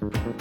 What up?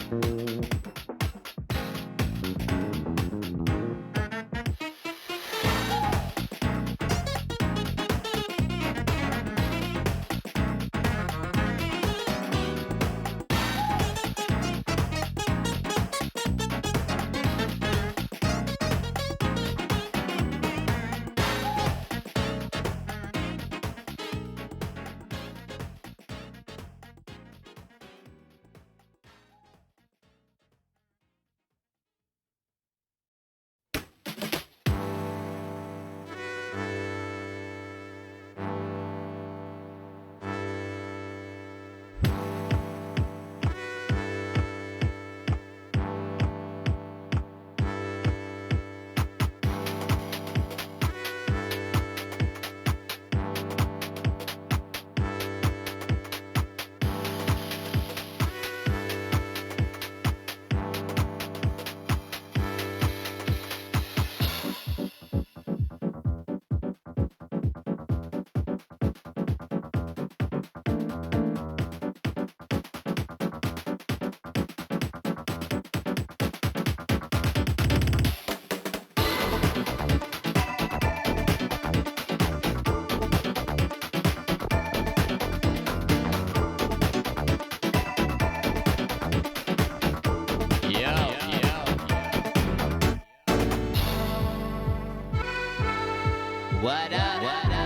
What up?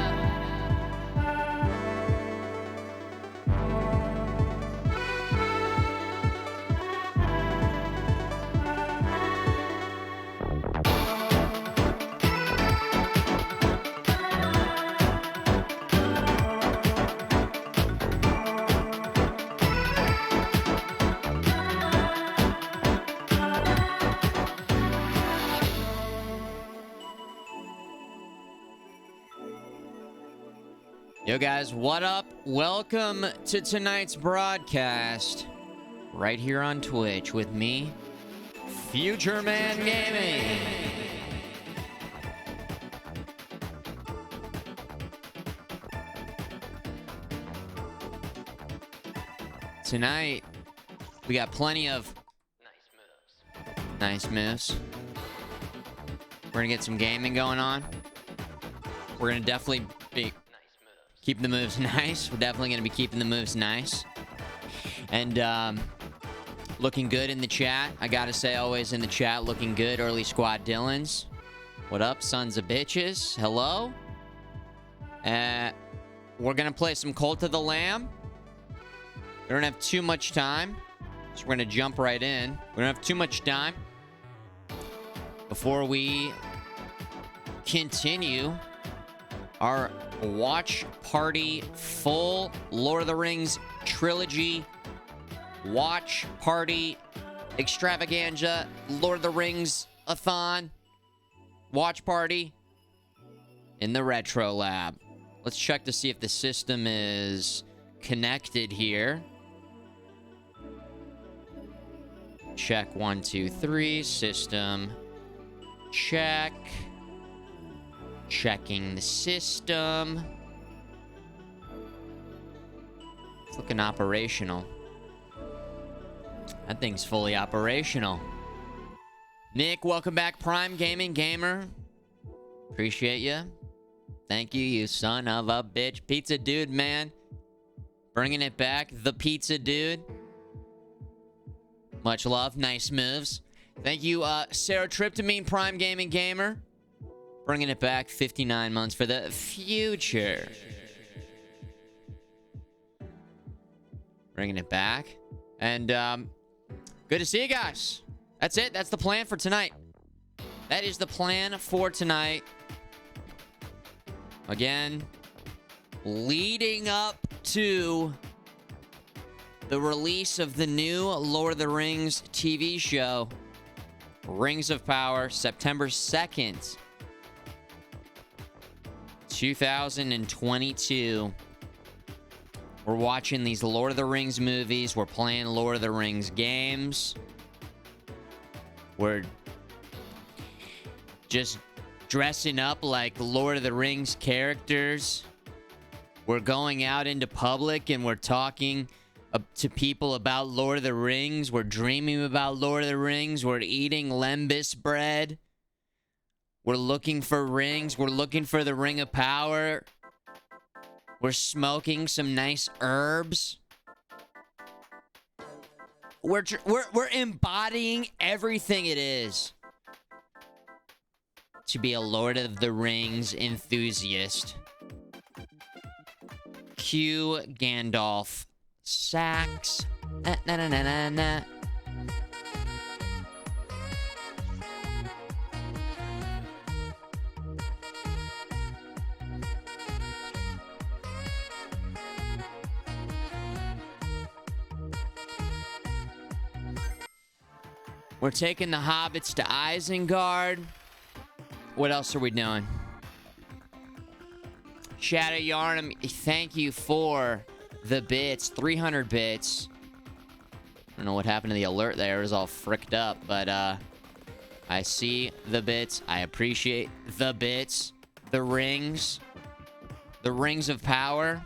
Yo guys, what up? Welcome to tonight's broadcast right here on Twitch with me, Futureman Gaming. Tonight, we got plenty of nice moves. We're gonna get some gaming going on. We're gonna definitely be keeping the moves nice. We're definitely going to be keeping the moves nice. And looking good in the chat. I got to say, always in the chat, looking good. Early Squad Dylans. What up, sons of bitches? Hello. We're going to play some Cult of the Lamb. We don't have too much time, so we're going to jump right in. We don't have too much time before we continue our watch party full Lord of the Rings trilogy watch party extravaganza Lord of the Rings a-thon watch party in the retro lab. Let's check to see if the system is connected here. Check 1 2 3 system check. Checking the system. It's looking operational. That thing's fully operational. Nick, welcome back. Prime Gaming Gamer. Appreciate you. Thank you, you son of a bitch. Pizza Dude, man. Bringing it back. The Pizza Dude. Much love. Nice moves. Thank you, Sarah Tryptamine, Prime Gaming Gamer. Bringing it back 59 months for the future. Bringing it back. And good to see you guys. That's it. That's the plan for tonight. That is the plan for tonight. Again, leading up to the release of the new Lord of the Rings TV show, Rings of Power, September 2nd. 2022. We're watching these Lord of the Rings movies. We're playing Lord of the Rings games. We're just dressing up like Lord of the Rings characters. We're going out into public and we're talking to people about Lord of the Rings. We're dreaming about Lord of the Rings. We're eating lembas bread. We're looking for rings. We're looking for the ring of power. We're smoking some nice herbs. We're embodying everything it is to be a Lord of the Rings enthusiast. Cue Gandalf. Sax. Na na na na na. We're taking the hobbits to Isengard. What else are we doing? Shadow Yarnum, thank you for the bits. 300 bits. I don't know what happened to the alert there. It was all fricked up, but I see the bits. I appreciate the bits. The rings. The rings of power.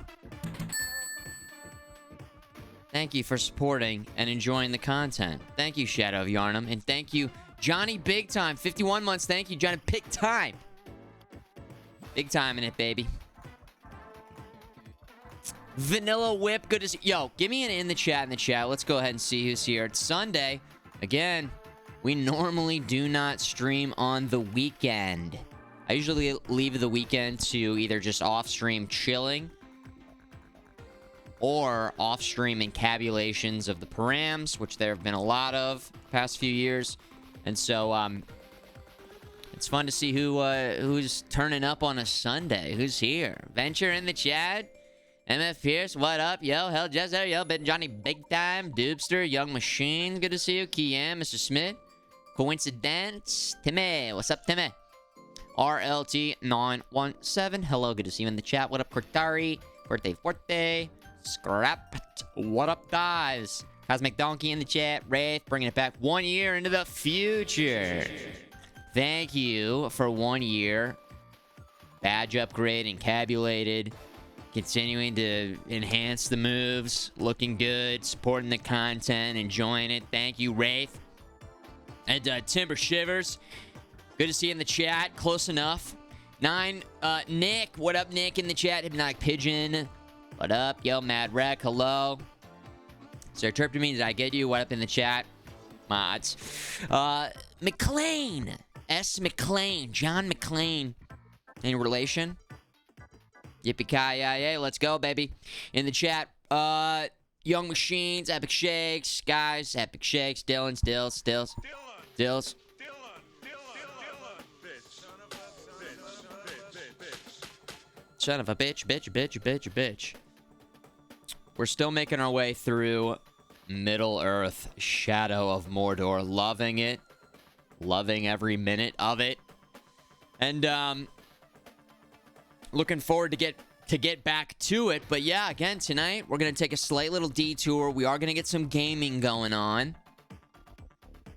Thank you for supporting and enjoying the content. Thank you, Shadow of Yarnum. And thank you, Johnny Big Time. 51 months. Thank you, Johnny Big Time. Big time in it, baby. Vanilla Whip. Good to see. Yo, give me an in the chat. Let's go ahead and see who's here. It's Sunday. Again, we normally do not stream on the weekend. I usually leave the weekend to either just off-stream chilling or off-stream encabulations of the params, which there have been a lot of the past few years. And so, it's fun to see who's turning up on a Sunday. Who's here? Venture in the chat. MF Pierce, what up? Yo, Hell Jezzer, yo, Ben Johnny Big Time, Doobster, Young Machine, good to see you. Kian, Mr. Smith. Coincidence. Timmy, what's up, Timmy? RLT917, hello, good to see you in the chat. What up, Cortari? Birthday Forte. Scrapped. What up, guys? Cosmic Donkey in the chat. Wraith, bringing it back 1 year into the future. Thank you for 1 year. Badge upgrade, encabulated. Continuing to enhance the moves. Looking good. Supporting the content. Enjoying it. Thank you, Wraith. And Timber Shivers. Good to see you in the chat. Close enough. Nick. What up, Nick, in the chat? Hypnotic Pigeon. What up? Yo, Mad Wreck. Hello. Sir Terptamine, did I get you? What up in the chat? Mods. McLean. S. McLean. John McLean. Any relation? Yippee-ki-yay, let's go, baby. In the chat, Young Machines, Epic Shakes, guys, Epic Shakes, Dylan, Stills. Son of a bitch. We're still making our way through Middle-earth, Shadow of Mordor. Loving it. Loving every minute of it. And, looking forward to get back to it. But yeah, again, tonight, we're going to take a slight little detour. We are going to get some gaming going on.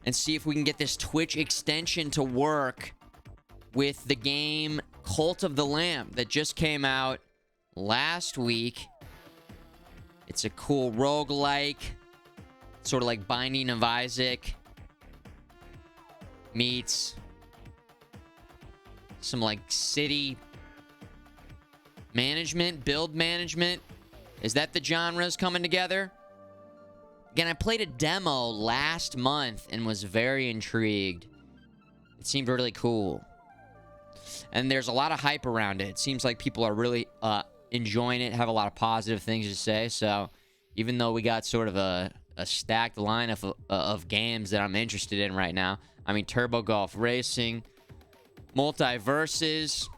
And see if we can get this Twitch extension to work with the game Cult of the Lamb that just came out last week. It's a cool roguelike. Sort of like Binding of Isaac meets some like city management, build management. Is that the genres coming together? Again, I played a demo last month and was very intrigued. It seemed really cool. And there's a lot of hype around it. It seems like people are really enjoying it, have a lot of positive things to say. So even though we got sort of a stacked line of games that I'm interested in right now. I mean, Turbo Golf Racing, Multiverses.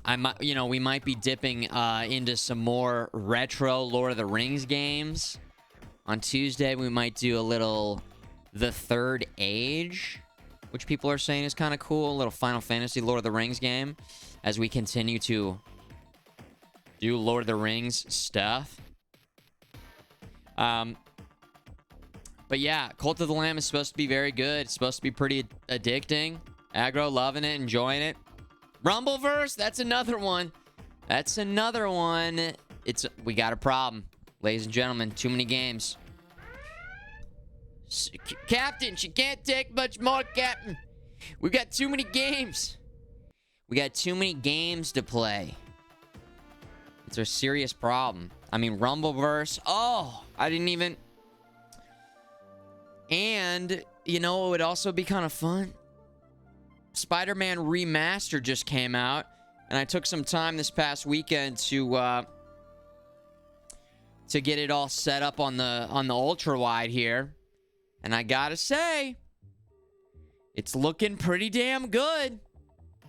We might be dipping into some more retro Lord of the Rings games. On Tuesday, we might do a little The Third Age, which people are saying is kind of cool. A little Final Fantasy Lord of the Rings game as we continue to do Lord of the Rings stuff. But yeah, Cult of the Lamb is supposed to be very good. It's supposed to be pretty addicting. Aggro, loving it, enjoying it. Rumbleverse, that's another one. We got a problem. Ladies and gentlemen, too many games. Captain, she can't take much more, Captain. We've got too many games. We got too many games to play. It's a serious problem. I mean, Rumbleverse. Oh, I didn't even... And, you know, it would also be kind of fun. Spider-Man Remastered just came out. And I took some time this past weekend to get it all set up on the ultra-wide here. And I gotta say, it's looking pretty damn good.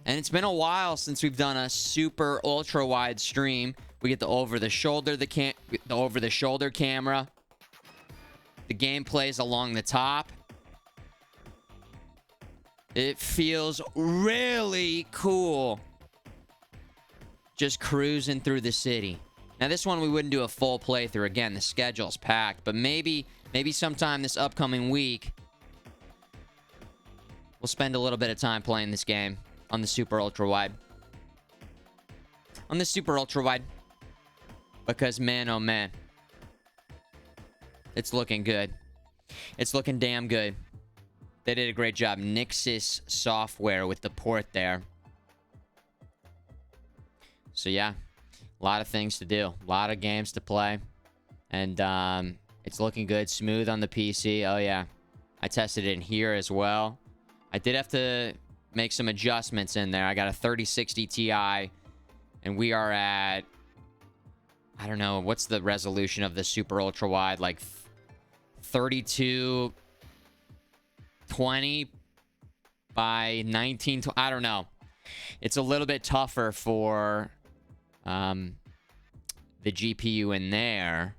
And it's been a while since we've done a super ultra-wide stream. We get the over-the-shoulder camera. The gameplay's along the top. It feels really cool. Just cruising through the city. Now, this one we wouldn't do a full playthrough. Again, the schedule's packed. But maybe sometime this upcoming week, we'll spend a little bit of time playing this game on the super ultra wide. On the super ultra wide. Because, man, oh, man. It's looking good. It's looking damn good. They did a great job. Nixis software with the port there. So, yeah. A lot of things to do. A lot of games to play. And it's looking good. Smooth on the PC. Oh, yeah. I tested it in here as well. I did have to make some adjustments in there. I got a 3060 Ti. And we are at... I don't know. What's the resolution of the super ultra wide? Like 3220 by 1920. I don't know. It's a little bit tougher for the GPU in there.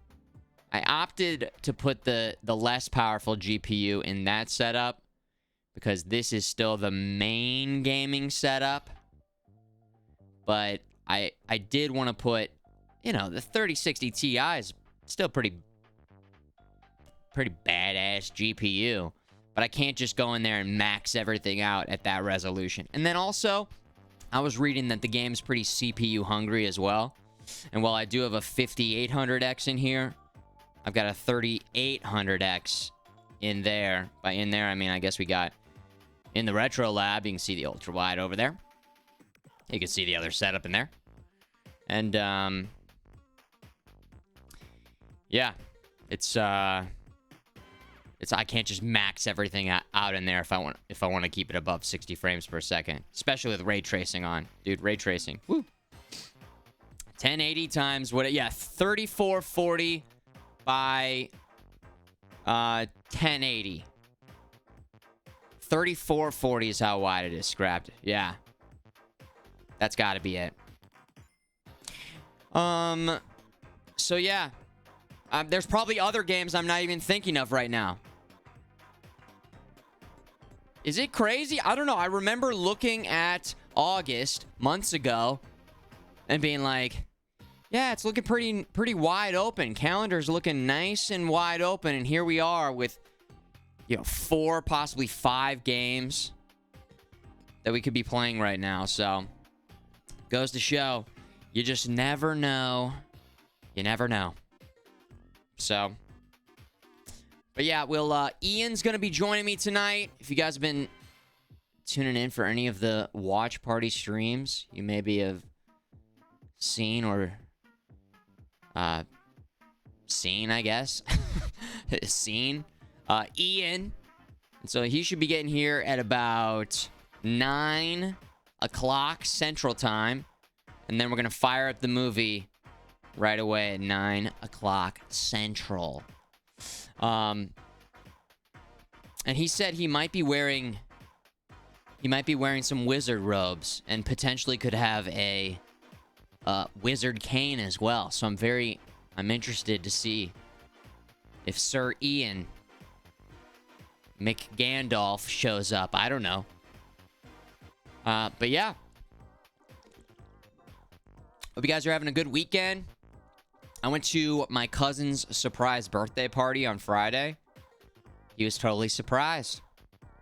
I opted to put the less powerful GPU in that setup because this is still the main gaming setup. But I did want to put, you know, the 3060 Ti is still pretty badass GPU. But I can't just go in there and max everything out at that resolution. And then also, I was reading that the game's pretty CPU hungry as well. And while I do have a 5800X in here, I've got a 3800X in there. By in there, I mean, I guess we got in the retro lab. You can see the ultra wide over there. You can see the other setup in there. And, yeah, it's I can't just max everything out in there if I want to keep it above 60 frames per second, especially with ray tracing on. Dude, ray tracing. Woo. 1080 times what? Yeah, 3440 by 1080. 3440 is how wide it is, scrapped. Yeah. That's got to be it. So yeah. There's probably other games I'm not even thinking of right now. Is it crazy? I don't know. I remember looking at August months ago and being like, yeah, it's looking pretty wide open. Calendar's looking nice and wide open. And here we are with, you know, 4, possibly 5 games that we could be playing right now. So, goes to show, you just never know. You never know. So, but yeah, Ian's going to be joining me tonight. If you guys have been tuning in for any of the watch party streams, you maybe have seen or seen, I guess. Seen Ian. And so he should be getting here at about 9 o'clock Central Time. And then we're going to fire up the movie right away at 9 o'clock Central. And he said he might be wearing some wizard robes and potentially could have a wizard cane as well. So I'm interested to see if Sir Ian McGandalf shows up. I don't know. But yeah. Hope you guys are having a good weekend. I went to my cousin's surprise birthday party on Friday. He was totally surprised.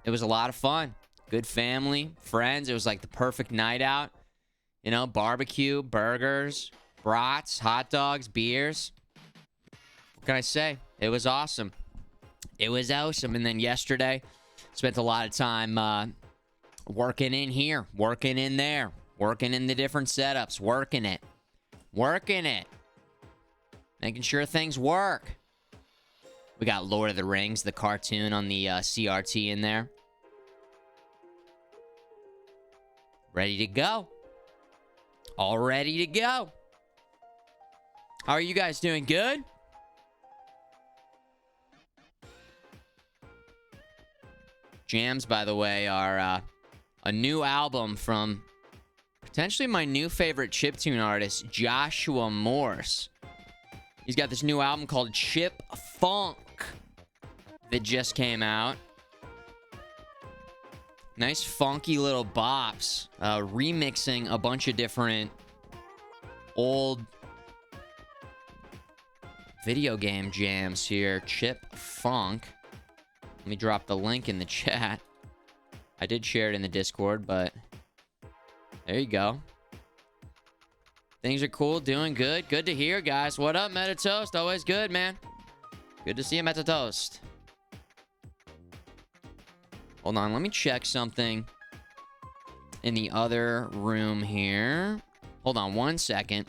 It was a lot of fun. Good family, friends. It was like the perfect night out. You know, barbecue, burgers, brats, hot dogs, beers. What can I say? It was awesome. It was awesome. And then yesterday, spent a lot of time working in here, working in there, working in the different setups, working it. Making sure things work. We got Lord of the Rings, the cartoon on the CRT in there. Ready to go. All ready to go. How are you guys doing? Good? Jams, by the way, are a new album from potentially my new favorite chiptune artist, Joshua Morse. He's got this new album called Chip Funk that just came out. Nice funky little bops. Remixing a bunch of different old video game jams here. Chip Funk. Let me drop the link in the chat. I did share it in the Discord, but there you go. Things are cool, doing good. Good to hear, guys. What up, Metatoast? Always good, man. Good to see you, Metatoast. Hold on, let me check something in the other room here. Hold on 1 second.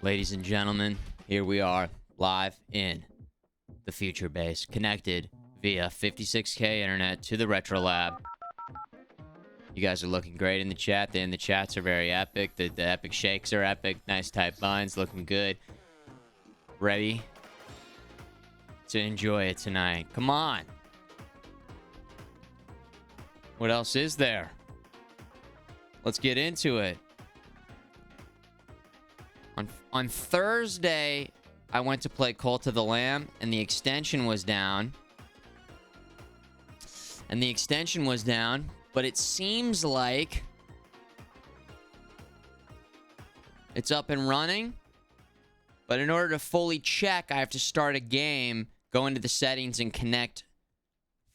Ladies and gentlemen, here we are, live in the future base, connected via 56K internet to the Retro Lab. You guys are looking great in the chat. The chats are very epic. The epic shakes are epic. Nice tight buns, looking good. Ready to enjoy it tonight. Come on. What else is there? Let's get into it. On Thursday, I went to play Cult of the Lamb, and the extension was down. But it seems like it's up and running. But in order to fully check, I have to start a game, go into the settings, and connect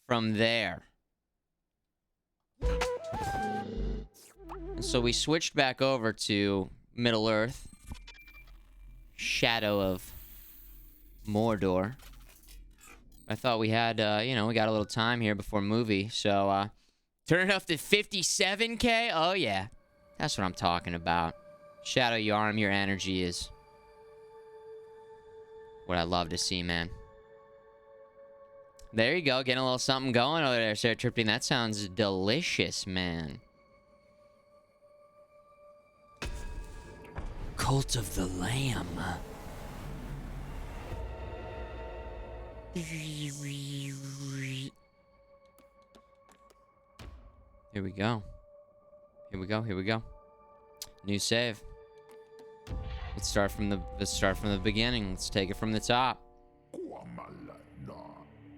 from there. And so we switched back over to Middle-earth. Shadow of Mordor. I thought we had, we got a little time here before movie. So, turn it up to 57K? Oh, yeah. That's what I'm talking about. Shadow Yarm, your energy is what I love to see, man. There you go. Getting a little something going over there, Sarah Tripping. That sounds delicious, man. Cult of the Lamb. Here we go. New save. Let's start from the beginning. Let's take it from the top.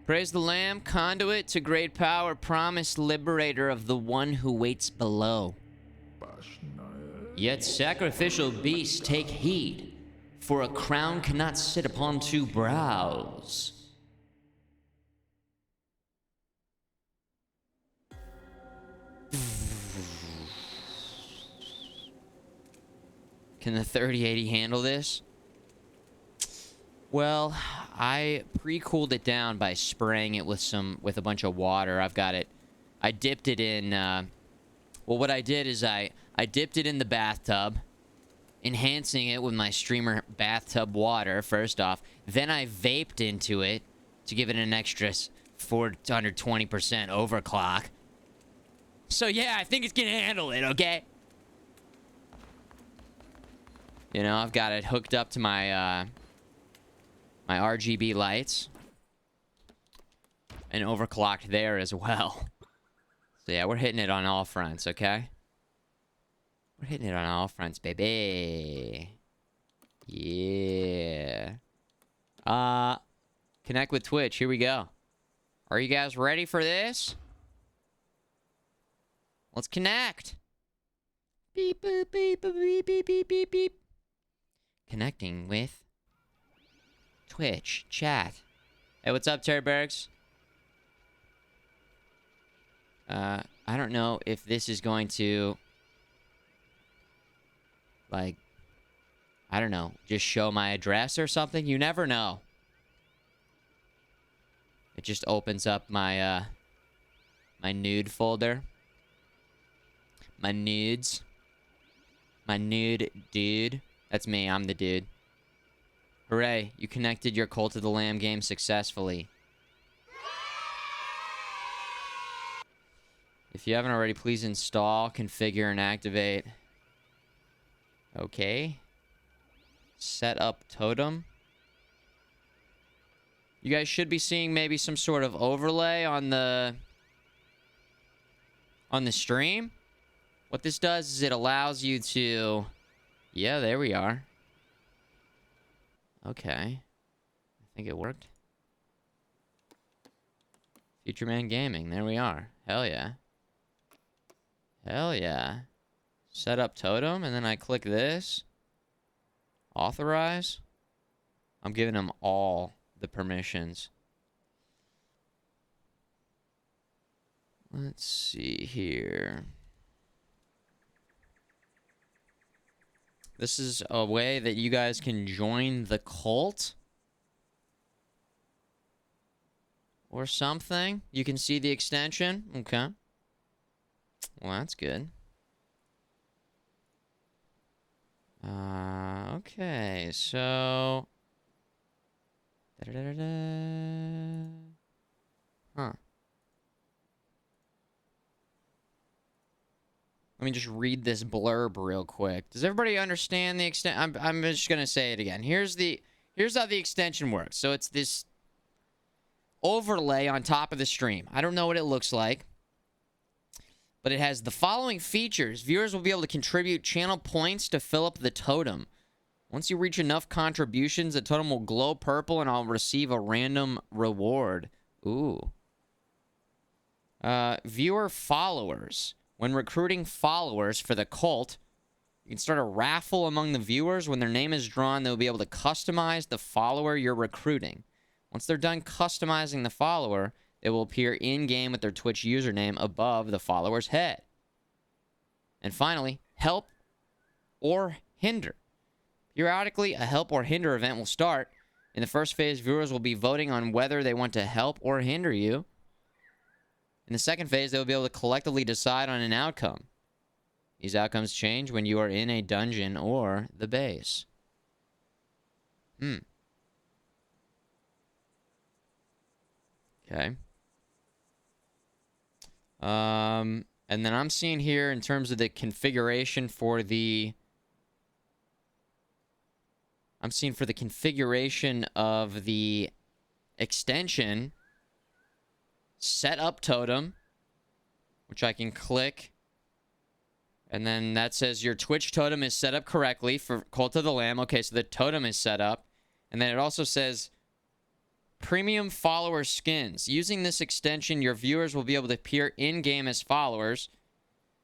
Praise the Lamb, conduit to great power, promised liberator of the one who waits below. Yet sacrificial beasts, take heed, for a crown cannot sit upon two brows. Can the 3080 handle this? Well, I pre-cooled it down by spraying it with a bunch of water. I've got it. I dipped it in. Well, what I did is I dipped it in the bathtub enhancing it with my streamer bathtub water, first off. Then I vaped into it to give it an extra 420% overclock. So yeah, I think it's gonna handle it, okay? You know, I've got it hooked up to my my RGB lights. And overclocked there as well. So yeah, we're hitting it on all fronts, okay? We're hitting it on all fronts, baby. Yeah. Connect with Twitch. Here we go. Are you guys ready for this? Let's connect. Beep, boop, beep, boop, beep, beep, beep, beep, beep. Connecting with Twitch chat. Hey, what's up, Terry Bergs? I don't know if this is going to, like, I don't know, just show my address or something. You never know. It just opens up my, my nude folder. My nudes. My nude dude. That's me. I'm the dude. Hooray. You connected your Cult of the Lamb game successfully. If you haven't already, please install, configure, and activate. Okay. Set up totem. You guys should be seeing maybe some sort of overlay on the stream. What this does is it allows you to... Yeah, there we are. Okay. I think it worked. Futureman Gaming. There we are. Hell yeah. Hell yeah. Set up totem, and then I click this. Authorize. I'm giving them all the permissions. Let's see here. This is a way that you guys can join the cult. Or something. You can see the extension. Okay. Well, that's good. Okay, so... Huh. Let me just read this blurb real quick. Does everybody understand the extent? I'm just gonna say it again. Here's how the extension works. So it's this overlay on top of the stream. I don't know what it looks like, but it has the following features. Viewers will be able to contribute channel points to fill up the totem. Once you reach enough contributions, the totem will glow purple and I'll receive a random reward. Ooh. Viewer followers. When recruiting followers for the cult, you can start a raffle among the viewers. When their name is drawn, they'll be able to customize the follower you're recruiting. Once they're done customizing the follower, it will appear in-game with their Twitch username above the follower's head. And finally, help or hinder. Periodically, a help or hinder event will start. In the first phase, viewers will be voting on whether they want to help or hinder you. In the second phase, they will be able to collectively decide on an outcome. These outcomes change when you are in a dungeon or the base. Okay. And then I'm seeing here in terms of the configuration for the... I'm seeing for the configuration of the extension, set up totem, which I can click. And then that says your Twitch totem is set up correctly for Cult of the Lamb. Okay, so the totem is set up. And then it also says premium follower skins. Using this extension, your viewers will be able to appear in-game as followers.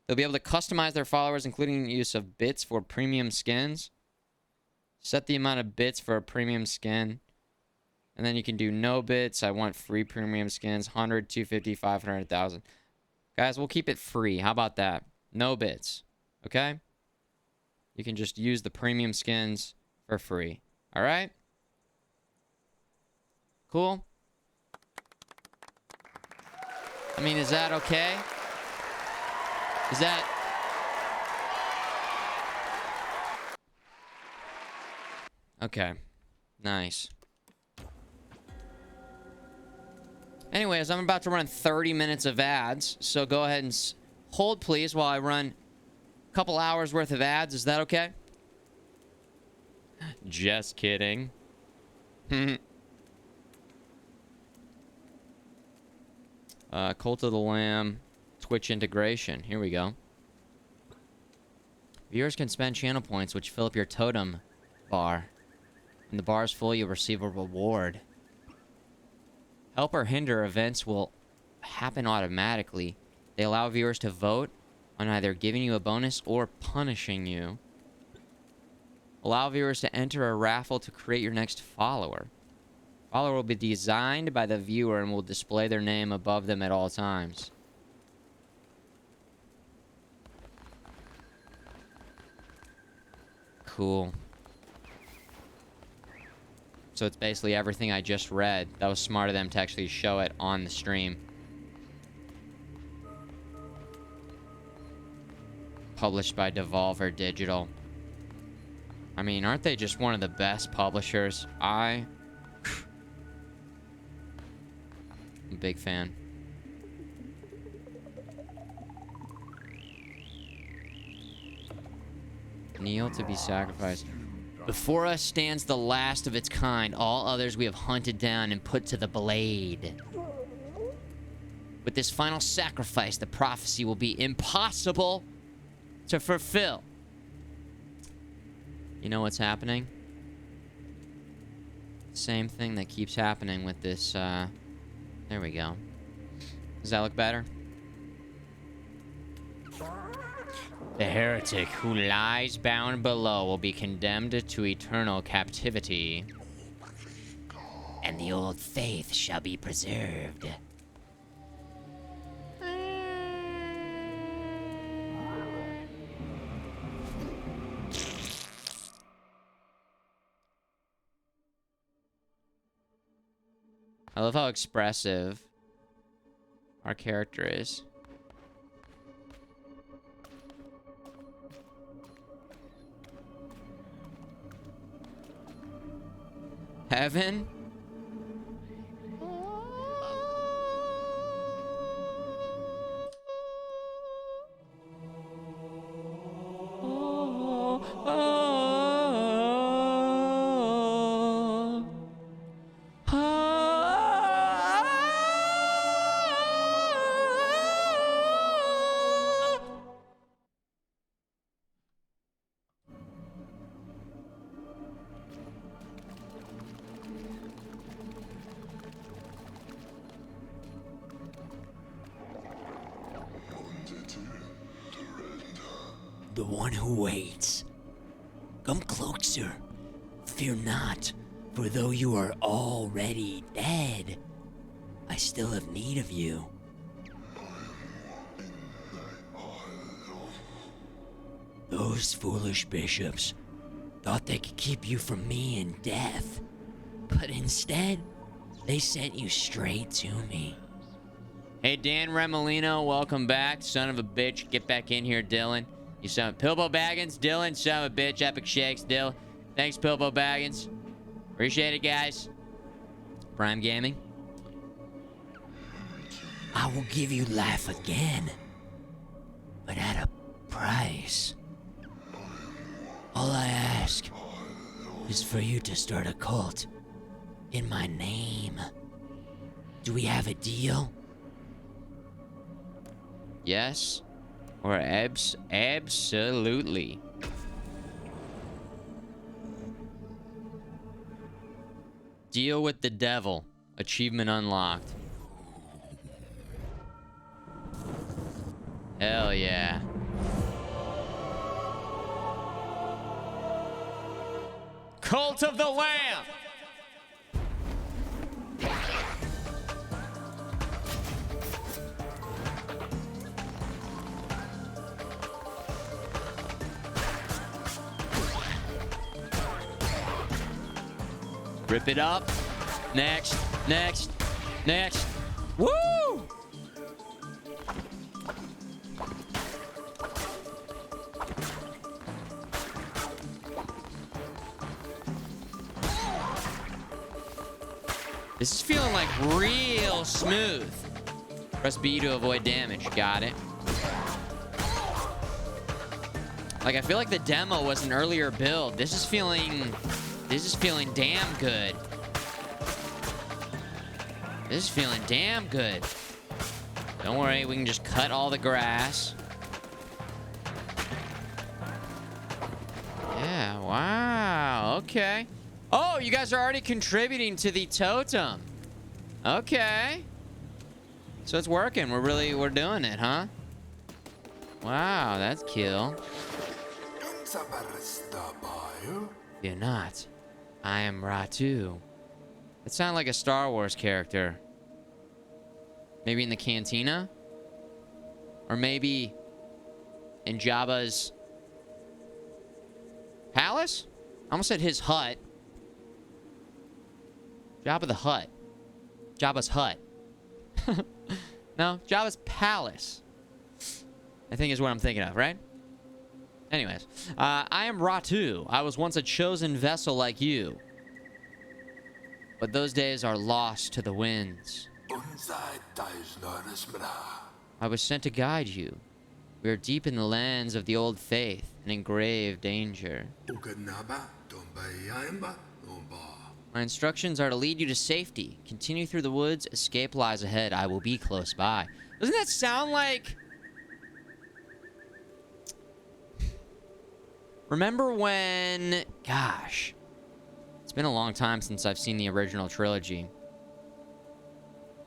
They'll be able to customize their followers, including the use of bits for premium skins. Set the amount of bits for a premium skin. And then you can do no bits. I want free premium skins. 100, 250, 500, 1,000. Guys, we'll keep it free. How about that? No bits. Okay? You can just use the premium skins for free. All right? Cool? I mean, is that okay? Is that... Okay. Nice. Anyways, I'm about to run 30 minutes of ads, so go ahead and hold, please, while I run a couple hours worth of ads. Is that okay? Just kidding. Cult of the Lamb, Twitch integration. Here we go. Viewers can spend channel points, which fill up your totem bar. When the bar is full, you'll receive a reward. Help or hinder events will happen automatically. They allow viewers to vote on either giving you a bonus or punishing you. Allow viewers to enter a raffle to create your next follower. Follower will be designed by the viewer and will display their name above them at all times. Cool. So it's basically everything I just read. That was smart of them to actually show it on the stream. Published by Devolver Digital. I mean, aren't they just one of the best publishers? I'm a big fan. Kneel to be sacrificed. Before us stands the last of its kind. All others we have hunted down and put to the blade. With this final sacrifice, the prophecy will be impossible to fulfill. You know what's happening? Same thing that keeps happening with this, there we go. Does that look better? The heretic who lies bound below will be condemned to eternal captivity. And the old faith shall be preserved. I love how expressive our character is. Heaven? The one who waits. Come closer. Fear not, for though you are already dead, I still have need of you. Those foolish bishops thought they could keep you from me and death, but instead, they sent you straight to me. Hey, Dan Remolino, welcome back. Son of a bitch, get back in here, Dylan. You son of Pilbo Baggins, Dylan, son of a bitch, Epic Shakes, Dylan. Thanks, Pilbo Baggins. Appreciate it, guys. Prime Gaming. I will give you life again, but at a price. All I ask is for you to start a cult in my name. Do we have a deal? Yes. Or absolutely. Deal with the devil. Achievement unlocked. Hell yeah. Cult of the Lamb! Rip it up. Next, next, next. Woo! This is feeling like real smooth. Press B to avoid damage. Got it. Like, I feel like the demo was an earlier build. This is feeling damn good. This is feeling damn good. Don't worry, we can just cut all the grass. Yeah, wow, okay. Oh, you guys are already contributing to the totem. Okay. So it's working. We're doing it, huh? Wow, that's cool. You're not. I am Ratu. It sounded like a Star Wars character. Maybe in the cantina? Or maybe in Jabba's palace? I almost said his hut. Jabba the Hutt. Jabba's hut. No, Jabba's palace, I think is what I'm thinking of, right? Anyways, I am Ratu. I was once a chosen vessel like you. But those days are lost to the winds. I was sent to guide you. We are deep in the lands of the old faith and in grave danger. My instructions are to lead you to safety. Continue through the woods. Escape lies ahead. I will be close by. Doesn't that sound like... Remember when... Gosh. It's been a long time since I've seen the original trilogy.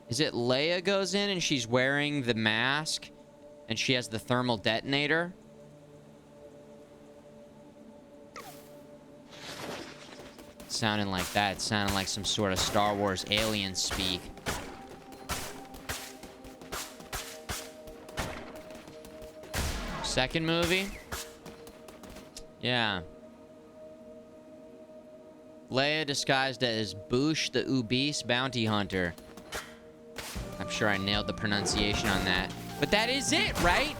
Is it Leia goes in and she's wearing the mask and she has the thermal detonator? Sounding like that. It sounded like some sort of Star Wars alien speak. Second movie? Yeah. Leia disguised as Boosh the Obese Bounty Hunter. I'm sure I nailed the pronunciation on that. But that is it, right?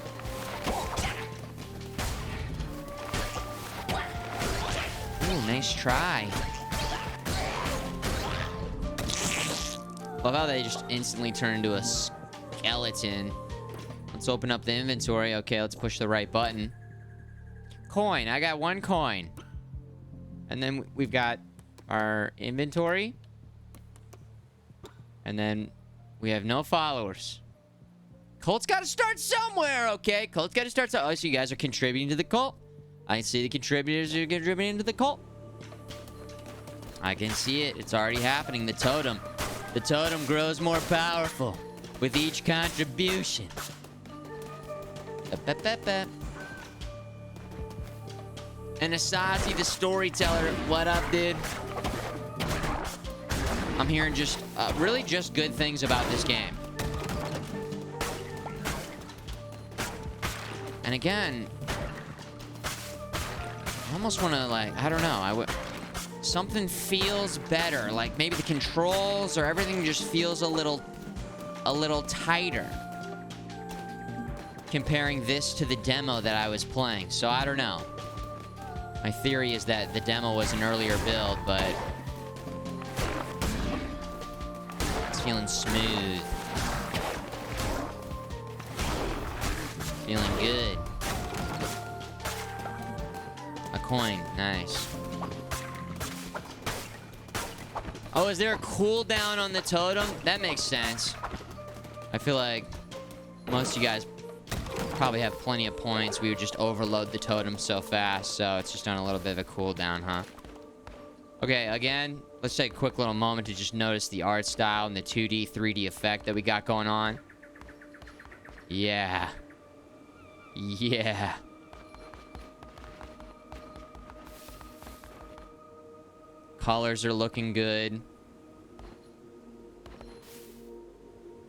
Ooh, nice try. Love how they just instantly turn into a skeleton. Let's open up the inventory. Okay, let's push the right button. Coin. I got 1 coin. And then we've got our inventory. And then we have no followers. Cult's got to start somewhere, okay? Cult's got to start somewhere. Oh, so you guys are contributing to the cult. I can see the contributors are contributing to the cult. I can see it. It's already happening. The totem. The totem grows more powerful with each contribution. And Asazi, the storyteller. What up, dude? I'm hearing just, really just good things about this game. And again, I almost want to, like, I don't know. Something feels better. Like maybe the controls or everything just feels a little tighter. Comparing this to the demo that I was playing. So I don't know. My theory is that the demo was an earlier build, but it's feeling smooth. Feeling good. A coin. Nice. Oh, is there a cooldown on the totem? That makes sense. I feel like most of you guys probably have plenty of points. We would just overload the totem so fast, so it's just on a little bit of a cooldown, huh? Okay, again, let's take a quick little moment to just notice the art style and the 2D, 3D effect that we got going on. Yeah. Yeah. Colors are looking good.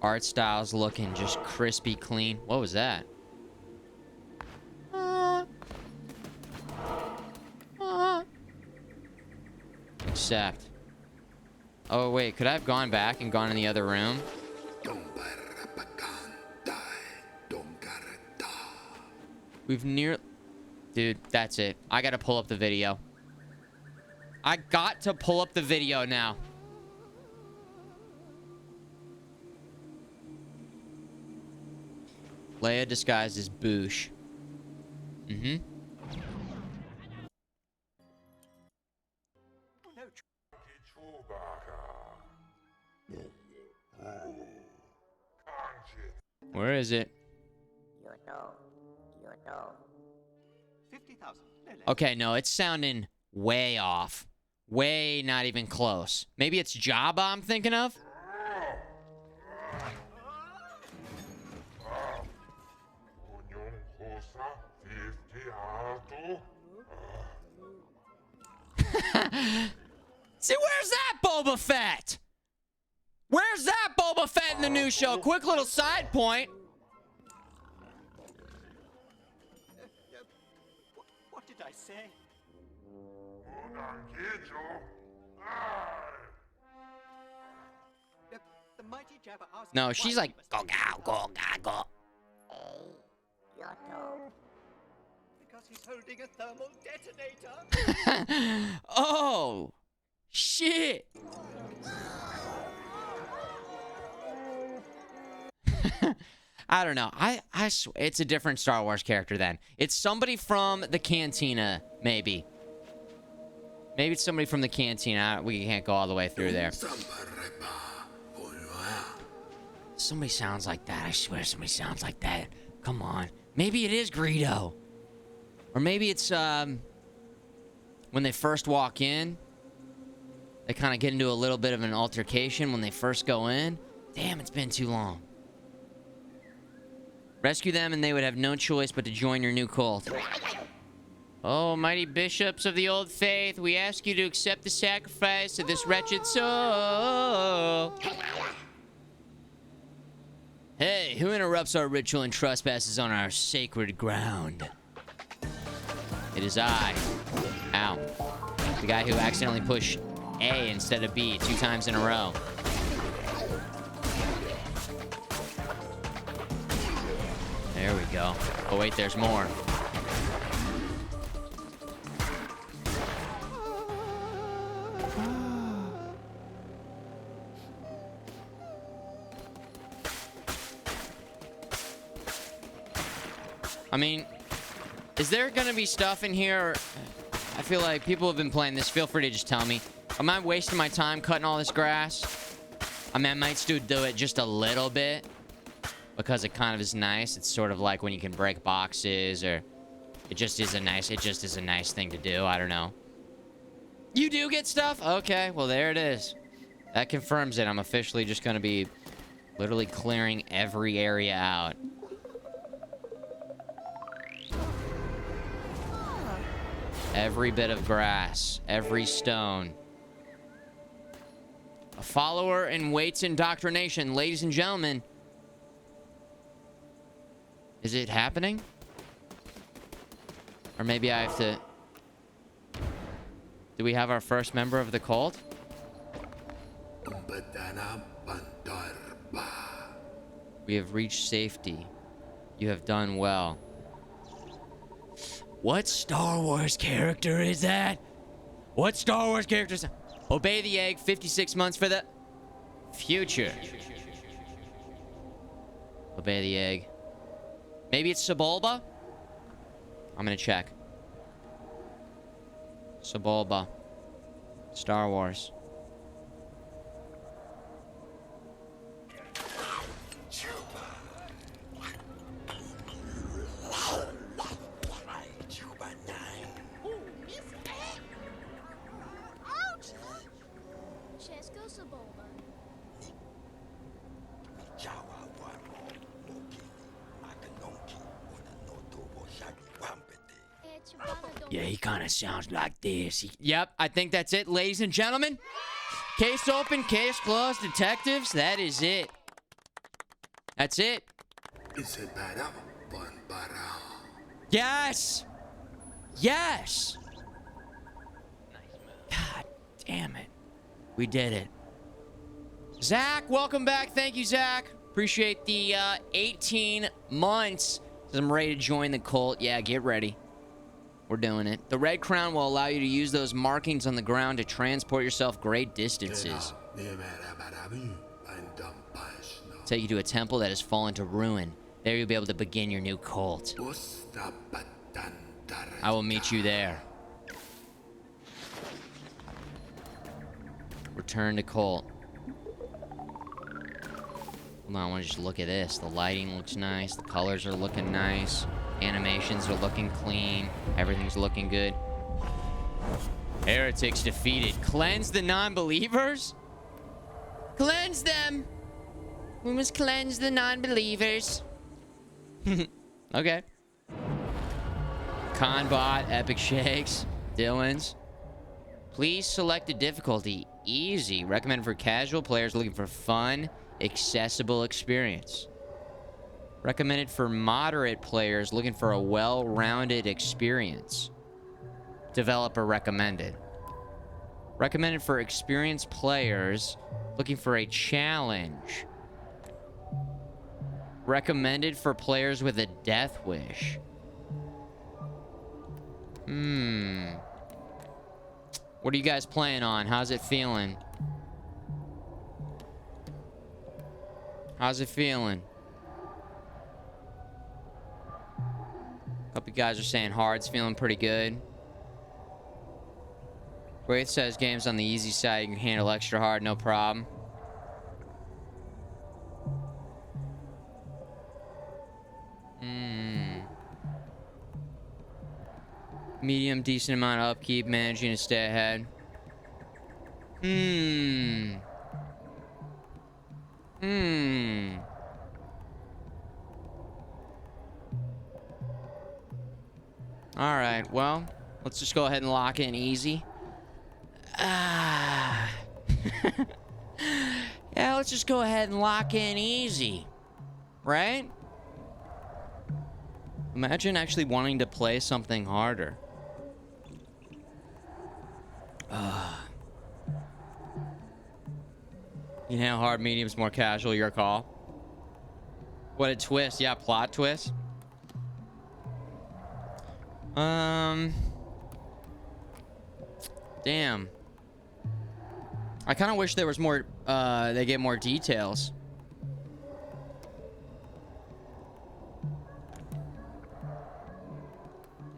Art style's looking just crispy clean. What was that? Accept. Oh, wait. Could I have gone back and gone in the other room? We've near... Dude, that's it. I gotta pull up the video. I got to pull up the video now. Leia disguised as Boosh. Mm-hmm. Where is it? Okay, no, it's sounding way off. Way not even close. Maybe it's Jabba I'm thinking of? See, where's that Boba Fett? Where's that Boba Fett in the new show? Quick little side point. What did I say? The mighty Jabba asked No, me she's why like, he go, must go, go, go. because he's holding a thermal detonator. Oh, shit. I don't know. I swear, it's a different Star Wars character then. It's somebody from the cantina, maybe. Maybe it's somebody from the cantina. We can't go all the way through there. Somebody sounds like that. I swear somebody sounds like that. Come on. Maybe it is Greedo. Or maybe it's, when they first walk in, they kind of get into a little bit of an altercation when they first go in. Damn, it's been too long. Rescue them and they would have no choice but to join your new cult. Oh, mighty bishops of the old faith, we ask you to accept the sacrifice of this wretched soul. Hey, who interrupts our ritual and trespasses on our sacred ground? It is I. Ow. The guy who accidentally pushed A instead of B 2 times in a row. There we go. Oh, wait, there's more. I mean, is there gonna be stuff in here? I feel like people have been playing this. Feel free to just tell me. Am I wasting my time cutting all this grass? I mean, I might still do it just a little bit because it kind of is nice. It's sort of like when you can break boxes, or it just is a nice thing to do. I don't know. You do get stuff? Okay, well, there it is. That confirms it. I'm officially just gonna be literally clearing every area out. Every bit of grass, every stone. A follower in Waits indoctrination, ladies and gentlemen. Is it happening? Or maybe I have to... Do we have our first member of the cult? We have reached safety. You have done well. What Star Wars character is that? What Star Wars character is that? Obey the egg, 56 months for the future. Obey the egg. Maybe it's Sebulba? I'm gonna check. Sebulba. Star Wars. Yeah, he kind of sounds like this. Yep, I think that's it, ladies and gentlemen. Case open, case closed, detectives. That is it. That's it. Yes. Yes. God damn it. We did it. Zach, welcome back. Thank you, Zach. Appreciate the 18 months. I'm ready to join the cult. Yeah, get ready. We're doing it. The red crown will allow you to use those markings on the ground to transport yourself great distances. Take you to a temple that has fallen to ruin There you'll be able to begin your new cult. I will meet you there. Return to cult. Hold on, I want to just look at this. The lighting looks nice. The colors are looking nice. Animations are looking clean. Everything's looking good. Heretics defeated. Cleanse the non-believers? Cleanse them! We must cleanse the non-believers. Okay. Conbot, Epic Shakes, Dylan's. Please select the difficulty. Easy. Recommended for casual players looking for fun, accessible experience. Recommended for moderate players looking for a well-rounded experience. Developer recommended. Recommended for experienced players looking for a challenge. Recommended for players with a death wish. What are you guys playing on? How's it feeling? How's it feeling? A couple guys are saying hard's feeling pretty good. Wraith says games on the easy side you can handle extra hard, no problem. Medium, decent amount of upkeep, managing to stay ahead. Alright, well, let's just go ahead and lock in easy. Yeah, let's just go ahead and lock in easy. Right? Imagine actually wanting to play something harder. You know, hard, medium's more casual, your call. What a twist. Yeah, plot twist. Damn. I kind of wish there was more, they get more details.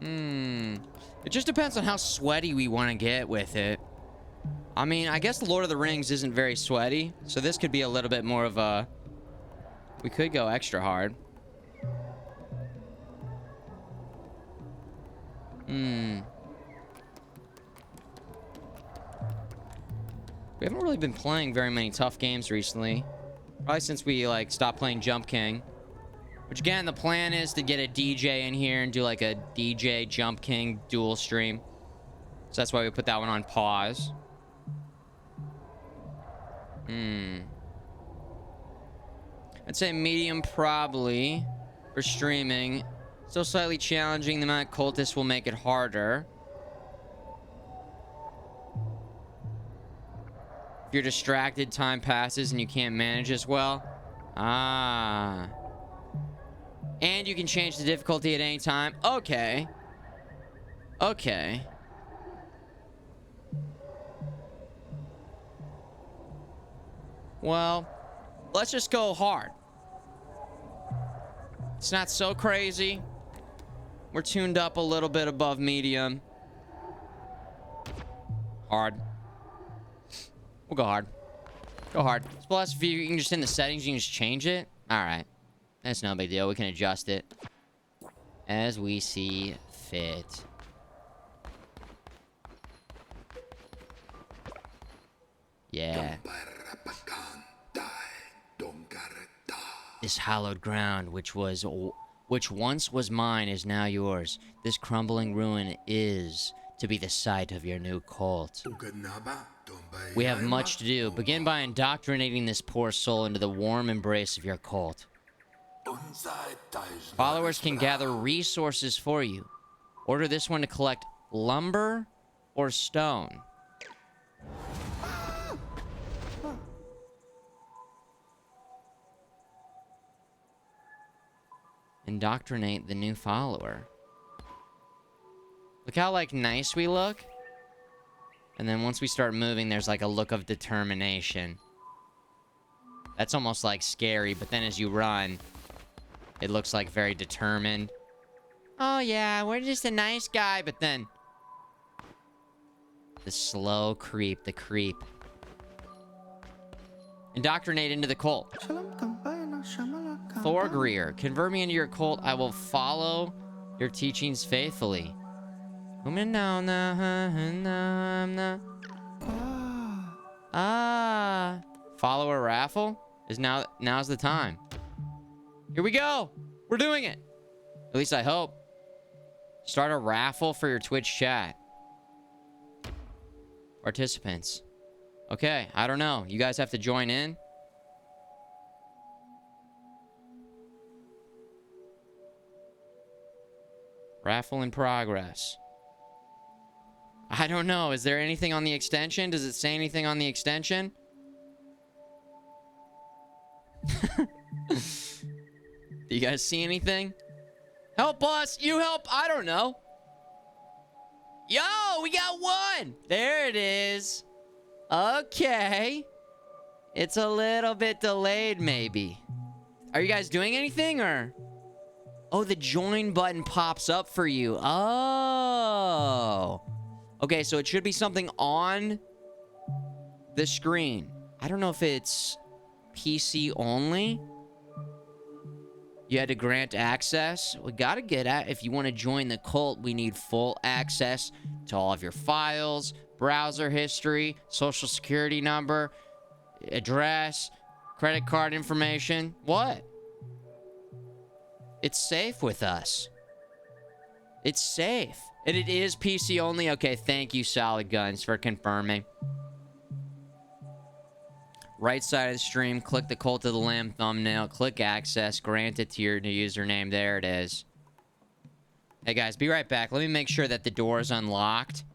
It just depends on how sweaty we want to get with it. I mean, I guess Lord of the Rings isn't very sweaty, so this could be a little bit more of a... We could go extra hard. We haven't really been playing very many tough games recently. Probably since we, like, stopped playing Jump King. Which, again, the plan is to get a DJ in here and do, like, a DJ Jump King dual stream. So that's why we put that one on pause. I'd say medium probably for streaming. Still slightly challenging. The amount of cultists will make it harder. If you're distracted, time passes and you can't manage as well. And you can change the difficulty at any time. Okay. Okay. Well, let's just go hard. It's not so crazy. We're tuned up a little bit above medium. Hard. We'll go hard. Go hard. Plus, if you can just in the settings, you can just change it. All right. That's no big deal. We can adjust it as we see fit. Yeah. This hallowed ground, which once was mine, is now yours. This crumbling ruin is to be the site of your new cult. We have much to do. Begin by indoctrinating this poor soul into the warm embrace of your cult. Followers can gather resources for you. Order this one to collect lumber or stone. Indoctrinate the new follower. Look how, like, nice we look. And then once we start moving, there's, like, a look of determination. That's almost, like, scary, but then as you run, It looks like very determined. Oh, yeah, we're just a nice guy. But then... the slow creep, the creep. Indoctrinate into the cult. Thorgreer, convert me into your cult. I will follow your teachings faithfully. Ah. Follow a raffle? Now's the time. Here we go. We're doing it. At least I hope. Start a raffle for your Twitch chat. Participants. Okay, I don't know. You guys have to join in. Raffle in progress. I don't know. Is there anything on the extension? Does it say anything on the extension? Do you guys see anything? Help us! You help! I don't know. Yo, we got one! There it is. Okay. It's a little bit delayed, maybe. Are you guys doing anything, or? Oh, the join button pops up for you. Oh. Okay, so it should be something on the screen. I don't know if it's PC only. You had to grant access. We gotta get at. If you want to join the cult, we need full access to all of your files, browser history, social security number, address, credit card information. What? It's safe with us. It's safe. And it is PC only. Okay, thank you, Solid Guns, for confirming. Right side of the stream, click the Cult of the Lamb thumbnail, click access, grant it to your new username. There it is. Hey guys, be right back. Let me make sure that the door is unlocked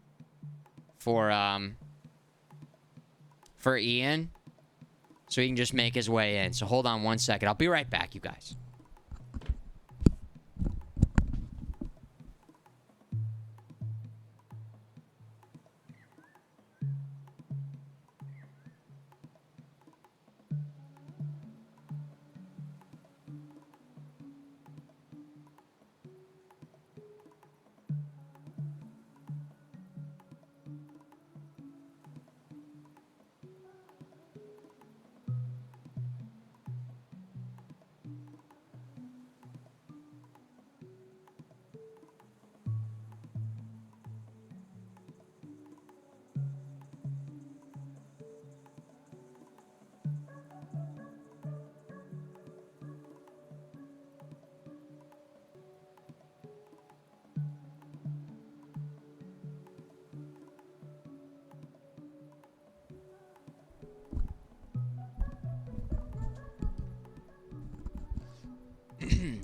for Ian, so he can just make his way in. So hold on one second. I'll be right back, you guys.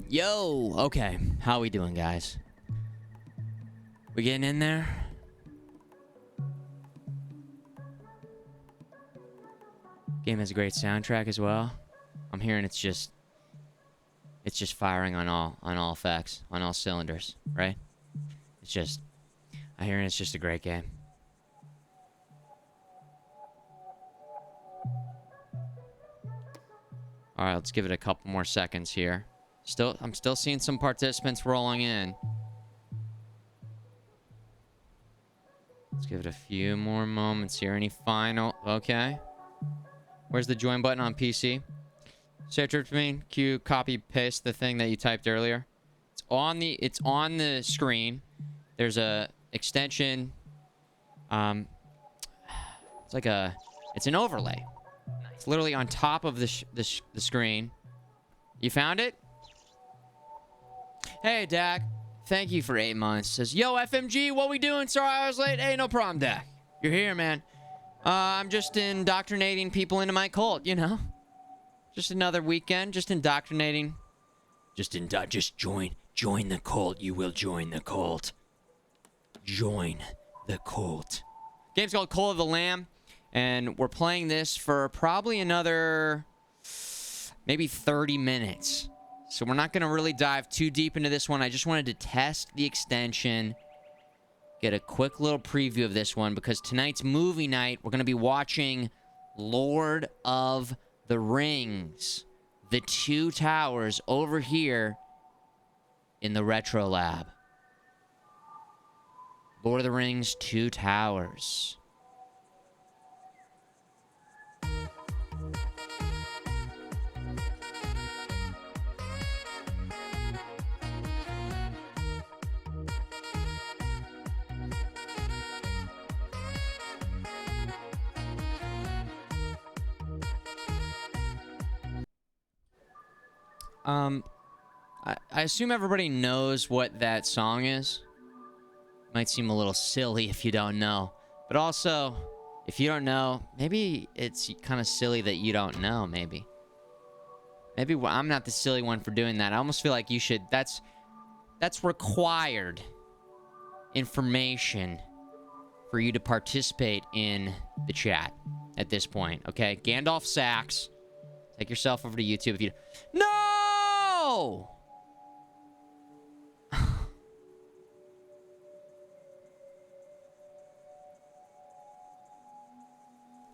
Yo, okay. How we doing, guys? We getting in there? Game has a great soundtrack as well. I'm hearing it's just firing on all effects, on all cylinders, right? I'm hearing it's just a great game. All right, let's give it a couple more seconds here. I'm still seeing some participants rolling in. Let's give it a few more moments here. Any final? Okay. Where's the join button on PC? Citripamine, Q, copy, paste the thing that you typed earlier. It's on the screen. There's a extension. It's an overlay. It's literally on top of the screen. You found it? Hey, Dak. Thank you for 8 months. Says, yo, FMG, what we doing? Sorry I was late. Hey, no problem, Dak. You're here, man. I'm just indoctrinating people into my cult, you know? Just another weekend. Just indoctrinating. Just join the cult. You will join the cult. Join the cult. Game's called Cult of the Lamb. And we're playing this for probably another maybe 30 minutes. So we're not going to really dive too deep into this one. I just wanted to test the extension. Get a quick little preview of this one. Because tonight's movie night, we're going to be watching Lord of the Rings. the 2 towers over here in the Retro Lab. Lord of the Rings 2 towers. I assume everybody knows what that song is. Might seem a little silly if you don't know. But also, if you don't know, maybe it's kind of silly that you don't know, maybe. Maybe I'm not the silly one for doing that. I almost feel like you should. That's required information for you to participate in the chat at this point, okay? Gandalf Sachs. Take yourself over to YouTube if you... No!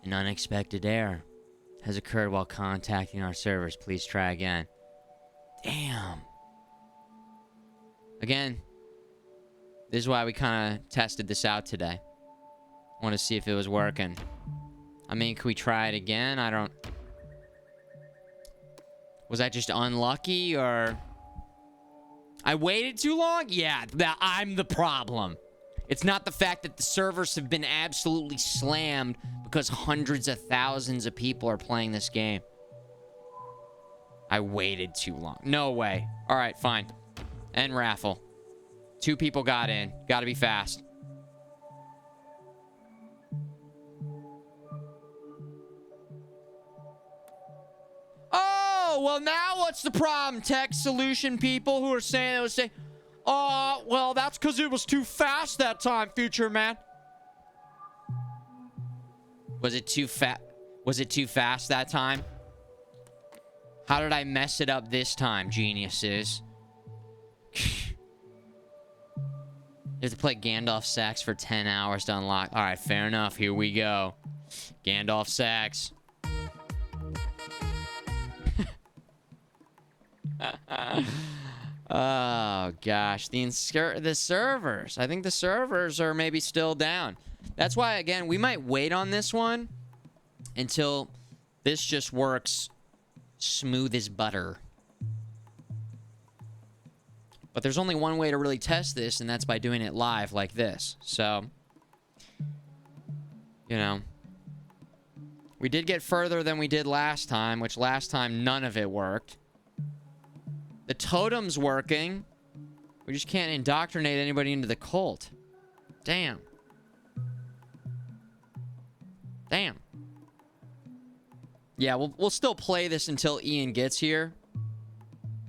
An unexpected error has occurred while contacting our servers. Please try again. Damn. Again, this is why we kind of tested this out today. I want to see if it was working. I mean, can we try it again? I don't... Was I just unlucky, or... I waited too long? Yeah, I'm the problem. It's not the fact that the servers have been absolutely slammed because hundreds of thousands of people are playing this game. I waited too long. No way. All right, fine. End raffle. 2 people got in. Gotta be fast. Oh, well, now what's the problem? Tech solution people who are saying it was saying, oh, well, that's because it was too fast that time, Futureman. Was it too fast? Was it too fast that time? How did I mess it up this time, geniuses? You have to play Gandalf Sachs for 10 hours to unlock. All right, fair enough. Here we go. Gandalf Sachs. Oh, gosh. The servers. I think the servers are maybe still down. That's why, again, we might wait on this one until this just works smooth as butter. But there's only one way to really test this, and that's by doing it live like this. So, you know, we did get further than we did last time, which last time none of it worked. The totem's working. We just can't indoctrinate anybody into the cult. Damn. Damn. Yeah, we'll still play this until Ian gets here.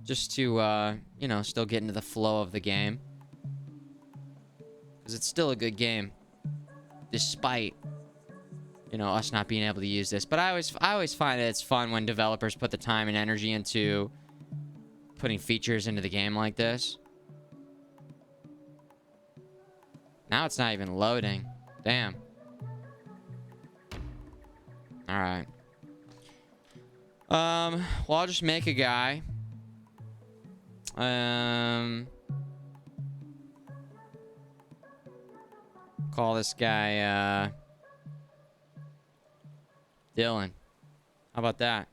Just to, you know, still get into the flow of the game. Because it's still a good game. Despite, you know, us not being able to use this. But I always find that it's fun when developers put the time and energy into putting features into the game like this. Now it's not even loading. Damn. Alright. Well, I'll just make a guy. Call this guy, Dylan. How about that?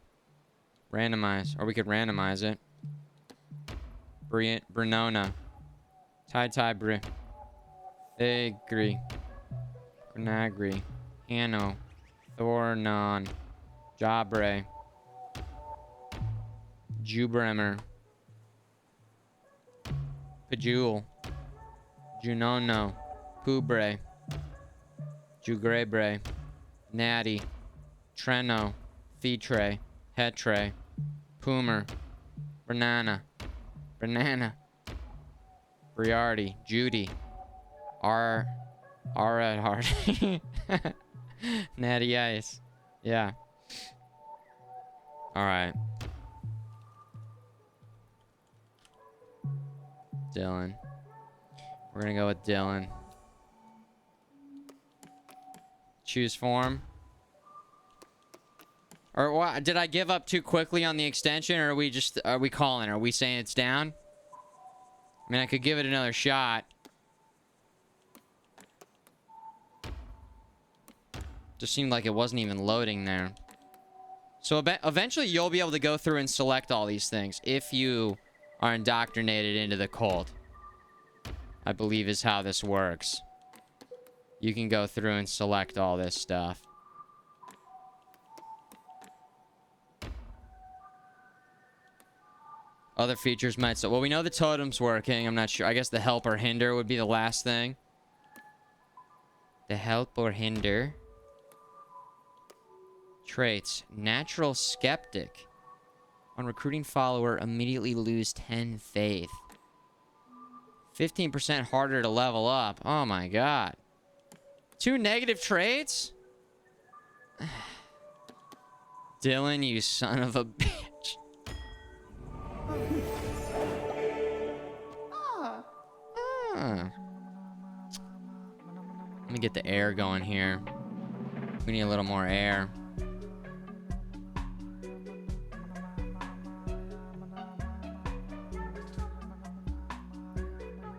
Randomize. Or we could randomize it. Brenona. Tai Bri. Agri. Grenagri. Hanno. Thornon. Jabre. Jubremer. Pajul. Junono. Pubre. Jugrebre. Natty. Treno. Fitre. Hetre. Pumer. Banana. Briardi. Judy. Red Hardy. Natty Ice. Yeah. Alright. Dylan. We're gonna go with Dylan. Choose form. Or what? Did I give up too quickly on the extension, or are we calling? Are we saying it's down? I mean, I could give it another shot. Just seemed like it wasn't even loading there. So eventually you'll be able to go through and select all these things if you are indoctrinated into the cult. I believe is how this works. You can go through and select all this stuff. Other features might... So, well, we know the totem's working. I'm not sure. I guess the help or hinder would be the last thing. The help or hinder. Traits. Natural skeptic. On recruiting follower, immediately lose 10 faith. 15% harder to level up. Oh my god. 2 negative traits? Dylan, you son of a bitch. Let me get the air going here. We need a little more air.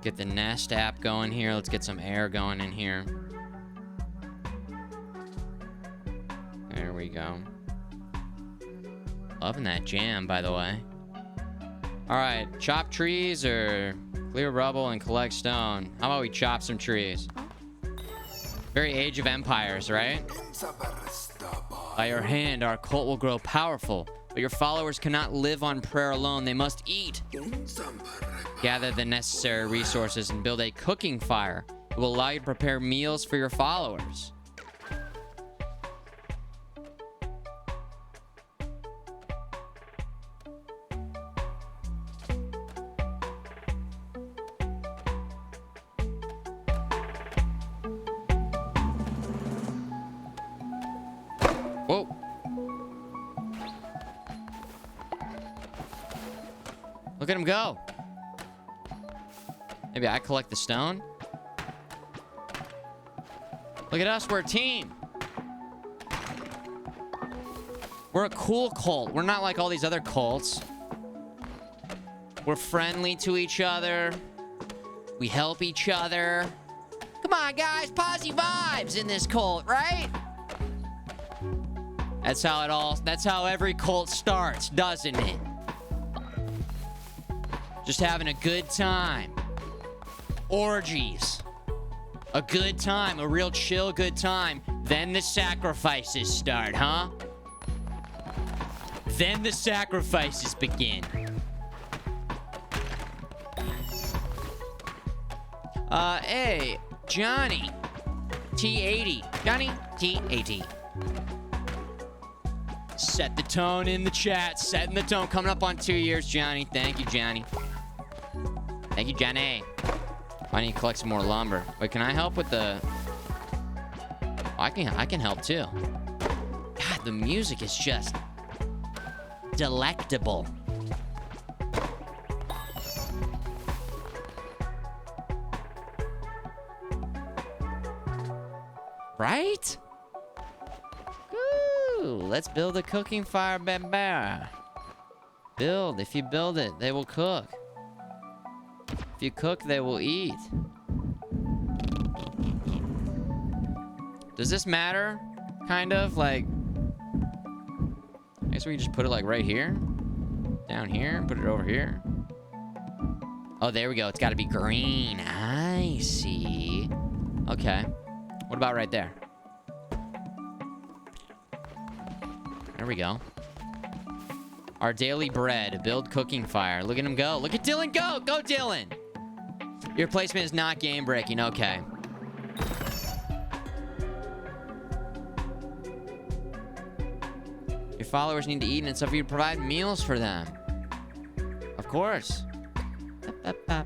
Get the Nest app going here. Let's get some air going in here. There we go. Loving that jam, by the way. Alright, chop trees or clear rubble and collect stone. How about we chop some trees? Very Age of Empires, right? By your hand, our cult will grow powerful, but your followers cannot live on prayer alone. They must eat. Gather the necessary resources and build a cooking fire. It will allow you to prepare meals for your followers. Whoa. Look at him go. Maybe I collect the stone. Look at us, we're a team. We're a cool cult. We're not like all these other cults. We're friendly to each other. We help each other. Come on, guys, positive vibes in this cult, right? That's how every cult starts, doesn't it? Just having a good time. Orgies. A good time, a real chill good time. Then the sacrifices start, huh? Then the sacrifices begin. Hey, Johnny. T80. Johnny T80. Set the tone in the chat. Setting the tone. Coming up on 2 years, Johnny. Thank you, Johnny. Thank you, Johnny. I need to collect some more lumber. Wait, can I help with the... I can help too. God, the music is just delectable. Right? Ooh, let's build a cooking fire, baby. Build. If you build it, they will cook. If you cook, they will eat. Does this matter? Kind of, like... I guess we can just put it, like, right here. Down here. Put it over here. Oh, there we go. It's got to be green. I see. Okay. What about right there? There we go. Our daily bread. Build cooking fire. Look at him go. Look at Dylan go. Go, Dylan. Your placement is not game breaking. Okay. Your followers need to eat, and it's up to you to provide meals for them. Of course. The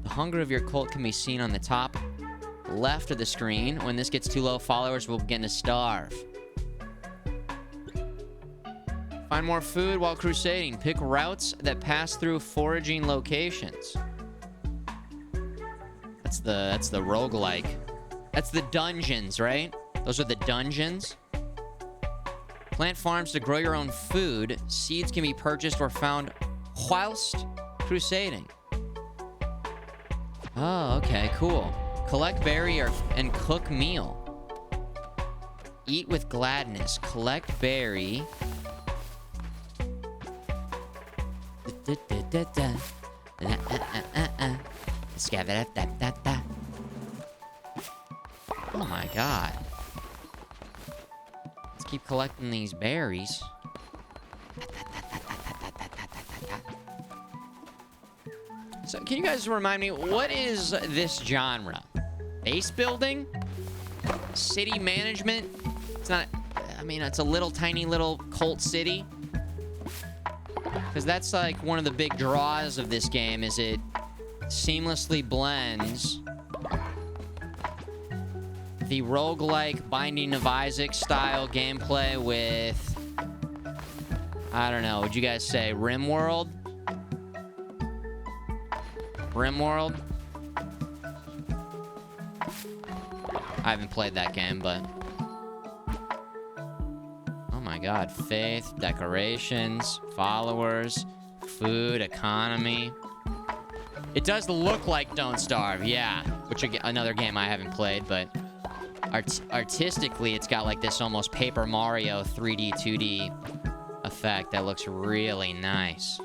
hunger of your cult can be seen on the top left of the screen. When this gets too low, followers will begin to starve. Find more food while crusading. Pick routes that pass through foraging locations. That's the roguelike. That's the dungeons, right? Those are the dungeons. Plant farms to grow your own food. Seeds can be purchased or found whilst crusading. Oh, okay, cool. Collect berry and cook meal. Eat with gladness. Collect berry. Oh my god. Let's keep collecting these berries. So, can you guys remind me, what is this genre? Base building? City management? It's not... I mean, it's a little tiny little cult city. Because that's like one of the big draws of this game, is it seamlessly blends the roguelike Binding of Isaac style gameplay with, I don't know, would you guys say RimWorld? RimWorld? I haven't played that game, but... Oh my god. Faith, decorations, followers, food, economy. It does look like Don't Starve, yeah. Which, another game I haven't played, but... artistically, it's got like this almost Paper Mario 3D, 2D effect that looks really nice.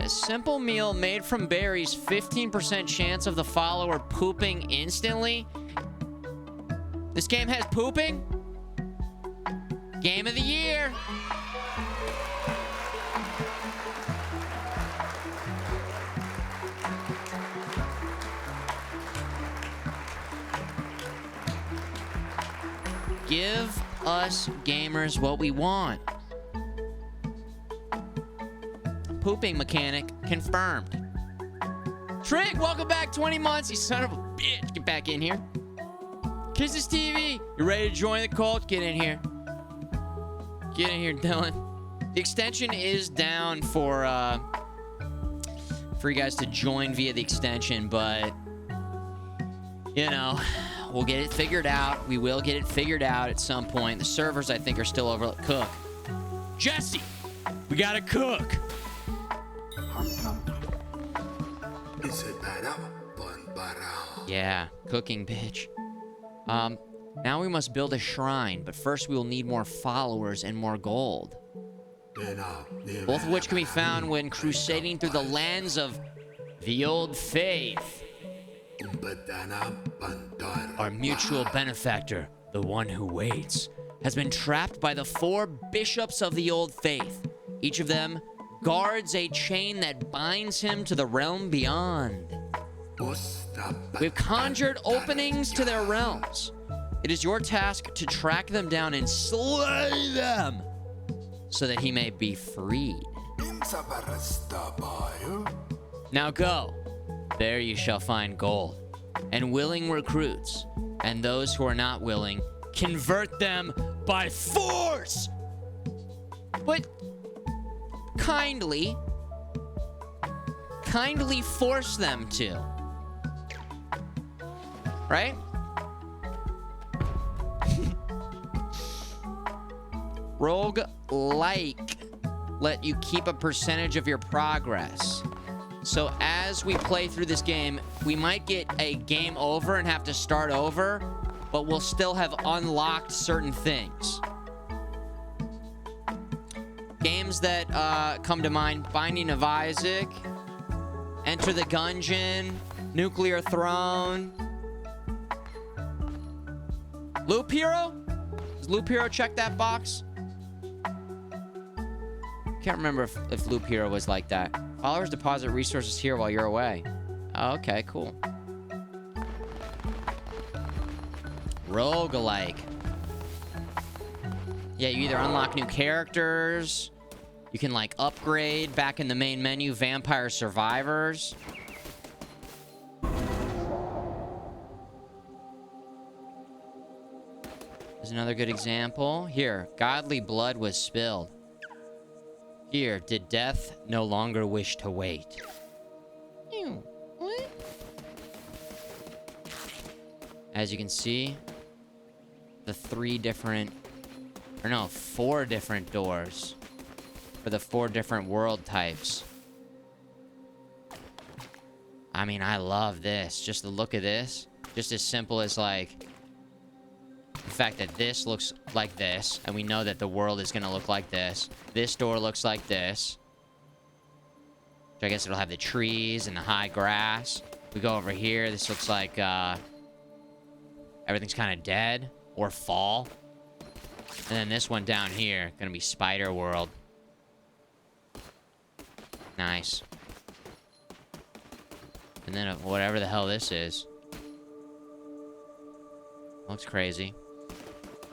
Simple meal made from berries, 15% chance of the follower pooping instantly. This game has pooping? Game of the year! Give us gamers what we want. Pooping mechanic confirmed. Trick, welcome back, 20 months, you son of a bitch. Get back in here. Kisses TV, you ready to join the cult? Get in here. Get in here, Dylan. The extension is down for you guys to join via the extension, but, you know, we'll get it figured out. We will get it figured out at some point. The servers, I think, are still overcooked. Jesse, we gotta cook. Yeah, cooking, bitch. Now we must build a shrine, but first we will need more followers and more gold. Both of which can be found when crusading through the lands of the old faith. Our mutual benefactor, the one who waits, has been trapped by the 4 bishops of the old faith. Each of them guards a chain that binds him to the realm beyond. We've conjured openings to their realms. It is your task to track them down and slay them so that he may be freed. Now go. There you shall find gold and willing recruits, and those who are not willing, convert them by force. But kindly force them to. Right? Rogue-like let you keep a percentage of your progress. So as we play through this game, we might get a game over and have to start over, but we'll still have unlocked certain things. Games that come to mind: Binding of Isaac, Enter the Gungeon, Nuclear Throne. Loop Hero? Does Loop Hero check that box? Can't remember if Loop Hero was like that. Followers deposit resources here while you're away. Oh, okay, cool. Roguelike. Yeah, you either unlock new characters, you can, like, upgrade back in the main menu, Vampire Survivors. There's another good example. Here, godly blood was spilled. Here, did death no longer wish to wait? Ew, what? As you can see, the 3 different Or no, 4 different doors for the 4 different world types. I mean, I love this. Just the look of this. Just as simple as, like, the fact that this looks like this, and we know that the world is going to look like this. This door looks like this. So I guess it'll have the trees and the high grass. We go over here. This looks like everything's kind of dead or fall. And then this one down here, going to be Spider World. Nice. And then whatever the hell this is. Looks crazy.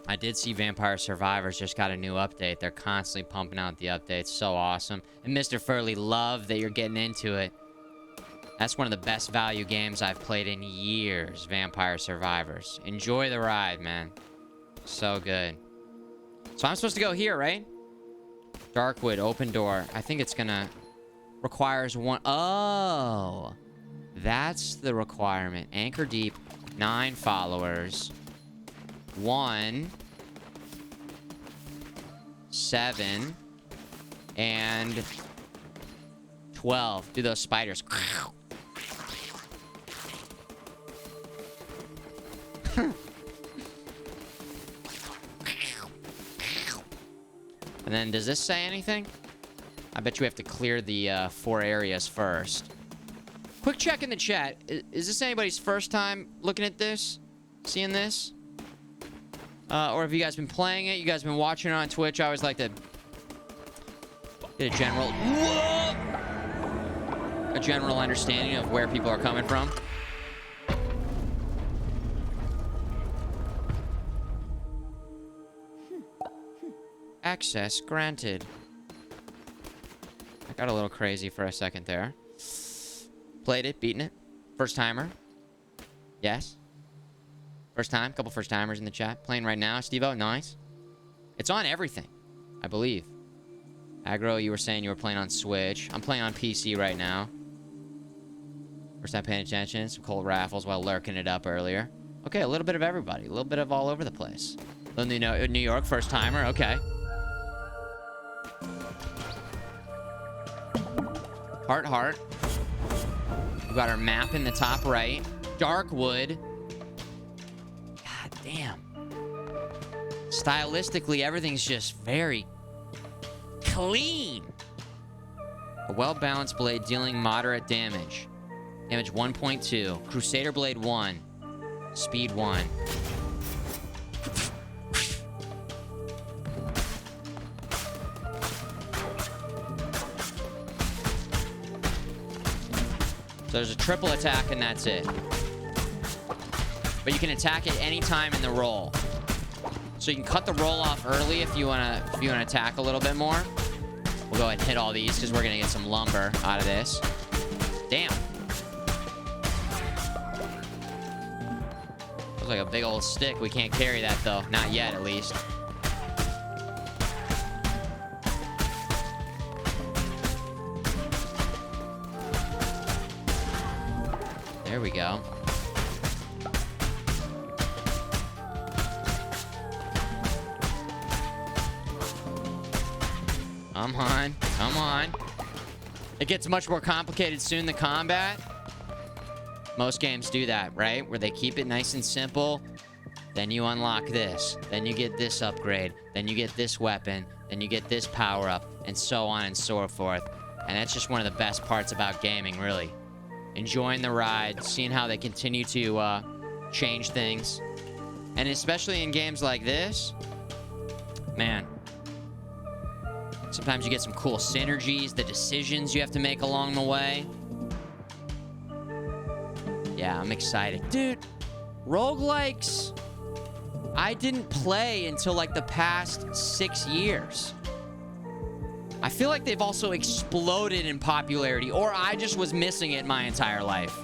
I did see Vampire Survivors just got a new update. They're constantly pumping out the updates. So awesome. And Mr. Furley, love that you're getting into it. That's one of the best value games I've played in years, Vampire Survivors. Enjoy the ride, man. So good. So I'm supposed to go here, right? Darkwood, open door. I think it's gonna... requires 1... Oh! That's the requirement. Anchor deep, 9 followers. 1, 7, and 12. Do those spiders. And then, does this say anything? I bet you have to clear the 4 areas first. Quick check in the chat. Is this anybody's first time looking at this? Seeing this? Or have you guys been playing it? You guys been watching it on Twitch? I always like to get a general understanding of where people are coming from. Access granted. I got a little crazy for a second there. Played it, beaten it. First timer. Yes. First time. Couple first timers in the chat. Playing right now. Steve-O, nice. It's on everything, I believe. Aggro, you were saying you were playing on Switch. I'm playing on PC right now. First time paying attention. Some cold raffles while lurking it up earlier. Okay, a little bit of everybody. A little bit of all over the place. New York, first timer. Okay. Heart. We've got our map in the top right. Darkwood. God damn. Stylistically, everything's just very clean. A well-balanced blade dealing moderate damage. Damage 1.2. Crusader Blade 1. Speed 1. So there's a triple attack and that's it. But you can attack it any time in the roll. So you can cut the roll off early if you wanna attack a little bit more. We'll go ahead and hit all these because we're gonna get some lumber out of this. Damn. Looks like a big old stick. We can't carry that though. Not yet, at least. There we go. Come on. Come on. It gets much more complicated soon, the combat. Most games do that, right? Where they keep it nice and simple. Then you unlock this. Then you get this upgrade. Then you get this weapon. Then you get this power up. And so on and so forth. And that's just one of the best parts about gaming, really. Enjoying the ride, seeing how they continue to change things. And especially in games like this, man, sometimes you get some cool synergies, the decisions you have to make along the way. Yeah, I'm excited. Dude, roguelikes, I didn't play until like the past 6 years. I feel like they've also exploded in popularity, or I just was missing it my entire life.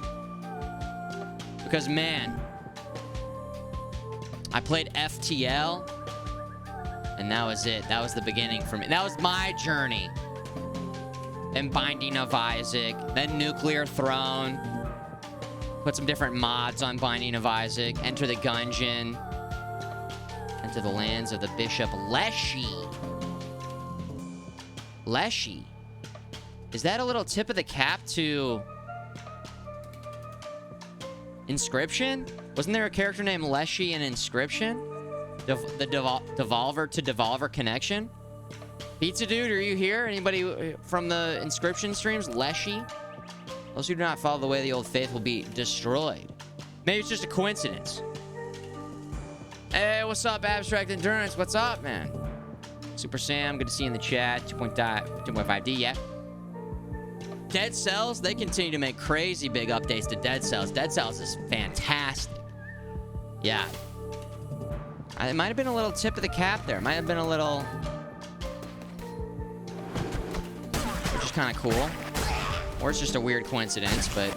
Because, man, I played FTL, and that was it. That was the beginning for me. That was my journey. Then Binding of Isaac, then Nuclear Throne. Put some different mods on Binding of Isaac. Enter the Gungeon. into the lands of the Bishop Leshy. Leshy. Is that a little tip of the cap to Inscription? Wasn't there a character named Leshy in Inscription? The Devolver to Devolver connection? Pizza Dude, are you here? Anybody from the Inscription streams? Leshy? Those who do not follow the way of the old faith will be destroyed. Maybe it's just a coincidence. Hey, what's up, Abstract Endurance? What's up, man? Super Sam, good to see you in the chat. 2.5D, yeah. Dead Cells, they continue to make crazy big updates to Dead Cells. Dead Cells is fantastic. Yeah. It might have been a little tip of the cap there. It might have been a little... which is kind of cool. Or it's just a weird coincidence, but...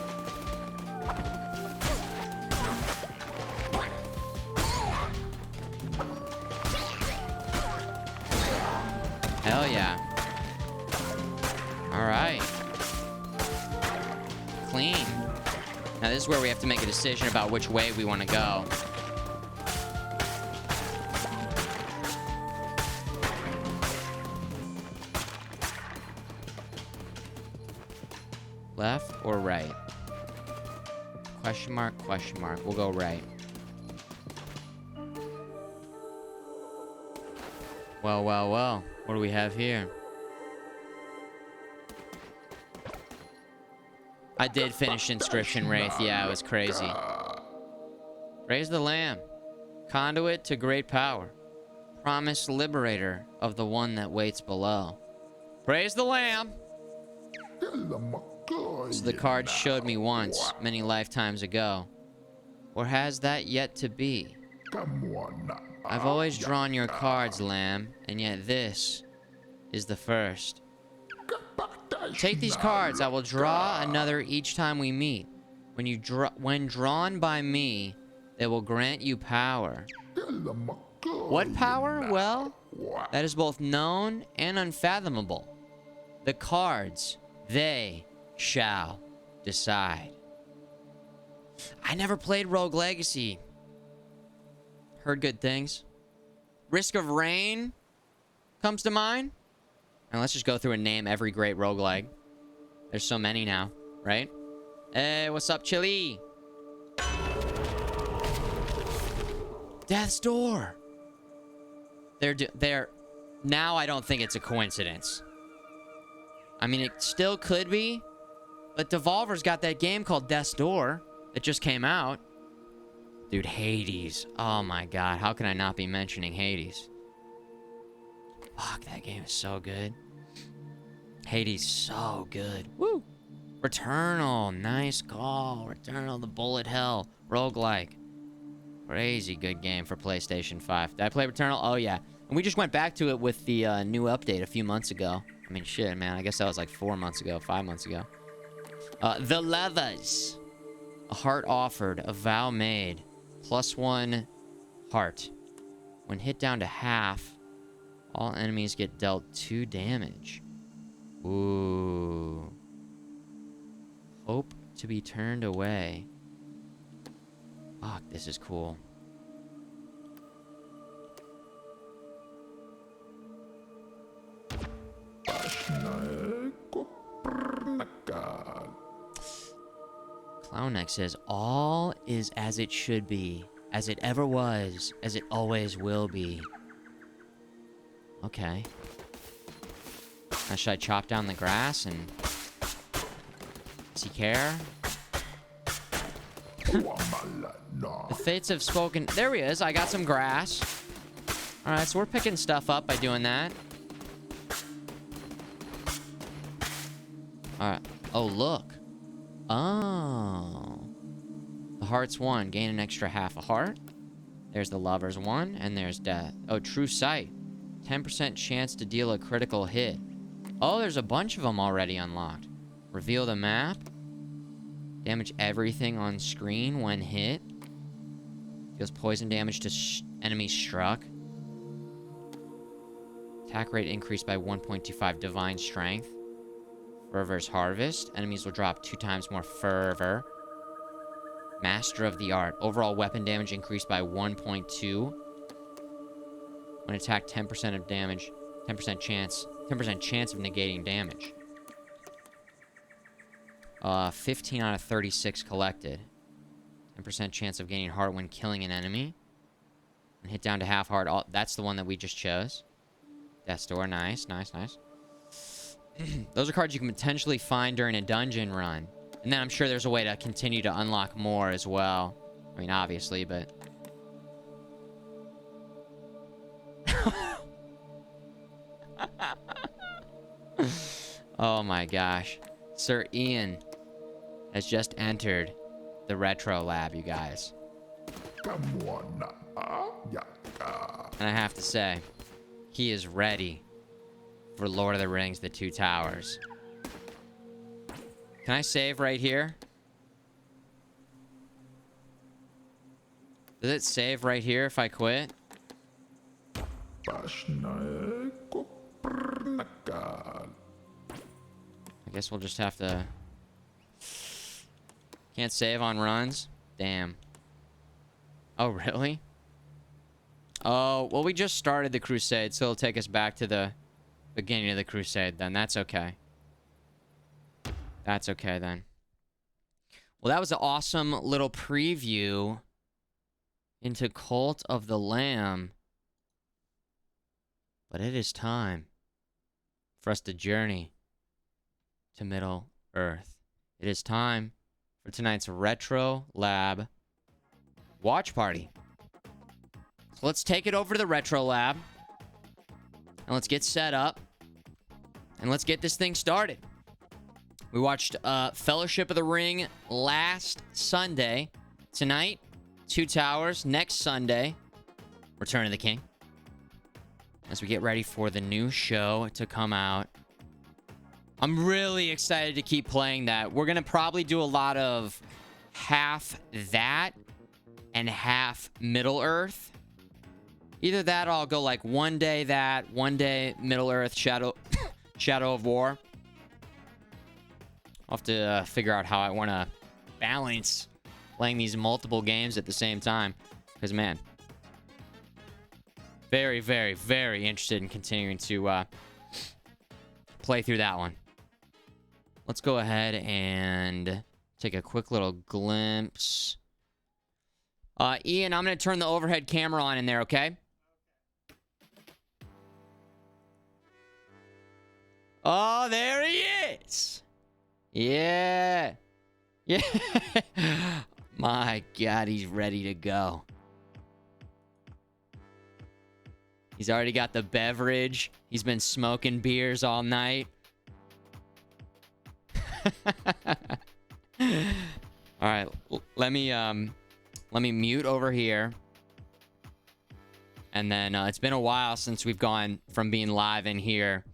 hell yeah. Alright. Clean. Now this is where we have to make a decision about which way we want to go. Left or right? Question mark, question mark. We'll go right. Well, well, well. What do we have here? I did finish Inscription Wraith. Yeah, it was crazy. Praise the Lamb. Conduit to great power. Promised liberator of the one that waits below. Praise the Lamb. So the card showed me once, many lifetimes ago. Or has that yet to be? I've always drawn your cards, Lamb, and yet this is the first. Take these cards. I will draw another each time we meet. When drawn by me, they will grant you power. What power? Well, that is both known and unfathomable. The cards, they shall decide. I never played Rogue Legacy. Heard good things. Risk of Rain comes to mind. And let's just go through and name every great roguelike. There's so many now, right? Hey, what's up, Chili? Death's Door. They're now I don't think it's a coincidence. I mean, it still could be, but Devolver's got that game called Death's Door that just came out. Dude, Hades. Oh my god, how can I not be mentioning Hades? Fuck, that game is so good. Hades, so good. Woo! Returnal, nice call. Returnal, the bullet hell. Roguelike. Crazy good game for PlayStation 5. Did I play Returnal? Oh, yeah. And we just went back to it with the new update a few months ago. I mean, shit, man. I guess that was like 4 months ago, 5 months ago. The Levas. A heart offered, a vow made. +1 heart. When hit down to half, all enemies get dealt 2 damage. Ooh. Hope to be turned away. Fuck, this is cool. Clownneck says, all is as it should be, as it ever was, as it always will be. Okay. Now, should I chop down the grass and... does he care? The fates have spoken. There he is. I got some grass. Alright, so we're picking stuff up by doing that. Alright. Oh, look. Oh. The heart's 1. Gain an extra half a heart. There's the lover's 1. And there's death. Oh, true sight. 10% chance to deal a critical hit. Oh, there's a bunch of them already unlocked. Reveal the map. Damage everything on screen when hit. Deals poison damage to enemies struck. Attack rate increased by 1.25 divine strength. Fervor's Harvest. Enemies will drop 2 times more fervor. Master of the Art. Overall weapon damage increased by 1.2. When attack, 10% of damage. 10% chance. 10% chance of negating damage. 15 out of 36 collected. 10% chance of gaining heart when killing an enemy. And hit down to half heart. Oh, that's the one that we just chose. Death's Door. Nice, nice, nice. Those are cards you can potentially find during a dungeon run. And then I'm sure there's a way to continue to unlock more as well. I mean, obviously, but... Oh my gosh. Sir Ian has just entered the Retro Lab, you guys. And I have to say, he is ready for Lord of the Rings, The Two Towers. Can I save right here? Does it save right here if I quit? I guess we'll just have to... Can't save on runs? Damn. Oh, really? Oh, well, we just started the crusade, so it'll take us back to the beginning of the crusade, then. That's okay. That's okay, then. Well, that was an awesome little preview into Cult of the Lamb. But it is time for us to journey to Middle Earth. It is time for tonight's Retro Lab watch party. So let's take it over to the Retro Lab. And let's get set up. And let's get this thing started. We watched Fellowship of the Ring last Sunday. Tonight, Two Towers. Next Sunday, Return of the King. As we get ready for the new show to come out. I'm really excited to keep playing that. We're going to probably do a lot of half that and half Middle Earth. Either that or I'll go like one day that, one day Middle Earth, Shadow of War. I'll have to figure out how I want to balance playing these multiple games at the same time. Because, man, very, very, very interested in continuing to play through that one. Let's go ahead and take a quick little glimpse. Ian, I'm going to turn the overhead camera on in there, okay? Oh, there he is! Yeah! Yeah! My God, he's ready to go. He's already got the beverage. He's been smoking beers all night. All right, let me mute over here. And then it's been a while since we've gone from being live in here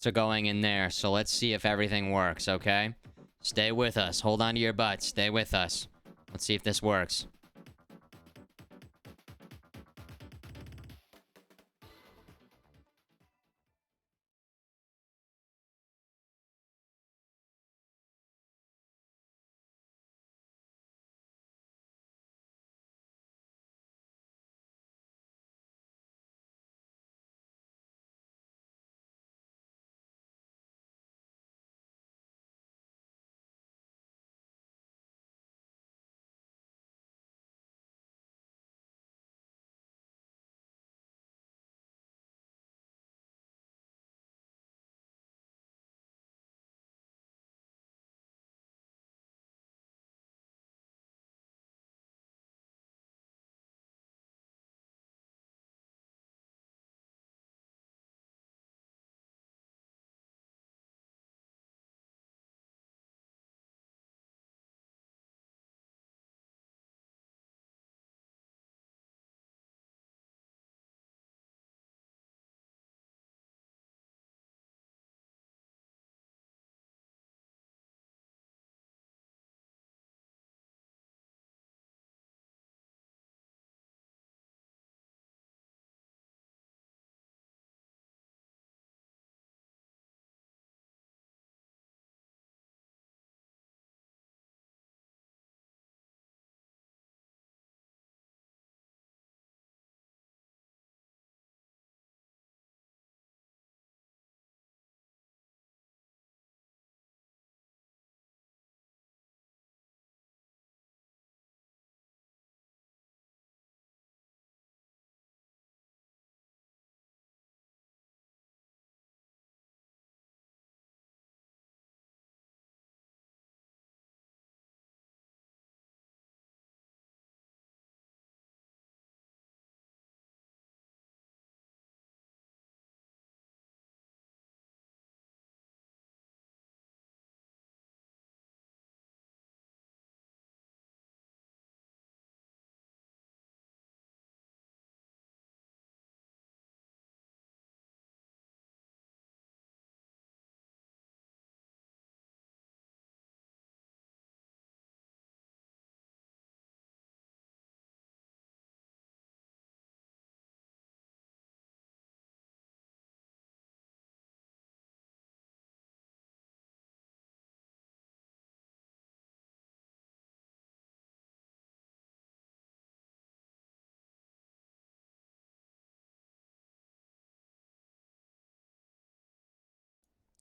to going in there. So let's see if everything works, okay? Stay with us. Hold on to your butts. Stay with us. Let's see if this works.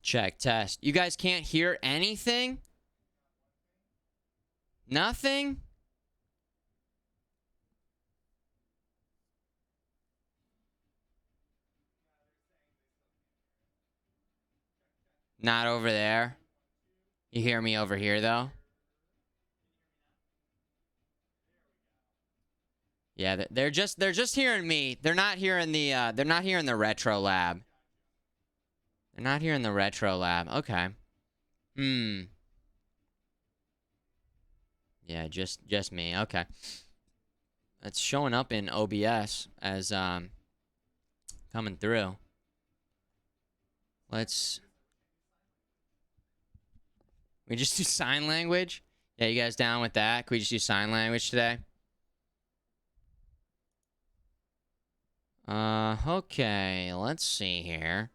Check, test. You guys can't hear anything? Nothing? Not over there. You hear me over here though? Yeah, they're just hearing me. They're not hearing the retro lab. They're not hearing the retro lab. Okay. Yeah, just me. Okay. It's showing up in OBS as coming through. We just do sign language? Yeah, you guys down with that? Can we just do sign language today? Okay, let's see here.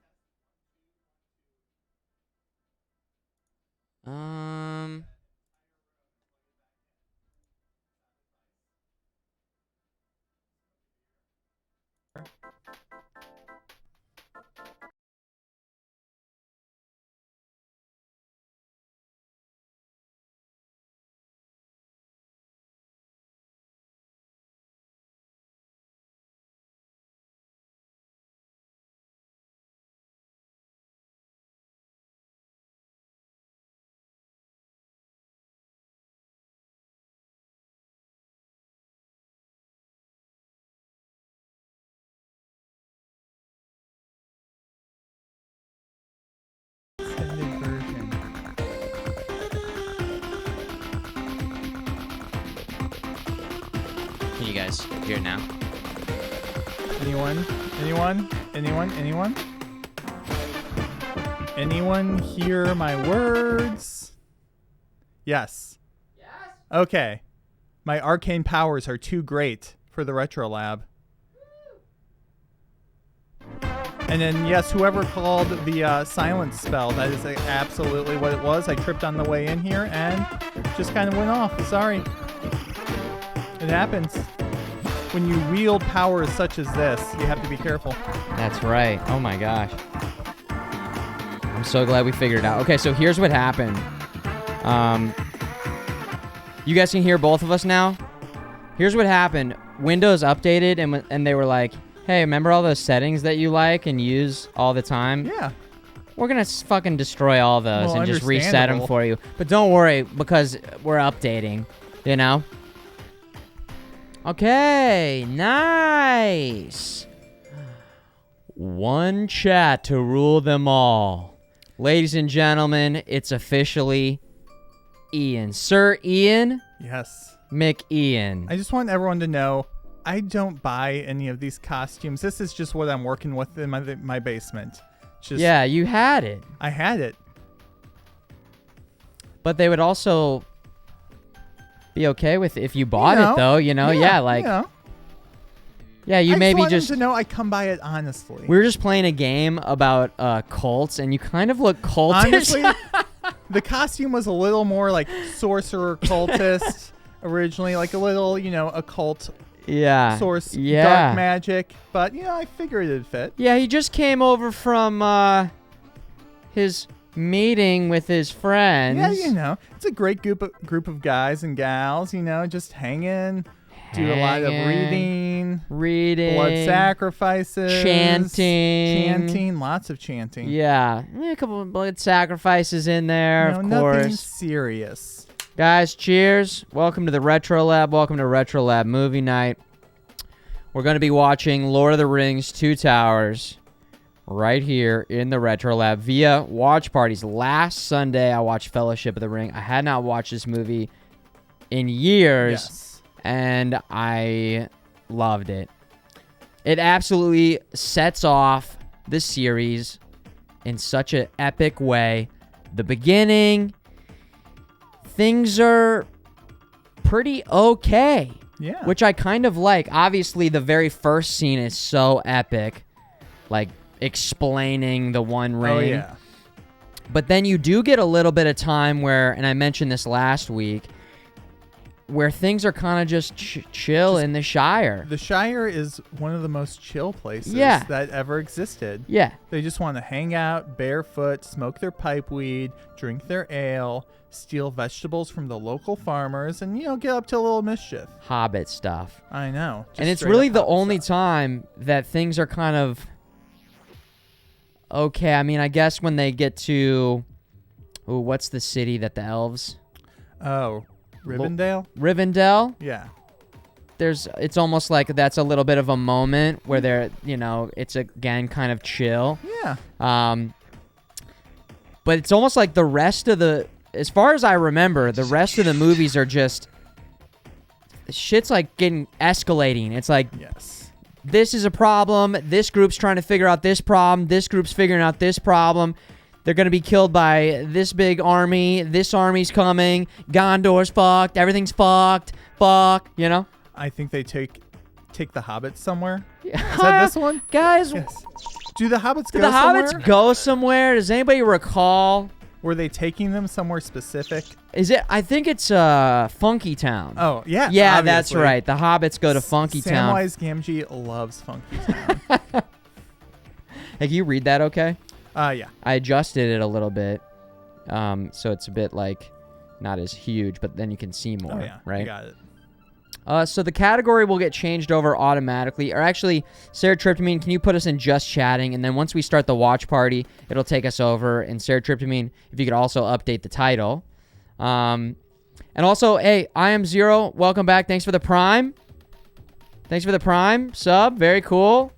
Extended version. Can you guys hear it now? Anyone? Anyone? Anyone? Anyone? Anyone hear my words? Yes. Yes. Okay. My arcane powers are too great for the retro lab. And then, yes, whoever called the silence spell, that is absolutely what it was. I tripped on the way in here and just kind of went off. Sorry. It happens. When you wield powers such as this, you have to be careful. That's right. Oh my gosh. I'm so glad we figured it out. Okay, so here's what happened. You guys can hear both of us now? Here's what happened. Windows updated and they were like, hey, remember all those settings that you like and use all the time? Yeah. We're going to fucking destroy all those Well, and just reset them understandable. for you. But don't worry, because we're updating, you know? Okay, nice. One chat to rule them all. Ladies and gentlemen, it's officially Ian. Sir Ian Yes. McIan. I just want everyone to know I don't buy any of these costumes. This is just what I'm working with in my basement. Just, Yeah, you had it. I had it. But they would also be okay with if you bought it, though, you know? Yeah, like, you know. yeah, you I maybe want them just... to know I come by it honestly. We were just playing a game about cults, and you kind of look cultish. Honestly, the costume was a little more like sorcerer cultist originally, like a little, you know, occult Yeah. source, Yeah. dark magic. But, you know, I figured it'd fit. Yeah, he just came over from his meeting with his friends. Yeah, you know, it's a great group of guys and gals, you know, just hanging, do a lot of Reading. blood sacrifices, Chanting. lots of chanting. Yeah. A couple of blood sacrifices in there, You of know, nothing course. serious. Guys, cheers. Welcome to the Retro Lab. Welcome to Retro Lab Movie Night. We're going to be watching Lord of the Rings: Two Towers right here in the Retro Lab via watch parties. Last Sunday, I watched Fellowship of the Ring. I had not watched this movie in years, Yes. and I loved it. It absolutely sets off the series in such an epic way. The beginning, things are pretty okay. Yeah. Which I kind of like. Obviously, the very first scene is so epic. Like, explaining the One Ring. Oh, yeah. But then you do get a little bit of time where, and I mentioned this last week, where things are kind of just chill in the Shire. The Shire is one of the most chill places that ever existed. Yeah. They just want to hang out barefoot, smoke their pipe weed, drink their ale, steal vegetables from the local farmers, and, get up to a little mischief. Hobbit stuff. I know. And it's really the only time that things are kind of okay. I mean, I guess when they get to, what's the city that the elves? Oh, Rivendell? Rivendell? Yeah. It's almost like that's a little bit of a moment where they're, it's again kind of chill. Yeah. But it's almost like the rest of as far as I remember, the rest of the movies are just, shit's like escalating. It's like, yes, this is a problem. This group's trying to figure out this problem. This group's figuring out this problem. They're going to be killed by this big army. This army's coming. Gondor's fucked. Everything's fucked. Fuck, I think they take the hobbits somewhere. Yeah. Is that this one? Guys, Yes. Do the hobbits do go the somewhere? hobbits go somewhere? Does anybody recall? Were they taking them somewhere specific? I think it's Funky Town. Oh, yeah. Yeah, that's obviously. right. The hobbits go to Funky Town. Samwise Gamgee loves Funky Town. Hey, can you read that okay? Yeah. I adjusted it a little bit, so it's a bit like not as huge, but then you can see more, Oh, yeah. right? You got it. So the category will get changed over automatically. Or actually, Sarah Tryptamine, can you put us in just chatting? And then once we start the watch party, it'll take us over. And Sarah Tryptamine, if you could also update the title. And also, hey, I am Zero. Welcome back. Thanks for the Prime. Thanks for the Prime sub. Very cool.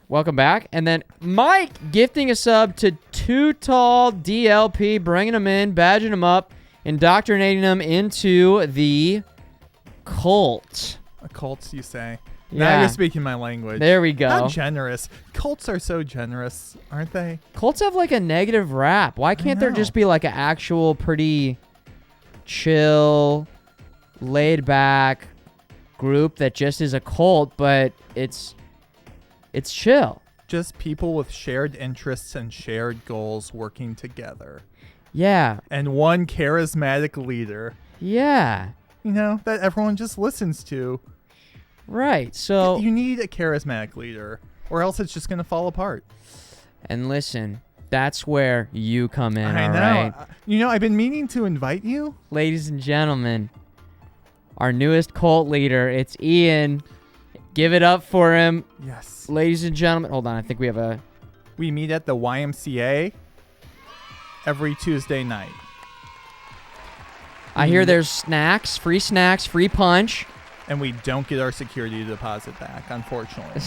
Welcome back. And then Mike gifting a sub to Too Tall DLP, bringing him in, badging him up, indoctrinating them into the cult. Cults, you say? Yeah. Now you're speaking my language. There we go. How generous. Cults are so generous, aren't they? Cults have like a negative rap. Why can't there know. just be like an actual pretty chill, laid back group that just is a cult, but it's chill? Just people with shared interests and shared goals working together. Yeah. And one charismatic leader, Yeah. that everyone just listens to. Right. So You need a charismatic leader, or else it's just going to fall apart. and listen, that's where you come in, I all know. right? I've been meaning to invite you. Ladies and gentlemen, our newest cult leader, it's Ian. Give it up for him. Yes. Ladies and gentlemen, hold on, I think we have a We meet at the YMCA every Tuesday night. I hear there's snacks, free punch. And we don't get our security deposit back, unfortunately.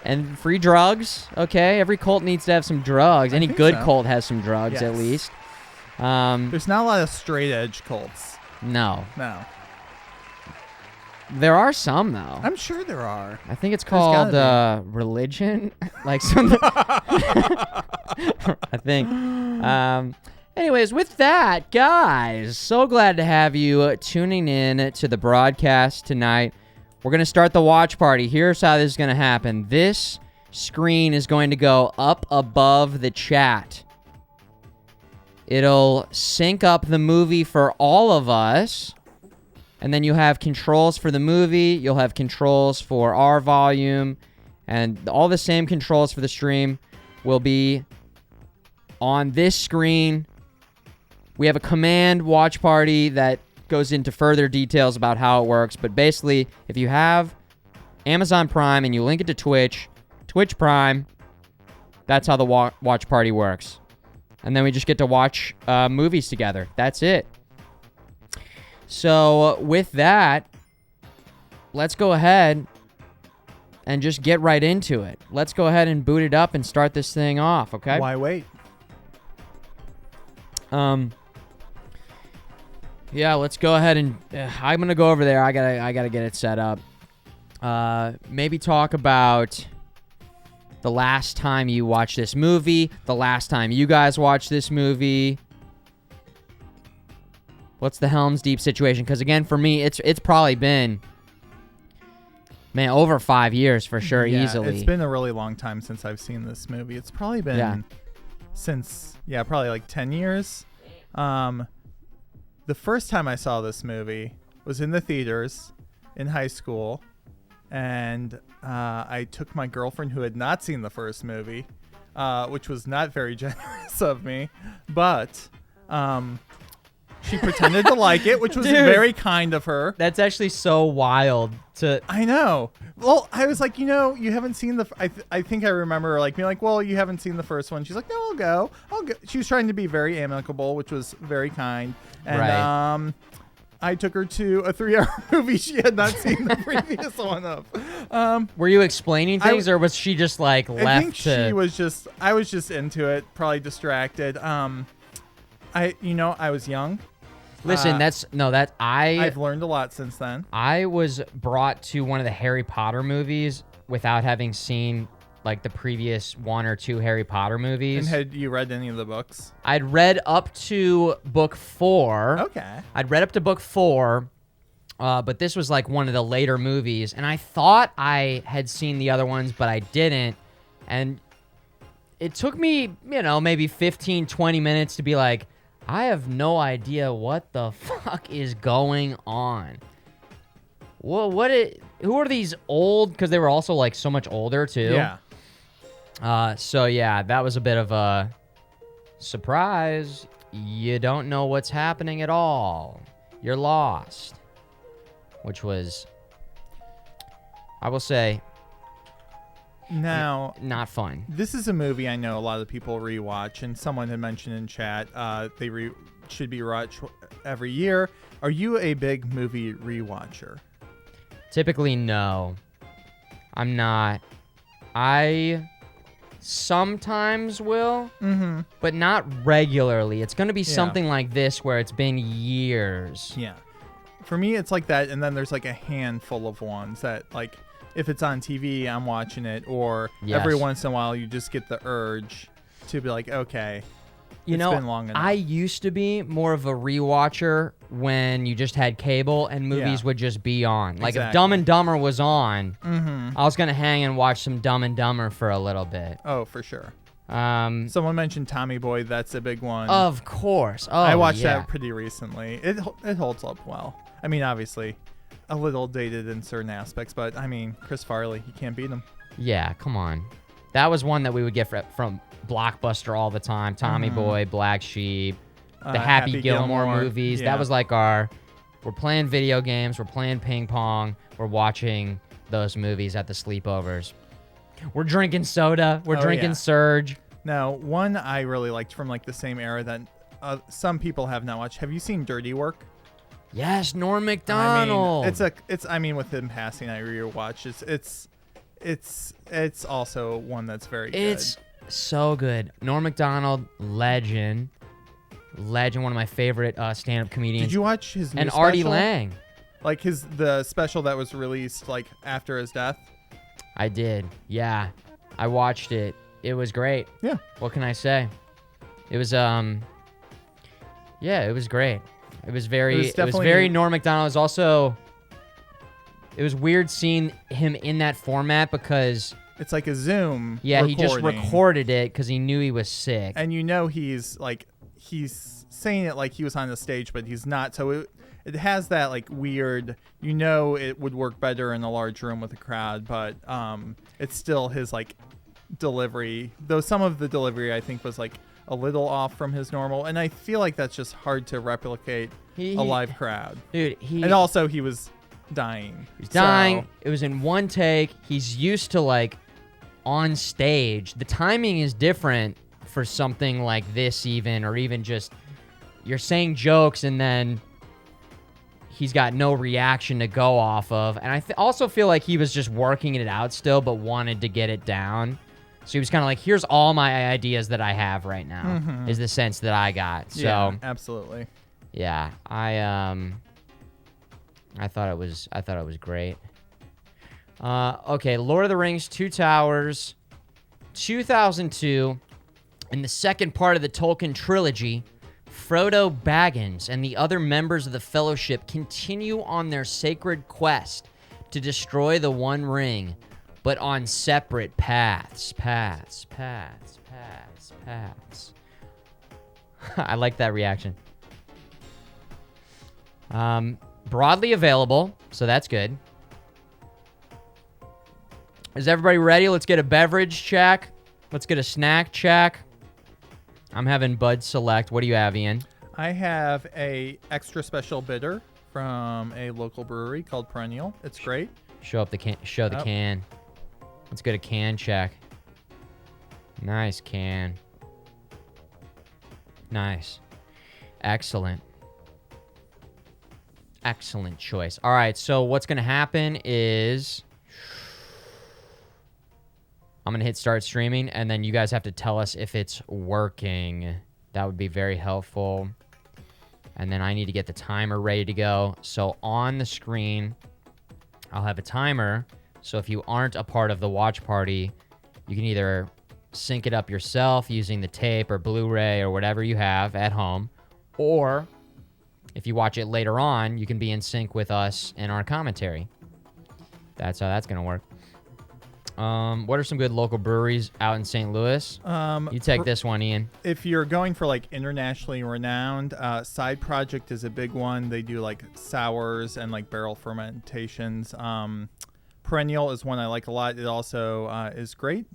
And free drugs. Okay, every cult needs to have some drugs. I Any think good so. cult has some drugs at Yes. least. There's not a lot of straight edge cults. No. No. There are some though. I'm sure there are. I think it's There's called gotta religion. Like something. I think. Anyways, with that, guys, so glad to have you tuning in to the broadcast tonight. We're going to start the watch party. Here's how this is going to happen. This screen is going to go up above the chat. It'll sync up the movie for all of us. And then you have controls for the movie. You'll have controls for our volume. And all the same controls for the stream will be on this screen. We have a command watch party that goes into further details about how it works. But basically, if you have Amazon Prime and you link it to Twitch Prime, that's how the watch party works. And then we just get to watch movies together. That's it. So with that, let's go ahead and just get right into it. Let's go ahead and boot it up and start this thing off, okay? Why wait? Yeah, let's go ahead and I'm gonna go over there. I gotta get it set up. Maybe talk about the last time you watched this movie, the last time you guys watched this movie. What's the Helm's Deep situation? Because again, for me, it's probably been, man, over 5 years for sure, Yeah, easily. It's been a really long time since I've seen this movie. It's probably been since, probably like 10 years. the first time I saw this movie was in the theaters in high school, and I took my girlfriend who had not seen the first movie, which was not very generous of me, but she pretended to like it, which was Dude. very kind of her. That's actually so wild to. I know. Well, I was like, you haven't seen the. I think I remember like being like, well, you haven't seen the first one. She's like, no, I'll go. She was trying to be very amicable, which was very kind. And Right. I took her to a 3-hour movie she had not seen the previous one of. Were you explaining things, or was she just like left? I think she was just. I was just into it, probably distracted. I was young. Listen, I've learned a lot since then. I was brought to one of the Harry Potter movies without having seen like the previous 1 or 2 Harry Potter movies. And had you read any of the books? I'd read up to book 4. Okay. I'd read up to book 4, but this was like one of the later movies, and I thought I had seen the other ones, but I didn't. And it took me, maybe 15, 20 minutes to be like, I have no idea what the fuck is going on. Well, who are these old? Because they were also like so much older too. Yeah. So yeah, that was a bit of a surprise. You don't know what's happening at all. You're lost. Which was, I will say, Now, not fun. this is a movie I know a lot of people rewatch, and someone had mentioned in chat they should be rewatched every year. Are you a big movie rewatcher? Typically, no. I'm not. I sometimes will, but not regularly. It's going to be something like this where it's been years. Yeah. For me, it's like that, and then there's like a handful of ones that, like, if it's on TV, I'm watching it, or every once in a while, you just get the urge to be like, okay, it's been long enough. I used to be more of a rewatcher when you just had cable and movies would just be on. Like if Dumb and Dumber was on, I was going to hang and watch some Dumb and Dumber for a little bit. Oh, for sure. Someone mentioned Tommy Boy. That's a big one. Of course. Oh, I watched that pretty recently. It holds up well. I mean, obviously, a little dated in certain aspects, but I mean, Chris Farley, you can't beat him. Yeah, come on. That was one that we would get from Blockbuster all the time. Tommy Boy, Black Sheep, the Happy Gilmore movies. Yeah. That was like we're playing video games, we're playing ping pong, we're watching those movies at the sleepovers. We're drinking soda, we're drinking Surge. Now, one I really liked from like the same era that some people have not watched. Have you seen Dirty Work? Yes, Norm Macdonald. I mean, with him passing, I rewatched. It's also one that's very good. It's so good. Norm Macdonald, legend, one of my favorite stand-up comedians. Did you watch his new and special? Artie Lang? Like the special that was released like after his death? I did. Yeah. I watched it. It was great. Yeah. What can I say? It was it was great. It was very Norm Macdonald. It was also it was weird seeing him in that format because it's like a Zoom. Yeah, he just recorded it because he knew he was sick. And he's saying it like he was on the stage, but he's not. So it has that like weird. It would work better in a large room with a crowd, but it's still his like delivery. Though some of the delivery I think was like a little off from his normal, and I feel like that's just hard to replicate a live crowd. Dude, and also he was dying. He's dying. It was in one take. He's used to like on stage. The timing is different for something like this even, or even just you're saying jokes and then he's got no reaction to go off of. And I also feel like he was just working it out still, but wanted to get it down. So he was kind of like, here's all my ideas that I have right now, is the sense that I got. So yeah, absolutely. Yeah, I thought it was great. Okay, Lord of the Rings, Two Towers, 2002. In the second part of the Tolkien trilogy, Frodo Baggins and the other members of the Fellowship continue on their sacred quest to destroy the One Ring, but on separate paths. I like that reaction. Broadly available, so that's good. Is everybody ready? Let's get a beverage check. Let's get a snack check. I'm having Bud Select. What do you have, Ian? I have a extra special bitter from a local brewery called Perennial. It's great. Show the can. Let's get a can check. Nice can. Nice. Excellent. Excellent choice. All right, so what's going to happen is I'm going to hit start streaming, and then you guys have to tell us if it's working. That would be very helpful. And then I need to get the timer ready to go. So on the screen, I'll have a timer. So if you aren't a part of the watch party, you can either sync it up yourself using the tape or Blu-ray or whatever you have at home, or if you watch it later on, you can be in sync with us in our commentary. That's how that's going to work. What are some good local breweries out in St. Louis? You take this one, Ian. If you're going for like internationally renowned, Side Project is a big one. They do like sours and like barrel fermentations. Perennial is one I like a lot. It also is great.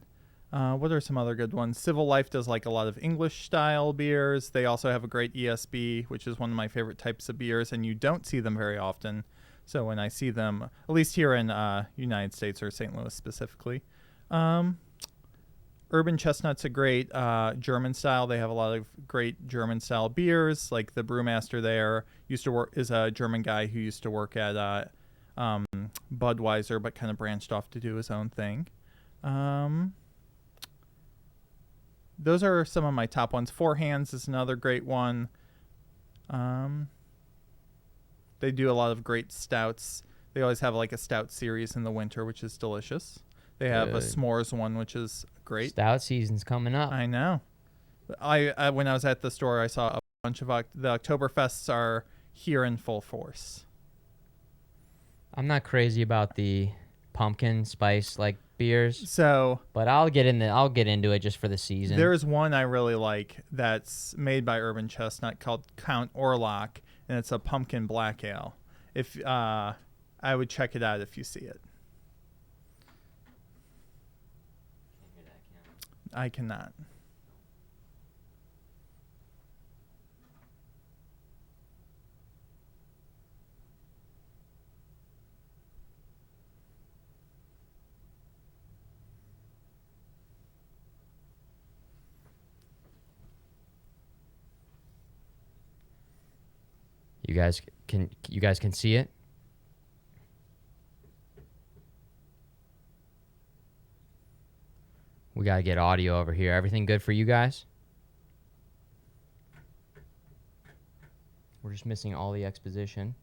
What are some other good ones? Civil Life does like a lot of English style beers. They also have a great ESB, which is one of my favorite types of beers, and you don't see them very often. So when I see them, at least here in United States or St. Louis specifically, Urban Chestnut's a great German style. They have a lot of great German style beers. Like the brewmaster there is a German guy who used to work at Budweiser, but kind of branched off to do his own thing. Those are some of my top ones. Four Hands is another great one. They do a lot of great stouts. They always have like a stout series in the winter, which is delicious. They have a s'mores one, which is great. Stout season's coming up. I know. I when I was at the store, I saw a bunch of the Oktoberfests are here in full force. I'm not crazy about the pumpkin spice like beers, So but I'll get into it just for the season. there's one I really like that's made by Urban Chestnut called Count Orlok, and it's a pumpkin black ale. If I would check it out if you see it. I cannot. You guys can see it? We got to get audio over here. Everything good for you guys? We're just missing all the exposition.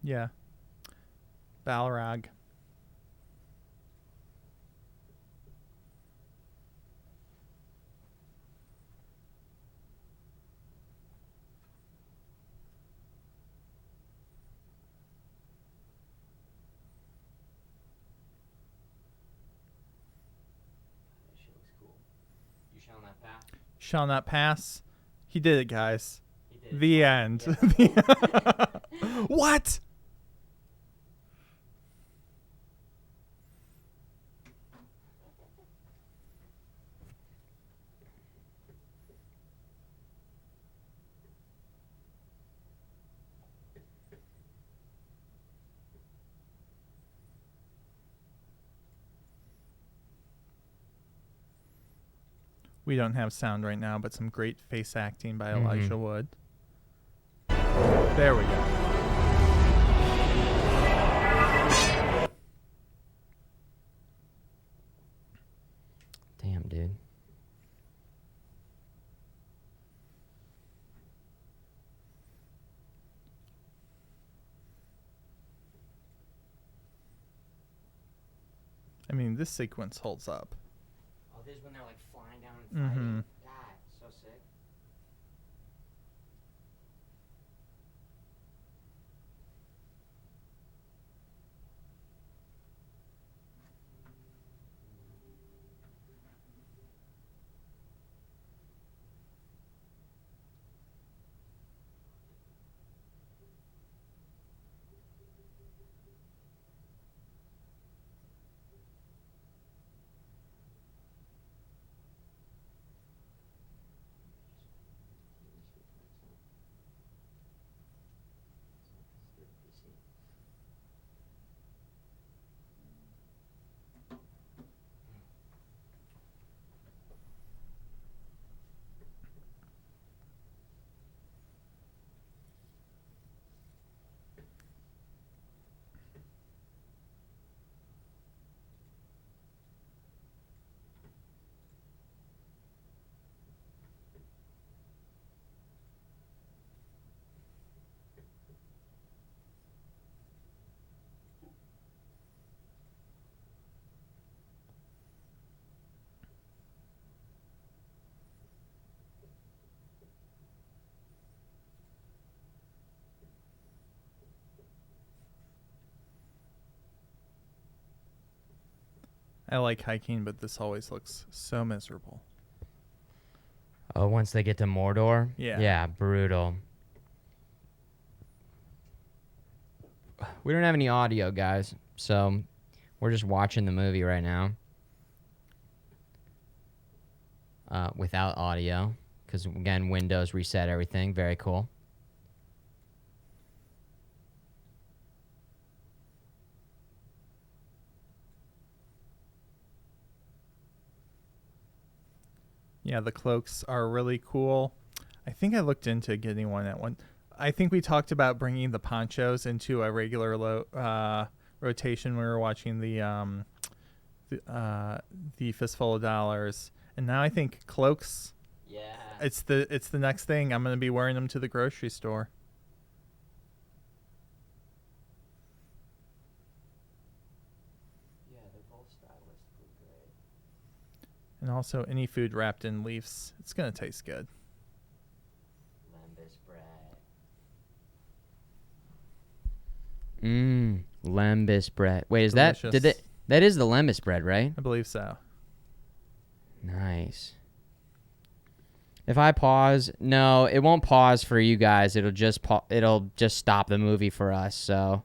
Yeah. Balrog. Shall not pass. He did it, guys. The end. What? We don't have sound right now, but some great face acting by Elijah Wood. There we go. Damn, dude. I mean, this sequence holds up. Oh, this is when they're like flying down and fighting. God, so sick. I like hiking, but this always looks so miserable. Oh, once they get to Mordor? Yeah. Yeah, brutal. We don't have any audio, guys, so we're just watching the movie right now. Without audio, because, again, Windows reset everything. Very cool. Yeah, the cloaks are really cool. I think I looked into getting one at one. I think we talked about bringing the ponchos into a regular rotation when we were watching the Fistful of Dollars, and now I think cloaks. Yeah. It's the next thing. I'm gonna be wearing them to the grocery store. Yeah, they're both stylistically great. And also, any food wrapped in leaves, it's gonna taste good. Lembas bread. Lembas bread. Wait, is Delicious. that is the lembas bread, right? I believe so. Nice. If I pause, no, it won't pause for you guys. It'll just stop the movie for us. So,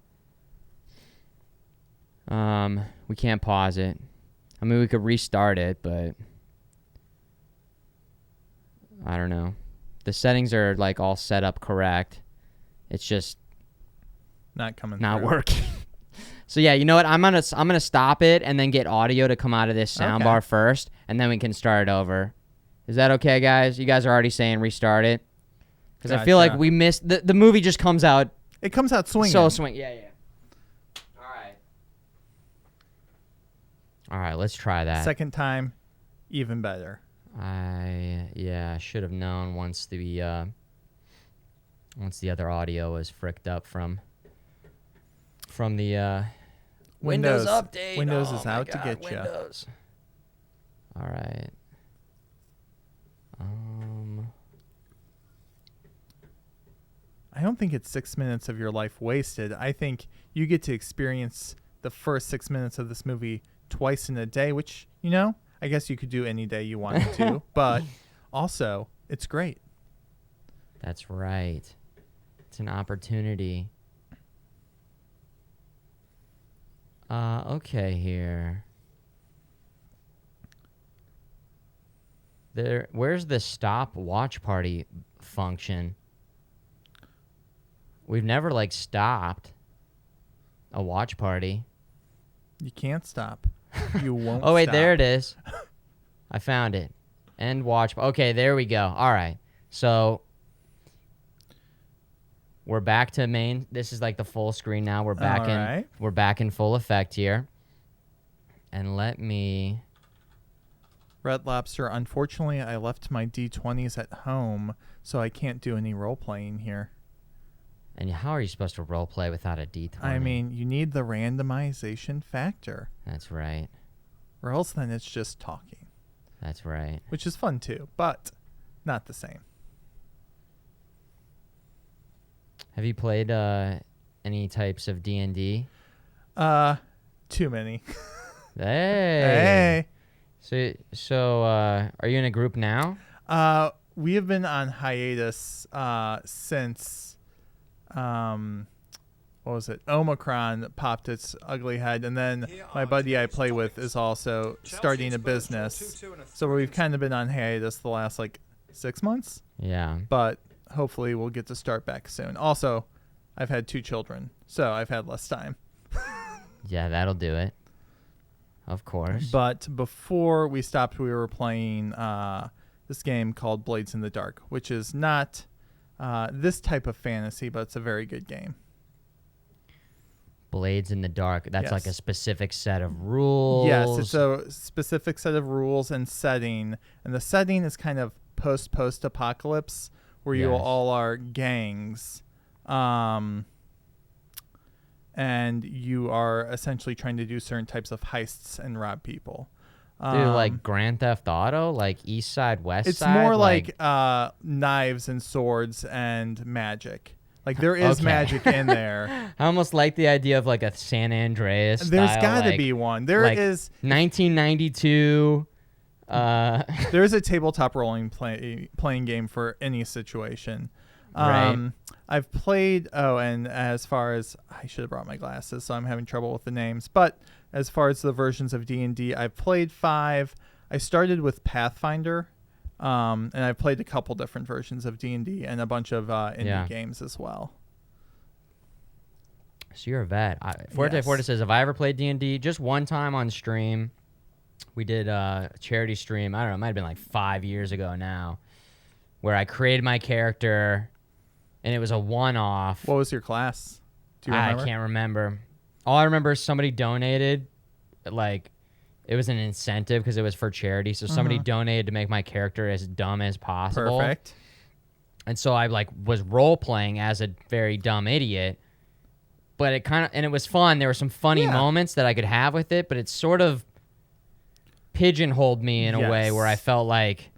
we can't pause it. I mean, we could restart it, but I don't know. The settings are like all set up correct. It's just Not coming. not through. working. So yeah, you know what? I'm gonna stop it and then get audio to come out of this soundbar first, and then we can start it over. Is that okay, guys? You guys are already saying restart it, because I feel like we missed the movie. Just comes out. It comes out swinging. So swing. Yeah. All right. Let's try that. Second time, even better. I should have known once the other audio was fricked up from the Windows update. Windows Oh is my out God, to get you. Windows. All right. I don't think it's 6 minutes of your life wasted. I think you get to experience the first 6 minutes of this movie twice in a day, which, I guess you could do any day you wanted to. But also, it's great. That's right. It's an opportunity. Okay, here. Where's the stop watch party function? We've never stopped a watch party. You can't stop. You won't Oh wait, stop. there it is. I found it. End watch. Okay, there we go. All right. So we're back to main. This is like the full screen now. We're back in. Alright. We're back in full effect here. And let me. Red Lobster, unfortunately, I left my D20s at home, so I can't do any role-playing here. And how are you supposed to role play without a D20? I mean, you need the randomization factor, That's right. or else then it's just talking, That's right. which is fun too, but not the same. Have you played any types of D&D? Too many. Hey. So are you in a group now? We have been on hiatus since what was it? Omicron popped its ugly head, and then my buddy I play with is also starting a business. So we've kind of been on hiatus the last 6 months, Yeah. but hopefully we'll get to start back soon. Also, I've had 2 children, so I've had less time. Yeah, that'll do it. Of course. But before we stopped, we were playing this game called Blades in the Dark, which is not this type of fantasy, but it's a very good game. Blades in the Dark. That's Yes. like a specific set of rules. Yes, it's a specific set of rules and setting, and the setting is kind of post-apocalypse, where you Yes. all are gangs, and you are essentially trying to do certain types of heists and rob people. Dude, like Grand Theft Auto, like East Side, West it's Side. more like knives and swords and magic. Like there is Okay. magic in there. I almost like the idea of like a San Andreas. There's style, got to like, be one. There like is 1992. there is a tabletop playing game for any situation. Right. I've played. Oh, and as far as I should have brought my glasses, so I'm having trouble with the names. But as far as the versions of D&D, I've played 5. I started with Pathfinder. And I've played a couple different versions of D&D and a bunch of indie games as well. So you're a vet. Forte says, have I ever played D&D? Just one time on stream. We did a charity stream. I don't know. It might have been like 5 years ago now, where I created my character, and it was a one-off. What was your class? Do you remember? I can't remember. All I remember is somebody donated, like, it was an incentive because it was for charity. So somebody donated to make my character as dumb as possible. Perfect. And so I like was role playing as a very dumb idiot. But it kind of, and it was fun. There were some funny moments that I could have with it, but it sort of pigeonholed me in a way where I felt like,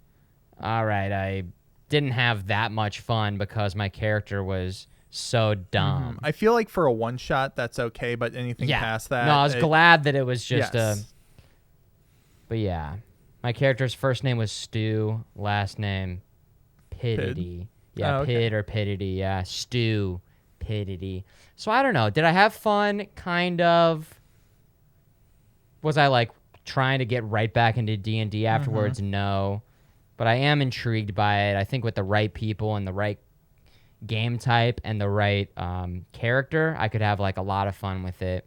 all right, I didn't have that much fun because my character was so dumb. I feel like for a one shot, that's okay, but anything past that. No, I was glad that it was just yes. But yeah, my character's first name was Stu, last name Pittity. Yeah, Pitt or Pittity. Yeah, Stu Pittity. So I don't know. Did I have fun? Kind of. Was I like trying to get right back into D&D afterwards? No. But I am intrigued by it. I think with the right people and the right game type and the right character, I could have like a lot of fun with it.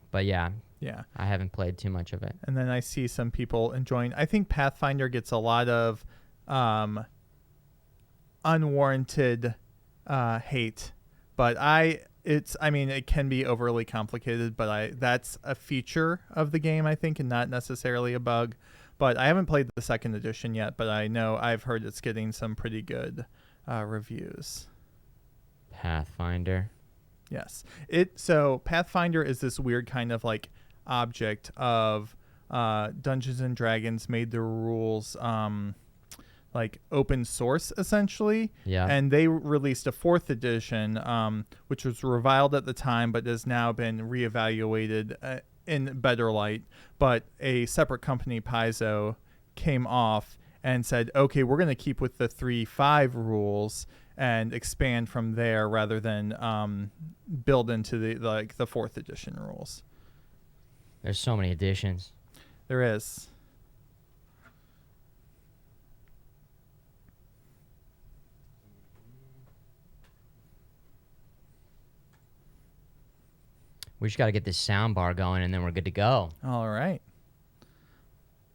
But yeah. Yeah. I haven't played too much of it. And then I see some people enjoying. I think Pathfinder gets a lot of unwarranted hate, but it can be overly complicated, but that's a feature of the game, I think, and not necessarily a bug. But I haven't played the second edition yet, but I know I've heard it's getting some pretty good reviews. Pathfinder. Yes. So Pathfinder is this weird kind of like object of Dungeons and Dragons made the rules like open source essentially. Yeah. And they released a 4th edition, which was reviled at the time, but has now been reevaluated in better light. But a separate company, Paizo, came off and said, okay, we're going to keep with the 3.5 rules and expand from there rather than build into the 4th edition rules. There's so many editions. There is. We just got to get this sound bar going, and then we're good to go. All right.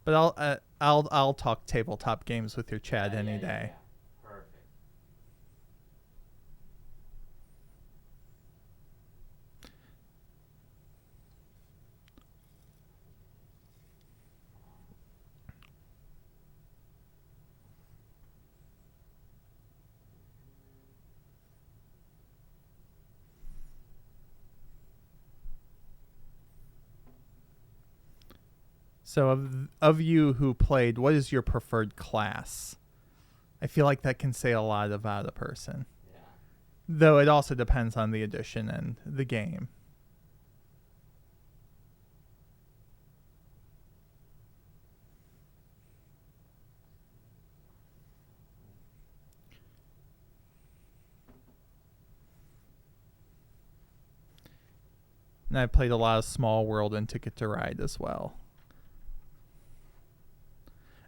But I'll talk tabletop games with your Chad any day. Perfect. So of you who played, what is your preferred class? I feel like that can say a lot about a person. Yeah. Though it also depends on the edition and the game. And I played a lot of Small World and Ticket to Ride as well.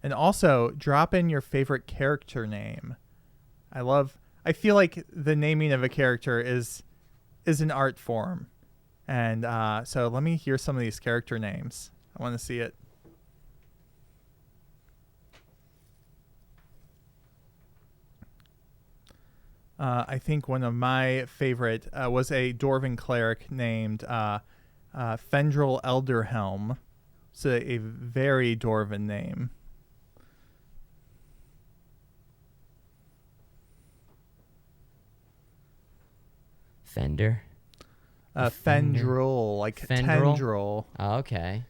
And also, drop in your favorite character name. I feel like the naming of a character is an art form. And so let me hear some of these character names. I want to see it. I think one of my favorite was a Dwarven cleric named Fendril Elderhelm. It's a very Dwarven name. Fender. Fendril, like Fendril? tendril. Oh, okay.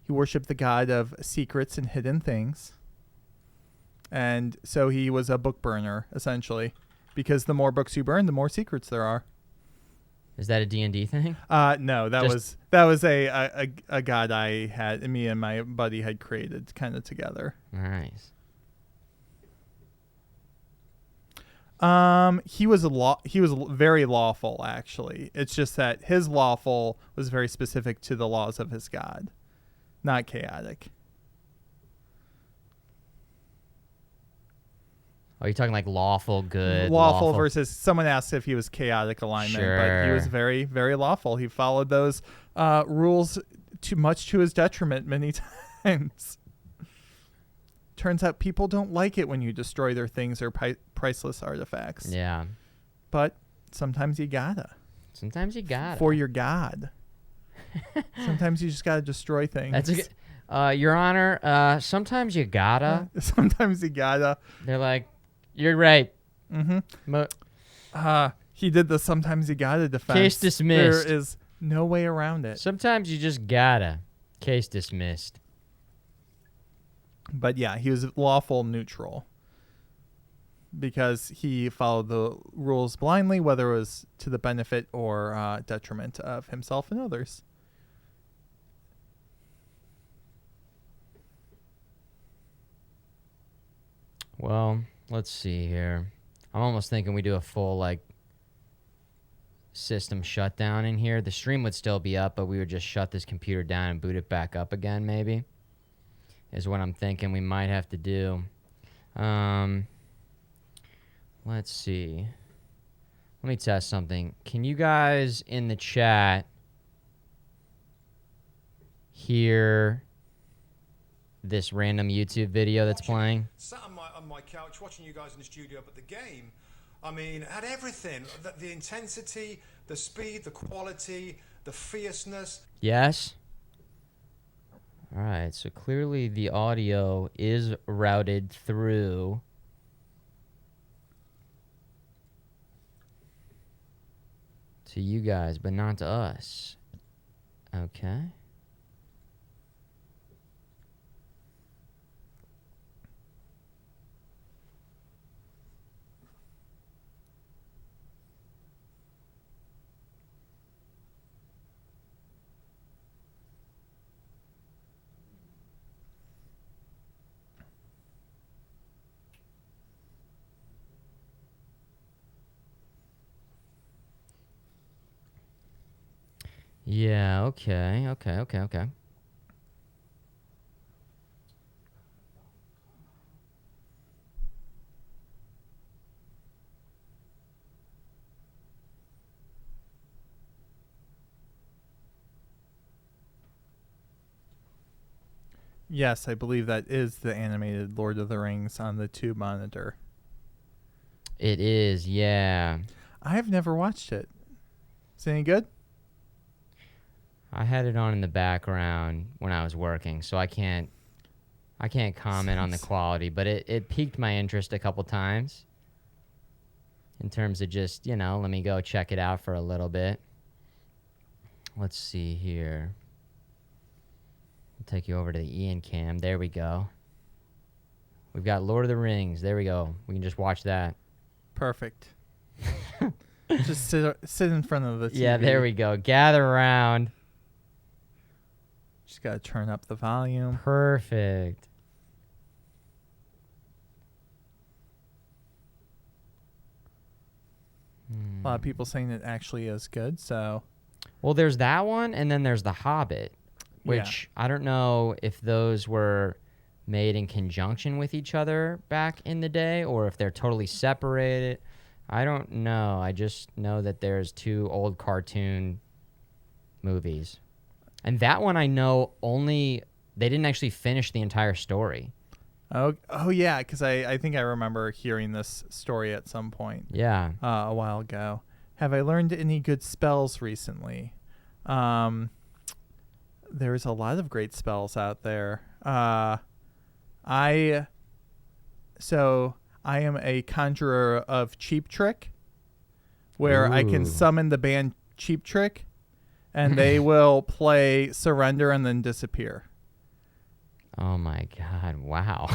He worshipped the god of secrets and hidden things. And so he was a book burner, essentially. because the more books you burn, the more secrets there are. Is that a D&D thing? No, that Just- was a god I had, me and my buddy had created kind of together. Nice. He was very lawful, actually. It's just that his lawful was very specific to the laws of his god, not chaotic. Oh, you're talking like lawful good. Lawful versus someone asked if he was chaotic alignment, but he was Sure. very, very lawful. He followed those rules too much to his detriment many times. Turns out people don't like it when you destroy their things or priceless artifacts. Yeah. But sometimes you gotta. Sometimes you got For your god. Sometimes you just gotta destroy things. That's a good. Your Honor, sometimes you gotta. Sometimes you gotta. They're like, you're right. Mm-hmm. He did the sometimes you gotta defense. Case dismissed. There is no way around it. Sometimes you just gotta. Case dismissed. But yeah, he was lawful neutral because he followed the rules blindly, whether it was to the benefit or detriment of himself and others. Well, let's see here. I'm almost thinking we do a full like system shutdown in here. The stream would still be up, but we would just shut this computer down and boot it back up again, maybe. Is what I'm thinking we might have to do. Let's see. Let me test something. Can you guys in the chat hear this random YouTube video that's playing? Sat on my couch watching you guys in the studio, but the game, I mean, had everything. The intensity, the speed, the quality, the fierceness. Yes? All right, so clearly the audio is routed through to you guys, but not to us. Okay. Yeah, okay. Yes, I believe that is the animated Lord of the Rings on the tube monitor. It is, yeah. I have never watched it. Is it any good? I had it on in the background when I was working, so I can't comment on the quality, but it piqued my interest a couple times in terms of just, let me go check it out for a little bit. Let's see here. I'll take you over to the Ian cam. There we go. We've got Lord of the Rings. There we go. We can just watch that. Perfect. Just sit in front of the TV. Yeah, there we go. Gather around. Just gotta turn up the volume. Perfect. A lot of people saying it actually is good, so Well, there's that one, and then there's The Hobbit, which I don't know if those were made in conjunction with each other back in the day, or if they're totally separated. I don't know. I just know that there's two old cartoon movies. And that one I know they didn't actually finish the entire story. Oh yeah, because I think I remember hearing this story at some point. Yeah. A while ago. Have I learned any good spells recently? There's a lot of great spells out there. I am a conjurer of Cheap Trick, where I can Ooh. summon the band Cheap Trick, and they will play Surrender and then disappear. Oh my God! Wow.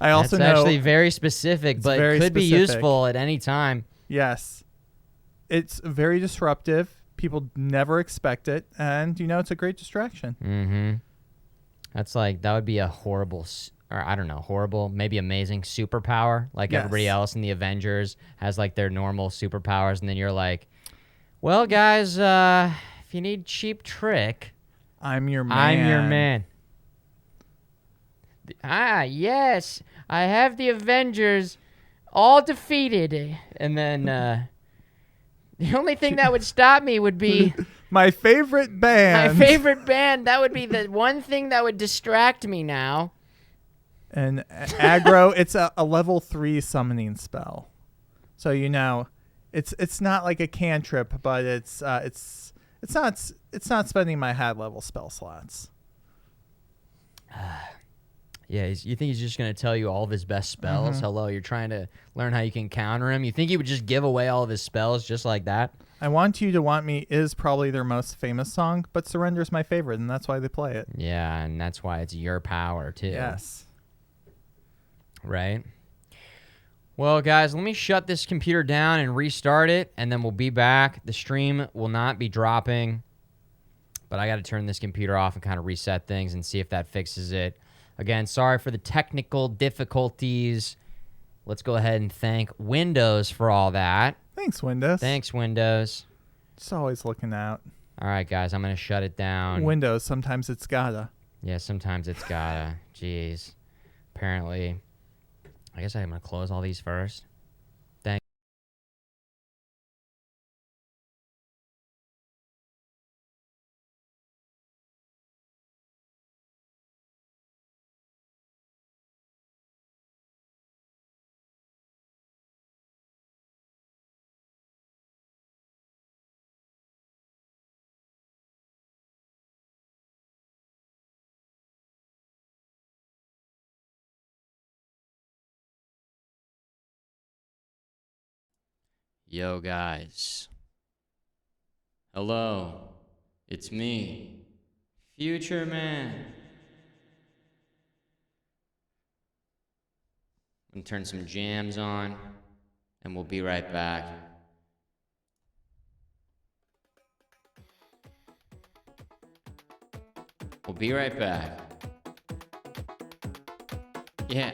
I also That's know actually very specific, but very could be specific. useful at any time. yes, it's very disruptive. People never expect it, and it's a great distraction. Mm-hmm. That's like, that would be a horrible, or I don't know, horrible, maybe amazing superpower. Like everybody Yes. else in the Avengers has like their normal superpowers, and then you're like, well, guys, if you need cheap trick, I'm your man. I'm your man. Ah, yes, I have the Avengers all defeated, and then the only thing that would stop me would be My favorite band. my favorite band. That would be the one thing that would distract me now. And aggro, it's a level 3 summoning spell. So it's not like a cantrip, but it's not spending my high level spell slots. Yeah, you think he's just going to tell you all of his best spells? Mm-hmm. Hello, you're trying to learn how you can counter him. You think he would just give away all of his spells just like that? I Want You to Want Me is probably their most famous song, but Surrender is my favorite, and that's why they play it. Yeah, and that's why it's your power, too. Yes. Right? Well, guys, let me shut this computer down and restart it, and then we'll be back. The stream will not be dropping, but I got to turn this computer off and kind of reset things and see if that fixes it. Again, sorry for the technical difficulties. Let's go ahead and thank Windows for all that. Thanks, Windows. Thanks, Windows. Just always looking out. All right, guys, I'm going to shut it down. Windows, sometimes it's gotta. Yeah, sometimes it's gotta. Jeez. Apparently. I guess I'm going to close all these first. Thank Yo, guys. Hello. It's me, Futureman. I'm going to turn some jams on, and we'll be right back. We'll be right back. Yeah.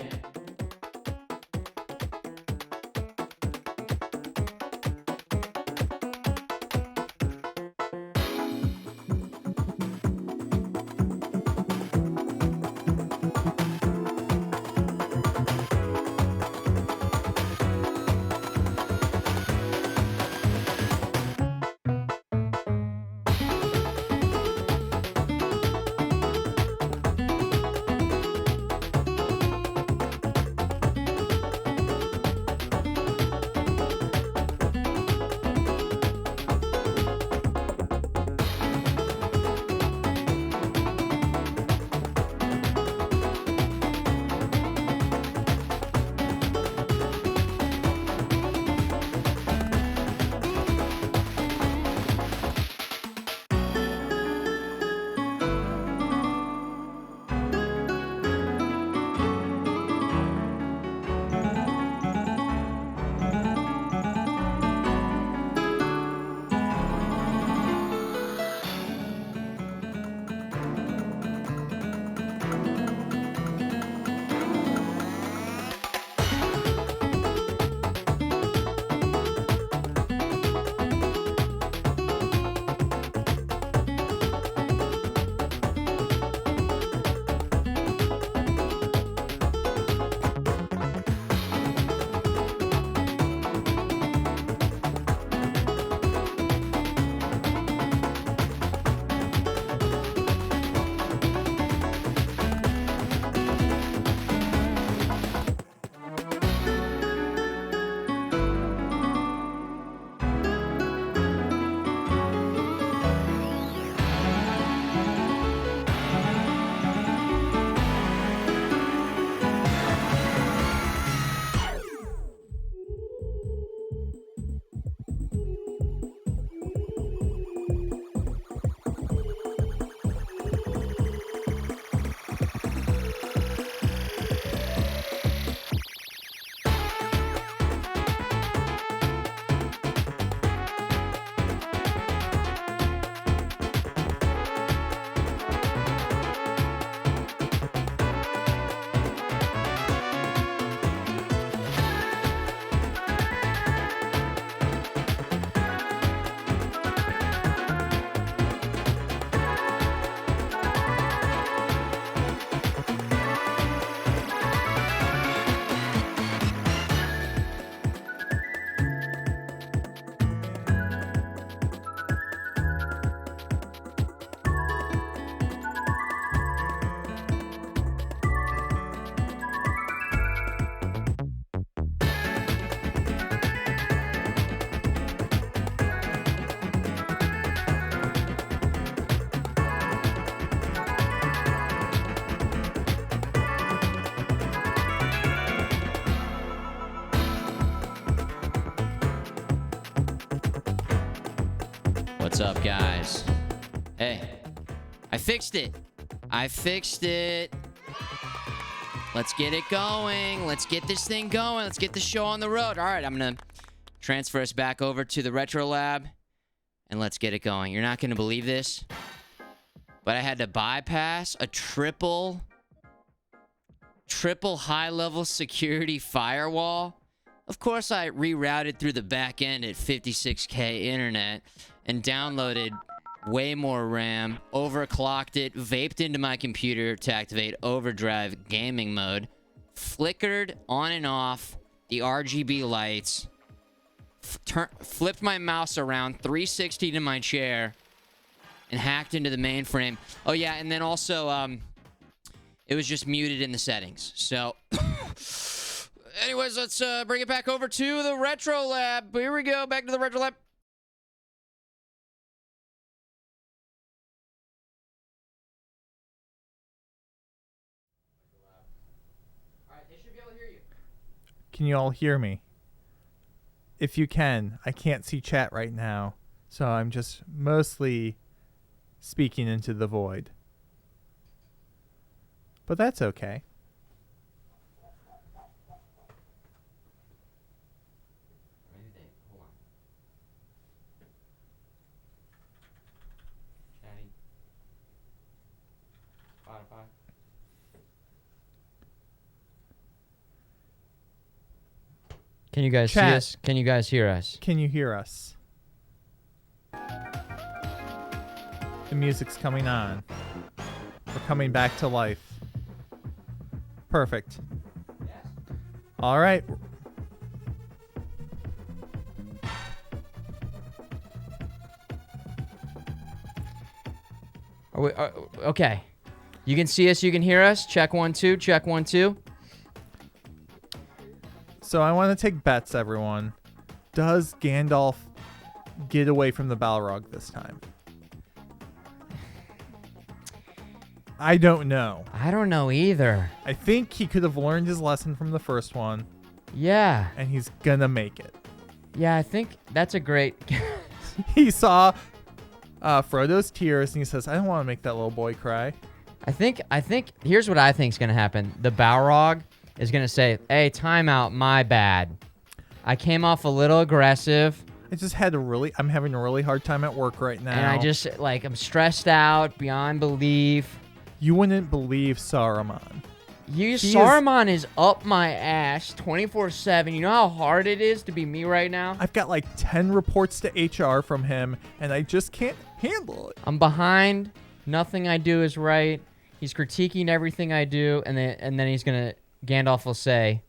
What's up, guys? Hey, I fixed it. I fixed it. Let's get it going. Let's get this thing going. Let's get the show on the road. All right, I'm going to transfer us back over to the Retro Lab, and let's get it going. You're not going to believe this, but I had to bypass a triple high-level security firewall. Of course, I rerouted through the back end at 56K internet and downloaded way more RAM, overclocked it, vaped into my computer to activate overdrive gaming mode, flickered on and off the RGB lights, flipped my mouse around 360 to my chair, and hacked into the mainframe. Oh yeah, and then also it was just muted in the settings. So anyways, let's bring it back over to the Retro Lab. Here we go, back to the Retro Lab. Can you all hear me? If you can, I can't see chat right now, so I'm just mostly speaking into the void. But that's okay. Can you guys see Chat. us? Can you guys hear us? Can you hear us? The music's coming on. We're coming back to life. Perfect. All right. Okay. You can see us. You can hear us. Check 1 2. Check 1 2. So I want to take bets, everyone. Does Gandalf get away from the Balrog this time? I don't know. I don't know either. I think he could have learned his lesson from the first one, Yeah. and he's gonna make it. Yeah, I think that's a great. He saw Frodo's tears, and he says, "I don't want to make that little boy cry." I think. Here's what I think's gonna happen. The Balrog is gonna say, "Hey, timeout. My bad. I came off a little aggressive, I just had I'm having a really hard time at work right now. and I just I'm stressed out beyond belief." You wouldn't believe Saruman. Saruman is up my ass 24/7. You know how hard it is to be me right now? I've got like 10 reports to HR from him, and I just can't handle it. I'm behind. Nothing I do is right. He's critiquing everything I do, and then he's gonna. Gandalf will say,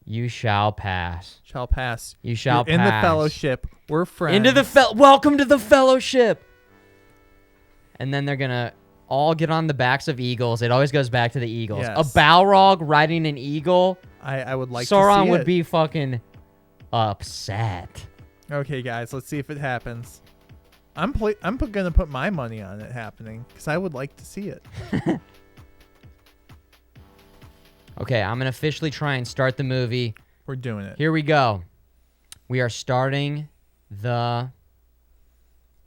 "You shall pass. Shall pass. You shall You're pass. in the fellowship. We're friends. Welcome to the fellowship." And then they're gonna all get on the backs of eagles. It always goes back to the eagles. Yes. A Balrog riding an eagle. I would like Sauron to see would it. be fucking upset. Okay, guys, let's see if it happens. I'm gonna put my money on it happening because I would like to see it. Okay, I'm gonna officially try and start the movie. We're doing it. Here we go. We are starting the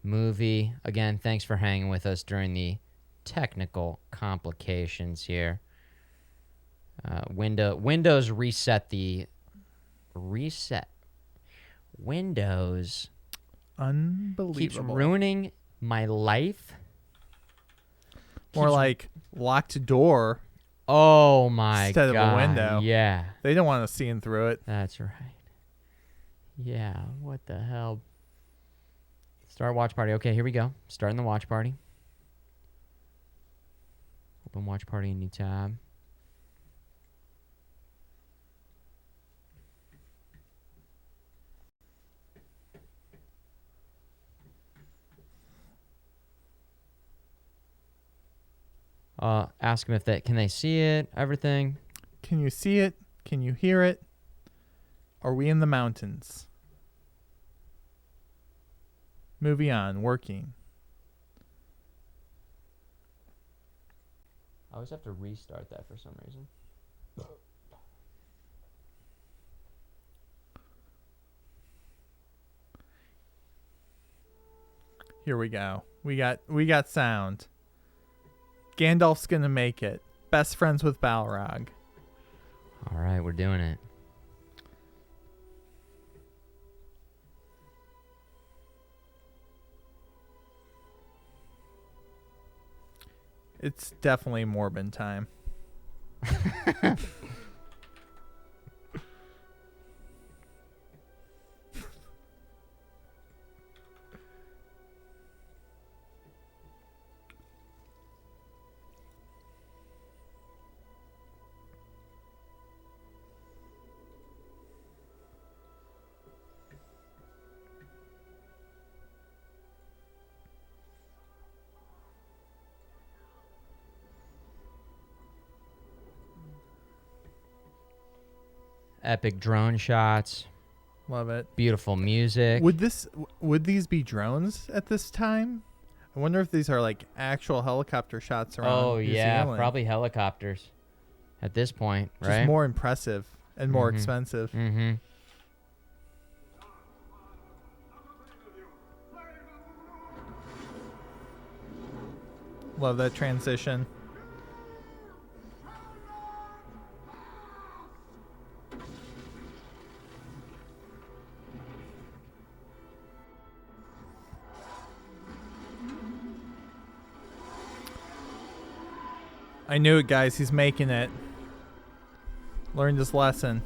movie. Again, thanks for hanging with us during the technical complications here. Windows reset the Windows Unbelievable. keeps ruining my life. More like locked door. Oh my Instead god. of a window. Yeah. They don't want us seeing through it. That's right. Yeah, what the hell? Start watch party. Okay, here we go. Starting the watch party. Open watch party, new tab. Ask them if can they see it, everything. Can you see it? Can you hear it? Are we in the mountains? Movie on, working. I always have to restart that for some reason. Here we go. We got sound. Gandalf's gonna make it. Best friends with Balrog. All right, we're doing it. It's definitely Morbin time. Epic drone shots. Love it. Beautiful music. Would these be drones at this time? I wonder if these are like actual helicopter shots around. Oh New yeah, Zealand. probably helicopters. At this point, Just right? more impressive and more expensive. Mm-hmm. Love that transition. I knew it, guys. He's making it. Learned his lesson.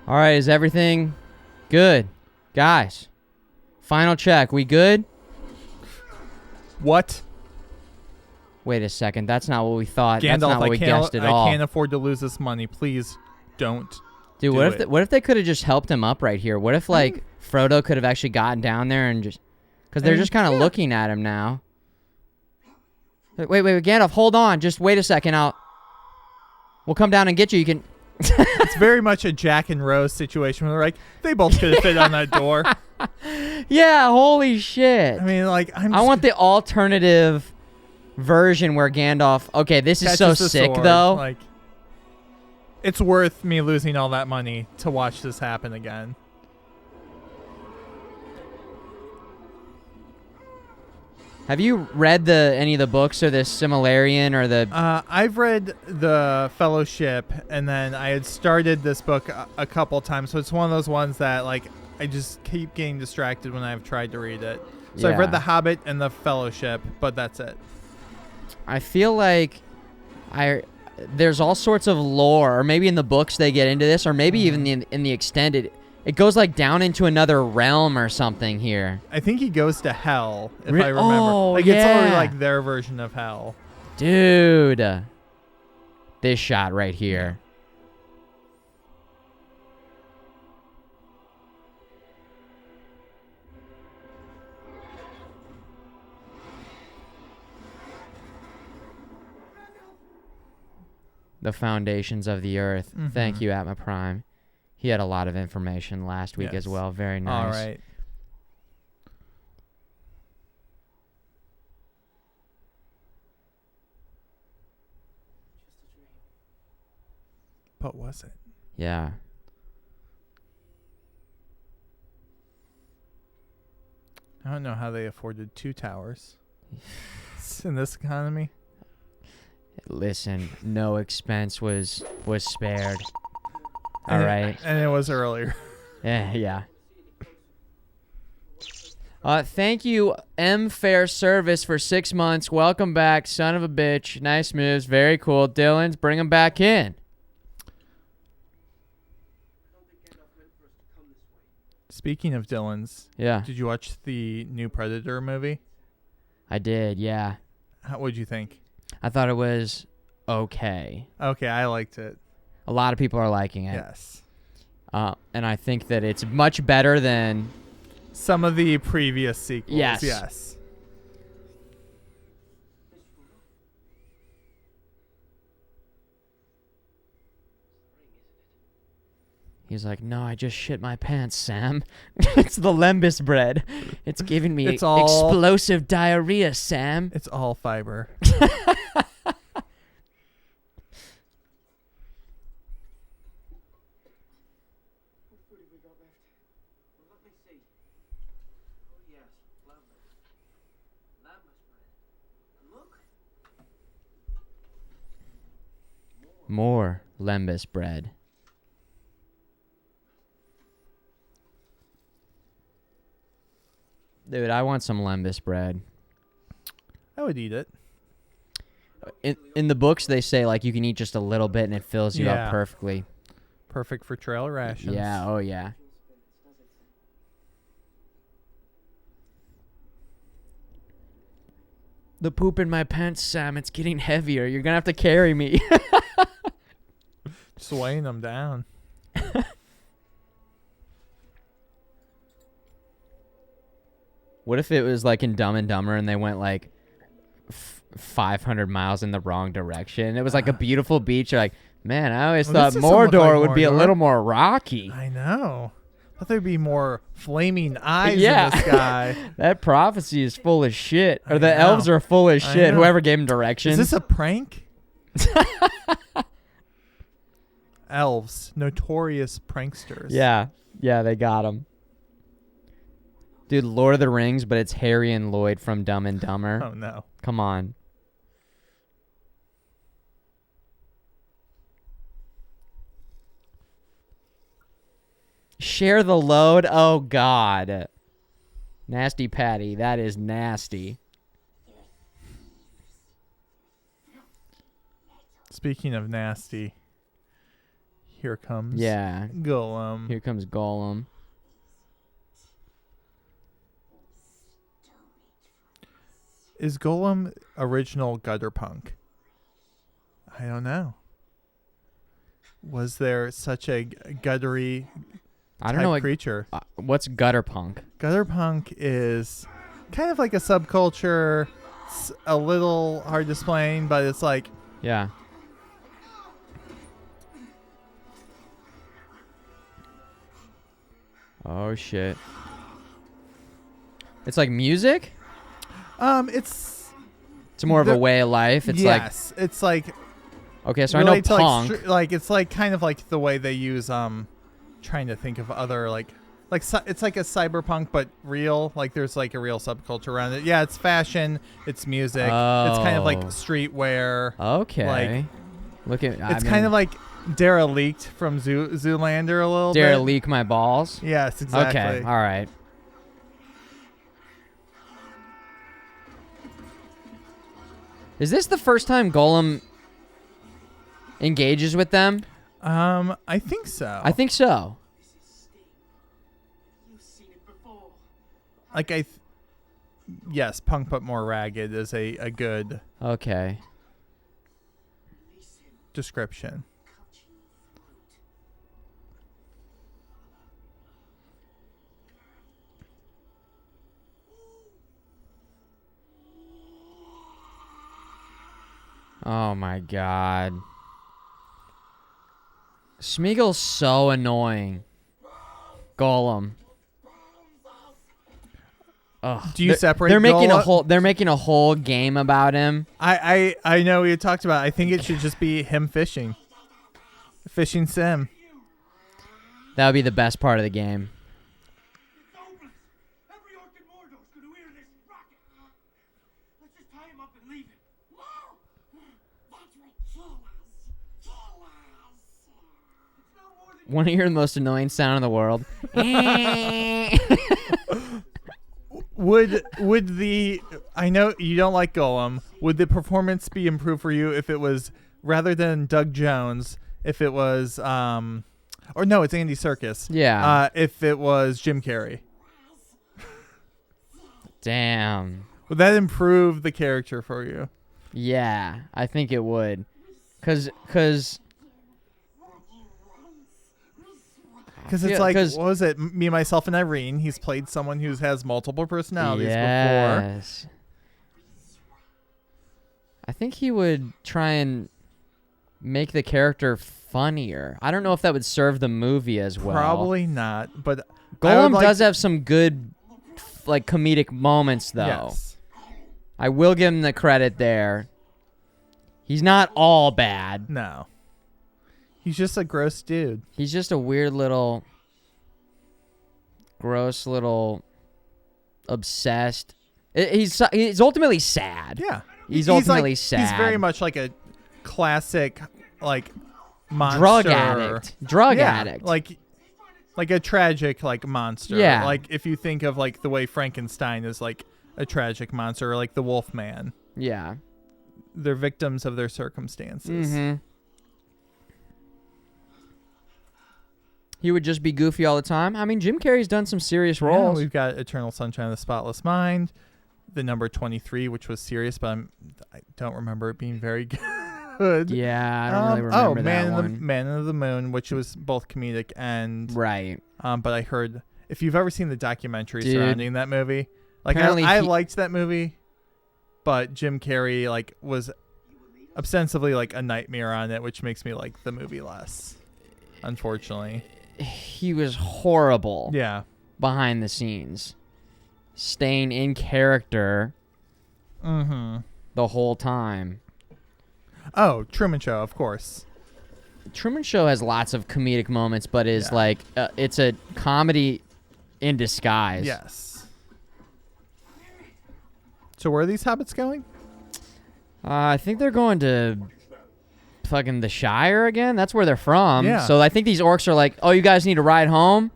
All right, is everything good? Guys, final check. We good? What? Wait a second. That's not what we thought. Gandalf, That's not what we guessed at all. I can't afford to lose this money. Please don't. Dude, do what if they could have just helped him up right here? What if like Frodo could have actually gotten down there and just because they're just kind of looking at him now. Wait, Gandalf, hold on. Just wait a second. We'll come down and get you. You can. It's very much a Jack and Rose situation where they're like, they both could have fit on that door. Yeah, holy shit. I mean, like, I want the alternative version where Gandalf. Okay, this is so catches the sick sword. though. Like, it's worth me losing all that money to watch this happen again. Have you read any of the books or the Similarian or the? I've read the Fellowship, and then I had started this book a couple times. So it's one of those ones that like I just keep getting distracted when I've tried to read it. So I've Yeah. read The Hobbit and the Fellowship, but that's it. I feel like there's all sorts of lore, or maybe in the books they get into this, or maybe even in the extended. It goes like down into another realm or something here. I think he goes to hell, if Re- I remember. oh, like it's already yeah. like their version of hell. Dude. This shot right here. The foundations of the earth. Thank you, Atma Prime. He had a lot of information last week as Yes. well. Very nice. All right. But was it? Yeah. I don't know how they afforded 2 towers in this economy. Listen, no expense was spared. All right. And it was earlier. Yeah. Thank you, M Fair Service, for 6 months. Welcome back, son of a bitch. Nice moves. Very cool. Dylan's, bring him back in. Speaking of Dylan's, Yeah, did you watch the new Predator movie? I did. Yeah. What'd you think? I thought it was okay. Okay, I liked it. A lot of people are liking it. Yes. And I think that it's much better than... Some of the previous sequels. Yes. Yes. He's like, no, I just shit my pants, Sam. It's the lembas bread. It's giving me It's all- explosive diarrhea, Sam. It's all fiber. More lembas bread. Dude, I want some lembas bread. I would eat it. In the books, they say like you can eat just a little bit and it fills you Yeah. up perfectly. Perfect for trail rations. Yeah. Oh yeah. The poop in my pants, Sam. It's getting heavier. You're gonna have to carry me. Just weighing them down. What if it was like in Dumb and Dumber and they went like 500 miles in the wrong direction? It was like a beautiful beach. You're like, man, I always Well, thought this doesn't look Mordor like would be a Mordor. little more rocky. I know. I thought there'd be more flaming eyes Yeah. in the sky. That prophecy is full of shit. Or I the know. elves are full of I shit. know. Whoever gave them directions. Is this a prank? Elves, notorious pranksters. Yeah. Yeah, they got him. Dude, Lord of the Rings, but it's Harry and Lloyd from Dumb and Dumber. Oh no. Come on. Share the load? Oh, God. Nasty Patty. That is nasty. Speaking of nasty, here comes Yeah. Golem. Here comes Gollum. Is Golem original gutter punk? I don't know. Was there such a guttery I don't type know what creature? what's gutter punk. Gutter punk is kind of like a subculture. It's a little hard to explain, but it's like Yeah. Oh shit. It's like music? it's It's more of a way of life. It's yes, it's like like okay, so I know relate to, punk. like it's like kind of like the way they use trying to think of other it's like a cyberpunk but real, like there's like a real subculture around it. Yeah, it's fashion, it's music, it's kind of like Oh. streetwear. Okay. like, Look at It's kind of like Derelict from Zoolander a little dare bit. leak my balls. Yes, exactly. Okay, all right. Is this the first time Golem engages with them? I think so. I think so. like yes, punk but more ragged is a good Okay. description. Oh my god. Smeagol's so annoying. Golem. Ugh. Do you separate They're making a Golem? whole. They're making a whole game about him. I know we talked about it. I think it should just be him fishing. Fishing sim. That would be the best part of the game. Every orc in Mordor's gonna wear this rocket. Let's just tie him up and leave him. Want to hear the most annoying sound in the world? Would the I know you don't like Golem. Would the performance be improved for you if it was rather than Doug Jones? If it was or no, it's Andy Serkis. Yeah. If it was Jim Carrey, Damn. would that improve the character for you? Yeah, I think it would. Cause Because it's Yeah, like, 'cause- what was it? Me, Myself, and Irene. He's played someone who has multiple personalities before. yes. I think he would try and make the character funnier. I don't know if that would serve the movie as well. Probably not, but I would Golem like does have some good, like, comedic moments, though. Yes. I will give him the credit there. He's not all bad. No. He's just a gross dude. He's just a weird little, gross little, obsessed. He's ultimately sad. Yeah. He's like- ultimately sad. He's very much like a classic like monster, drug yeah, addict. like a tragic like monster. Yeah. Like if you think of like the way Frankenstein is like a tragic monster, or like the Wolfman. Yeah. They're victims of their circumstances. Mm-hmm. He would just be goofy all the time. I mean, Jim Carrey's done some serious Yeah, roles. we've got Eternal Sunshine of the Spotless Mind, the number 23, which was serious, but I don't remember it being very good. Yeah, I don't really remember that one. Man of the Moon, which was both comedic and Right. But I heard, if you've ever seen the documentary Dude, surrounding that movie, like apparently I liked that movie, but Jim Carrey like was ostensibly like a nightmare on it, which makes me like the movie less. Unfortunately, he was horrible. yeah. Behind the scenes, staying in character Mm-hmm. the whole time. Oh, Truman Show, of course. Truman Show has lots of comedic moments, but is Yeah. like it's a comedy in disguise. Yes. So where are these hobbits going? I think they're going to fucking the Shire again. That's where they're from. Yeah. So I think these orcs are like, oh, you guys need a ride home?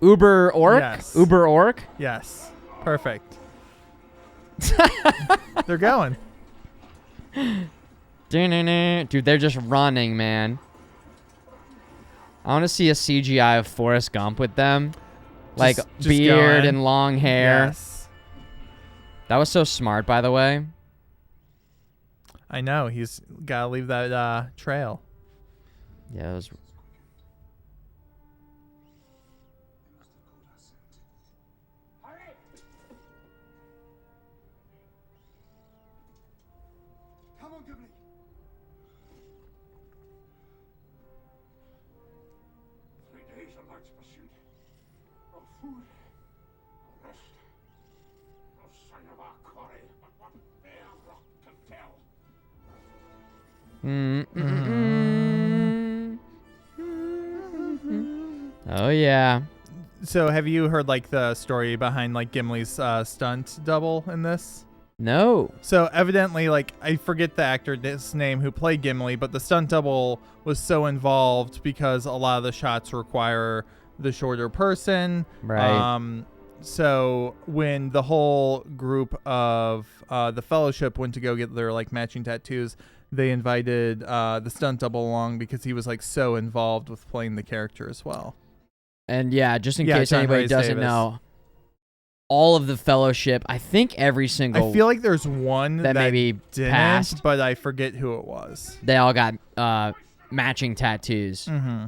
Uber orc? Yes. Uber orc? Yes. Perfect. They're going. Dude, they're just running, man. I want to see a CGI of Forrest Gump with them. Like Just beard going. and long hair. Yes. That was so smart, by the way. I know. He's got to leave that trail. Yeah, it was. Come on, Gimli. 3 days of night's pursuit. No food, no rest, no sign of our quarry, but what bare rock can tell. Oh yeah. So have you heard like the story behind like Gimli's stunt double in this? No. So evidently, like, I forget the actor's name who played Gimli, but the stunt double was so involved because a lot of the shots require the shorter person. Right. So when the whole group of the Fellowship went to go get their like matching tattoos, they invited the stunt double along because he was like so involved with playing the character as well. And yeah, just in Yeah, case John anybody Rhys doesn't Davis. know, all of the Fellowship, I think every single, I feel like there's one that maybe didn't, passed. but I forget who it was. they all got matching tattoos. Mm-hmm.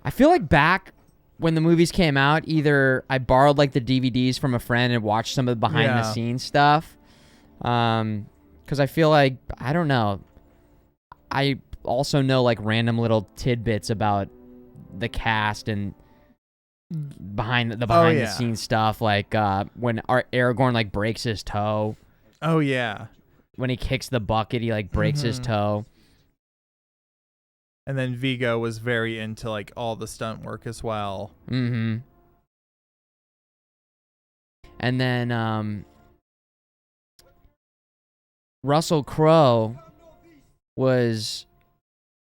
I feel like back when the movies came out, either I borrowed like the DVDs from a friend and watched some of the behind the scenes stuff. Because I feel like, I don't know. I also know like random little tidbits about the cast and behind the scenes stuff, like when Aragorn like breaks his toe. Oh yeah. When he kicks the bucket, he like breaks his toe. And then Viggo was very into like all the stunt work as well. Mm-hmm. And then Russell Crowe was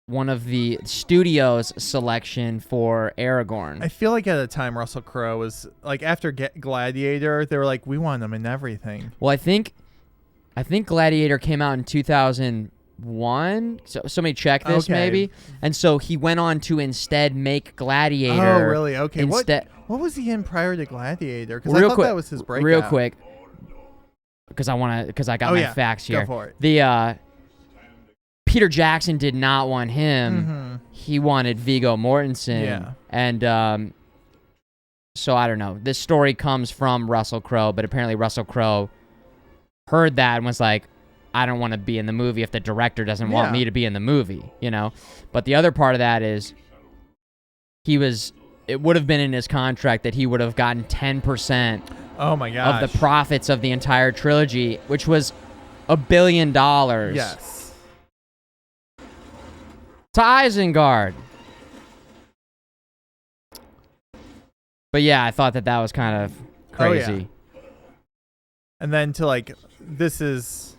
one of the studio's selection for Aragorn. I feel like at the time Russell Crowe was like after Gladiator, they were like, we want him in everything. Well, I think Gladiator came out in 2001. So somebody check this maybe. And so he went on to instead make Gladiator. Oh, really? Okay. Instead, what was he in prior to Gladiator? Because I thought that was his breakout. Real quick, because I got my facts here. Go for it. The Peter Jackson did not want him. Mm-hmm. He wanted Viggo Mortensen. Yeah. And so I don't know. This story comes from Russell Crowe, but apparently Russell Crowe heard that and was like, I don't want to be in the movie if the director doesn't want me to be in the movie, you know? But the other part of that is it would have been in his contract that he would have gotten 10% Oh my gosh. of the profits of the entire trilogy, which was $1 billion. Yes. To Isengard. But yeah, I thought that was kind of crazy. And then to like, this is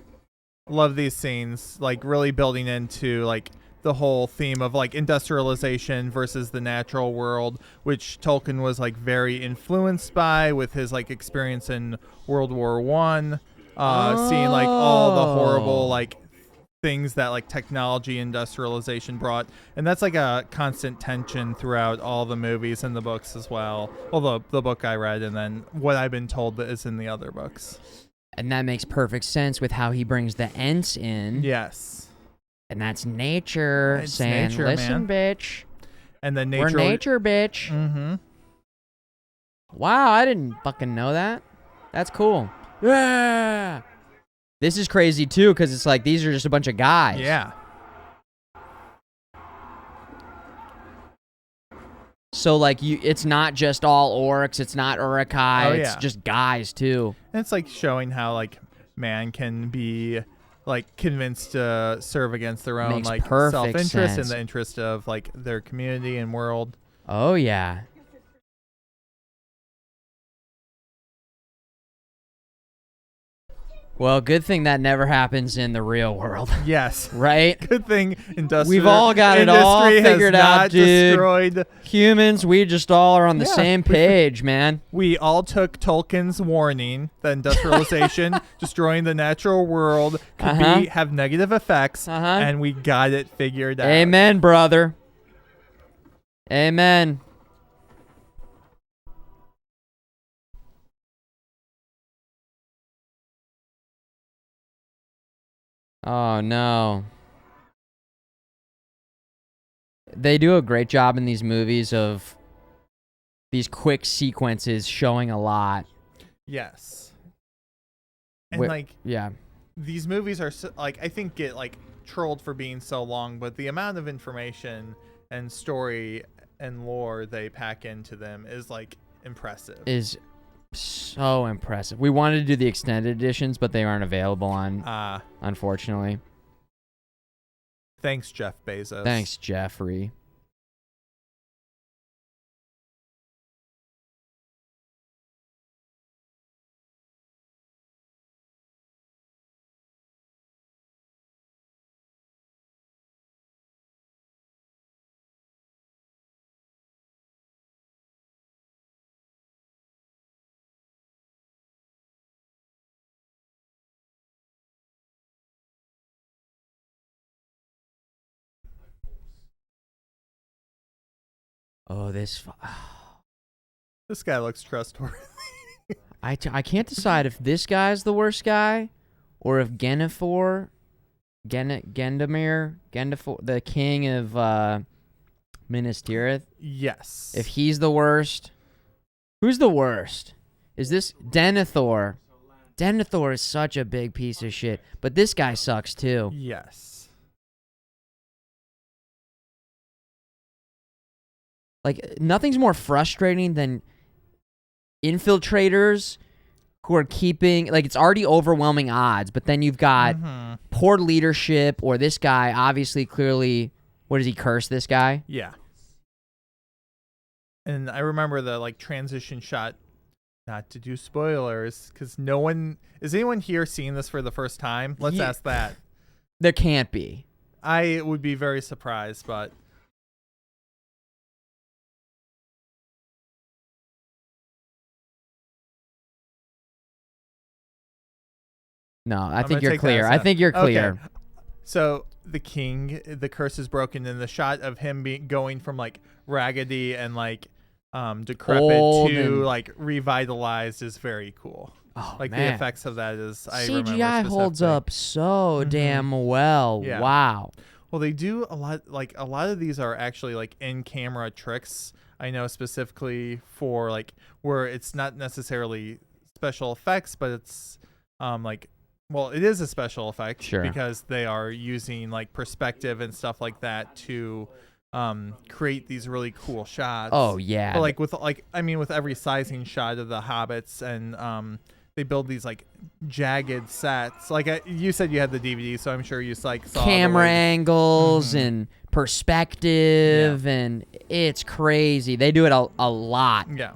Love these scenes, like really building into like the whole theme of like industrialization versus the natural world, which Tolkien was like very influenced by with his like experience in World War One, seeing like all the horrible like things that like technology industrialization brought, and that's like a constant tension throughout all the movies and the books as well. Well, the book I read, and then what I've been told that is in the other books. And that makes perfect sense with how he brings the Ents in. Yes. And that's nature It's saying, nature, listen, man. bitch. And then We're nature, bitch. Mm-hmm. Wow, I didn't fucking know that. That's cool. Yeah. This is crazy, too, because it's like these are just a bunch of guys. Yeah. So, like, it's not just all orcs. It's not Uruk-hai. Oh, It's yeah. just guys, too. And it's like showing how like man can be like convinced to serve against their own Makes like perfect self-interest sense. in the interest of like their community and world. Oh, yeah. Well, good thing that never happens in the real world, Yes. right? Good thing industry. We've all got it all industry has figured out, not dude. Destroyed. Humans, we just all are on the Yeah. same page, man. We all took Tolkien's warning that industrialization, destroying the natural world, could have negative effects, and we got it figured out. Amen, brother. Amen. Oh, no. They do a great job in these movies of these quick sequences showing a lot. Yes. And like yeah. these movies are so, like I think get like trolled for being so long, but the amount of information and story and lore they pack into them is like impressive. Is so impressive. We wanted to do the extended editions, but they aren't available on, unfortunately. Thanks, Jeff Bezos. Thanks, Jeffrey. Oh, this guy looks trustworthy. I can't decide if this guy's the worst guy or if Gennefor, Gendamir, the king of Minas Tirith. Yes. If he's the worst. Who's the worst? Is this Denethor? Denethor is such a big piece of shit, but this guy sucks too. Yes. Like, nothing's more frustrating than infiltrators who are keeping, like, it's already overwhelming odds, but then you've got poor leadership, or this guy, obviously, clearly, what does he curse this guy? Yeah. And I remember the, like, transition shot, not to do spoilers, because no one, is anyone here seeing this for the first time? Let's ask that. There can't be. I would be very surprised, but... No, I think you're clear. I think you're clear. Okay. So the king, the curse is broken, and the shot of him going from like raggedy and like decrepit Old to and... like revitalized is very cool. Oh, like man. the effects of that is CGI holds up so damn well. Yeah. Wow. Well, they do a lot. Like a lot of these are actually like in-camera tricks. I know specifically for like where it's not necessarily special effects, but it's like. Well, it is a special effect because they are using like perspective and stuff like that to create these really cool shots. Oh yeah. But like with every sizing shot of the hobbits, and they build these like jagged sets. Like you said, you had the DVD, so I'm sure you like saw camera angles and perspective, and it's crazy. They do it a lot. Yeah.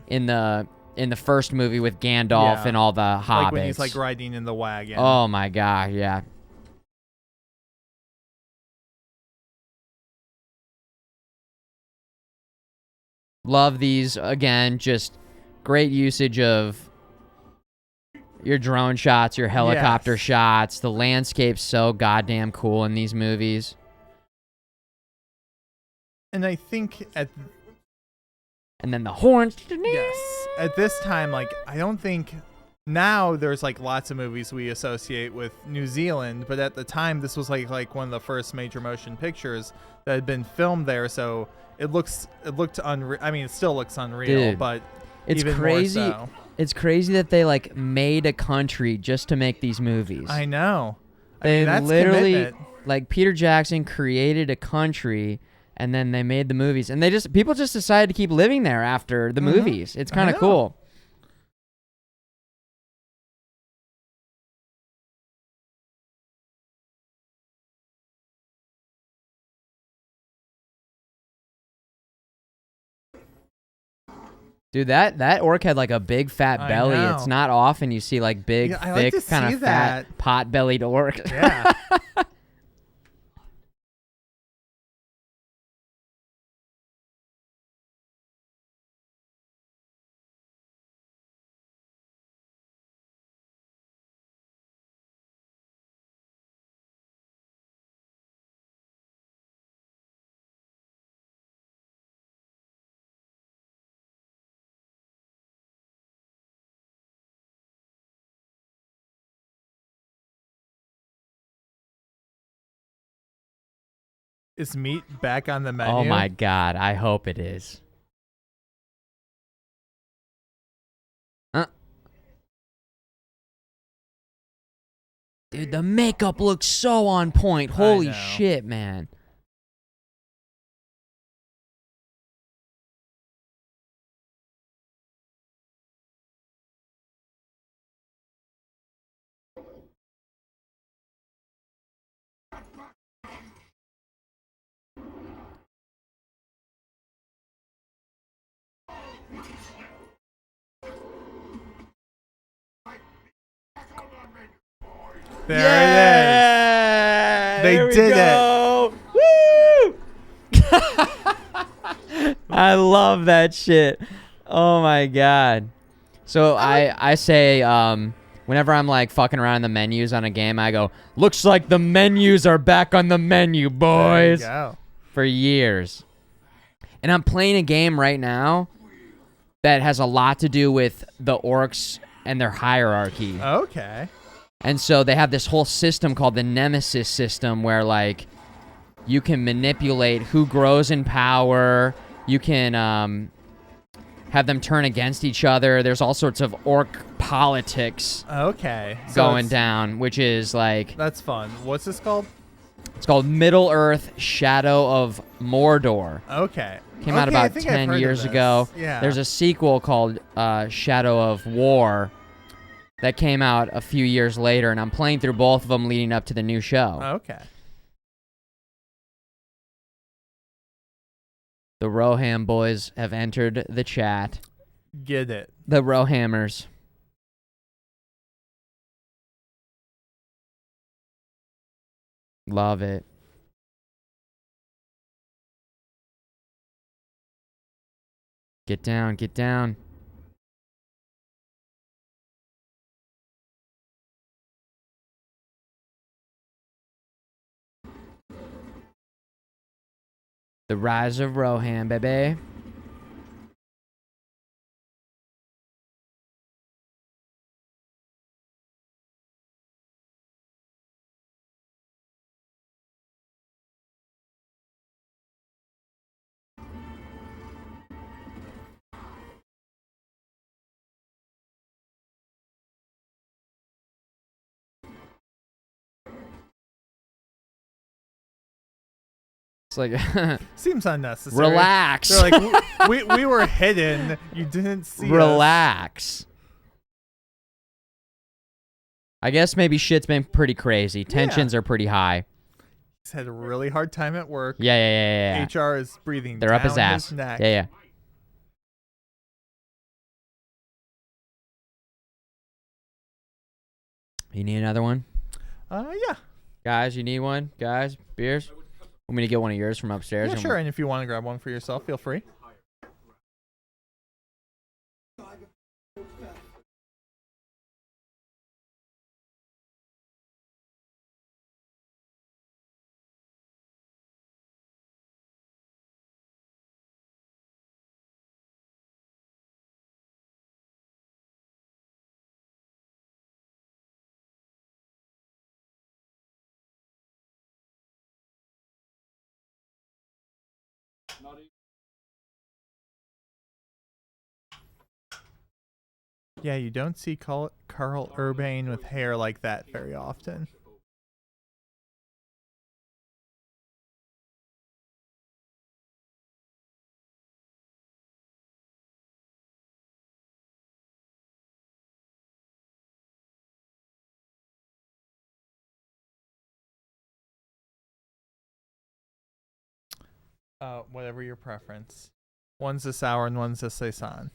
In the first movie with Gandalf and all the hobbits. Like when he's like riding in the wagon. Oh my god, yeah. Love these. Again, just great usage of your drone shots, your helicopter Yes. shots. The landscape's so goddamn cool in these movies. And I think And then the horns. yes, at this time, like, I don't think now there's like lots of movies we associate with New Zealand, but at the time this was like one of the first major motion pictures that had been filmed there, so it looked unreal. I mean, it still looks unreal, Dude, but It's even crazy. more so. It's crazy that they like made a country just to make these movies. I know. I They mean, that's literally commitment. like Peter Jackson created a country and then they made the movies. And people just decided to keep living there after the movies. It's kind I of know. cool. Dude, that orc had like a big fat I belly. know. It's not often you see like big, Yeah, I like thick, to kind see of fat, that. pot-bellied orc. Yeah. Is meat back on the menu? Oh my god, I hope it is. Dude, the makeup looks so on point. Holy know. shit, man. There Yeah! They There we did it. go. Woo! I love that shit. Oh my god. So I say whenever I'm like fucking around in the menus on a game, I go, looks like the menus are back on the menu, There you boys. go. For years. And I'm playing a game right now that has a lot to do with the orcs and their hierarchy. Okay. And so they have this whole system called the Nemesis system where, like, you can manipulate who grows in power. You can have them turn against each other. There's all sorts of orc politics Okay. So going it's- down, which is, like, That's fun. What's this called? it's called Middle-earth Shadow of Mordor. Okay. Came out Okay, I about think I've 10 heard of years this. ago. Yeah. There's a sequel called Shadow of War that came out a few years later, and I'm playing through both of them leading up to the new show. Okay. The Roham boys have entered the chat. Get it. The Rohammers. Love it. Get down, get down. The Rise of Rohan, baby. It's like, Seems unnecessary. relax. They're like, we were hidden. You didn't see us. Relax. I guess maybe shit's been pretty crazy. Tensions are pretty high. He's had a really hard time at work. Yeah. HR is breathing They're down up his ass. neck. Yeah. You need another one? Yeah. Guys, you need one? Guys, beers? Want me to get one of yours from upstairs? Yeah, And sure. And if you want to grab one for yourself, feel free. Yeah, you don't see Carl Urban with hair like that very often. Whatever your preference. One's a sour and one's a saison.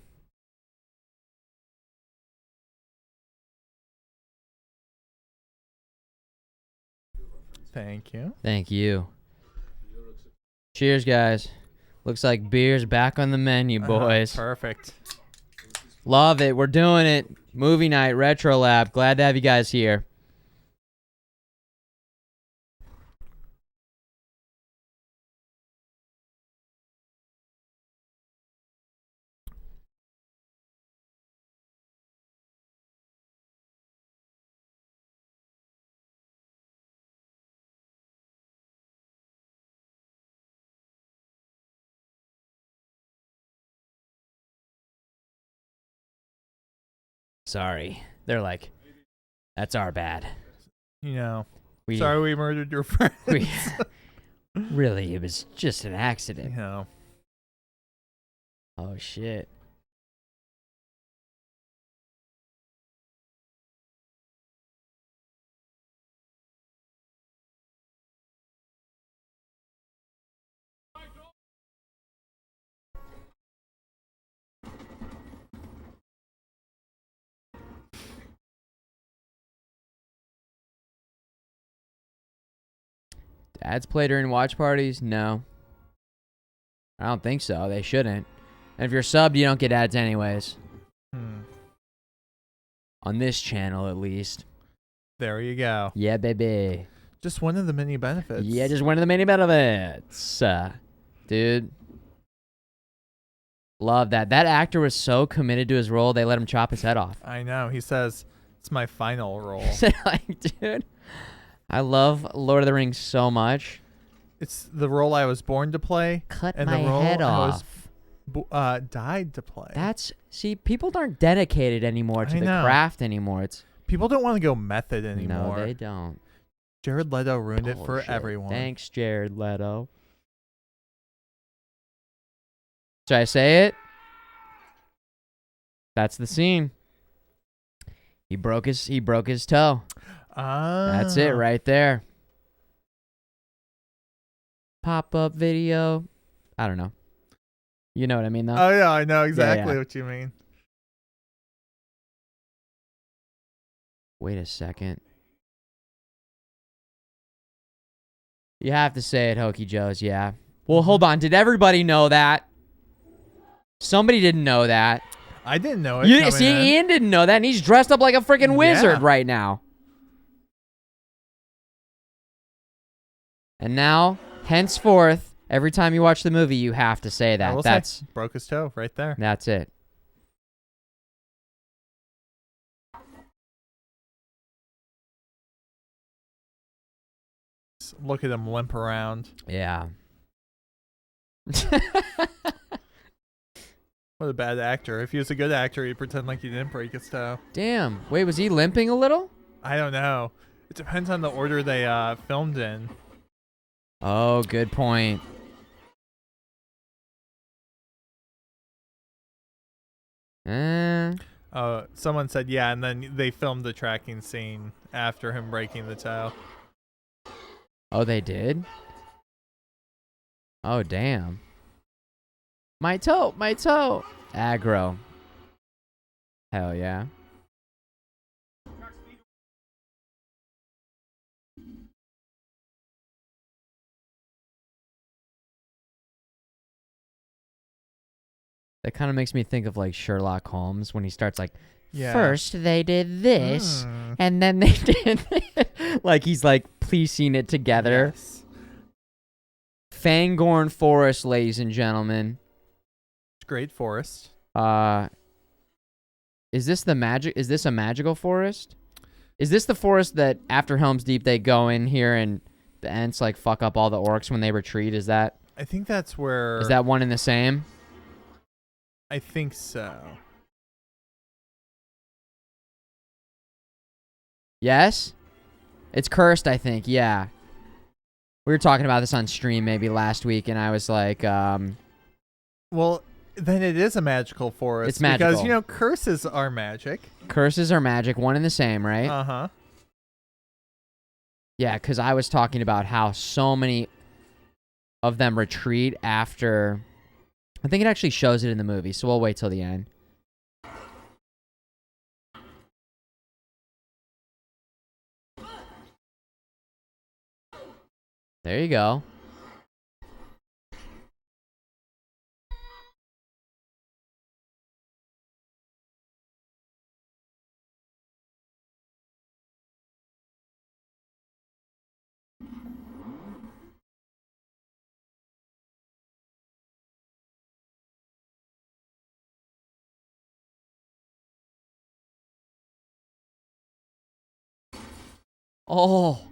Thank you. Thank you. Cheers, guys. Looks like beer's back on the menu, boys. Perfect. Love it. We're doing it. Movie night, Retro Lab. Glad to have you guys here. Sorry. They're like, that's our bad. You know, We, sorry we murdered your friends. we really, it was just an You accident. know. Oh, shit. Ads play during watch parties? No. I don't think so. They shouldn't. And if you're subbed, you don't get ads anyways. On this channel, at least. There you go. Yeah, baby. Just one of the many benefits. Yeah, just one of the many benefits. Dude. Love that. That actor was so committed to his role, they let him chop his head off. I know. He says, it's my final role. Like, dude, I love Lord of the Rings so much. It's the role I was born to play. Cut and my the role head I was off. died to play. See, people aren't dedicated anymore to I the know. craft anymore. It's People don't want to go method anymore. No, they don't. Jared Leto ruined it for Bullshit. everyone. Thanks, Jared Leto. Should I say it? That's the scene. He broke his toe. That's it right there. Pop-up video. I don't know. You know what I mean, though? Oh, yeah, I know exactly yeah. what you mean. Wait a second. You have to say it, Hokey Joe's, yeah. Well, hold on. Did everybody know that? Somebody didn't know that. I didn't know it. You coming see, in. Ian didn't know that, and he's dressed up like a freaking wizard Yeah. right now. And now, henceforth, every time you watch the movie, you have to say I that. will That's say, broke his toe right there. that's it. Look at him limp around. Yeah. What a bad actor. If he was a good actor, he'd pretend like he didn't break his toe. Damn. Wait, was he limping a little? I don't know. It depends on the order they filmed in. Oh, good point. Someone said yeah, and then they filmed the tracking scene after him breaking the toe. Oh, they did? Oh, damn. My toe, my toe. Aggro. Hell yeah. That kind of makes me think of like Sherlock Holmes when he starts like, Yeah. first they did this, and then they did this. Like he's like piecing it together. Yes. Fangorn Forest, ladies and gentlemen. Great forest. Is this a magical forest? Is this the forest that after Helm's Deep they go in here and the Ents like fuck up all the orcs when they retreat? Is that? I think that's where. Is that one and the same? I think so. Yes? It's cursed, I think. Yeah. We were talking about this on stream maybe last week, and I was like, Well, then it is a magical forest. It's magical. Because, you know, curses are magic. curses are magic, one and the same, right? Uh-huh. Yeah, because I was talking about how so many of them retreat after... I think it actually shows it in the movie, so we'll wait till the end. There you go. Oh.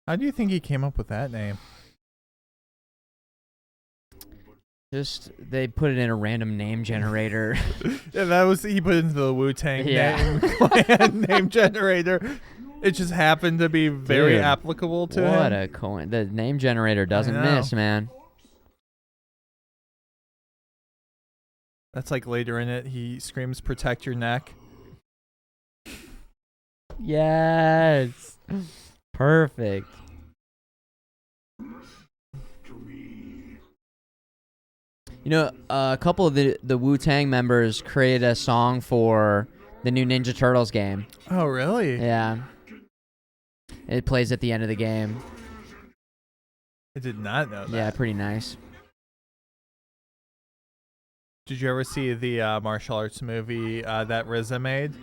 How do you think he came up with that name? Just, they put it in a random name generator. Yeah, that was he put into the Wu-Tang Yeah. name, clan name generator. It just happened to be very Dude, applicable to What him. a the name generator doesn't know. miss, man. That's like later in it, he screams, "Protect your neck." Yes. Perfect. You know, a couple of the Wu-Tang members created a song for the new Ninja Turtles game. Oh, really? Yeah. It plays at the end of the game. I did not know that. Yeah, pretty nice. Did you ever see the martial arts movie that RZA made?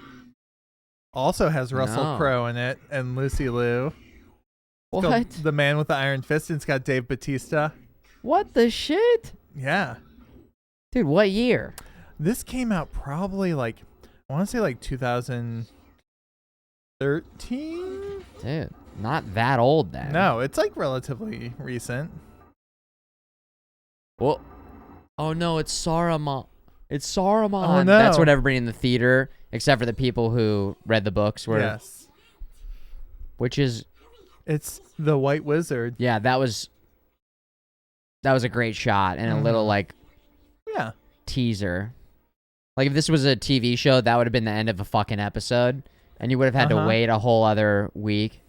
Also has Russell No. Crowe in it and Lucy Liu. It's called What? The Man with the Iron Fist, and it's got Dave Bautista. What the shit? Yeah. Dude, what year? This came out probably like, I want to say like 2013? Dude, not that old then. No, it's like relatively recent. Well, oh no, it's Saruman. It's Saruman. Oh, no. That's what everybody in the theater, except for the people who read the books, were. Yes. Which is, It's the White Wizard. yeah, that was a great shot and a little like Yeah. teaser. Like if this was a TV show, that would have been the end of a fucking episode, and you would have had to wait a whole other week.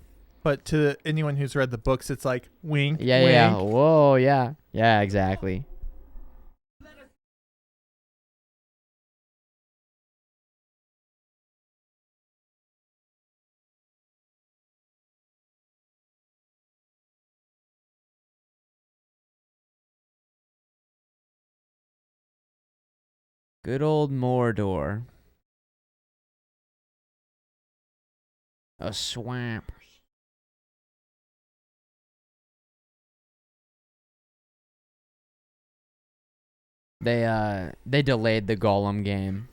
But to anyone who's read the books, it's like wink, Yeah, wink. yeah. Whoa, yeah. Yeah, exactly. Good old Mordor. A swamp. They delayed the Golem game.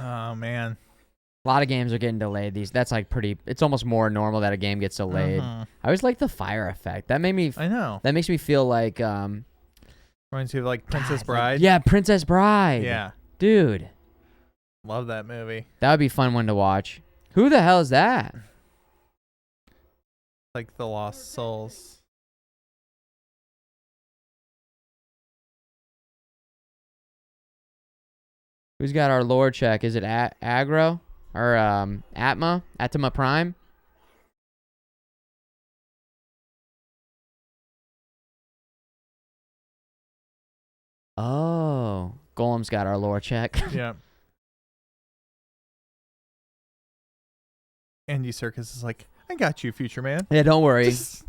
Oh, man. A lot of games are getting delayed. That's like pretty. It's almost more normal that a game gets delayed. I always like the fire effect. That made me. I know. That makes me feel like Reminds you of like Princess God, Bride. yeah, Princess Bride. Yeah. Dude, Love that movie. that would be a fun one to watch. Who the hell is that? Like the Lost Souls. Who's got our lore check? Is it Aggro or Atma Prime? Oh, Golem's got our lore check. Yeah. Andy Serkis is like, I got you, Futureman. Yeah, don't worry. Just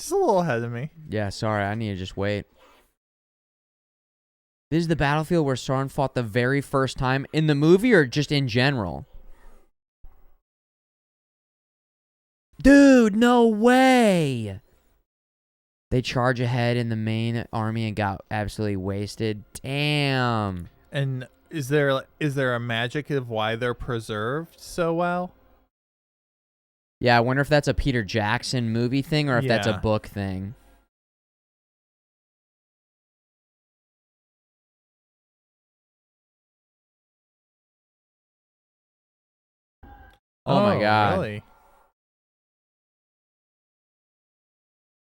a little ahead of me. Yeah, sorry, I need to just wait. This is the battlefield where Sauron fought the very first time in the movie or just in general? Dude, no way! They charge ahead in the main army and got absolutely wasted. Damn. And is there a magic of why they're preserved so well? Yeah, I wonder if that's a Peter Jackson movie thing or if that's a Yeah. book thing. Oh my god. Really?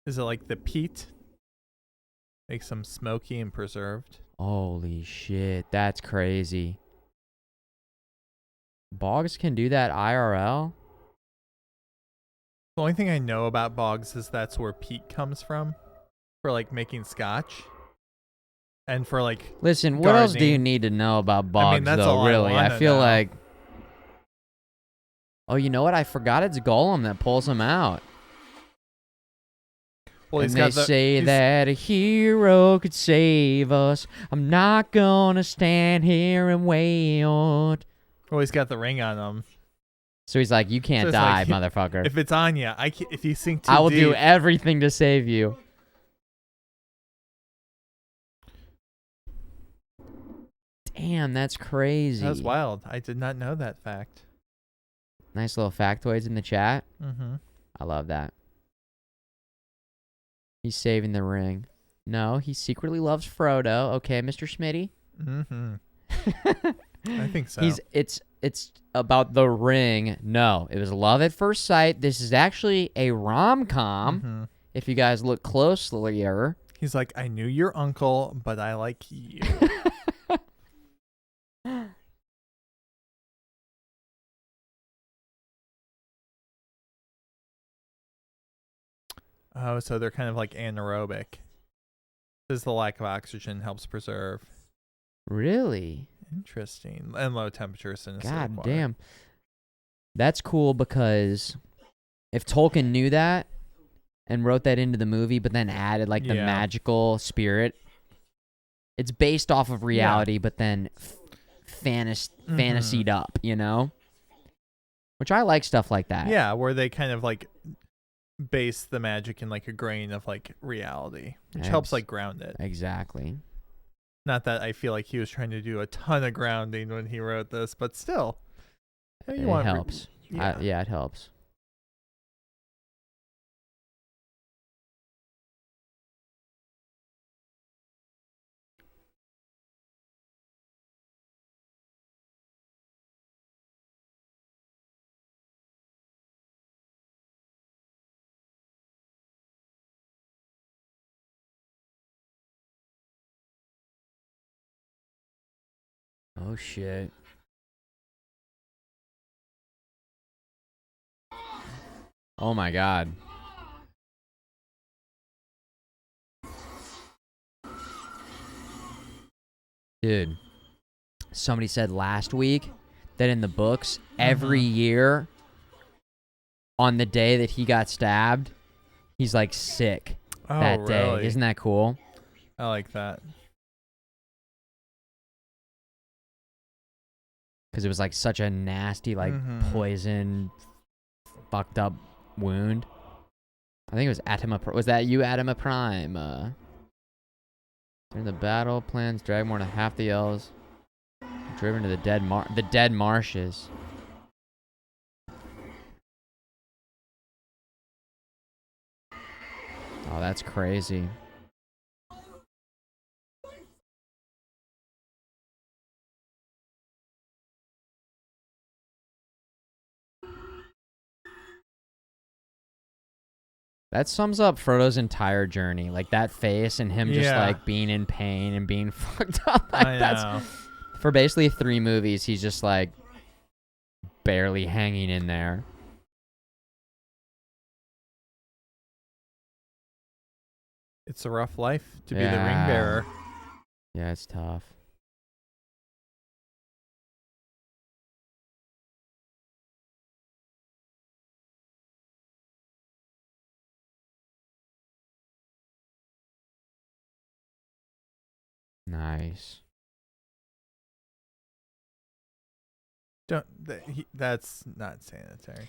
Is it like the peat? Makes them smoky and preserved. Holy shit, that's crazy. Bogs can do that IRL? The only thing I know about bogs is that's where peat comes from for like making scotch. And for like Listen, what else do you gardening. need to know about bogs, that's though, all I really? I wanna feel know. like... Oh, you know what? I forgot it's Golem that pulls him out. Well, And he's they got the, say he's- that a hero could save us. I'm not gonna stand here and wait. well, he's got the ring on him. So he's like, you can't So it's die, like, motherfucker. If it's Anya, if you sink too I will deep, do everything to save you. Damn, that's crazy. That's wild. I did not know that fact. Nice little factoids in the chat. Mm-hmm. I love that. He's saving the ring. No, he secretly loves Frodo. Okay, Mr. Schmitty. Mm-hmm. I think so. It's about the ring. No, it was love at first sight. This is actually a rom-com. Mhm. If you guys look closelier. He's like, I knew your uncle, but I like you. Oh, so they're kind of like anaerobic. Says the lack of oxygen helps preserve. Really? Interesting. And low temperatures in acidic God water. damn. That's cool because if Tolkien knew that and wrote that into the movie, but then added like the Yeah. magical spirit, it's based off of reality, but then fantasied up, you know? Which I like stuff like that. Yeah, where they kind of like base the magic in like a grain of like reality, which helps like ground it. Exactly. Not that I feel like he was trying to do a ton of grounding when he wrote this, but still. You It want helps. yeah. Yeah, it helps. Oh, shit. Oh, my God. Dude, somebody said last week that in the books, every year on the day that he got stabbed, he's like sick Oh, that day. really? Isn't that cool? I like that. Because it was like such a nasty, like poison, fucked up wound. I think it was Atema. Was that you, Atema Prime? During the battle, plans drag more than half the elves, driven to the dead marshes. Oh, that's crazy. That sums up Frodo's entire journey. Like that face and him just Yeah. like being in pain and being fucked up. Like I that's know. for basically 3 movies, he's just like barely hanging in there. It's a rough life to be the ring Yeah. bearer. Yeah, it's tough. Nice. That's not sanitary.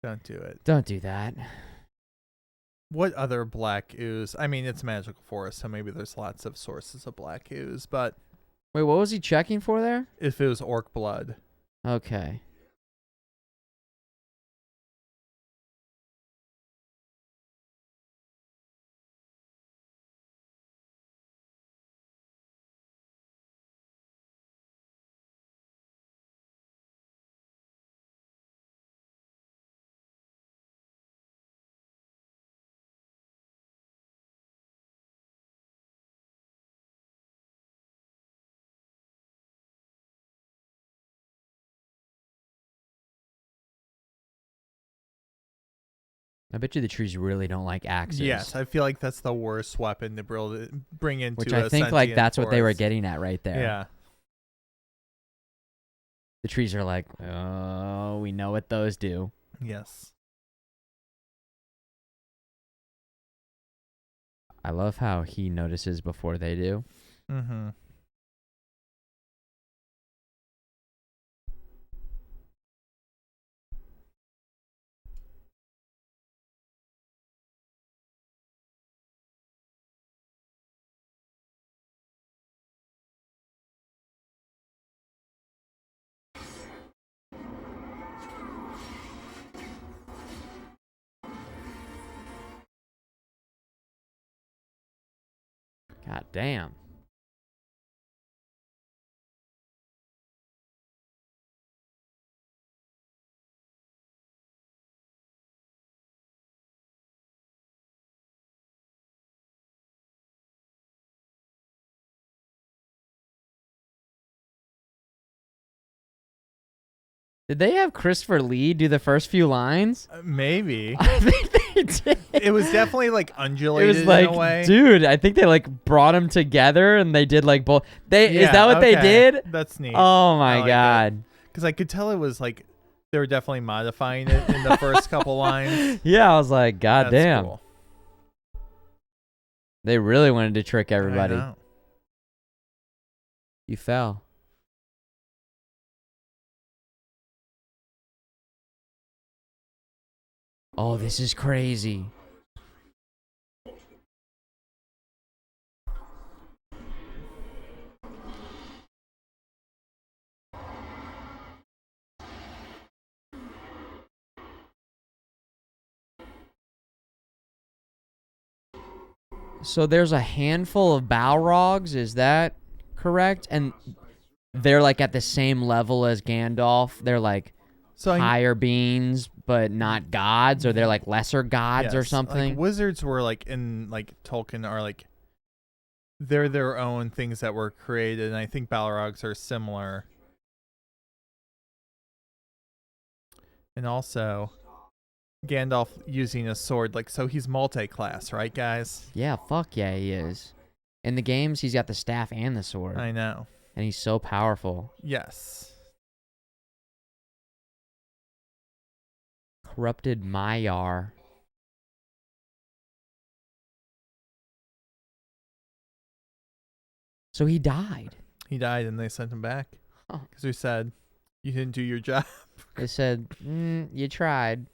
Don't do it. Don't do that. What other black ooze? I mean, it's magical forest, so maybe there's lots of sources of black ooze, but Wait, what was he checking for there? if it was orc blood. Okay. I bet you the trees really don't like axes. Yes, I feel like that's the worst weapon to bring into Which a I think like sentient that's what they were forest. getting at right there. Yeah. The trees are like, oh, we know what those do. Yes. I love how he notices before they do. Mm-hmm. God damn. Did they have Christopher Lee do the first few lines? Maybe. I think they did. It was definitely like It undulated was like, in a way. dude, I think they like brought them together and they did like both. Is Yeah, that what they okay. did? That's neat. Oh my god. Because I could tell it was like they were definitely modifying it in the first couple lines. Yeah, I was like, god That's damn. cool. They really wanted to trick I everybody. know. You fell. Oh, this is crazy. So there's a handful of Balrogs, is that correct? And they're like at the same level as Gandalf. They're like So higher beings, but not gods, or they're like lesser gods or yes, something. Like wizards were like in like Tolkien are like they're their own things that were created, and I think Balrogs are similar. And also Gandalf using a sword, like, so he's multi-class, right, guys? Yeah, fuck yeah, he is. In the games, he's got the staff and the sword, I know. and he's so powerful. Yes. Corrupted Maiar. So he died. He died and they sent him back. Huh. Because we said, you didn't do your job. They said, you tried.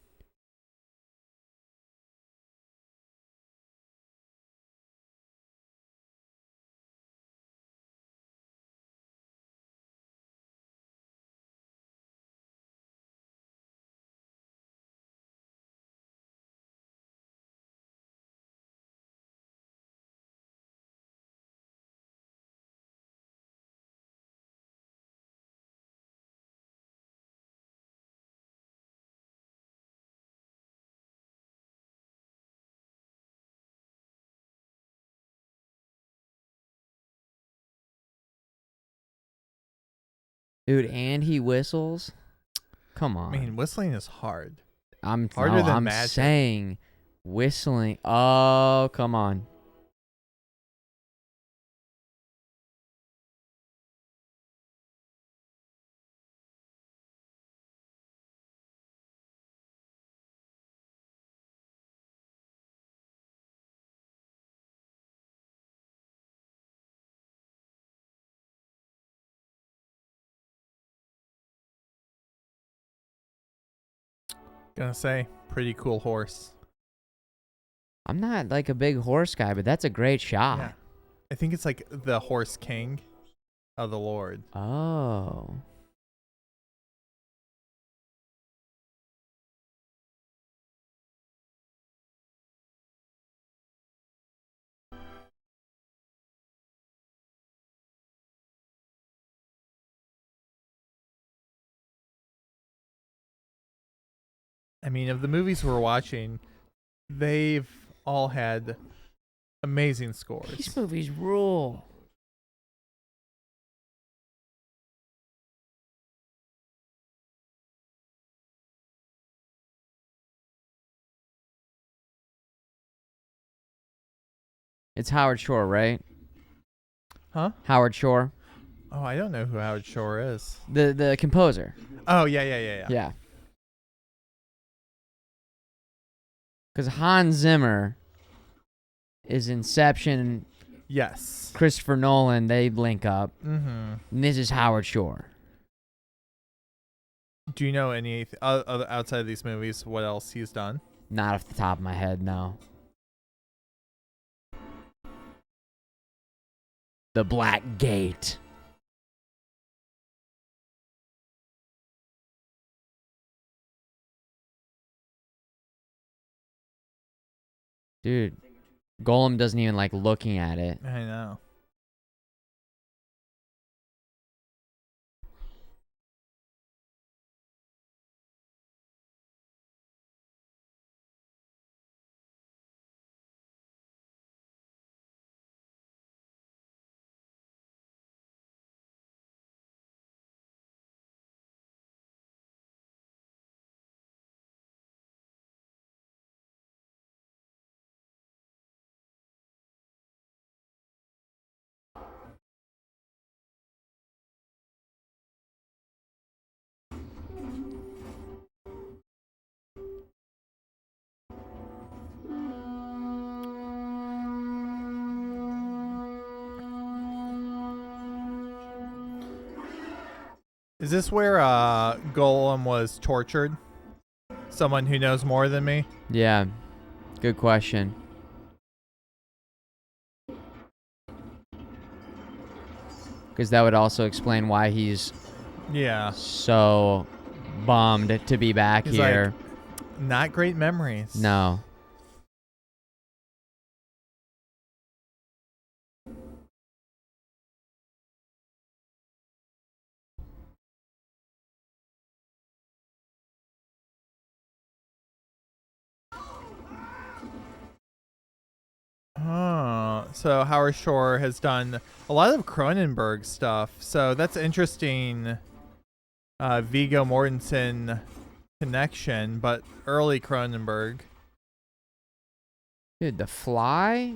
Dude, and he whistles? Come on. I mean, whistling is hard. I'm harder than I'm magic. saying whistling. Oh, come on. Gonna say, pretty cool horse. I'm not like a big horse guy, but that's a great shot. Yeah. I think it's like the horse king of the Lord. Oh. I mean, of the movies we're watching, they've all had amazing scores. These movies rule. It's Howard Shore, right? Huh? Howard Shore, Oh, I don't know who Howard Shore is. the composer. Oh, yeah. Yeah. Because Hans Zimmer is Inception. Yes. Christopher Nolan, they link up. Mm-hmm. And this is Howard Shore. Do you know any other outside of these movies what else he's done? Not off the top of my head, no. The Black Gate. Dude, Golem doesn't even like looking at it. I know. Is this where Golem was tortured? Someone who knows more than me? Yeah, good question. Because that would also explain why he's Yeah. so bummed to be back He's here. like, not great memories. No. Oh, so Howard Shore has done a lot of Cronenberg stuff. So that's interesting. Viggo Mortensen connection, but early Cronenberg. Dude, The Fly?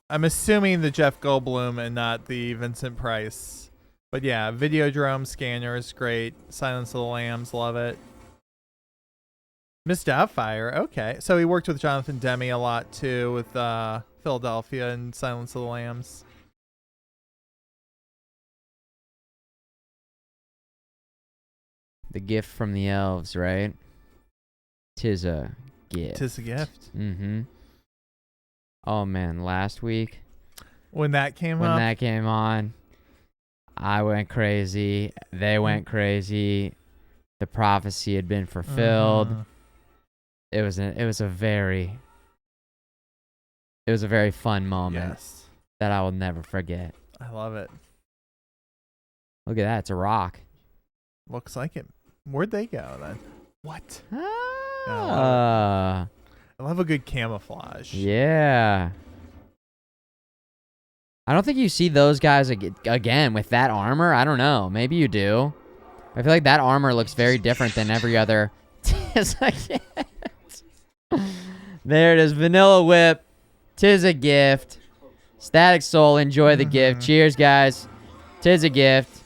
I'm assuming the Jeff Goldblum and not the Vincent Price. But yeah, Videodrome, Scanners, great. Silence of the Lambs, love it. Miss Doubtfire, okay. So he worked with Jonathan Demme a lot too, with Philadelphia and Silence of the Lambs. The Gift from the Elves, right? Tis a gift. Tis a gift. Mm-hmm. Oh, man, last week When that came when up, that came on, I went crazy. They went crazy. The prophecy had been fulfilled. Mhm. It was a very fun moment Yes, that I will never forget. I love it. Look at that, it's a rock. Looks like it. Where'd they go then? What? Ah, I love a good camouflage. yeah. I don't think you see those guys again with that armor. I don't know. Maybe you do. I feel like that armor looks very different than every other. There it is. Vanilla Whip. Tis a gift. Static Soul. Enjoy the gift. Cheers, guys. Tis a gift.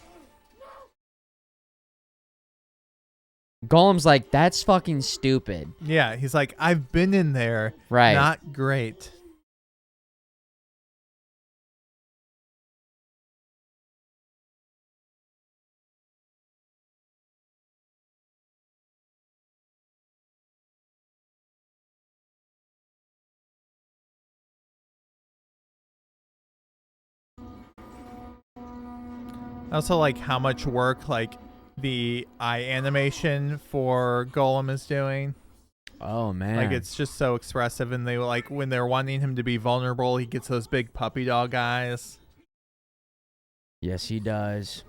Golem's like, that's fucking stupid. Yeah, he's like, I've been in there. Right. Not great. I also like how much work like the eye animation for Golem is doing. Oh man. Like it's just so expressive, and they like when they're wanting him to be vulnerable, he gets those big puppy dog eyes. Yes, he does.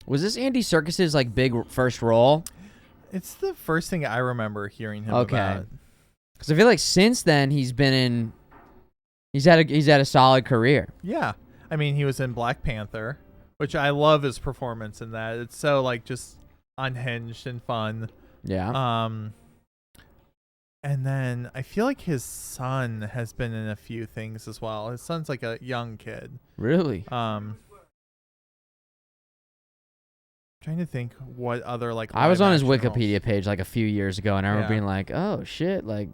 Was this Andy Serkis's like big first role? It's the first thing I remember hearing him about. Because I feel like since then he's had a solid career. Yeah. I mean, he was in Black Panther, which I love his performance in that. It's so like just unhinged and fun. Yeah. And then I feel like his son has been in a few things as well. His son's like a young kid. Really? Trying to think what other like I was on his live action Wikipedia roles. page like a few years ago, and I remember Yeah. being like, "Oh shit!" Like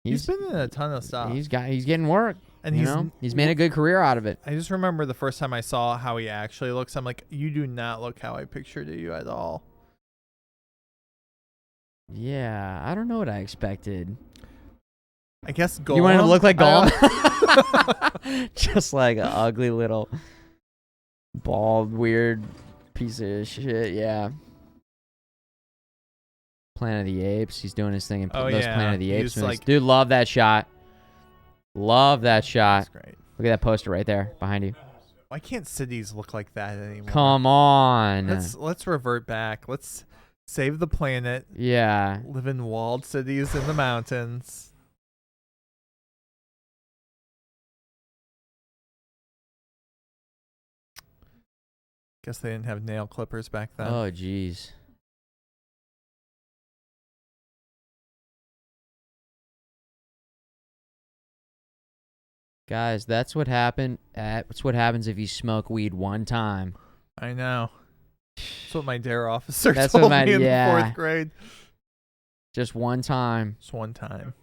He's been in a ton of stuff. he's getting work, and and he's made a good career out of it. I just remember the first time I saw how he actually looks. I'm like, you do not look how I pictured you at all. Yeah, I don't know what I expected. I guess Golem. You want him to look like I Golem? Just like an ugly little bald, weird piece of shit. Yeah. Planet of the Apes. He's doing his thing in those Planet of the Apes He's movies. like, Dude, love that shot. Love that shot. that's great. Look at that poster right there behind you. Why can't cities look like that anymore? Come on. Let's revert back. Let's save the planet. Yeah. Live in walled cities in the mountains. Guess they didn't have nail clippers back then. Oh, jeez. Guys, that's what happened. That's what happens if you smoke weed one time. I know. That's what my dare officer That's told what my- me in yeah. the 4th grade. Just one time. Just one time.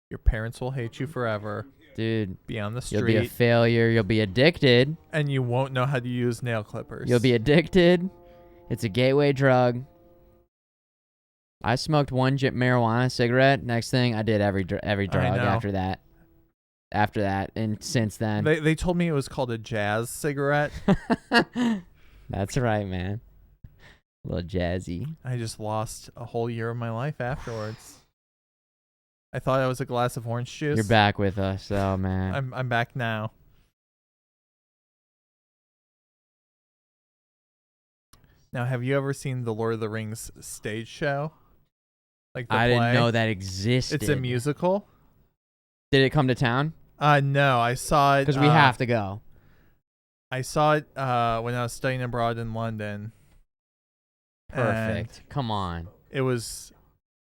Your parents will hate you forever. Dude, Be on the you'll be a street, failure. You'll be addicted. and you won't know how to use nail clippers. You'll be addicted. It's a gateway drug. I smoked one marijuana cigarette. Next thing, I did every drug know. after that. After that, and since then. They told me it was called a jazz cigarette. That's right, man. A little jazzy. I just lost a whole year of my life afterwards. I thought I was a glass of orange juice. You're back with us, though, man. I'm back now. Now, have you ever seen the Lord of the Rings stage show? Like the I play? didn't know that existed. It's a musical. Did it come to town? No, I saw it Because we have to go. I saw it when I was studying abroad in London. Perfect. Come on. It was.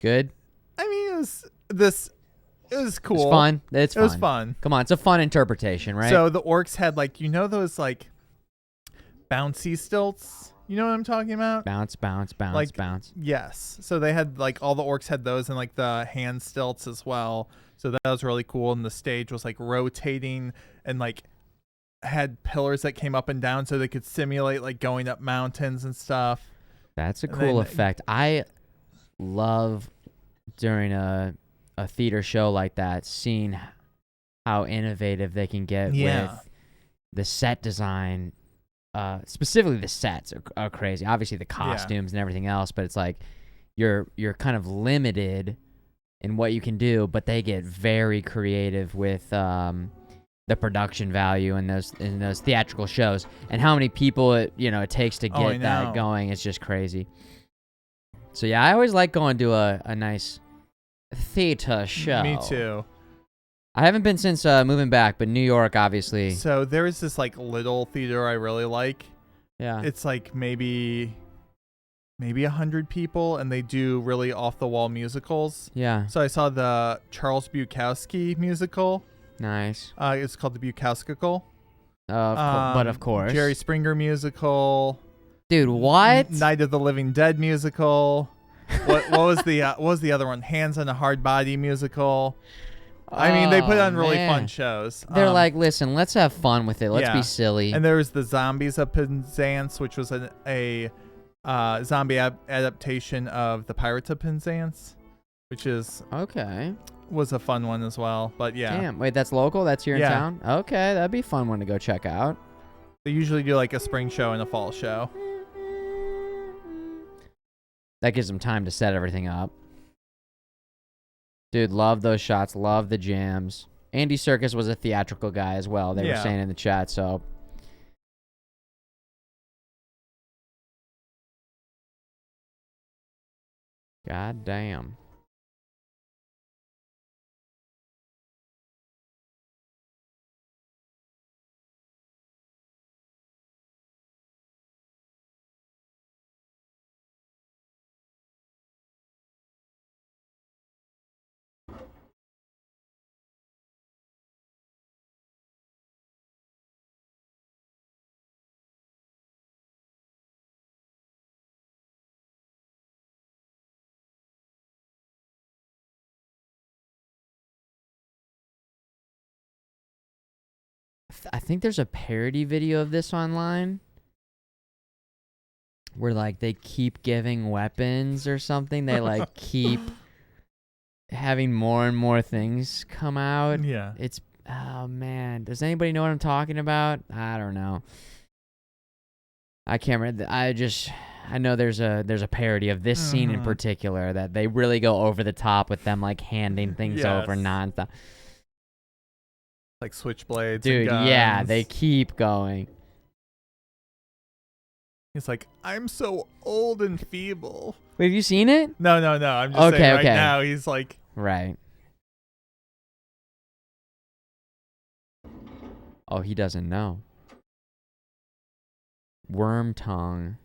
Good? I mean, it was cool. It's fun. It's It fun. was fun. Come on. It's a fun interpretation, right? So the orcs had like those like bouncy stilts. You know what I'm talking about? bounce, bounce, bounce, Like- bounce. Yes. So they had like all the orcs had those and like the hand stilts as well. So that was really cool. And the stage was like rotating and like had pillars that came up and down so they could simulate like going up mountains and stuff. That's a And cool then- effect. I love during a theater show like that, seeing how innovative they can get Yeah. with the set design. Specifically, the sets are crazy. Obviously, the costumes and everything else, but it's like you're kind of limited in what you can do, but they get very creative with the production value in those theatrical shows, and how many people it takes to Oh, I get that know. going. It's just crazy. So yeah, I always like going to a nice theater show. Me too. I haven't been since moving back, but New York, obviously. So there's this like little theater I really like. Yeah. It's like maybe 100 people, and they do really off the wall musicals. Yeah. So I saw the Charles Bukowski musical. Nice. It's called the Bukowskical. But of course. Jerry Springer musical. Dude, what? Night of the Living Dead musical. what was the other one? Hands on a Hard Body musical. I mean, they put Oh, on really fun man. shows. They're like, listen, let's have fun with it. Let's yeah. be silly. And there was the Zombies of Penzance, which was a zombie adaptation of the Pirates of Penzance, which is Okay. was a fun one as well. But yeah, Damn. Wait, that's local? That's here in Yeah. town? Okay, that'd be a fun one to go check out. they usually do like a spring show and a fall show. That gives them time to set everything up. Dude, love those shots. Love the jams. Andy Serkis was a theatrical guy as well. They were Yeah. saying in the chat, so. God damn. I think there's a parody video of this online where like they keep giving weapons or something. They like keep having more and more things come out. Yeah. It's oh man, does anybody know what I'm talking about? I don't know. I can't remember. I know there's a parody of this scene in particular that they really go over the top with them like handing things over Yes. nonstop. Like switchblades. Dude, and yeah, guns. they keep going. He's like, I'm so old and feeble. Wait, have you seen it? No. I'm just Okay, saying right okay. now he's like, Right. Oh, he doesn't know. Worm tongue.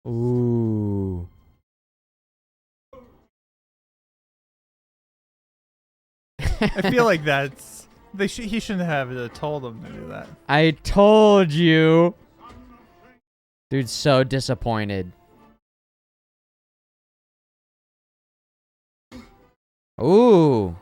Ooh. I feel like that's he shouldn't have told him to do that. I told you. Dude's so disappointed. Ooh.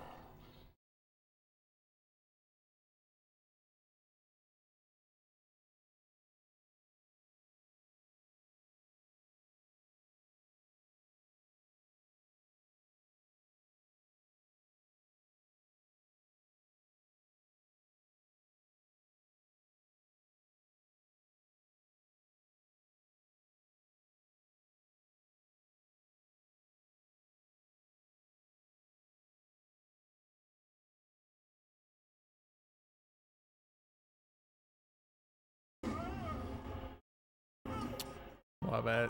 Love it.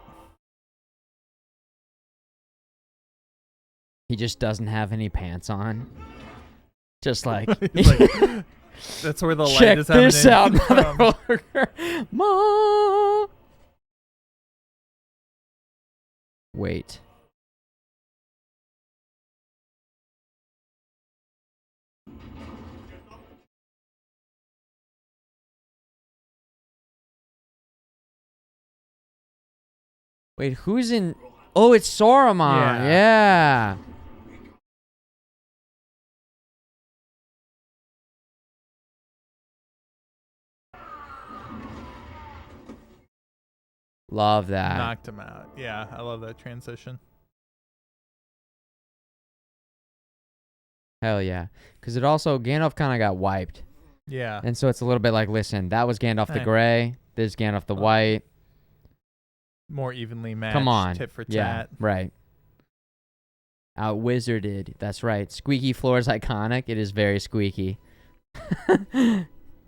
He just doesn't have any pants on. Just like, He's like, that's where the light check is this out, emanating from. motherfucker. Ma. Wait. Wait, who's in? Oh, it's Saruman. Yeah. Yeah. Love that. Knocked him out. Yeah, I love that transition. Hell yeah. Because it also, Gandalf kind of got wiped. Yeah. And so it's a little bit like, listen, that was Gandalf the Hey. Gray. This is Gandalf the White. More evenly matched. Come on. Tit for Yeah, tat. right. Out wizarded. That's right. Squeaky floor is iconic. It is very squeaky.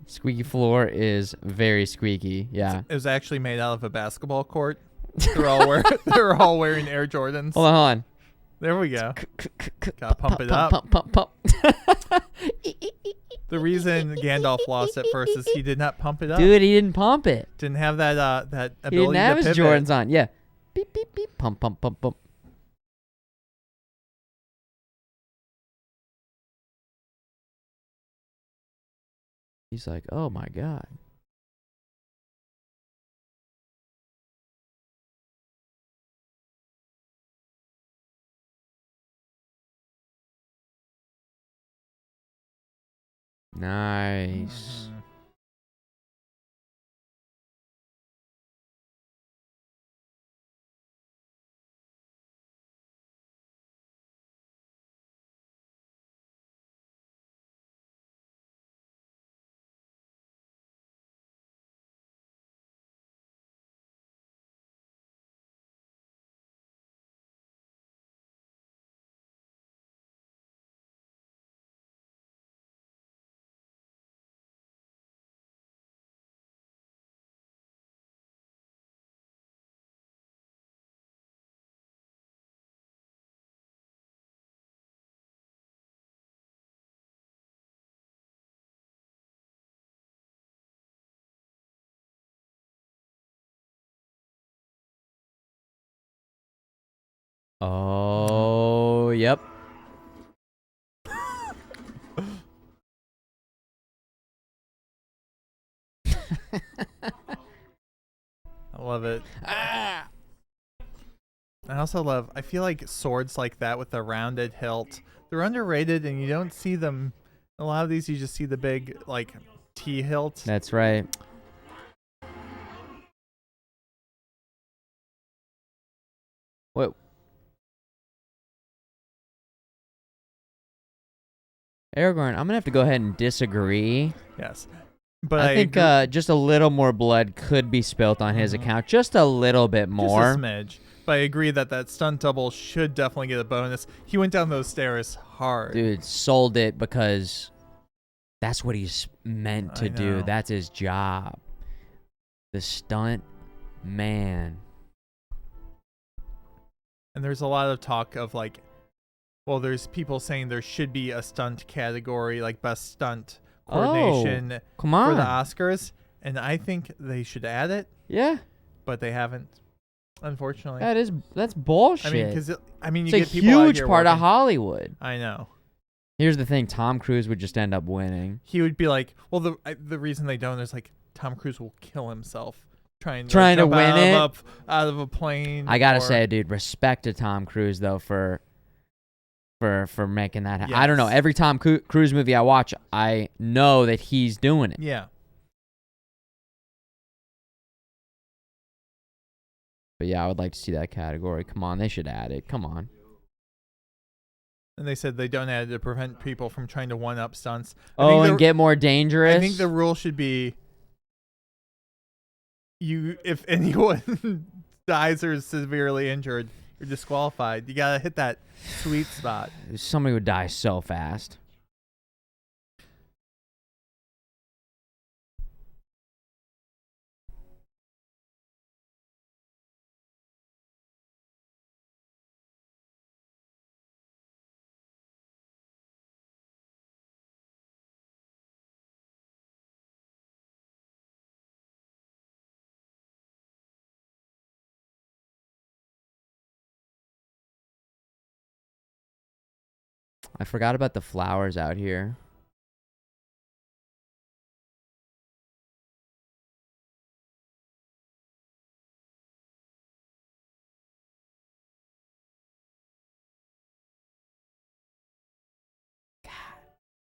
Squeaky floor is very squeaky. Yeah. It was actually made out of a basketball court. They're all wearing Air Jordans. Hold on. There we go. Gotta pump it up. Pump. The reason Gandalf lost at first is he did not pump it up. Dude, he didn't pump it. Didn't have that that He didn't ability have to his pivot. Jordans on. Yeah. Beep, beep, beep. Pump. He's like, oh my God. Nice. Mhm. Oh, yep. I love it. Ah! I also love, I feel like swords like that with the rounded hilt, they're underrated and you don't see them. A lot of these you just see the big like T hilt. That's right. What? Aragorn, I'm gonna have to go ahead and disagree. Yes. But I think agree- just a little more blood could be spilt on his account. Just a little bit more. Just a smidge. But I agree that stunt double should definitely get a bonus. He went down those stairs hard. Dude, sold it because that's what he's meant to I do. know. That's his job. The stunt man. And there's a lot of talk of like, well, there's people saying there should be a stunt category, like best stunt coordination Oh, come for on. the Oscars. And I think they should add it, Yeah, but they haven't, unfortunately. that's bullshit. I mean, you it's a get people out huge here part of working. Hollywood. I know. Here's the thing: Tom Cruise would just end up winning. He would be like, well, the reason they don't is like Tom Cruise will kill himself trying to Trying to jump win it? out of a plane. I gotta or- say, dude, respect to Tom Cruise though for making that happen. I don't know. Yes. Every Tom Cruise movie I watch, I know that he's doing it. Yeah. But yeah, I would like to see that category. Come on, they should add it. Come on. And they said they don't add it to prevent people from trying to one-up stunts. Oh, think and get more dangerous. I think the rule should be if anyone dies or is severely injured, you're disqualified. You gotta hit that sweet spot. Somebody would die so fast. I forgot about the flowers out here.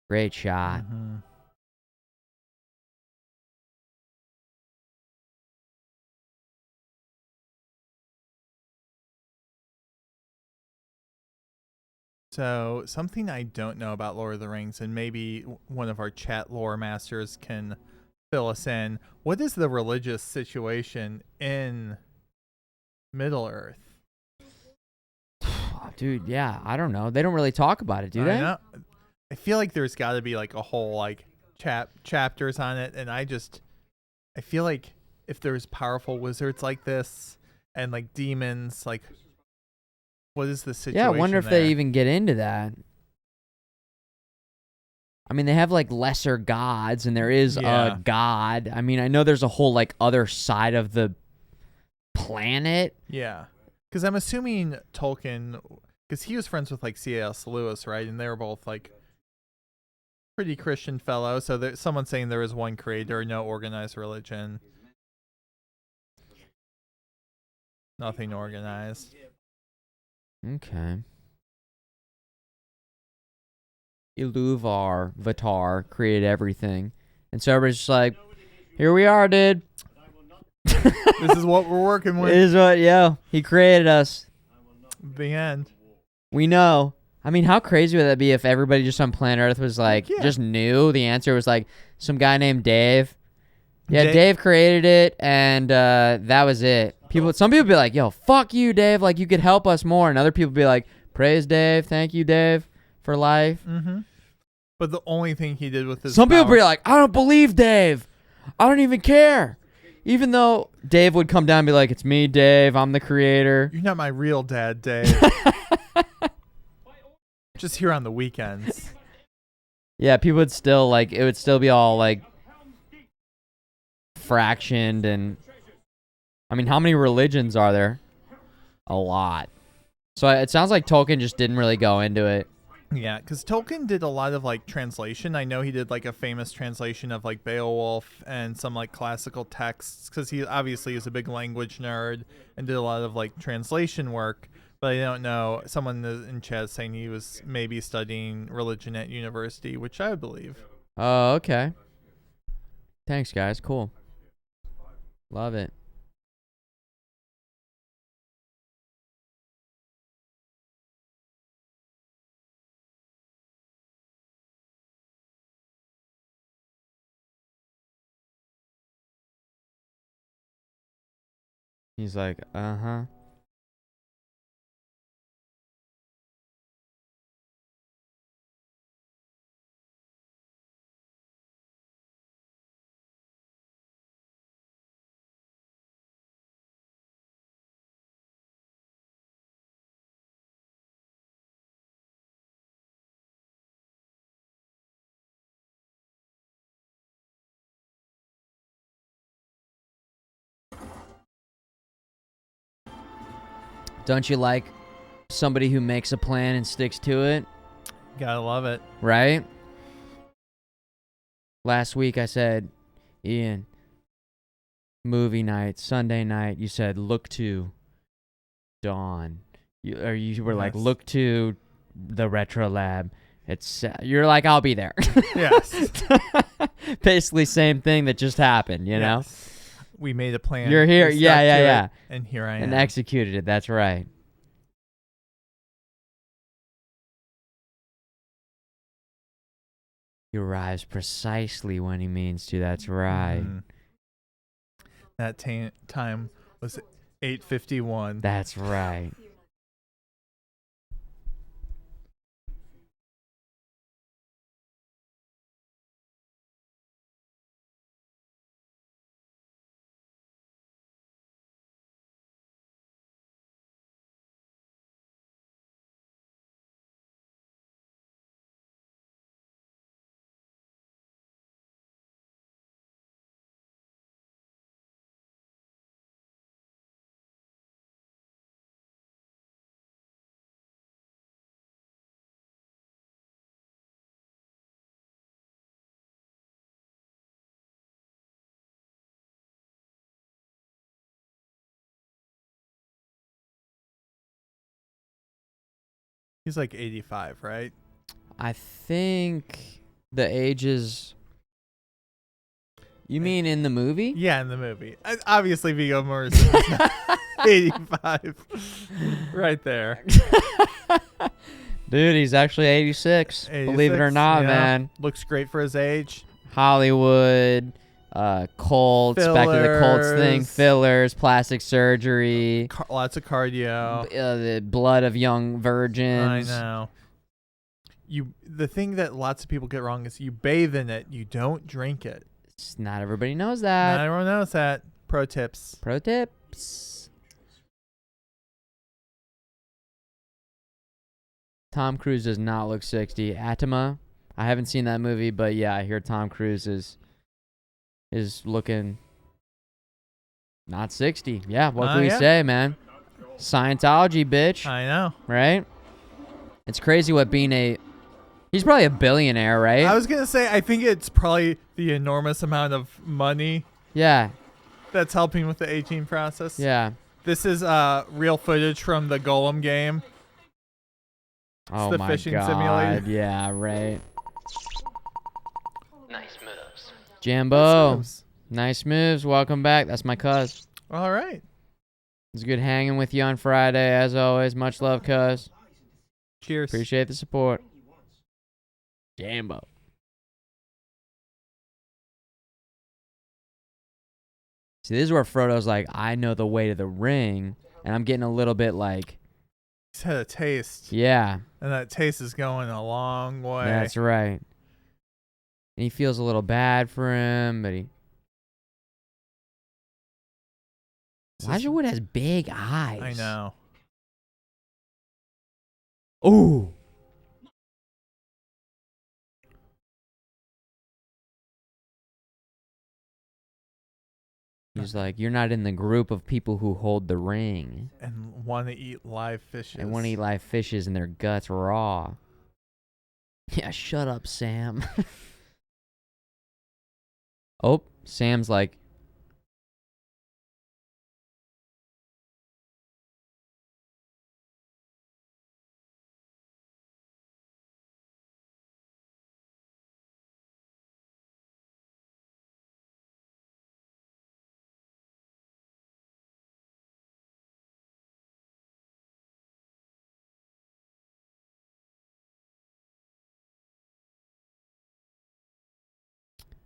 Great shot. Mhm. So, something I don't know about Lord of the Rings, and maybe one of our chat lore masters can fill us in. What is the religious situation in Middle Earth? Dude, yeah, I don't know. They don't really talk about it, do they? I feel like there's got to be like a whole like chapters on it, and I feel like if there's powerful wizards like this, and like demons. Like, what is the situation? Yeah, I wonder if there? they even get into that. I mean, they have like lesser gods, and there is a god. I mean, I know there's a whole like other side of the planet. Yeah, because I'm assuming Tolkien, because he was friends with like C.S. Lewis, right? And they were both like pretty Christian fellows. So there's someone saying there is one creator, no organized religion, nothing organized. Okay. Iluvar, Vatar created everything. And so everybody's just like, here we are, dude. This is what we're working with. It is what, he created us. The end. We know. I mean, how crazy would that be if everybody just on planet Earth was like, just knew the answer was like some guy named Dave. Yeah, Dave created it, and that was it. Some people be like, yo, fuck you, Dave. Like, you could help us more. And other people be like, praise Dave. Thank you, Dave, for life. Mm-hmm. But the only thing he did with his Some people be like, I don't believe Dave. I don't even care. Even though Dave would come down and be like, it's me, Dave. I'm the creator. You're not my real dad, Dave. Just here on the weekends. Yeah, people would still like, it would still be all like fractioned. And I mean, how many religions are there? A lot. So it sounds like Tolkien just didn't really go into it. Yeah, because Tolkien did a lot of like translation. I know he did like a famous translation of like Beowulf and some like classical texts, because he obviously is a big language nerd and did a lot of like translation work. But I don't know. Someone in chat is saying he was maybe studying religion at university, which I would believe. Oh, okay. Thanks, guys. Cool. Love it. He's like, uh-huh. Don't you like somebody who makes a plan and sticks to it? Gotta love it. Right? Last week I said, Ian, movie night, Sunday night, you said, look to Dawn. You were like, look to the Retro Lab. You're like, I'll be there. Yes. Basically same thing that just happened, you know? We made a plan. You're here. Yeah. And here I am. And executed it. That's right. He arrives precisely when he means to. That's right. Mm. That time was 8:51. That's right. He's like 85, right? I think the age is... You mean in the movie? Yeah, in the movie. Obviously, Viggo Mortensen is not 85. Right there. Dude, he's actually 86. Believe it or 86, not, yeah. man. Looks great for his age. Hollywood, Colts, back to the Colts thing, Fillers. fillers, plastic surgery, Lots of cardio. the blood of young virgins. I know. The thing that lots of people get wrong is you bathe in it, you don't drink it. Not everybody knows that. Not everyone knows that. Pro tips. Pro tips. Tom Cruise does not look 60. Atma, I haven't seen that movie, but yeah, I hear Tom Cruise is looking not 60. Yeah, what can we say, man? Scientology, bitch. I know. Right? It's crazy what being he's probably a billionaire, right? I was gonna say I think it's probably the enormous amount of money Yeah. that's helping with the aging process. Yeah. This is real footage from the Golem game. Oh the my fishing god. simulator. Yeah, right. Nice moves. Jambo. Nice Nice moves. Welcome back. That's my cuz. All right. It's good hanging with you on Friday, as always. Much love, cuz. Cheers. Appreciate the support. Jambo. See, this is where Frodo's like, I know the way to the ring, and I'm getting a little bit like, He's had a taste. yeah, And that taste is going a long way. that's right. And he feels a little bad for him, but Elijah Wood has big eyes. I know. Ooh. He's like, you're not in the group of people who hold the ring And want to eat live fishes. and want to eat live fishes and their guts raw. Yeah, shut up, Sam. Oh, Sam's like,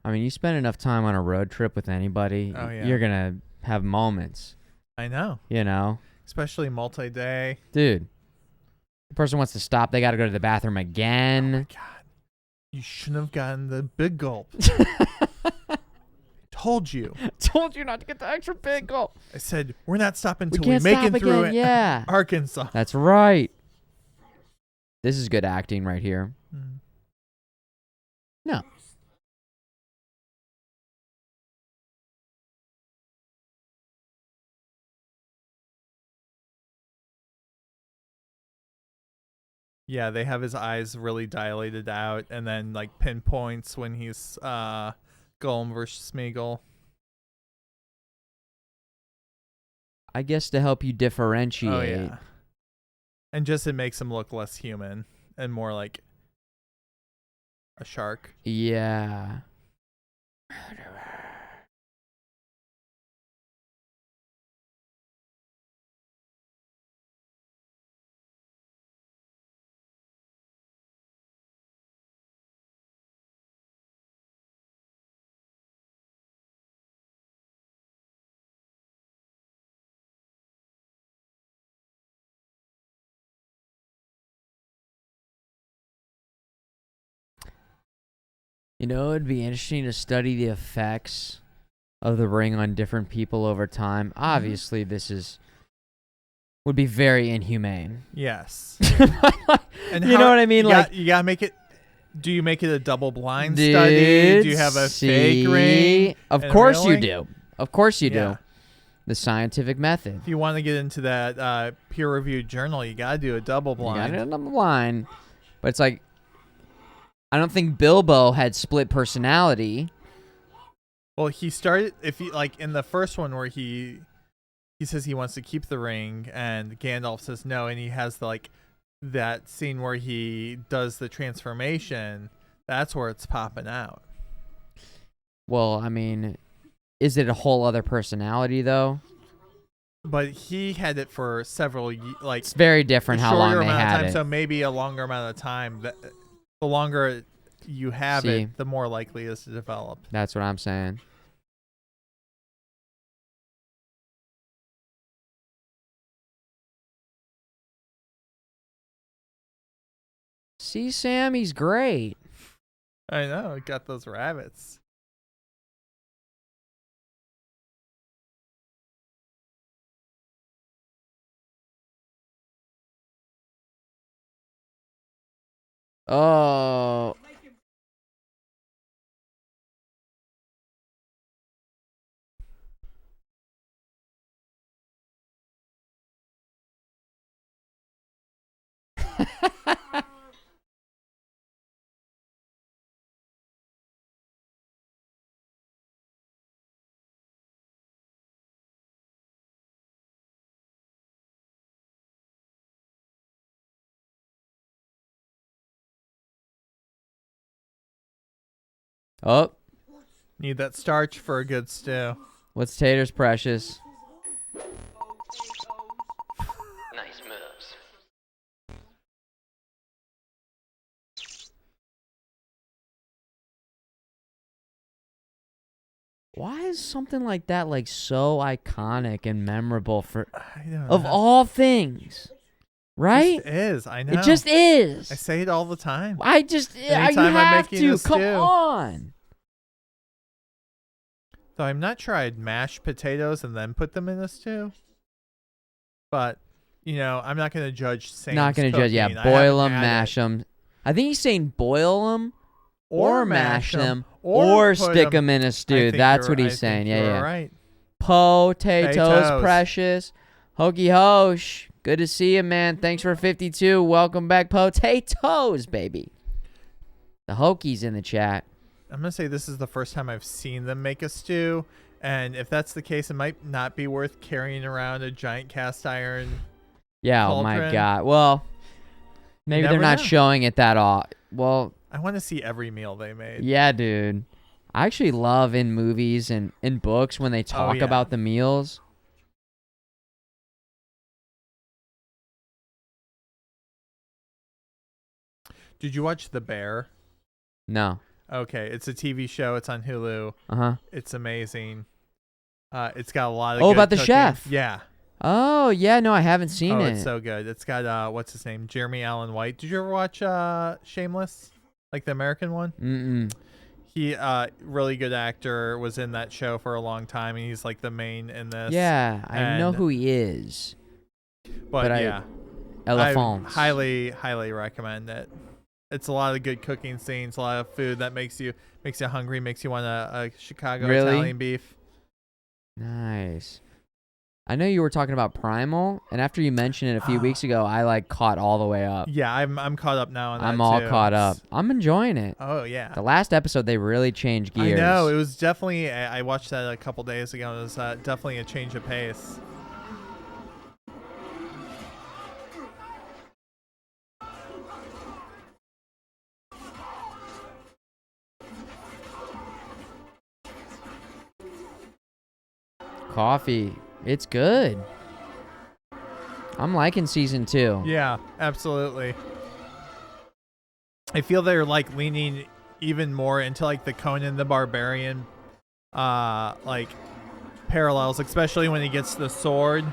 I mean, you spend enough time on a road trip with anybody, Oh, yeah. you're going to have moments, I know. you know? Especially multi-day. Dude, the person wants to stop. They got to go to the bathroom again. God. You shouldn't have gotten the big gulp. Told you. Told you not to get the extra big gulp. I said, we're not stopping We until we can't make stop it through again. Yeah. Arkansas. That's right. This is good acting right here. Mm. No. Yeah, they have his eyes really dilated out and then like pinpoints when he's Golem versus Smeagol. I guess to help you differentiate. Oh yeah. And just it makes him look less human and more like a shark. Yeah. You know, it'd be interesting to study the effects of the ring on different people over time. Obviously, would be very inhumane. Yes. And you know what I mean? You gotta make it. Do you make it a double blind Dude, study? Do you have a fake ring? Of and a course real you ring? do. Of course you Yeah. do. The scientific method. If you want to get into that peer-reviewed journal, you gotta do a double You got blind. it on the line. But it's like, I don't think Bilbo had split personality. Well, he started in the first one where he says he wants to keep the ring, and Gandalf says no, and he has that scene where he does the transformation. That's where it's popping out. Well, I mean, is it a whole other personality though? But he had it for several It's very different a how long shorter they amount of had time, it. so maybe a longer amount of time. The longer you have See. it, the more likely it is to develop. That's what I'm saying. See, Sam, he's great. I know, it got those rabbits. Oh. Oh, Need that starch for a good stew. what's Tater's precious? Nice moves. Why is something like that like so iconic and memorable for I don't of know. all things? Right? It is. I know. It just is. I say it all the time. I just Anytime you I'm have making to. a Come stew. on. So I'm not sure I'd mash potatoes and then put them in a stew. But, you know, I'm not going to judge Sam's Not gonna judge. Yeah, cooking. I boil haven't them, had mash it. them. I think he's saying boil them or mash them or or put stick 'em- them in a I stew. think That's you're- what he's I saying. think Yeah, you're yeah. right. Potatoes, Potatoes. precious. Hokey Hosh. Good to see you, man. Thanks for 52. Welcome back, potatoes, baby. The Hokies in the chat. I'm going to say this is the first time I've seen them make a stew. And if that's the case, it might not be worth carrying around a giant cast iron. Yeah, oh my Cauldron. God. Well, maybe they're never not know. showing it that often. Well, I want to see every meal they made. yeah, dude. I actually love in movies and in books when they talk yeah. about the meals. Did you watch The Bear? No. Okay, it's a TV show. It's on Hulu. Uh-huh. It's amazing. It's got a lot of Oh, good about the cooking. chef. Yeah. Oh, yeah, no, I haven't seen Oh, it. it's so good. It's got what's his name? Jeremy Allen White. Did you ever watch Shameless? Like the American one? Mm-mm. He really good actor, was in that show for a long time, and he's like the main in this. Yeah, I know And- who he is. But I- yeah. Elephants. I highly recommend it. It's a lot of good cooking scenes, a lot of food that makes you hungry, makes you want a Chicago Really? Italian beef. Nice. I know you were talking about Primal, and after you mentioned it a few weeks ago, I like caught all the way up. Yeah, I'm caught up now on that I'm all too. caught up. I'm enjoying it. Oh yeah. The last episode, they really changed gears. I know, it was definitely I watched that a couple days ago. It was definitely a change of pace. Coffee. It's good. I'm liking season 2. Yeah, absolutely. I feel they're like leaning even more into like the Conan the Barbarian like parallels, especially when he gets the sword.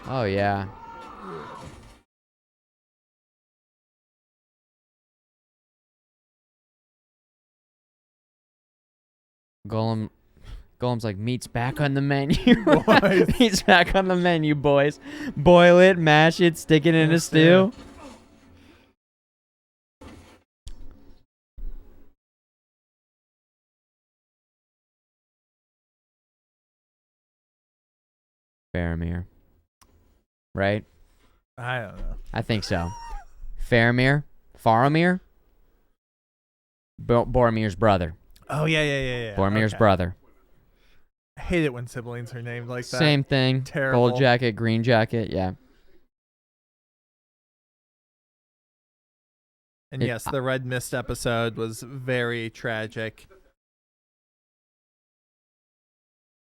Oh, yeah. Golem's like, meat's back on the menu. Boys. Meat's back on the menu, boys. Boil it, mash it, stick it in a Yes, stew. Faramir. Right? I don't know. I think so. Faramir? Faramir? Boromir's brother. Oh yeah. Boromir's Okay. brother. I hate it when siblings are named like that. Same thing. Terrible. Gold jacket, green jacket. Yeah. And It- yes, the Red Mist episode was very tragic.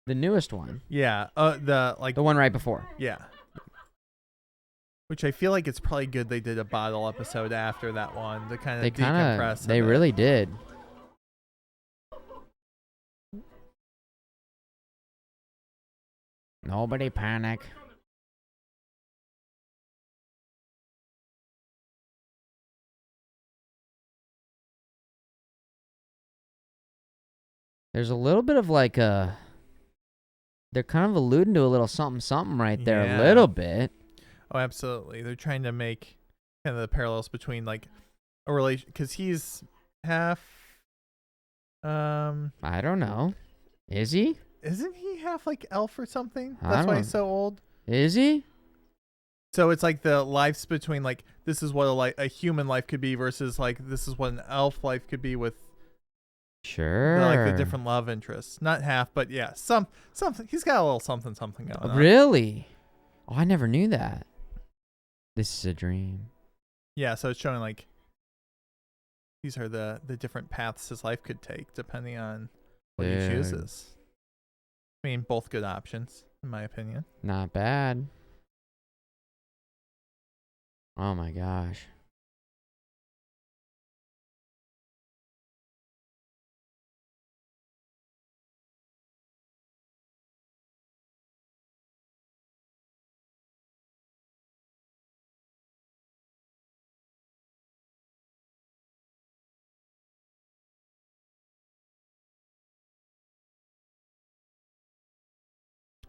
The newest one. Yeah. The one right before. Yeah. Which I feel like it's probably good they did a bottle episode after that one to kind They of decompress. they a bit. really did. Nobody panic. There's a little bit of like a. They're kind of alluding to a little something right there, Yeah. a little bit. Oh, absolutely. They're trying to make kind of the parallels between like a relation, because he's half. I don't know. Is he? Isn't he half like elf or something? I That's why don't- he's so old. Is he? So it's like the lives between like this is what a human life could be versus like this is what an elf life could be with Sure. like the different love interests. Not half, but yeah, something. He's got a little something going on. Really? Oh, I never knew that. This is a dream. Yeah, so it's showing like these are the different paths his life could take depending on what he Dude. chooses. I mean, both good options in my opinion. Not bad. Oh my gosh.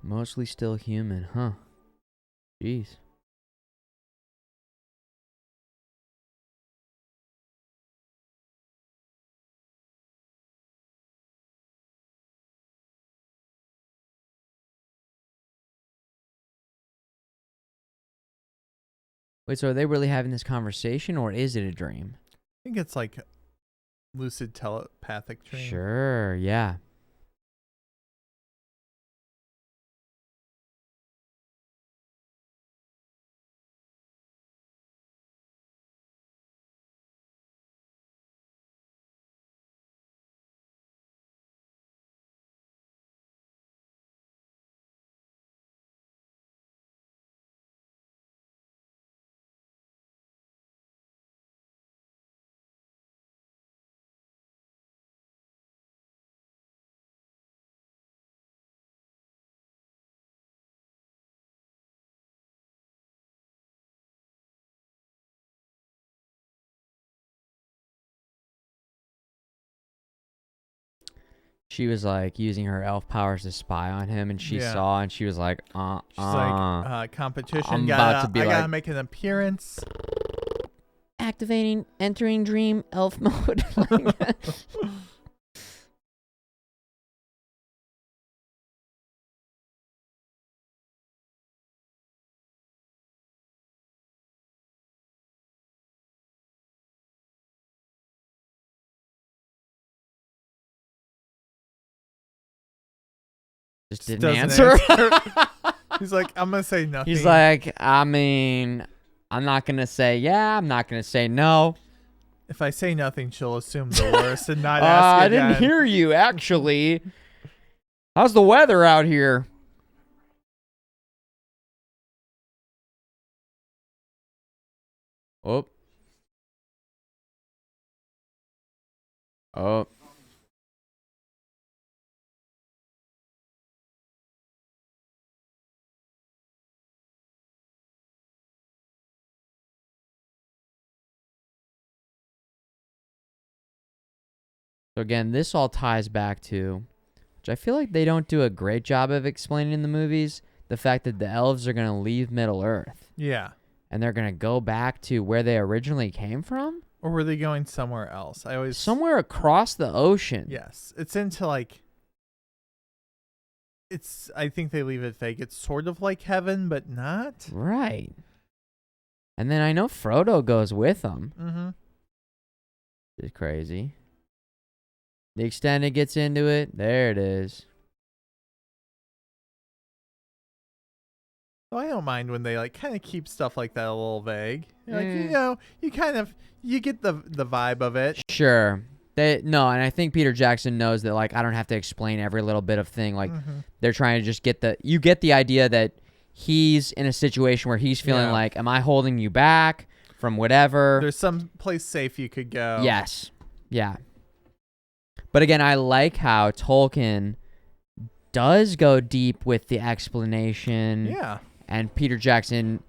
Mostly still human, huh? Jeez. Wait, so are they really having this conversation or is it a dream? I think it's like lucid telepathic dream. Sure, yeah. She was like using her elf powers to spy on him, and she Yeah. saw, and she was like, She's like competition. I'm gotta, about to be I gotta like- make an appearance. activating, entering dream elf mode. Just didn't Doesn't answer. He's like, I'm gonna say nothing. He's like, I mean, I'm not gonna say yeah. I'm not gonna say no. if I say nothing, she'll assume the worst and not I ask again. didn't hear you actually. How's the weather out here? Oh. Oh. So again, this all ties back to, which I feel like they don't do a great job of explaining in the movies, the fact that the elves are going to leave Middle Earth Yeah. and they're going to go back to where they originally came from? Or were they going somewhere else? I always Somewhere across the ocean. Yes, it's into like. It's. I think they leave it vague. It's sort of like heaven, but not. Right. And then I know Frodo goes with them. Mm-hmm. It's crazy. The extended gets into it. There it is. So I don't mind when they like kind of keep stuff like that a little vague. Like Mm. you know, you get the vibe of it. Sure. No, and I think Peter Jackson knows that like I don't have to explain every little bit of thing. Like they're trying to just get the idea that he's in a situation where he's feeling Yeah. like, am I holding you back from whatever? There's some place safe you could go. Yes. Yeah. But again, I like how Tolkien does go deep with the explanation. Yeah. And Peter Jackson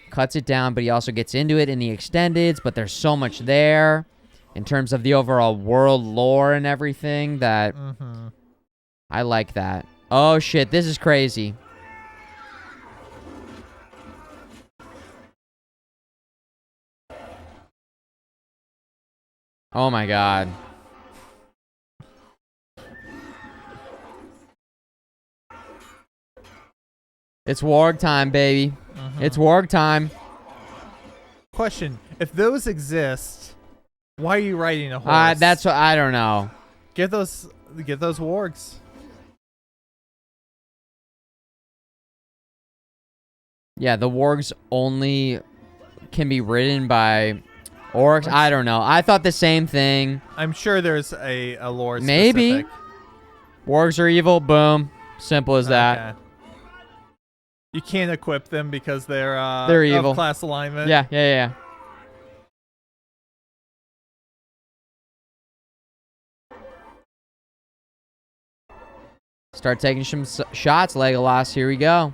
cuts it down, but he also gets into it in the extendeds, but there's so much there in terms of the overall world lore and everything that I like that. Oh shit, this is crazy. Oh my god. It's warg time, baby. It's warg time. Question: if those exist, why are you riding a horse? That's what I don't know. Get those wargs. Yeah, the wargs only can be ridden by orcs. I don't know. I thought the same thing. I'm sure there's a lore Maybe. specific. Wargs are evil. Boom. Simple as that. Okay. You can't equip them because they're evil. of class alignment. Yeah. Start taking some shots, Legolas. Here we go.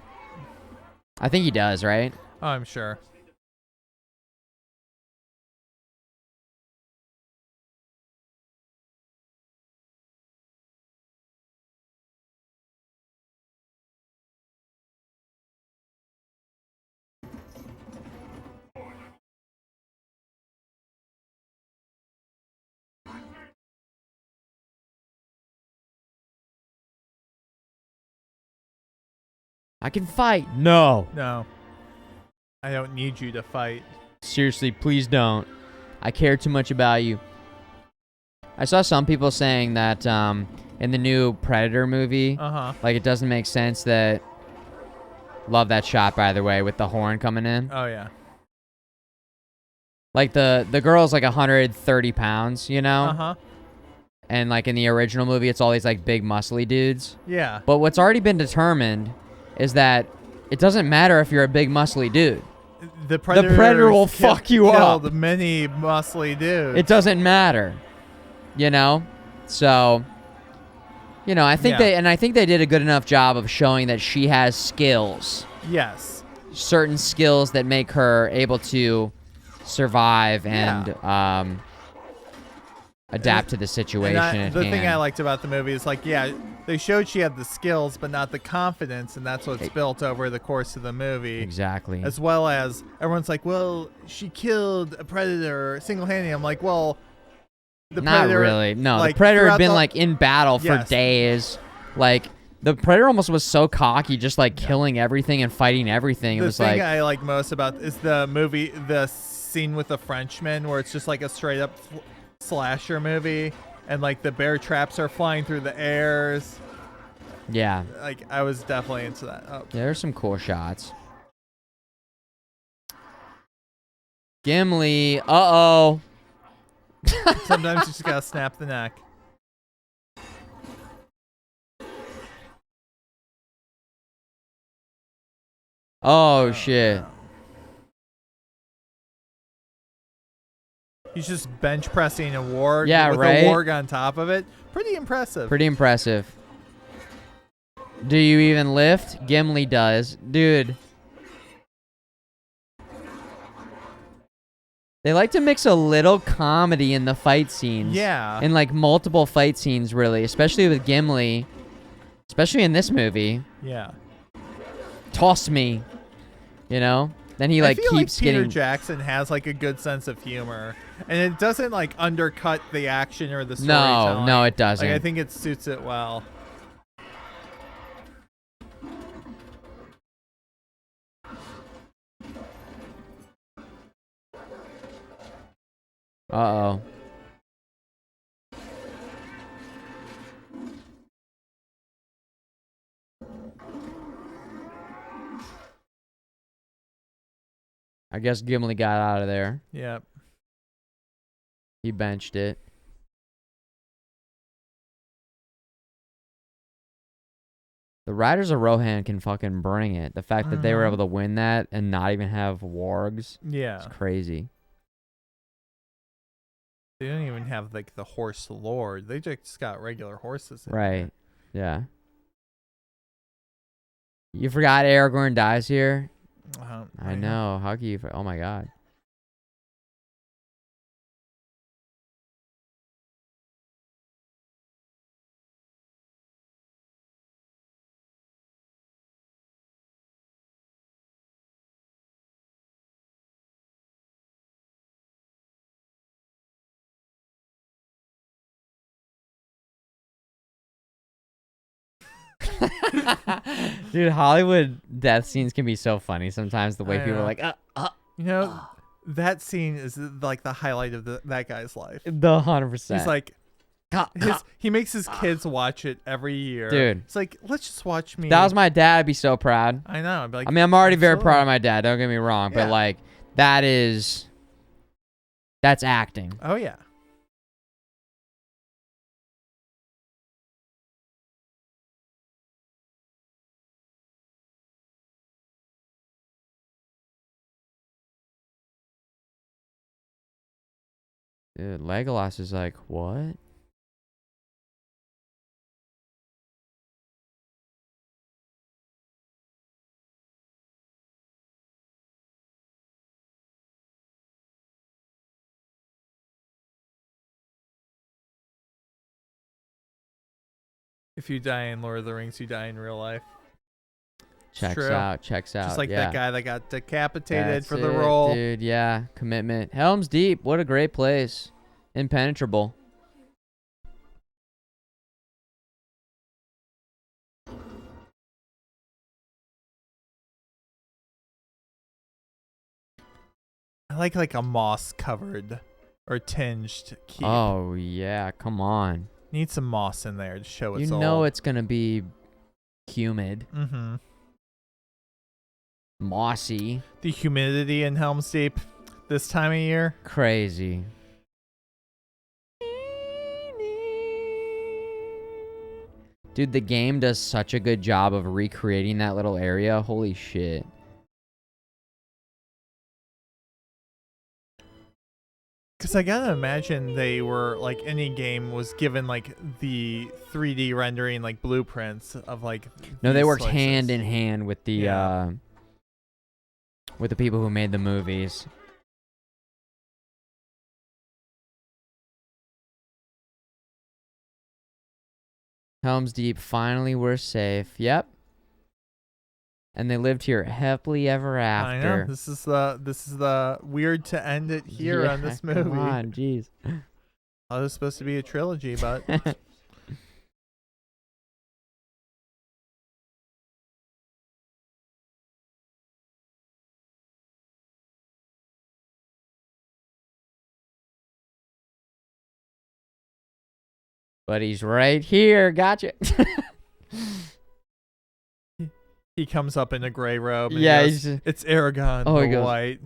I think he does, right? Oh, I'm sure. I can fight. No. No. I don't need you to fight. Seriously, please don't. I care too much about you. I saw some people saying that in the new Predator movie, like it doesn't make sense that... Love that shot, by the way, with the horn coming in. Oh, yeah. Like the girl's like 130 pounds, you know? Uh-huh. And like in the original movie, it's all these like big muscly dudes. Yeah. But what's already been determined is that it doesn't matter if you're a big muscly dude. The Predator will fuck you up. Killed many muscly dudes. It doesn't matter, you know? So, you know, I think I think they did a good enough job of showing that she has skills. Yes. Certain skills that make her able to survive and adapt to the situation at the hand. thing I liked about the movie is like, yeah, they showed she had the skills, but not the confidence, and that's what's built over the course of the movie. Exactly. As well as everyone's like, well, she killed a predator single-handedly. I'm like, well, the Not predator, really. No, like, the Predator had throughout been the- like in battle for Yes. days. Like the Predator almost was so cocky, just like killing everything and fighting everything. It The was thing like I like most about is the movie, the scene with the Frenchman, where it's just like a straight-up slasher movie, and like the bear traps are flying through the airs. yeah. Like, I was definitely into that. Oh. Yeah, there's some cool shots. Gimli. Uh-oh. Sometimes you just gotta snap the neck. Oh, shit. He's just bench pressing a warg with right? a warg on top of it. Pretty impressive. Pretty impressive. Do you even lift? Gimli does. Dude. They like to mix a little comedy in the fight scenes. Yeah. In like multiple fight scenes, really. Especially with Gimli. Especially in this movie. Yeah. Toss me. You know? Then he like I feel keeps like Peter getting... Jackson has like a good sense of humor, and it doesn't like undercut the action or the storytelling. No, it doesn't. Like, I think it suits it well. Uh-oh. I guess Gimli got out of there. Yep. He benched it. The Riders of Rohan can fucking bring it. The fact that they were able to win that and not even have wargs Yeah. is crazy. They don't even have like the horse lord. They just got regular horses. in Right. Yeah. You forgot Aragorn dies here? there. I know. How can you... Oh, my God. Dude, Hollywood death scenes can be so funny sometimes. The way I people are know. like, You know, that scene is like the highlight of that guy's life. the 100%. He's like, he makes his kids watch it every year. Dude. It's like, let's just watch me. If that was my dad, I'd be so proud. I know. I'd be like, I mean, I'm already very proud of absolutely. my dad. Don't get me wrong, but Yeah. like that's acting. Oh yeah. Dude, Legolas is like, what? If you die in Lord of the Rings, you die in real life. Checks true. out. Just like yeah. that guy that got decapitated That's for the it, role. dude. Yeah, commitment. Helm's Deep. What a great place. Impenetrable. I like a moss covered or tinged keep. Oh yeah, come on. Need some moss in there to show You it's know old. it's gonna be humid, Mm-hmm. mossy, The humidity in Helm's Deep this time of year. crazy. Dude, the game does such a good job of recreating that little area. Holy shit. Because I gotta imagine they were like any game was given like the 3D rendering like blueprints of like. No, they these worked places. hand in hand with the people who made the movies. Helm's Deep, finally we're safe. Yep. And they lived here happily ever I know. after. This is the weird to end it here on this movie. Come on, jeez. Oh, it was supposed to be a trilogy, but But he's right here. Gotcha. he comes up in a gray robe. And Yeah, he goes, he's- it's Aragon Oh, the he goes, White.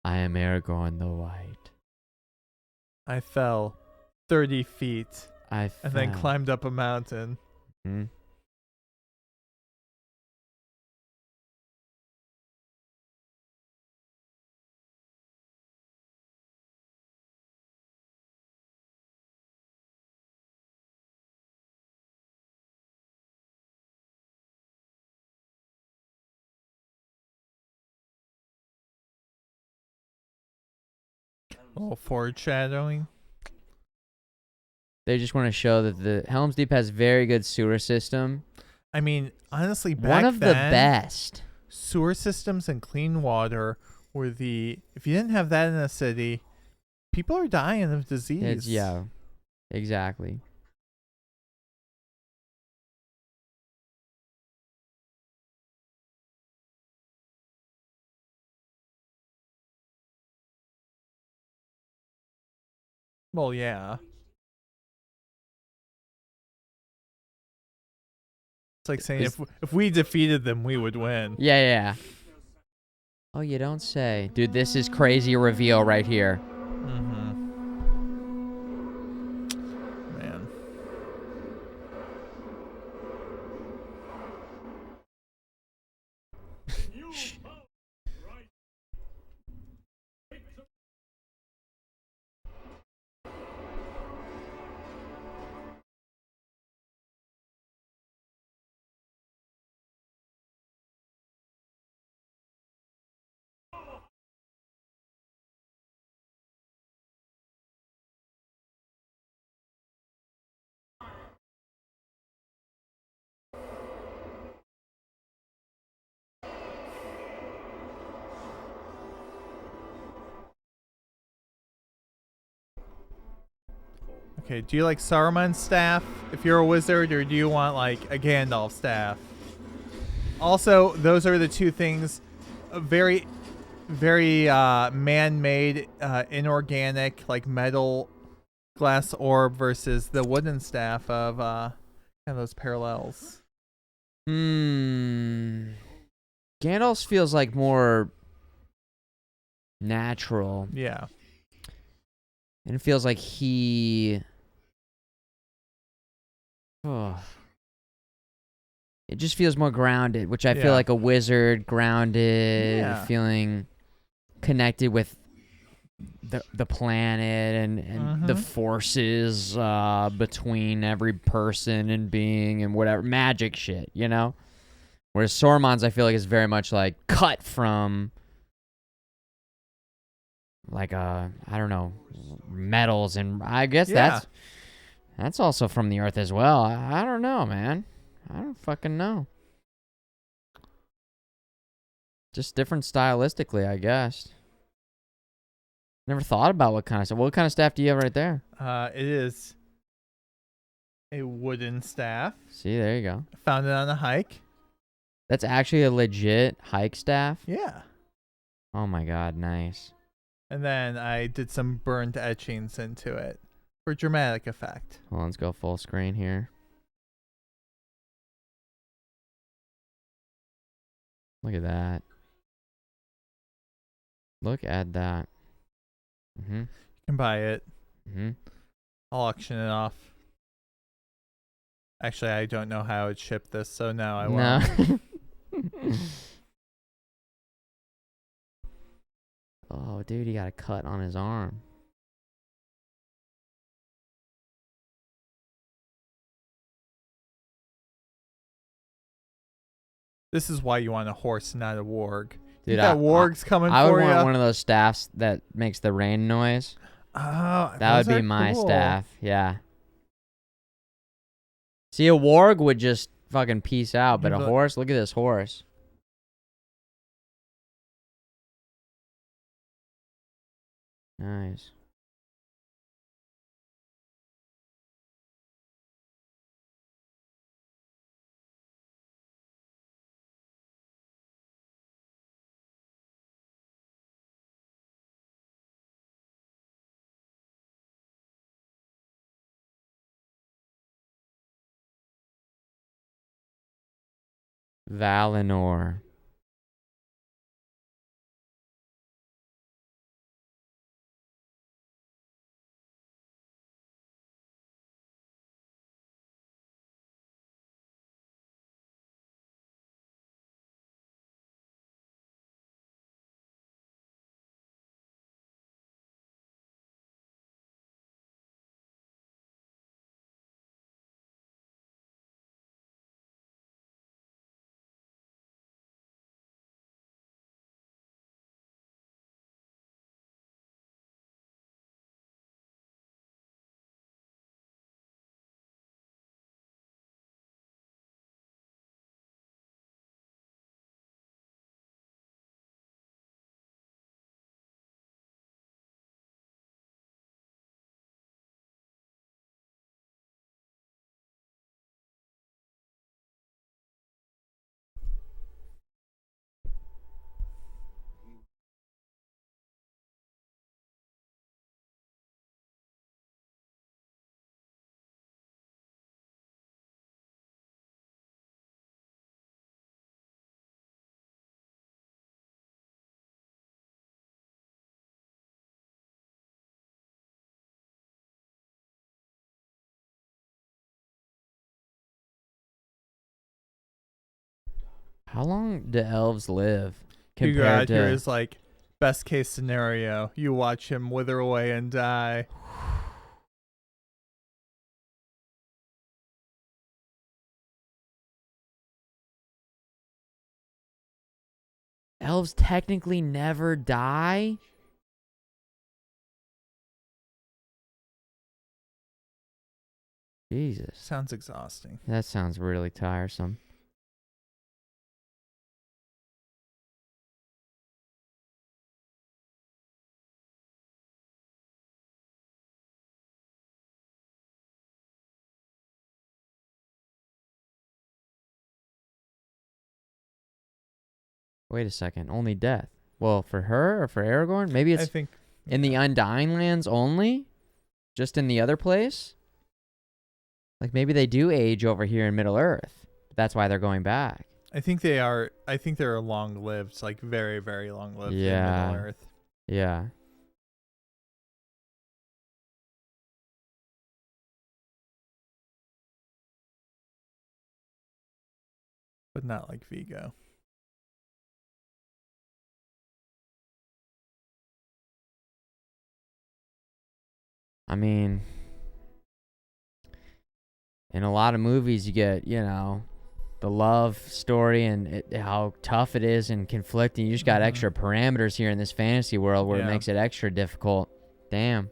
I am Aragorn the White. I fell 30 feet I and then fell. climbed up a mountain. Hmm. Oh, foreshadowing. They just want to show that the Helm's Deep has very good sewer system. I mean, honestly, back One of the then, best. sewer systems and clean water were if you didn't have that in a city, people are dying of disease. Yeah, exactly. Well, yeah. It's like saying if we defeated them, we would win. Yeah. Oh, you don't say. Dude, this is crazy reveal right here. Mm-hmm. Okay, do you like Saruman's staff if you're a wizard, or do you want like a Gandalf staff? Also, those are the two things, very, very man-made, inorganic, like metal glass orb versus the wooden staff of kind of those parallels. Gandalf's feels like more natural. Yeah. And it feels like he... Oh. It just feels more grounded, which I feel like a wizard, grounded, feeling connected with the planet and the forces between every person and being and whatever. Magic shit, you know? Whereas Saruman's, I feel like, is very much like cut from like I don't know, metals, and I guess that's also from the earth as well. I don't know, man. I don't fucking know. Just different stylistically, I guess. Never thought about what kind of stuff. What kind of staff do you have right there? It is a wooden staff. See, there you go. Found it on a hike. That's actually a legit hike staff? Yeah. Oh my god, nice. And then I did some burnt etchings into it for dramatic effect. Well, let's go full screen here. Look at that. Look at that. You can buy it. I'll auction it off. Actually, I don't know how it shipped this, so no, I won't. Oh, dude, he got a cut on his arm. This is why you want a horse, not a warg. Dude, you got wargs coming I for would you. want one of those staffs that makes the rain noise. Oh, that would be my cool. staff. Yeah. See, a warg would just fucking peace out, but a horse, look at this horse. Nice. Valinor. How long do elves live Hugo out compared to... here is like best case scenario. You watch him wither away and die. Elves technically never die? Jesus. Sounds exhausting. That sounds really tiresome. Wait a second. Only death. Well, for her or for Aragorn? Maybe I it's think in the Undying Lands only? Just in the other place? Like, maybe they do age over here in Middle-earth. That's why they're going back. I think they are. I think they're long-lived, like very, very long-lived in Middle Earth. Yeah. But not like Vigo. I mean, in a lot of movies, you get, the love story and how tough it is and conflicting. You just got extra parameters here in this fantasy world where it makes it extra difficult. Damn.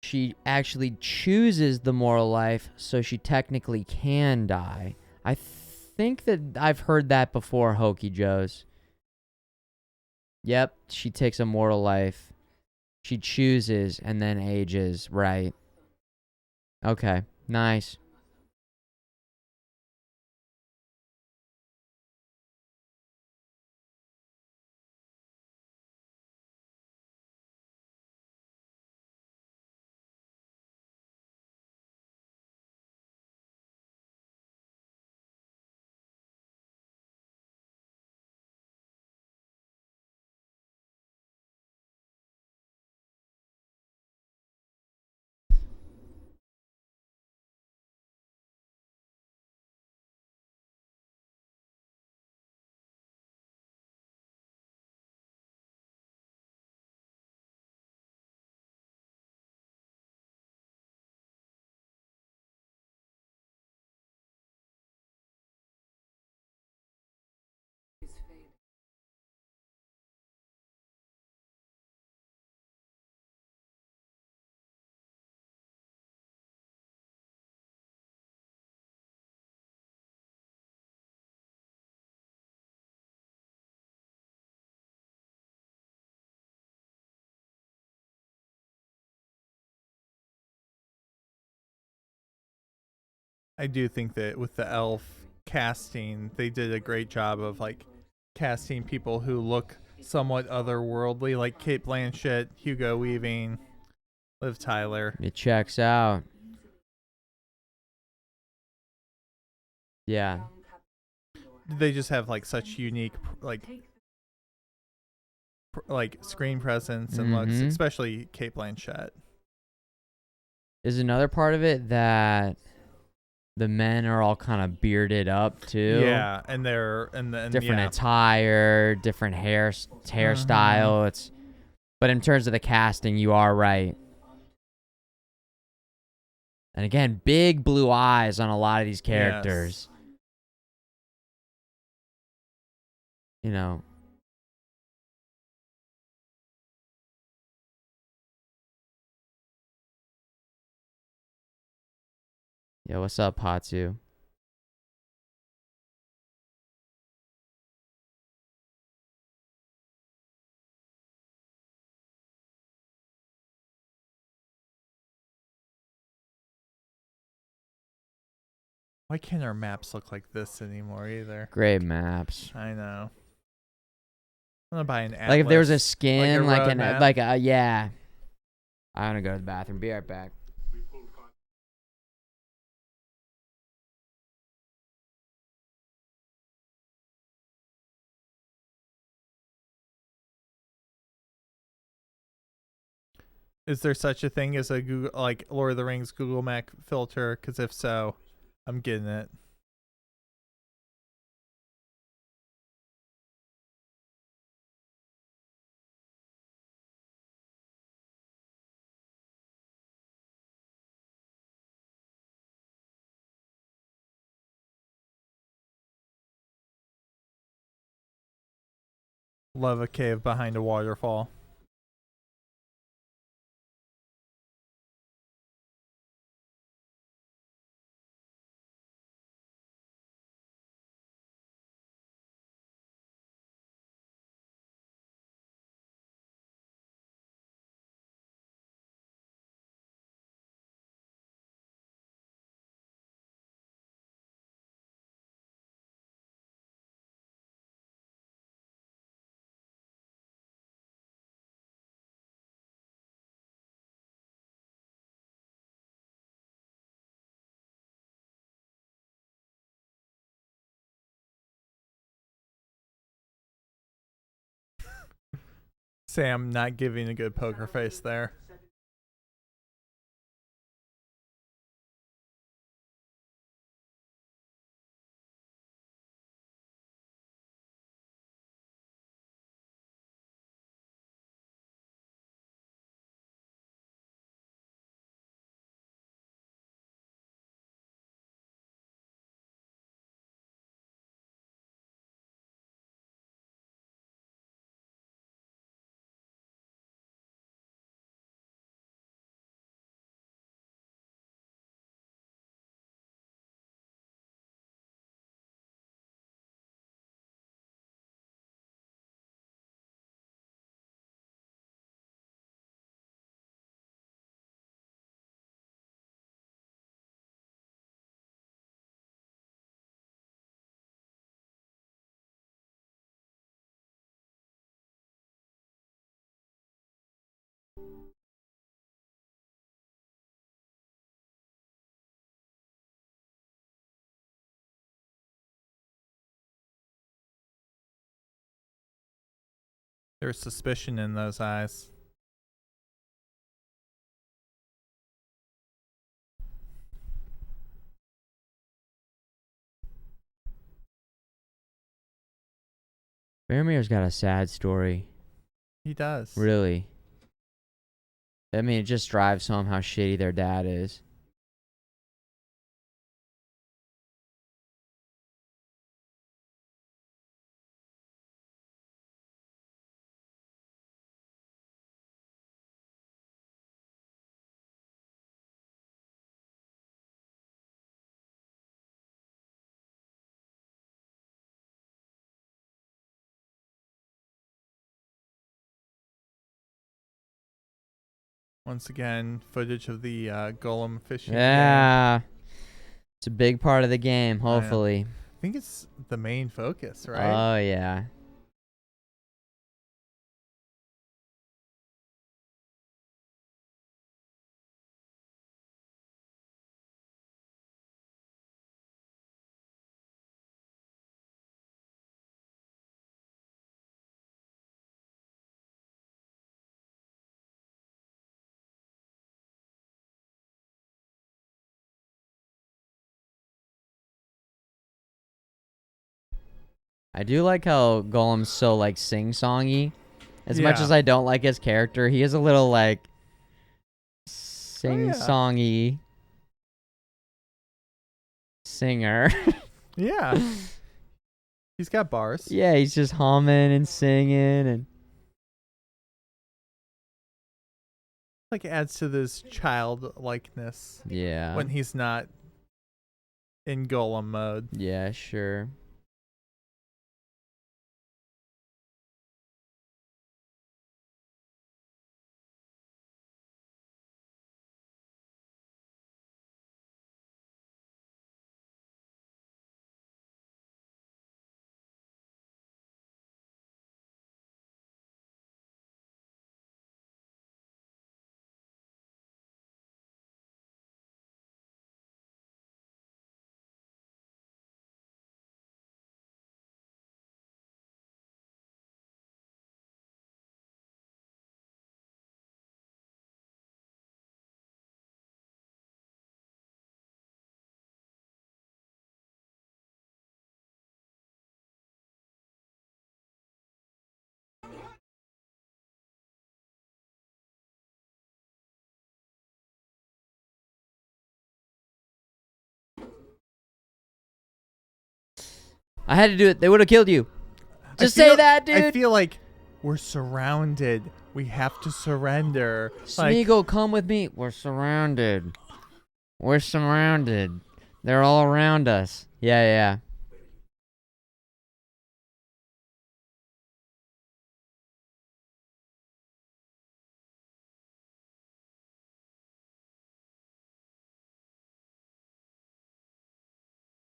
She actually chooses the moral life, so she technically can die. I think that I've heard that before, Hokey Joes. Yep, she takes a mortal life. She chooses and then ages, right. Okay, nice. I do think that with the elf casting, they did a great job of like casting people who look somewhat otherworldly, like Kate Blanchett, Hugo Weaving, Liv Tyler. It checks out. Yeah. They just have like such unique like screen presence and looks, especially Kate Blanchett. Is another part of it that the men are all kind of bearded up too? Yeah, and they're and different attire, different hairstyle. But in terms of the casting, you are right. And again, big blue eyes on a lot of these characters. Yes. You know. Yeah, what's up, Patsu? Why can't our maps look like this anymore either? Great maps. I know. I'm gonna buy an atlas. Like if there was a skin, yeah. I'm gonna go to the bathroom. Be right back. Is there such a thing as a Google, like Lord of the Rings Google Map filter? Because if so, I'm getting it. Love a cave behind a waterfall. Sam not giving a good poker face there. There's suspicion in those eyes. Faramir's got a sad story. He does. Really. I mean, it just drives home how shitty their dad is. Once again, footage of the golem fishing game. Yeah. It's a big part of the game, hopefully. I think it's the main focus, right? Oh, yeah. I do like how Golem's so, like, sing-songy. As much Yeah. as I don't like his character, he is a little, like, sing-songy singer. Yeah. He's got bars. Yeah, he's just humming and singing and... Like adds to this childlikeness Yeah. when he's not in golem mode. Yeah, sure. I had to do it. They would have killed you. Just say that, dude. I feel like we're surrounded. We have to surrender. Smeagol, come with me. We're surrounded. We're surrounded. They're all around us. Yeah, yeah.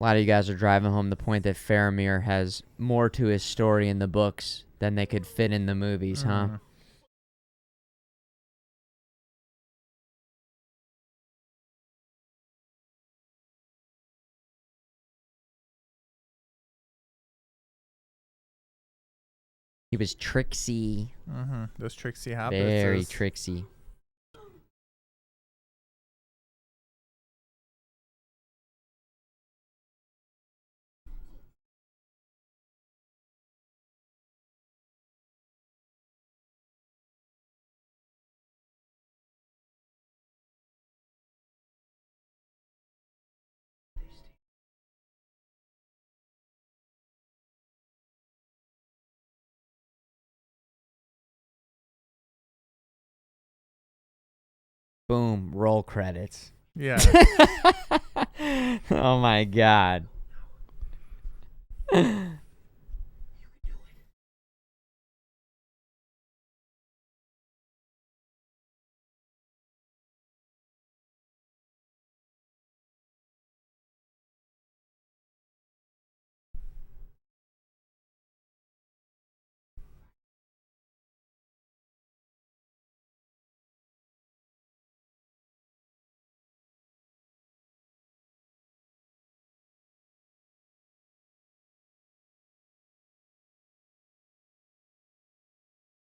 A lot of you guys are driving home the point that Faramir has more to his story in the books than they could fit in the movies, huh? Mhm. He was tricksy. Mm-hmm. Those tricksy hobbits. Very tricksy. Boom. Roll credits. Yeah. Oh my god.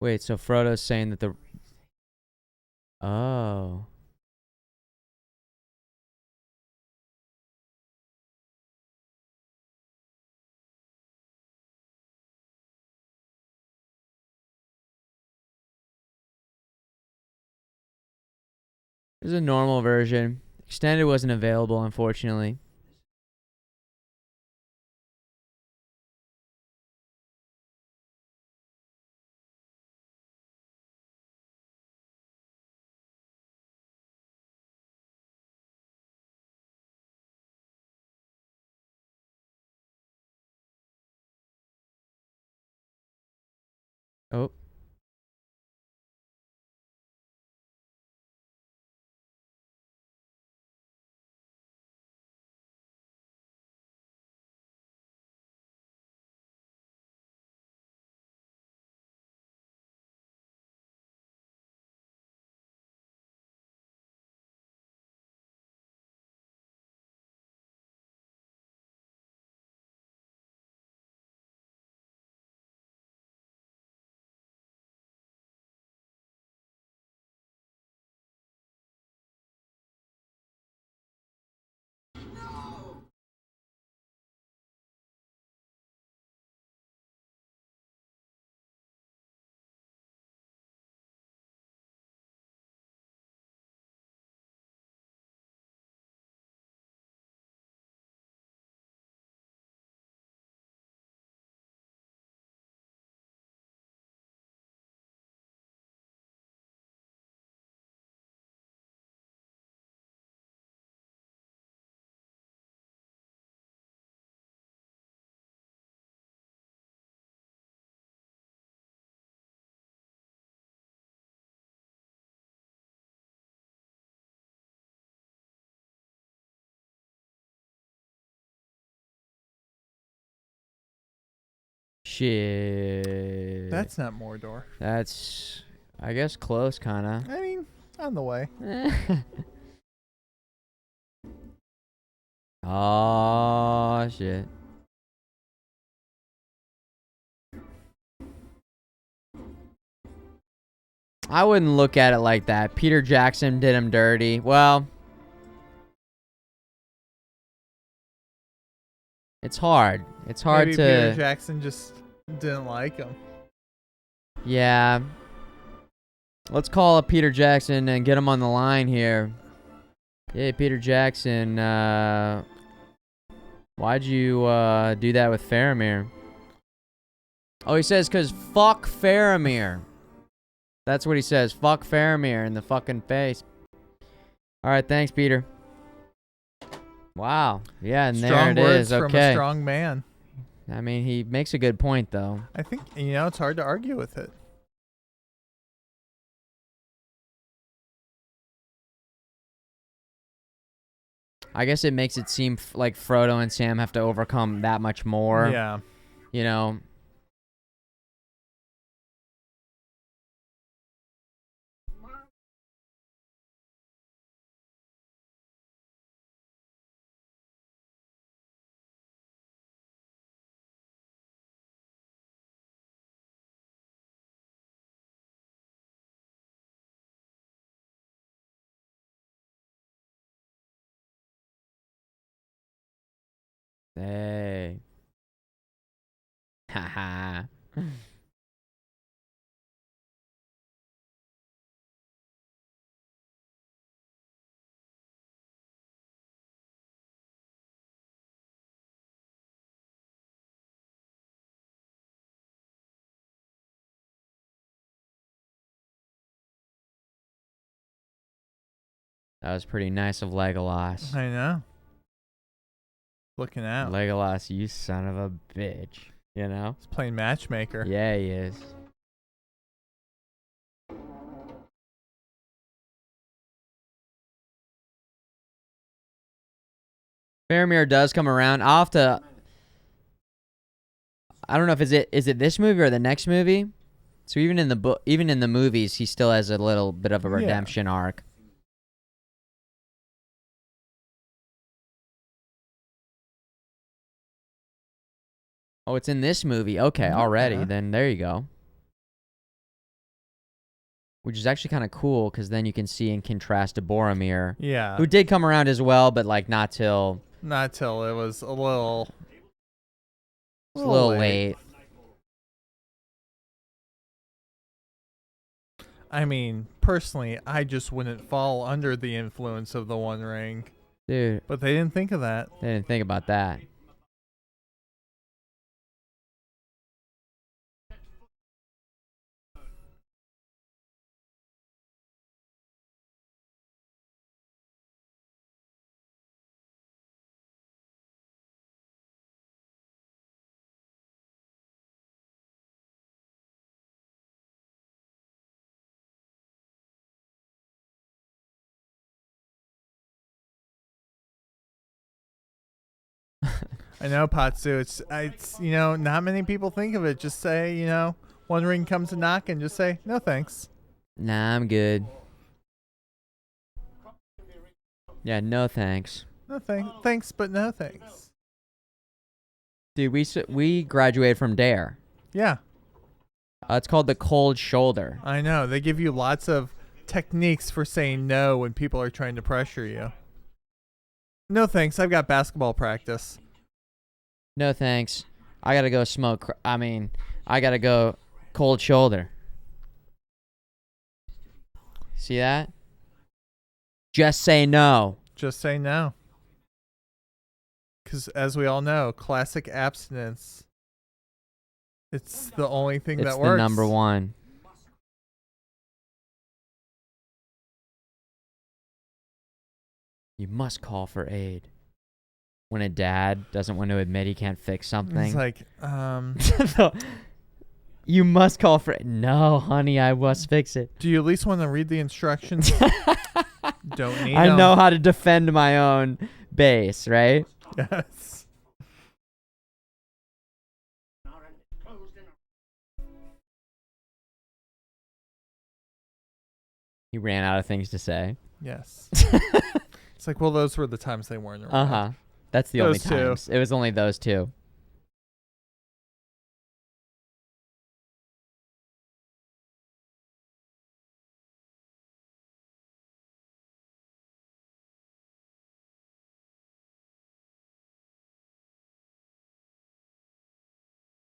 Wait, so Frodo's saying that the... Oh. There's a normal version. Extended wasn't available, unfortunately. Oh. Shit. That's not Mordor. That's, I guess, close, kinda. I mean, on the way. Oh, shit. I wouldn't look at it like that. Peter Jackson did him dirty. Well, it's hard. It's hard Maybe to... Peter Jackson just didn't like him. Yeah. Let's call up Peter Jackson and get him on the line here. Hey, Peter Jackson, why'd you do that with Faramir? Oh, he says, because fuck Faramir. That's what he says. Fuck Faramir in the fucking face. All right, thanks, Peter. Wow. Yeah, and Strong there it words is. from a Okay. strong man. I mean, he makes a good point, though. I think, it's hard to argue with it. I guess it makes it seem like Frodo and Sam have to overcome that much more. Yeah. You know? Hey. Haha. That was pretty nice of Legolas. I know. Looking out. Legolas, you son of a bitch. You know? He's playing matchmaker. Yeah, he is. Faramir does come around. I'll have to. I don't know if is it this movie or the next movie. So even in the book, even in the movies, he still has a little bit of a redemption arc. Oh, it's in this movie. Okay, already. Yeah. Then there you go. Which is actually kind of cool because then you can see in contrast to Boromir, Yeah. who did come around as well, but like not till Not till it was a little. it's a little late. I mean, personally, I just wouldn't fall under the influence of the One Ring. Dude, But they didn't think of that. they didn't think about that. I know, Patsu. It's not many people think of it. Just say, One Ring comes to knock and just say, no thanks. Nah, I'm good. Yeah, no thanks. No thanks, but no thanks. Dude, we graduated from DARE. Yeah, It's called the cold shoulder. I know. They give you lots of techniques for saying no when people are trying to pressure you. No thanks. I've got basketball practice. No thanks. I gotta go smoke. I gotta go cold shoulder. See that? Just say no. Just say no. Because as we all know, classic abstinence. It's the only thing It's that the works. number one. You must call for aid. When a dad doesn't want to admit he can't fix something. It's like, You must call for it. No, honey, I must fix it. do you at least want to read the instructions? Don't need I 'em. know how to defend my own base, right? Yes. He ran out of things to say. Yes. It's like, well, those were the times they weren't around. Uh-huh. That's the only Those two. times. It was only those two.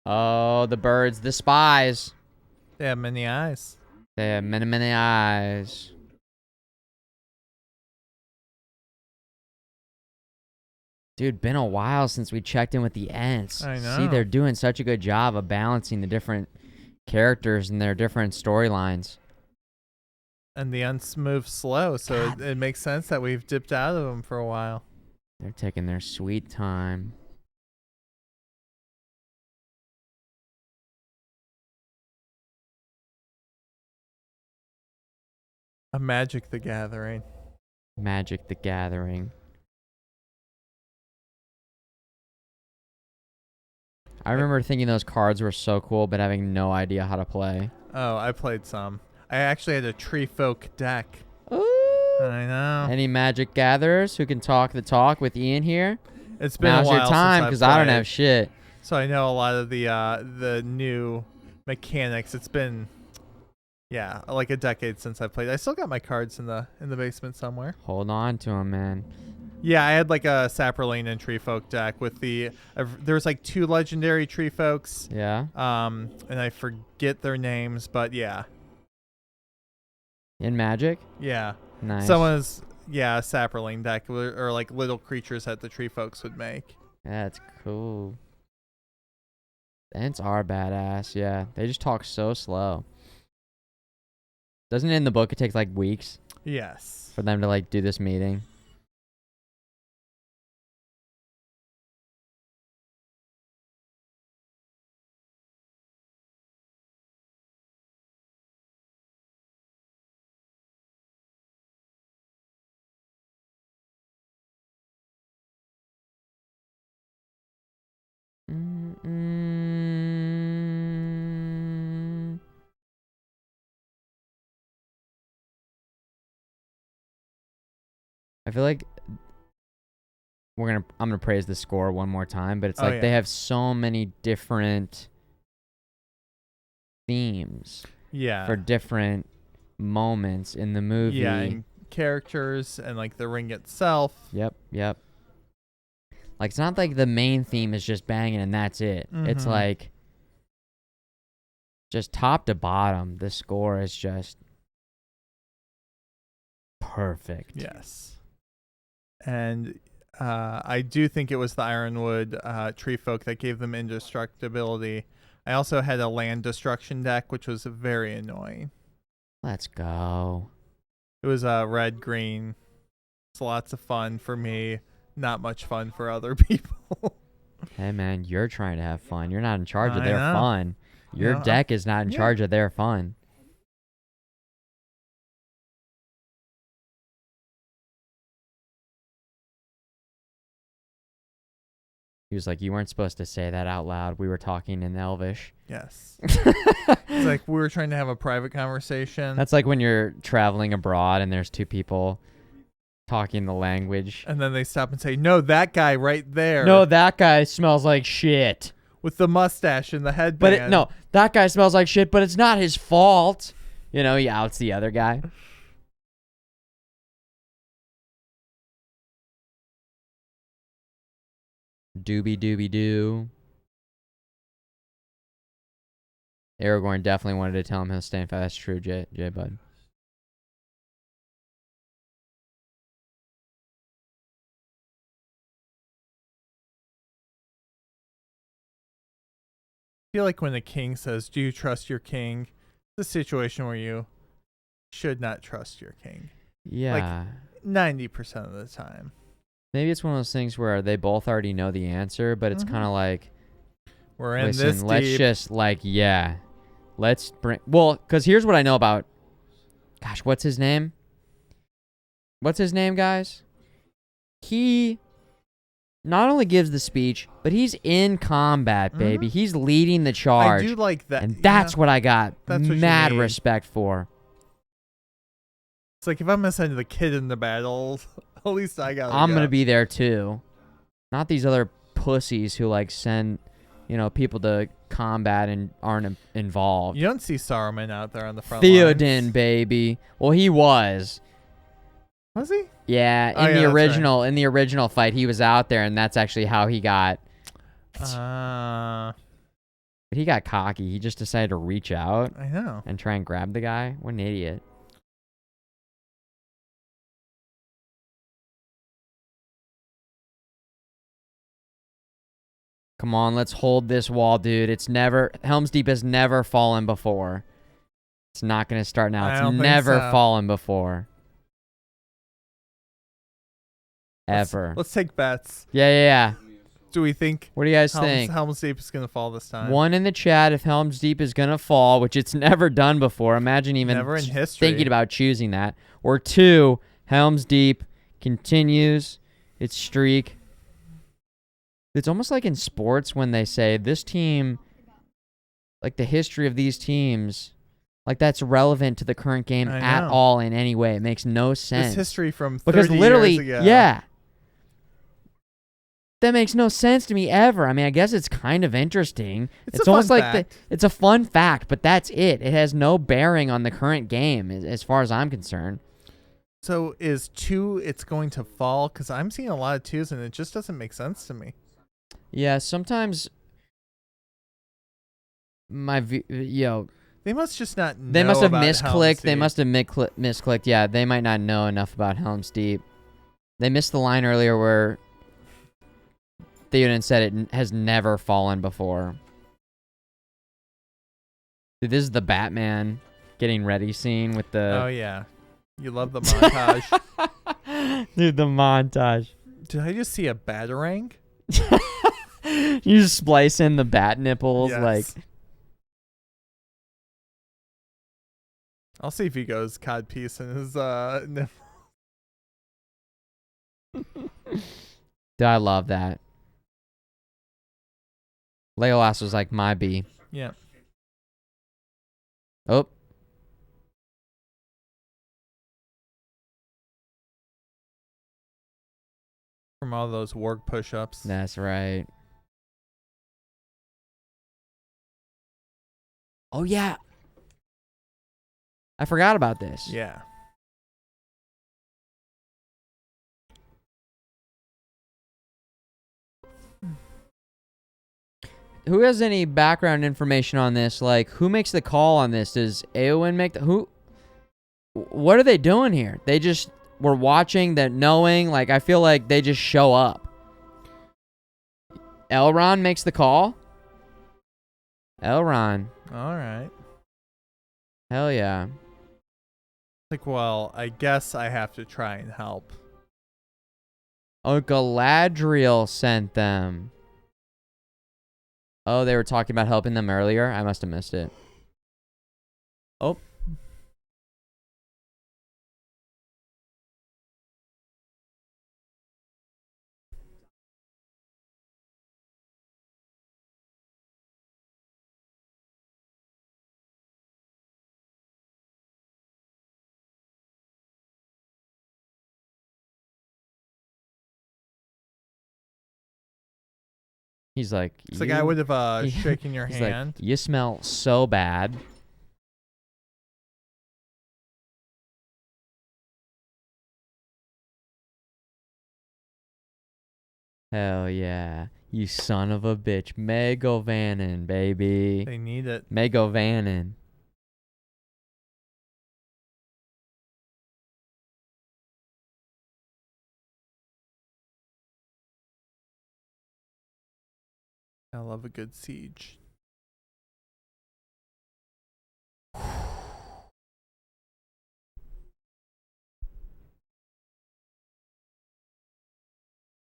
Oh, the birds, the spies. They have many eyes. They have many, many eyes. Dude, been a while since we checked in with the Ents. I know. See, they're doing such a good job of balancing the different characters and their different storylines. And the Ents move slow, so it makes sense that we've dipped out of them for a while. They're taking their sweet time. A Magic the Gathering. Magic the Gathering. I remember thinking those cards were so cool, but having no idea how to play. Oh, I played some. I actually had a Tree Folk deck. Ooh. I know. Any Magic Gatherers who can talk the talk with Ian here? It's been Now's a while your time, because because I don't have shit. So I know a lot of the new mechanics. It's been, like a decade since I played. I still got my cards in the basement somewhere. Hold on to him, man. Yeah, I had like a Saproling and Tree Folk deck with the. There was like 2 legendary Tree Folks. Yeah. And I forget their names, but yeah. In Magic? Yeah. Nice. Someone's a Saproling deck or like little creatures that the Tree Folks would make. That's cool. Ents are badass. Yeah, they just talk so slow. Doesn't it in the book it takes like weeks Yes. for them to like do this meeting? Mm-mm. I feel like I'm gonna praise the score one more time, but it's like they have so many different themes Yeah. for different moments in the movie. Yeah, and characters and like the ring itself. Yep. Like it's not like the main theme is just banging and that's it. It's Mhm. like just top to bottom, the score is just perfect. Yes. And I do think it was the Ironwood Tree Folk that gave them indestructibility. I also had a land destruction deck, which was very annoying. Let's go. It was red green. It's lots of fun for me. Not much fun for other people. Hey man, you're trying to have fun. You're not in charge of I their know. fun. Your No, deck is not in charge of their fun. He was like, you weren't supposed to say that out loud. We were talking in Elvish. Yes. It's like we were trying to have a private conversation. That's like when you're traveling abroad and there's 2 people talking the language. And then they stop and say, no, that guy right there. No, that guy smells like shit. With the mustache and the headband. But no, that guy smells like shit, but it's not his fault. You know, he outs the other guy. Doobie doobie doo. Aragorn definitely wanted to tell him he'll stand fast. True, J Bud. I feel like when the king says, do you trust your king? It's a situation where you should not trust your king. Yeah. 90% of the time. Maybe it's one of those things where they both already know the answer, but it's kind of like, we're in listen, this let's deep. just let's bring, because here's what I know about, gosh, what's his name? What's his name, guys? He not only gives the speech, but he's in combat, baby. He's leading the charge. I do like that. And that's what I got That's what you mad need. respect for. It's like if I'm going to send the kid in the battle, at least I got I'm going to be there too. Not these other pussies who like send, people to combat and aren't involved. You don't see Saruman out there on the front lines. Theoden, baby. Well, he was. Was he? Yeah, Oh, in yeah, the that's original in the original fight, he was out there, and that's actually how he got. I But he got cocky. He just decided to reach out know. and try and grab the guy. What an idiot! Come on, let's hold this wall, dude. Helm's Deep has never fallen before. It's not gonna start now. I It's don't think never so. fallen before. Ever. Let's take bets. Yeah. Do we think What do you guys think? Helm's Deep is going to fall this time? One in the chat if Helm's Deep is going to fall, which it's never done before. Imagine even Never in history. thinking about choosing that. Or 2, Helm's Deep continues its streak. It's almost like in sports when they say this team, like the history of these teams, like that's relevant to the current game I at know. all in any way. It makes no sense. This history from 30 Because literally, years ago. yeah. That makes no sense to me ever. I mean, I guess it's kind of interesting. It's a almost fun like fact. it's a fun fact, but that's it. It has no bearing on the current game as far as I'm concerned. So is 2 it's going to fall? Because I'm seeing a lot of 2s and it just doesn't make sense to me. Yeah, sometimes They must just not know they must have about Helm's misclicked. They Deep. must have misclicked. Yeah, they might not know enough about Helm's Deep. They missed the line earlier where Theoden said it has never fallen before. Dude, this is the Batman getting ready scene with the... Oh, yeah. You love the montage. Dude, the montage. Did I just see a batarang? You just splice in the bat nipples, Yes. like... I'll see if he goes codpiece in his Dude, I love that. Legolas was like my B. Yeah. Oh. From all those warg push-ups. That's right. Oh, yeah. I forgot about this. Yeah. Who has any background information on this? Like, who makes the call on this? Does Eowyn make the... Who... What are they doing here? They just were watching, that knowing. Like, I feel like they just show up. Elrond makes the call? Elrond. All right. Hell yeah. Like, well, I guess I have to try and help. Oh, Galadriel sent them. Oh, they were talking about helping them earlier? I must have missed it. Oh. He's like, It's like I would have He- shaken your he's hand. like, you smell so bad. Hell yeah. You son of a bitch. Mago Vannon, baby. They need it. Mago Vannon. I love a good siege.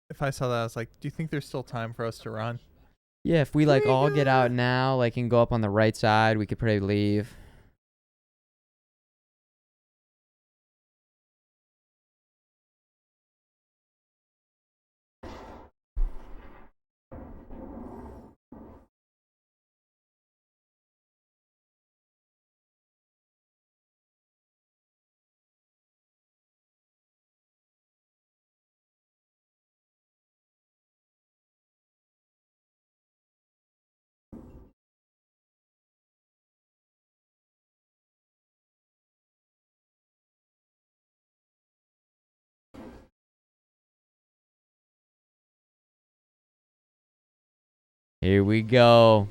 If I saw that, I was like, do you think there's still time for us to run? Yeah, if we like all get out now, like, and go up on the right side, we could probably leave. Here we go.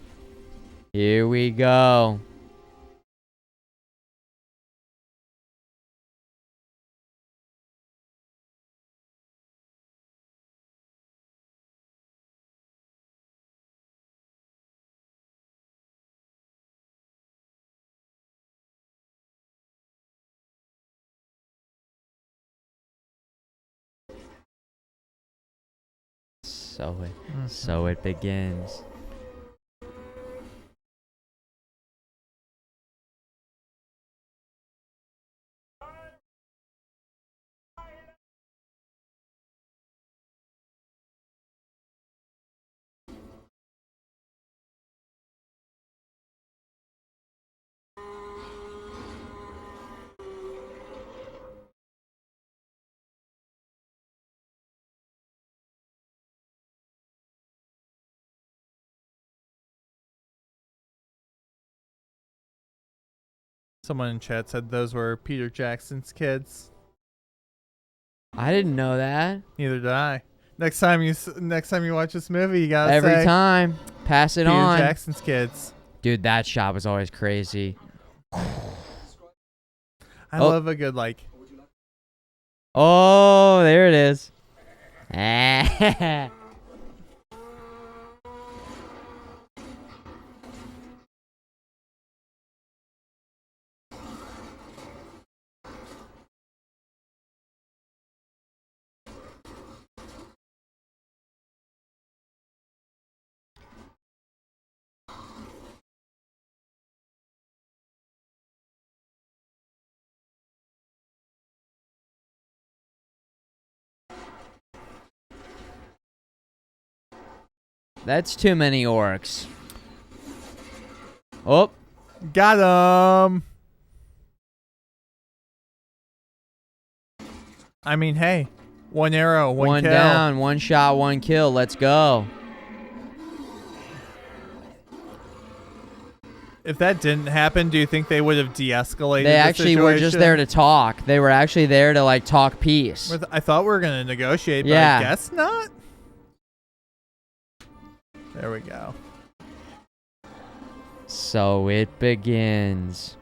Here we go. So it begins. Someone in chat said those were Peter Jackson's kids. I didn't know that. Neither did I. Next time you watch this movie, you gotta Every say time. Pass it Peter on. Jackson's kids. Dude, that shot was always crazy. I Oh. love a good like. Oh, there it is. That's too many orcs. Oh, Got him. I mean, hey, one arrow, one kill. down, one shot, one kill. Let's go. If that didn't happen, do you think they would have de-escalated? They the actually were just there to situation? talk. They were actually there to like talk peace. I thought we were gonna negotiate, but Yeah. I guess not. There we go. So it begins.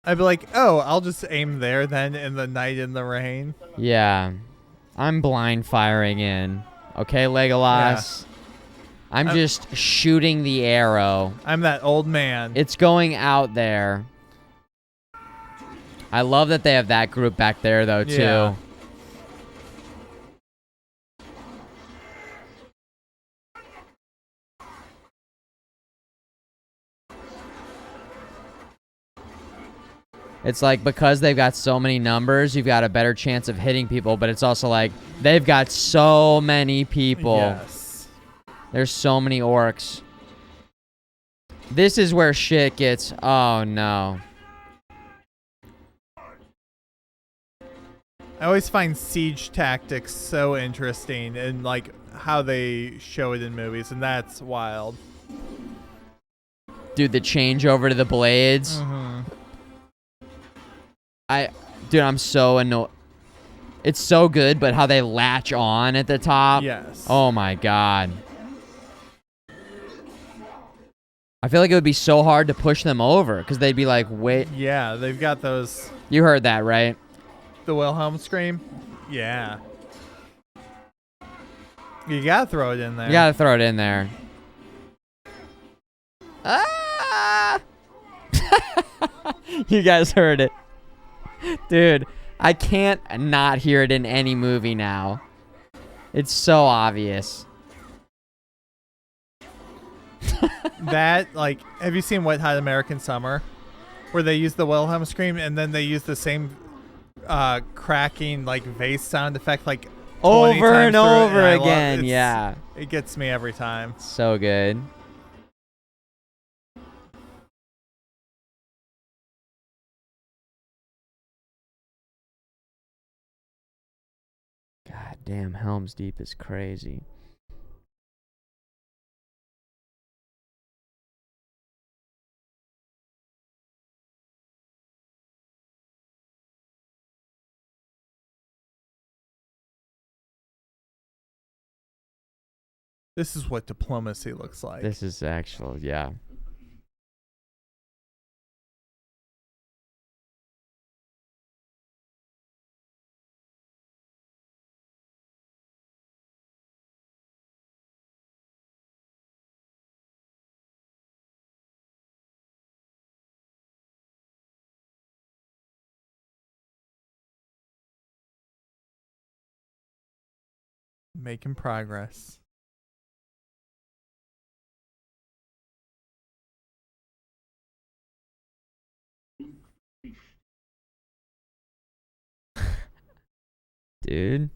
I'd be like, oh, I'll just aim there then in the night in the rain. Yeah. I'm blind firing in. Okay, Legolas. I'm just shooting the arrow. I'm that old man. It's going out there. I love that they have that group back there, though, too. Yeah. It's like because they've got so many numbers, you've got a better chance of hitting people, but it's also like they've got so many people. Yes. There's so many orcs. This is where shit gets... Oh, no. I always find siege tactics so interesting and like how they show it in movies, and that's wild. Dude, the change over to the blades. Mm-hmm. Dude, I'm so annoyed. It's so good, but how they latch on at the top. Yes. Oh my god. I feel like it would be so hard to push them over because they'd be like, wait. Yeah, they've got those. You heard that, right? The Wilhelm scream. Yeah. You gotta throw it in there. You gotta throw it in there. Ah! You guys heard it. Dude, I can't not hear it in any movie now. It's so obvious. That, like, have you seen Wet Hot American Summer? Where they use the Wilhelm scream and then they use the same cracking, like, vase sound effect, like, 20 Over times and through it, over I love- again, it's- yeah. It gets me every time. So good. God damn, Helm's Deep is crazy. This is what diplomacy looks like. This is actual, yeah. Making progress. Dude.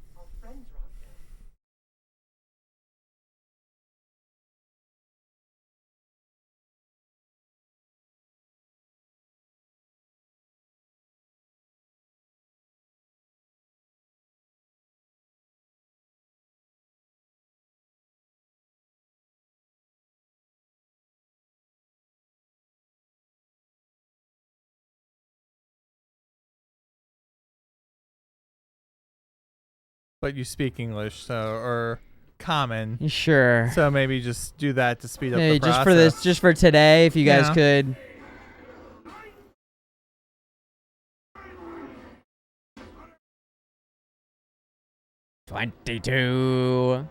but you speak English, or common. Sure. So maybe just do that to speed up Hey, the process. just for this, just for today, if you guys Yeah. could. $22.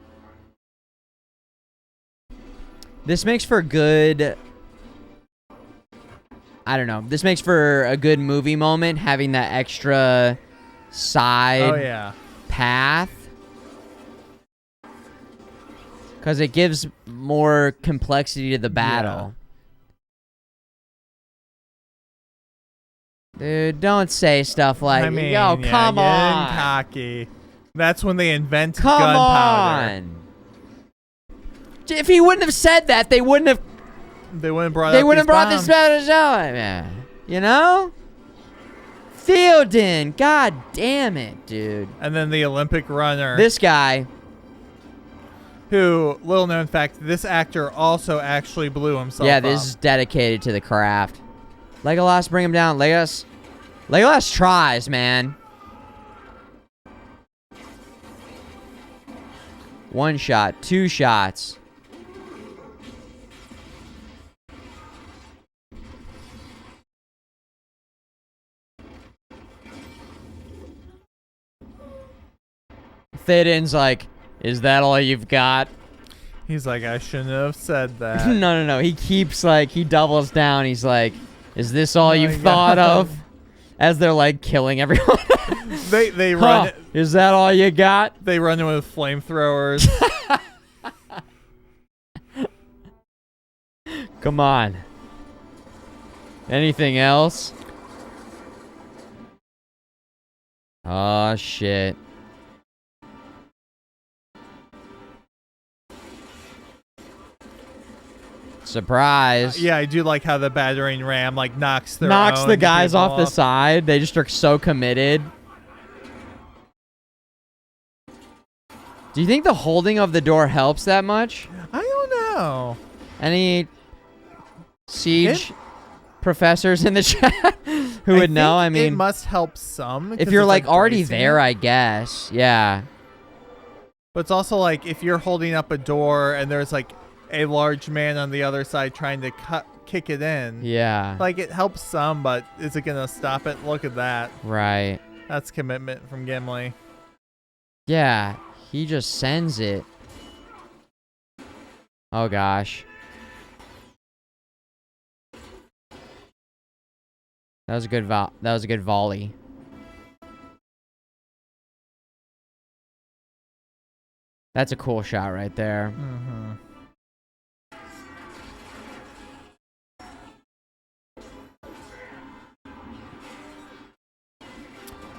This makes for good. I don't know. This makes for a good movie moment, having that extra side Oh yeah. path. Because it gives more complexity to the battle. Dude, don't say stuff like, I mean, yo, yeah, come getting on. cocky. That's when they invent Come gunpowder. on. If he wouldn't have said that, they wouldn't have They wouldn't brought. They up wouldn't have these brought this bombs. battle show. Yeah. You know? Fielden. God damn it, dude. And then the Olympic runner. This guy. Who, little known fact, this actor also actually blew himself Yeah, up. this is dedicated to the craft. Legolas, bring him down. Legolas tries, man. One shot, two shots. Theoden's like, is that all you've got? He's like, I shouldn't have said that. No. He keeps like, he doubles down. He's like, is this all Oh you've my thought God. of? As they're like killing everyone. They Huh, run. is that all you got? They run in with flamethrowers. Come on. Anything else? Oh, shit. Surprise. Yeah, I do like how the battering ram like knocks their Knocks own the guys people off the side. They just are so committed. Do you think the holding of the door helps that much? I don't know. Any siege professors in the chat who would I know? think I mean, it must help some. if 'cause you're it's, like already bracing there, it. I guess. Yeah. But it's also like if you're holding up a door and there's like a large man on the other side trying to kick it in. Yeah. Like it helps some, but is it gonna stop it? Look at that. Right. That's commitment from Gimli. Yeah. He just sends it. Oh gosh. That was a good that was a good volley. That's a cool shot right there. Mm-hmm.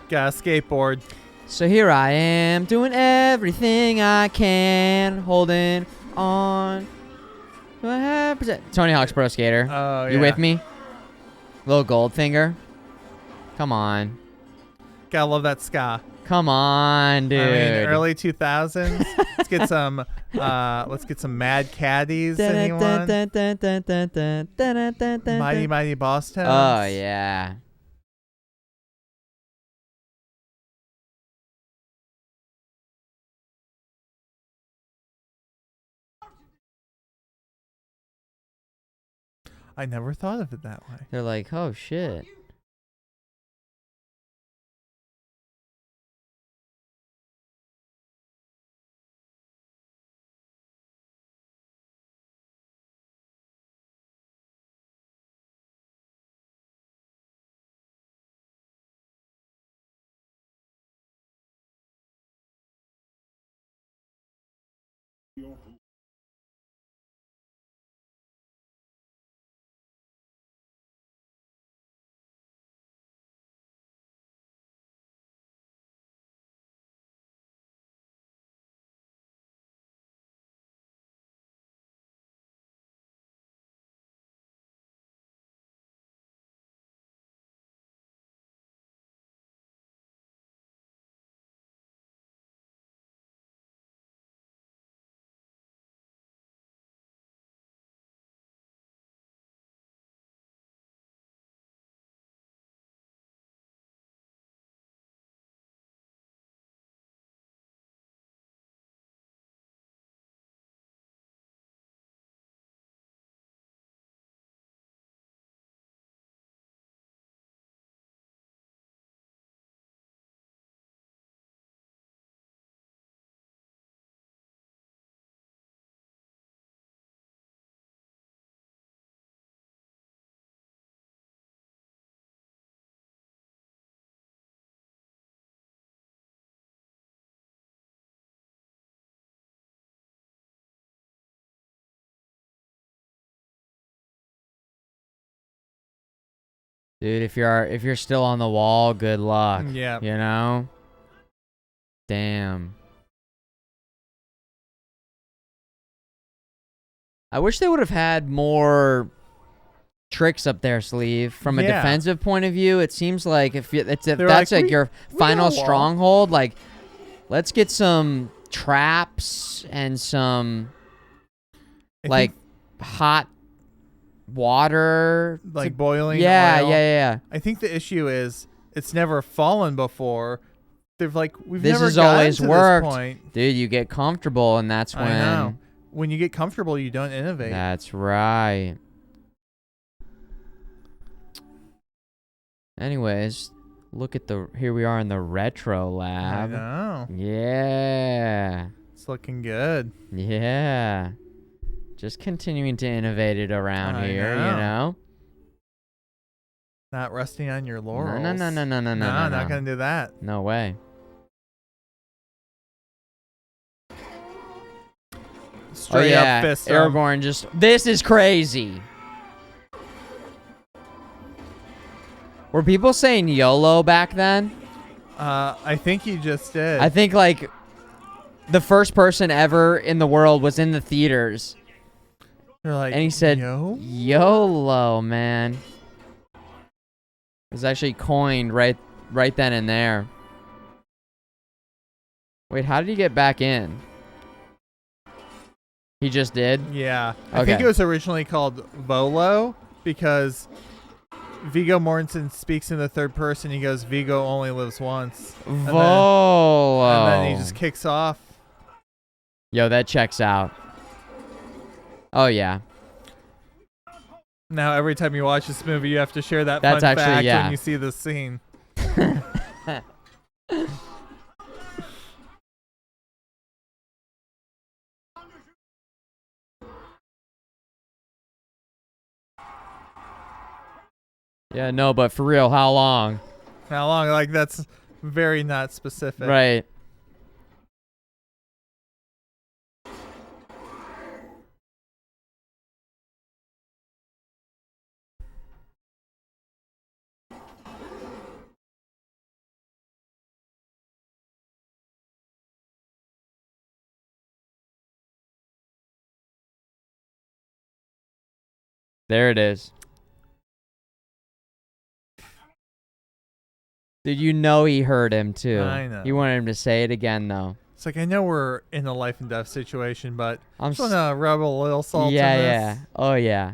Got a skateboard. So here I am doing everything I can, holding on. Tony Hawk's Pro Skater. Oh, You yeah. with me? Little Goldfinger. Come on. Gotta love that ska. Come on, dude. I mean, early 2000s. Let's get some Mad Caddies. Anyone? Mighty Mighty Boss Tones. Oh, yeah. I never thought of it that way. They're like, oh, shit. Dude, if you're still on the wall, good luck. Yeah. You know? Damn. I wish they would have had more tricks up their sleeve. From a Yeah. defensive point of view, it seems like if They're that's like, like we your got final a wall. stronghold, like let's get some traps and some I like think, hot water. like boiling Yeah, oil. yeah. I think the issue is it's never fallen before. They've like we've This never has gotten always to worked. this point. Dude, you get comfortable and that's when I know. When you get comfortable, you don't innovate. That's right. Anyways, look at here we are in the retro I lab. know. Yeah. It's looking good. Yeah. Just continuing to innovate it around I here, you know. know? Not resting on your laurels. No. Not gonna do that. No way. Straight up fist. Aragorn just... This is crazy. Were people saying YOLO back then? I think you just did. I think, like, the first person ever in the world was in the theaters. They're like, And he said, Yo? YOLO, man. It was actually coined right then and there. Wait, how did he get back in? He just did? Yeah. I think Okay. it was originally called Volo because Viggo Mortensen speaks in the third person. He goes, Viggo only lives once. Volo. And then he just kicks off. Yo, that checks out. Oh, yeah. Now, every time you watch this movie, you have to share that That's fun actually- fact yeah. when you see this scene. Yeah, no, but for real, how long? How long? Like, that's very not specific. Right. There it is. Dude, you know he heard him too. I know. He wanted him to say it again though. It's like, I know we're in a life and death situation, but I'm just want to rub a little salt yeah, in this. yeah. Oh yeah.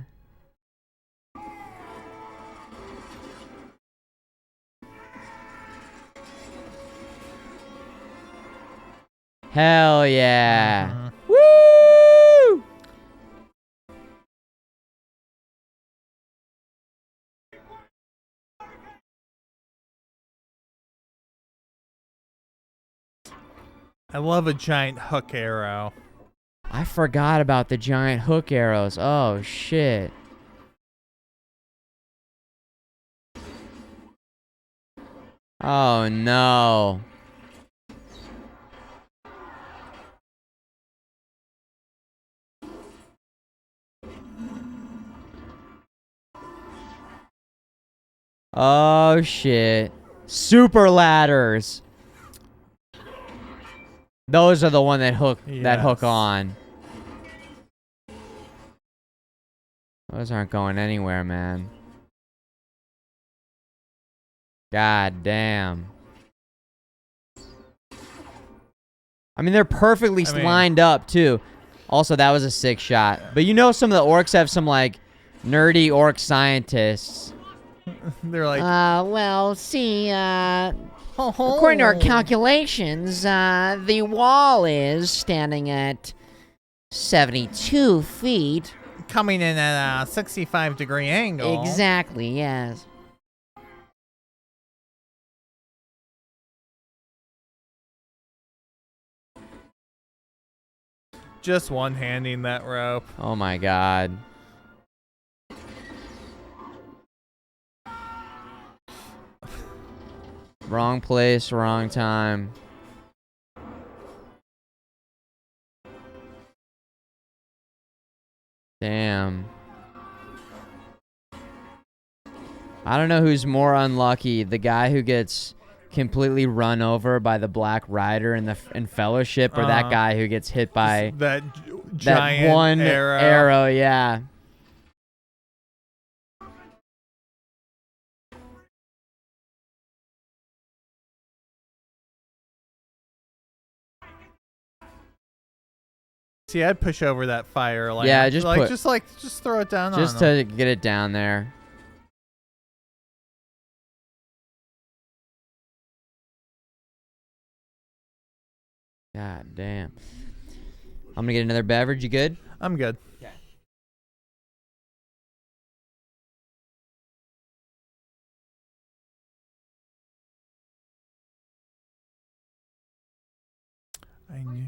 Hell yeah. Mhm. Woo! I love a giant hook arrow. I forgot about the giant hook arrows. Oh shit. Oh no. Oh shit. Super ladders. Those are the one that hook Yes. on. Those aren't going anywhere, man. God damn. I mean, they're perfectly lined up, too. Also, that was a sick shot. But you know some of the orcs have some, like, nerdy orc scientists. They're like, Well, see, according to our calculations, the wall is standing at 72 feet. coming in at a 65-degree angle. Exactly, yes. Just one-handing that rope. Oh my god. Wrong place, wrong time. Damn. I don't know who's more unlucky, the guy who gets completely run over by the Black Rider in Fellowship, or that guy who gets hit by that giant that one arrow. Yeah. See, I'd push over that fire lamp. Yeah, just throw it down just on him. to get it down there. God damn. I'm gonna get another beverage. You good? I'm good. Okay. I knew.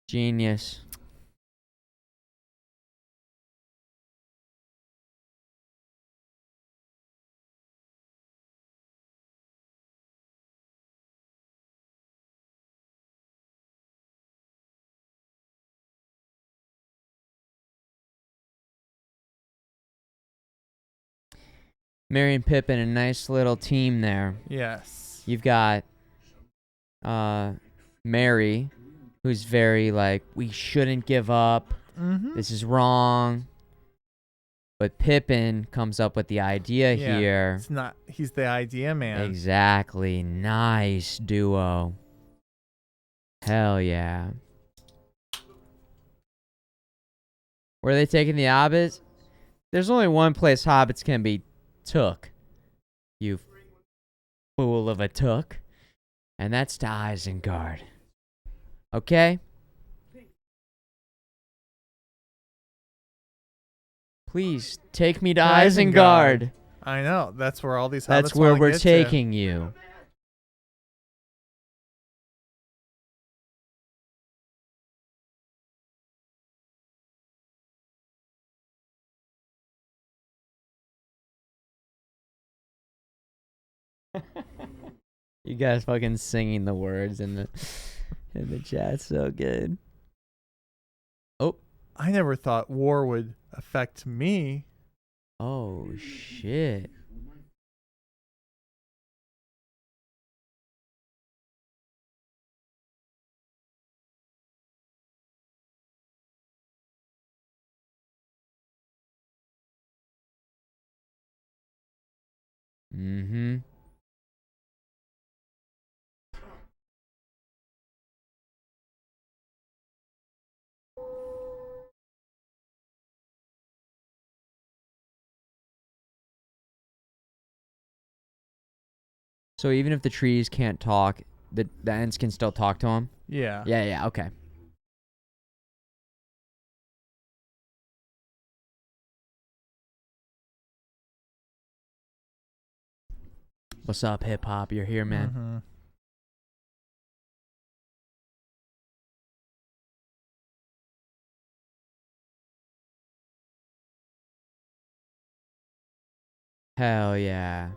Genius. Merry and Pippin, a nice little team there. Yes. You've got Mary, who's very like, we shouldn't give up. Mm-hmm. This is wrong. But Pippin comes up with the idea here. It's not. He's the idea man. Exactly. Nice duo. Hell yeah. Where are they taking the hobbits? There's only one place hobbits can be took. You fool of a took. And that's to Isengard. Okay? Please, take me to Isengard. I know. That's where all these hobbits That's where wanna we're get to. taking you. You guys fucking singing the words in the chat, so good. Oh. I never thought war would affect me. Oh shit. Mm-hmm. So even if the trees can't talk, the ants can still talk to them? Yeah. Yeah, okay. What's up, hip-hop? You're here, man. Mm-hmm. Hell yeah.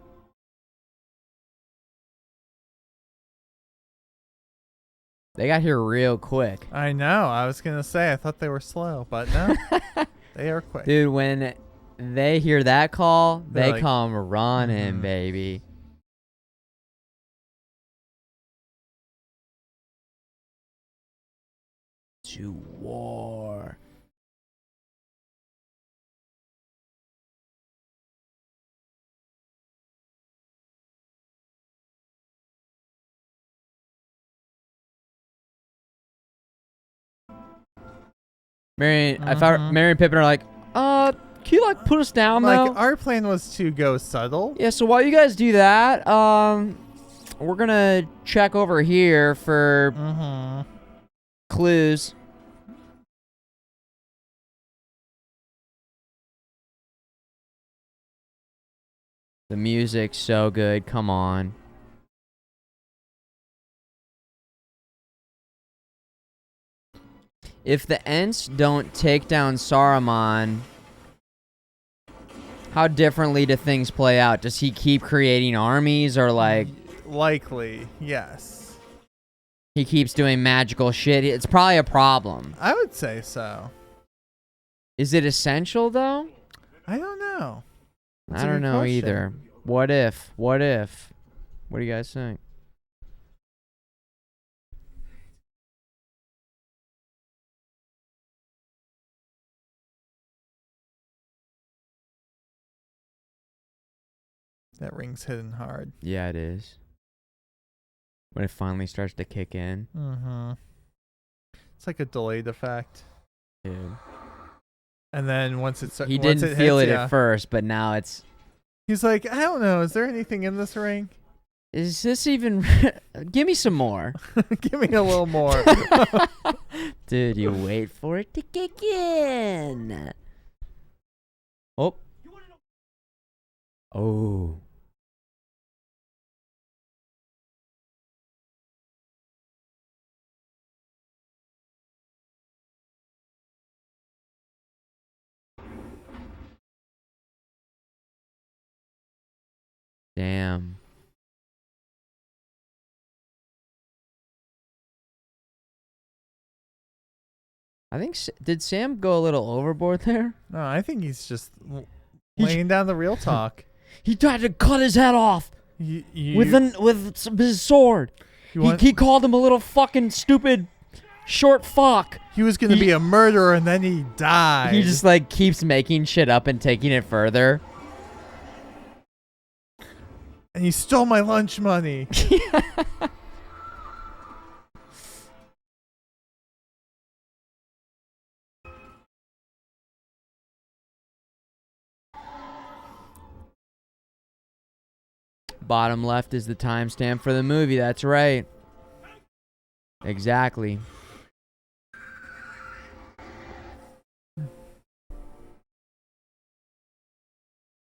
They got here real quick. I know. I was gonna say I thought they were slow, but no, they are quick. Dude, when they hear that call, They're they like, come running, baby. To war. Mary and Pippin are like, can you like put us down though? Like our plan was to go subtle. Yeah, so while you guys do that, we're gonna check over here for clues. The music's so good, come on. if the Ents don't take down Saruman, how differently do things play out? Does he keep creating armies, or like Likely, yes. he keeps doing magical shit? It's probably a problem. I would say so. Is it essential though? I don't know. That's I a don't good know question. either. What if? What if? What do you guys think? That ring's hitting hard. Yeah, it is. When it finally starts to kick in. Mm-hmm. It's like a delayed effect. Dude. And then once it He didn't feel hits it ya, at first, but now it's... He's like, I don't know. Is there anything in this ring? Is this even... Give me some more. Give me a little more. Dude, you wait for it to kick in. Oh. Oh. Damn. I think... Did Sam go a little overboard there? No, I think he's just He laying down the real talk. He tried to cut his head off You, with his sword. He called him a little fucking stupid short fuck. He was going to be a murderer, and then he died. He just like keeps making shit up and taking it further. And he stole my lunch money. Bottom left is the timestamp for the movie. That's right. Exactly.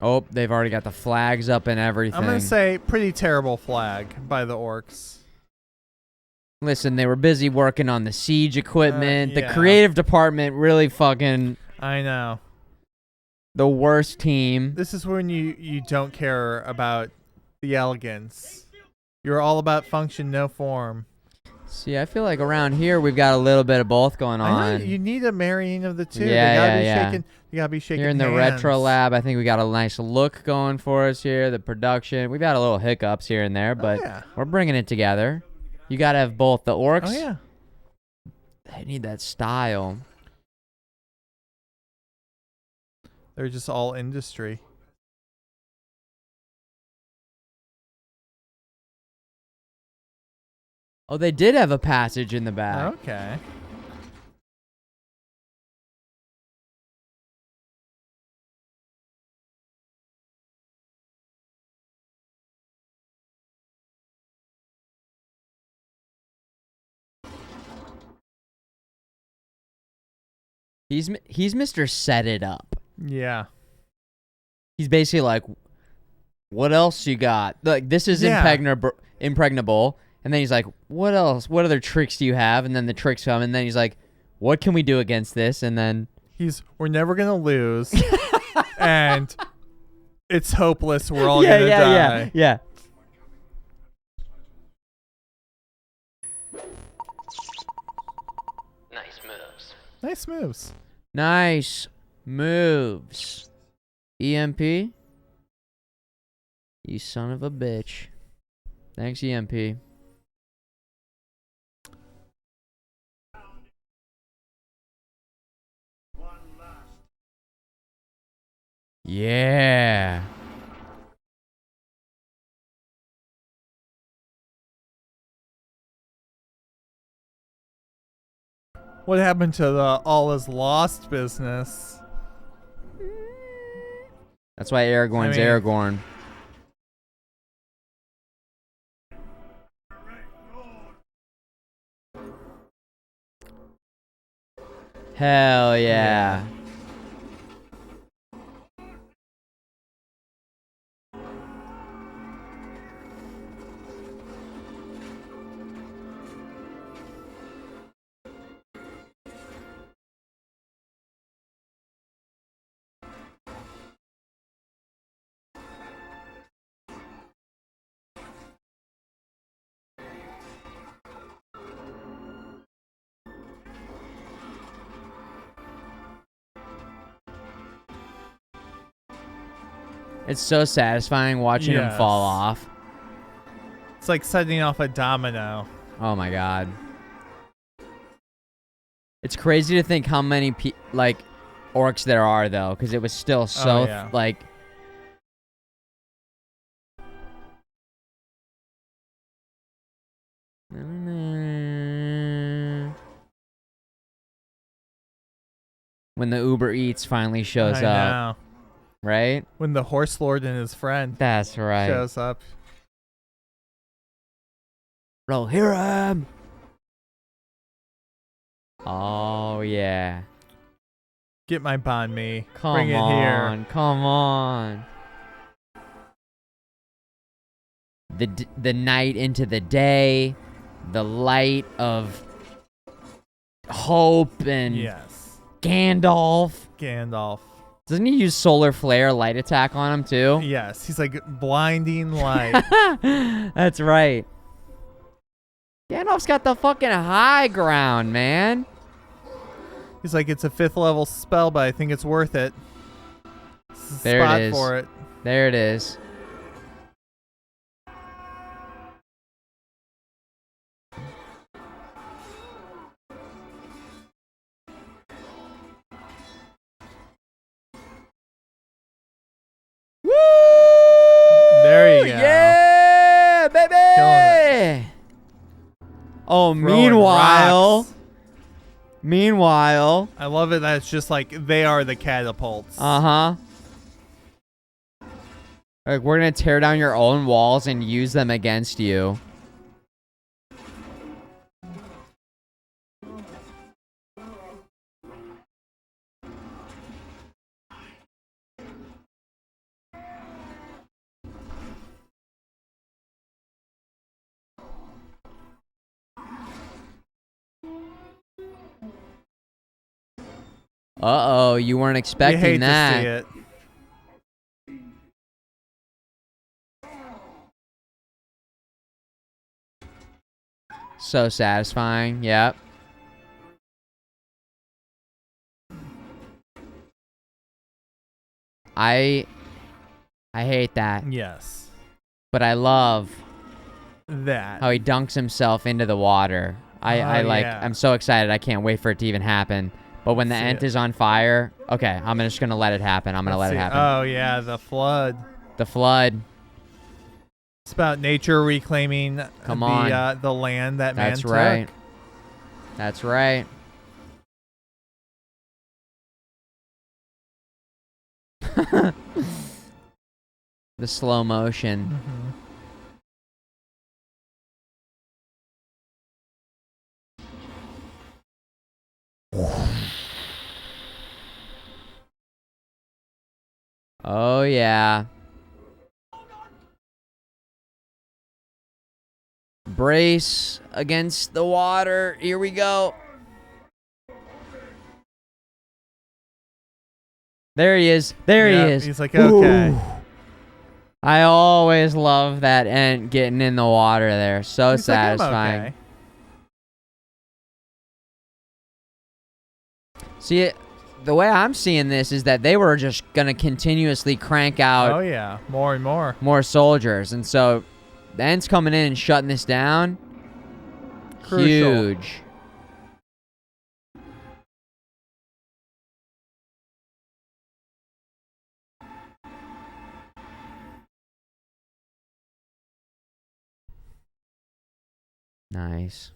Oh, they've already got the flags up and everything. I'm going to say pretty terrible flag by the orcs. Listen, they were busy working on the siege equipment. Yeah. The creative department really fucking I know. the worst team. This is when you don't care about the elegance. You're all about function, no form. See, I feel like around here we've got a little bit of both going I know, on. you need a marrying of the two. Yeah, they gotta yeah. be shaking. You gotta be shaking. Here in the hands. retro lab, I think we got a nice look going for us here. The production, we've got a little hiccups here and there, but yeah. we're bringing it together. You gotta have both. The orcs, Oh yeah. they need that style. They're just all industry. Oh, they did have a passage in the back. Okay. He's Mr. Set It Up. Yeah. He's basically like, what else you got? Like, this is Yeah. impregnable. And then he's like, what else? What other tricks do you have? And then the tricks come, and then he's like, what can we do against this? And then We're never gonna lose, and it's hopeless. We're all gonna die. yeah. Nice moves. Nice moves. Nice moves. EMP? You son of a bitch. Thanks, EMP. Yeah. What happened to the all is lost business? That's why Aragorn's I mean- Aragorn. Hell yeah. It's so satisfying watching him fall off. It's like setting off a domino. Oh my god. It's crazy to think how many orcs there are though, because it was still so like. When the Uber Eats finally shows I up, know. right? When the horse lord and his friend That's right. shows up. Bro, here I am. Oh yeah. Get my banh mi. Come Bring on, it here. come on. The night into the day, the light of hope and Gandalf. Doesn't he use solar flare light attack on him too? Yes, he's like blinding light. That's right. Gandalf's got the fucking high ground, man. He's like, it's a 5th level spell, but I think it's worth it. There Spot it is. for it. There it is. Woo! There you go. Yeah, baby. Oh, meanwhile, I love it that it's just like they are the catapults. like we're gonna tear down your own walls and use them against you. Uh-oh, you weren't You expecting hate that. to see it. So satisfying. Yep. I hate that. Yes. But I love That. how he dunks himself into the water. I'm so excited. I can't wait for it to even happen. But when the Ent is on fire, okay, I'm just going to let it happen. I'm going to let it happen. Oh, yeah, the flood. The flood. It's about nature reclaiming the land that man That's took. right. That's right. The slow motion. Oh, yeah. Brace against the water. Here we go. There he is. There he is. He's like, okay. Ooh. I always love that Ent getting in the water there. So He's like, I'm satisfying. okay. See, the way I'm seeing this is that they were just going to continuously crank out Oh, yeah. More and more. more soldiers. And so the Ent's coming in and shutting this down. Crucial. Huge. Nice.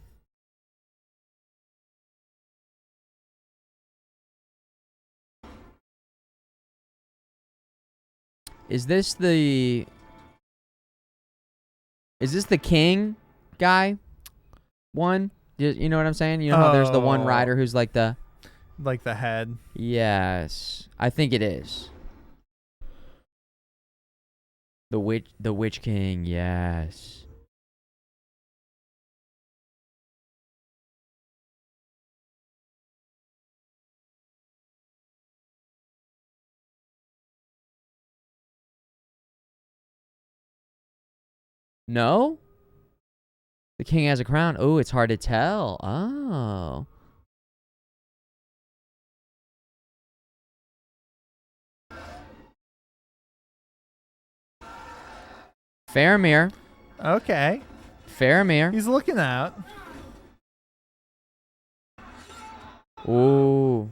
Is this the king guy one? You know what I'm saying? You know how there's the one rider who's like the head. Yes. I think it is. The witch king, yes. No? The king has a crown. Oh, it's hard to tell. Oh. Faramir. Okay. Faramir. He's looking out. Ooh.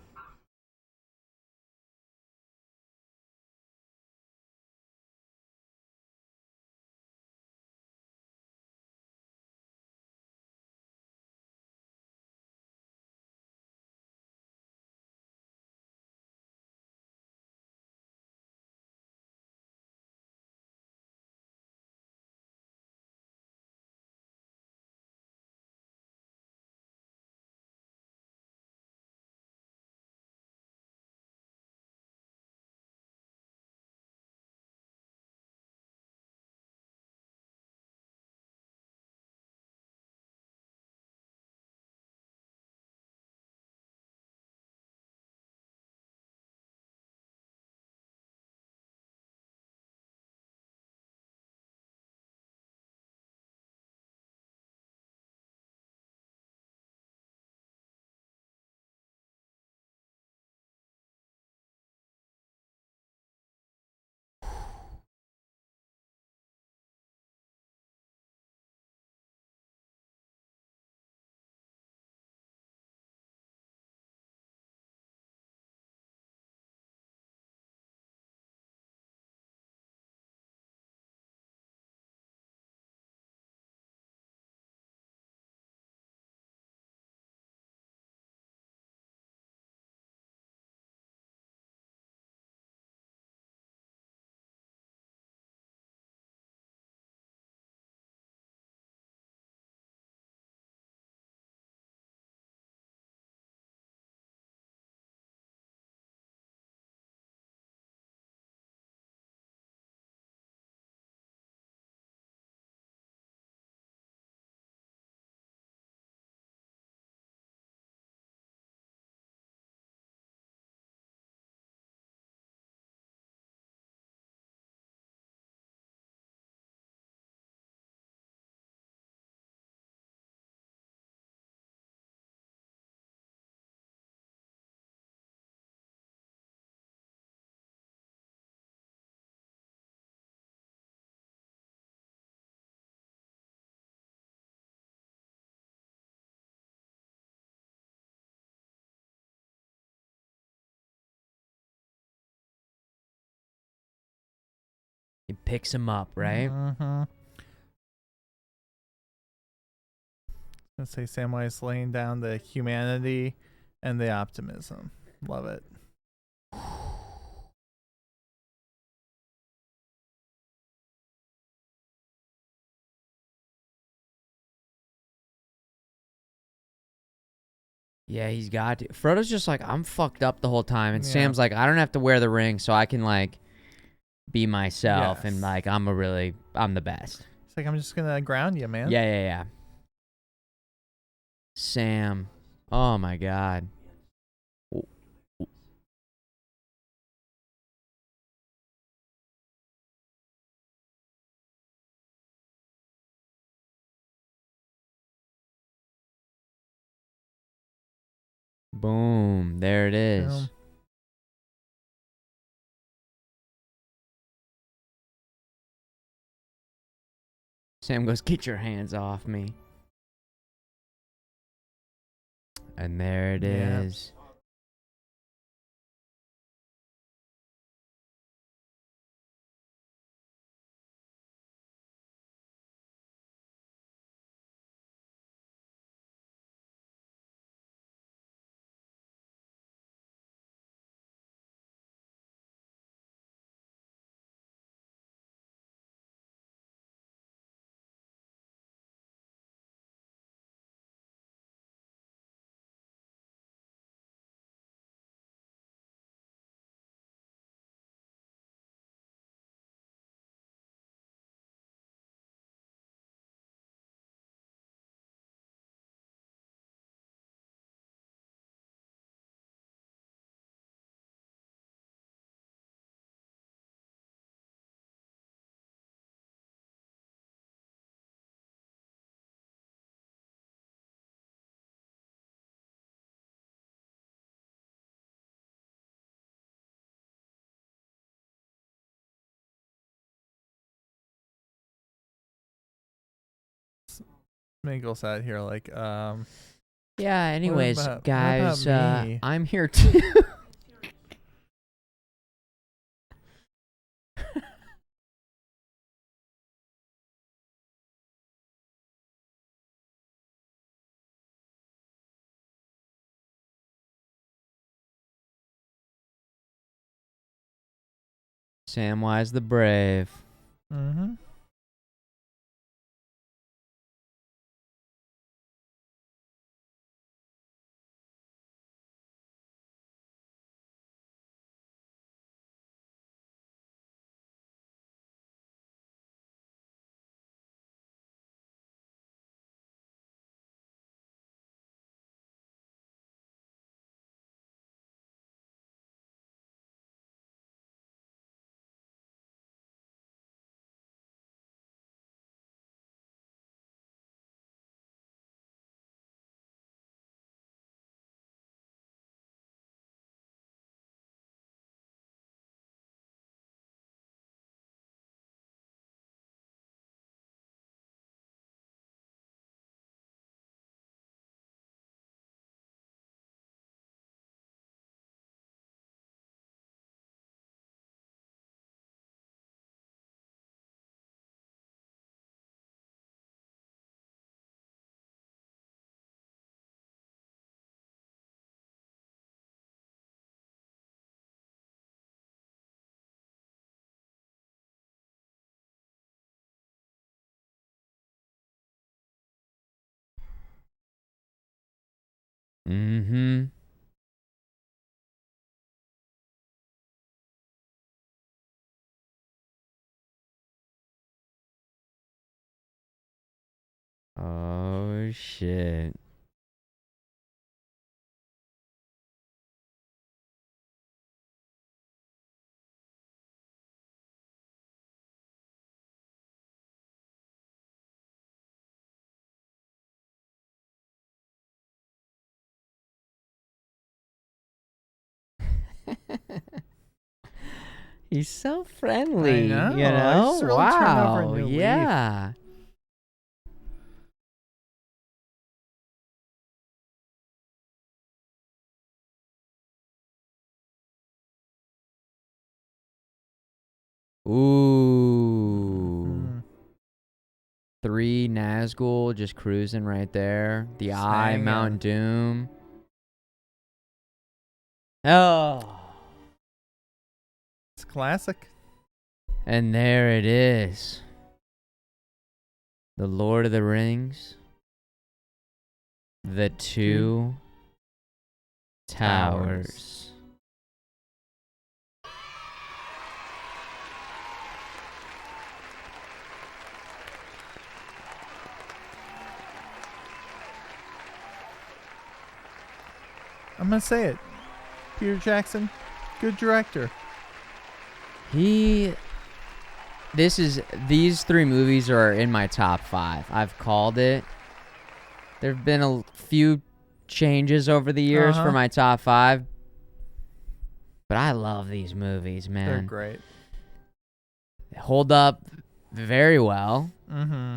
He picks him up, right? Mm-hmm. Let's say Samwise laying down the humanity and the optimism. Love it. Yeah, he's got to. Frodo's just like, I'm fucked up the whole time. And Yeah. Sam's like, I don't have to wear the ring so I can, like, be myself. And, Yes. like, I'm the best. It's like, I'm just going to ground you, man. Yeah. Sam. Oh, my God. Boom. There it is. Boom. Sam goes, get your hands off me. And there it Yeah. is. Sminkles out here like, Yeah, anyways, what about guys, me? I'm here too. Samwise the Brave. Mm-hmm. Mm-hmm. Oh, shit. He's so friendly, I know. you know? He's really turned over a Wow. new leaf. Yeah. Ooh. Mhm. 3 Nazgul just cruising right there. The Eye, hanging. Mount Doom. Oh. It's classic. And there it is. The Lord of the Rings. The Two Towers. I'm gonna say it. Peter Jackson, good director. These 3 movies are in my top 5. I've called it. There've been a few changes over the years for my top 5. But I love these movies, man. They're great. They hold up very well. Mm-hmm.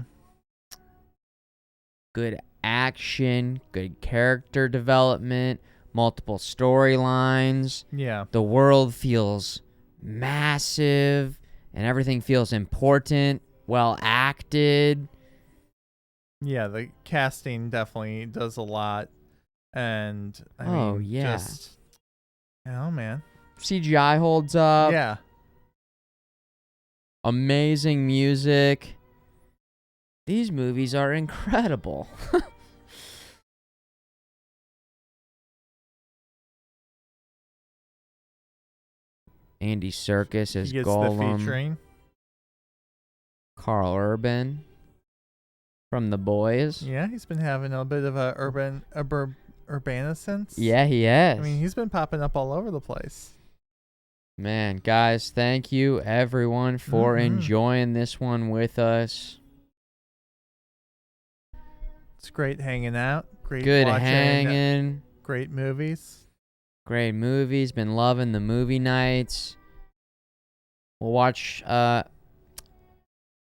Good action, good character development, multiple storylines. Yeah. The world feels massive and everything feels important, well acted. Yeah, the casting definitely does a lot. And I mean, yeah. just, you know, man. CGI holds up. Yeah. Amazing music. These movies are incredible. Andy Serkis as He gets Gollum. the featuring. Carl Urban from The Boys. Yeah, he's been having a bit of a urbaniscence. Yeah, he has. I mean, he's been popping up all over the place. Man, guys, thank you everyone for enjoying this one with us. It's great hanging out. Great Good watching hanging. Great movies. Great movies. Been loving the movie nights. We'll watch The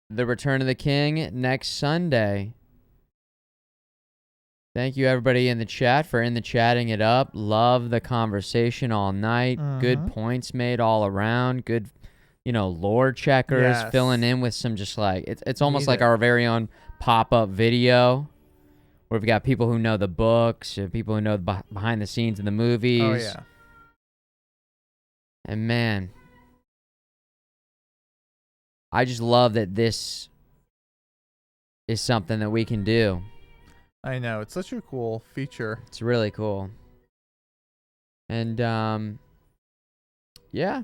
Return of the King next Sunday. Thank you, everybody in the chat, for chatting it up. Love the conversation all night. Good points made all around. Good, lore checkers, Yes. filling in with some just like, it's almost Need like it. our very own pop-up video where we've got people who know the books, people who know the behind the scenes of the movies. Oh, yeah. And man, I just love that this is something that we can do. I know. It's such a cool feature. It's really cool. And, yeah.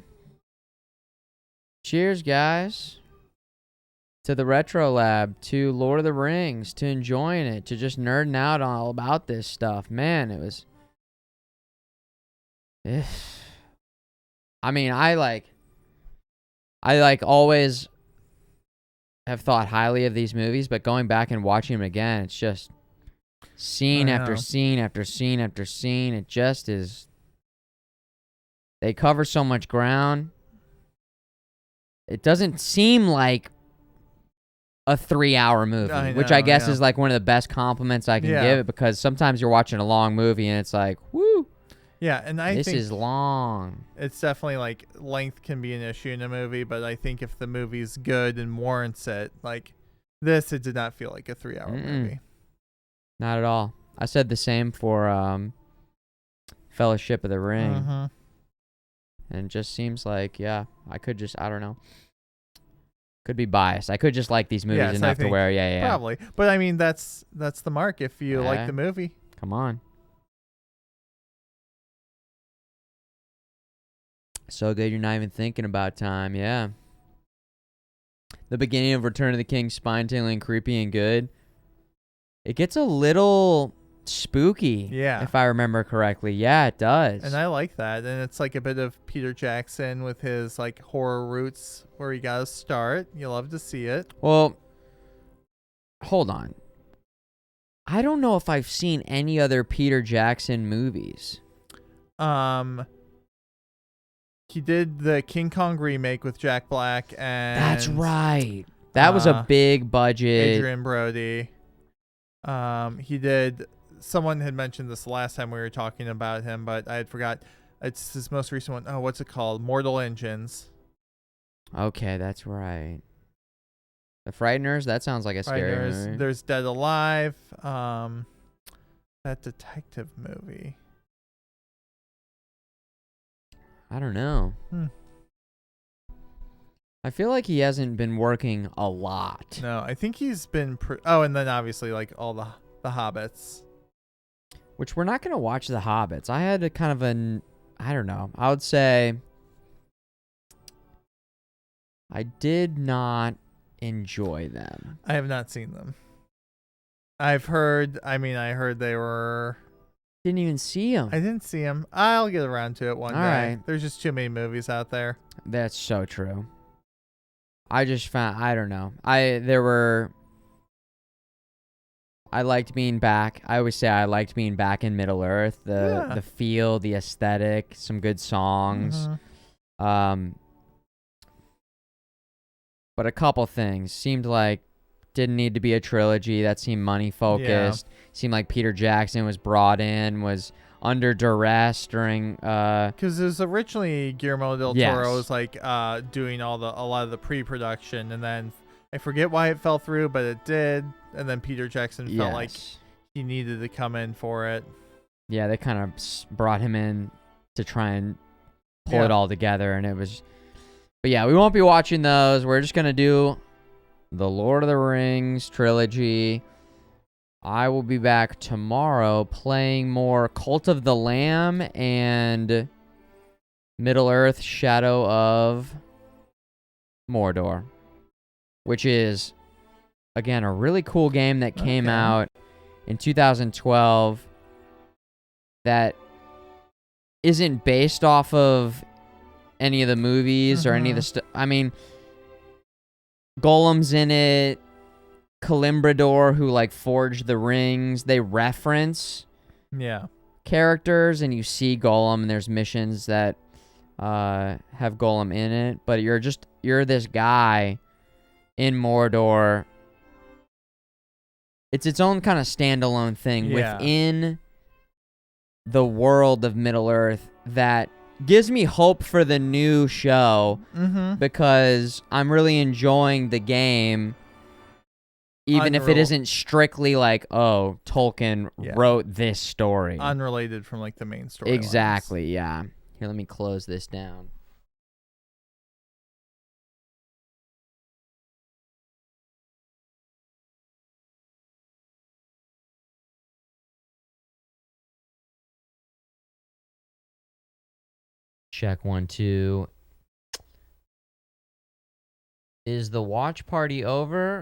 Cheers, guys. To the Retro Lab, to Lord of the Rings, to enjoying it, to just nerding out all about this stuff. Man, it was... I mean, I always have thought highly of these movies, but going back and watching them again, it's just scene after scene after scene after scene. It just is. They cover so much ground. It doesn't seem like a 3-hour movie, which I guess is like one of the best compliments I can give it, because sometimes you're watching a long movie and it's like, woo. Yeah, and I think this is long. It's definitely like length can be an issue in a movie, but I think if the movie's good and warrants it, like this, it did not feel like a 3-hour movie. Not at all. I said the same for Fellowship of the Ring. And it just seems like, I don't know. Could be biased. I could just like these movies enough to where, Probably. But I mean, that's the mark if you like the movie. Come on. So good you're not even thinking about time, yeah. The beginning of Return of the King, spine-tingling, creepy, and good. It gets a little spooky, if I remember correctly. Yeah, it does. And I like that. And it's like a bit of Peter Jackson with his like horror roots where you got to start. You love to see it. Well, hold on. I don't know if I've seen any other Peter Jackson movies. He did the King Kong remake with Jack Black and... That's right. That was a big budget. Adrian Brody. He did... Someone had mentioned this last time we were talking about him, but I had forgot. It's his most recent one. Oh, what's it called? Mortal Engines. Okay, that's right. The Frighteners? That sounds like a scary movie. There's Dead Alive. That detective movie. I don't know. I feel like he hasn't been working a lot. No, I think he's been... and then obviously like all the Hobbits. Which we're not going to watch the Hobbits. I had a kind of I don't know. I would say I did not enjoy them. I have not seen them. I heard they were... Didn't even see them. I didn't see them. I'll get around to it one day. Right. There's just too many movies out there. That's so true. I just found, I don't know. I liked being back. I always say I liked being back in Middle Earth. The feel, the aesthetic, some good songs. But a couple things seemed like didn't need to be a trilogy. That seemed money focused. Seemed like Peter Jackson was brought in, was under duress during because it was originally Guillermo del Toro was like doing a lot of the pre-production, and then I forget why it fell through, but it did, and then Peter Jackson felt like he needed to come in for it. Yeah, they kind of brought him in to try and pull it all together, and it was... But yeah, we won't be watching those. We're just going to do the Lord of the Rings trilogy. I will be back tomorrow playing more Cult of the Lamb and Middle-earth Shadow of Mordor, which is, again, a really cool game that came out in 2012 that isn't based off of any of the movies or any of the stuff. I mean, Gollum's in it. Calimbrador, who like forged the rings, they reference characters, and you see Gollum, and there's missions that have Gollum in it, but you're this guy in Mordor it's its own kind of standalone thing Yeah. within the world of Middle Earth that gives me hope for the new show because I'm really enjoying the game, even if it isn't strictly like, oh, Tolkien wrote this story. Unrelated from like the main story. Exactly, yeah. Here, let me close this down. Check 1, 2. Is the watch party over?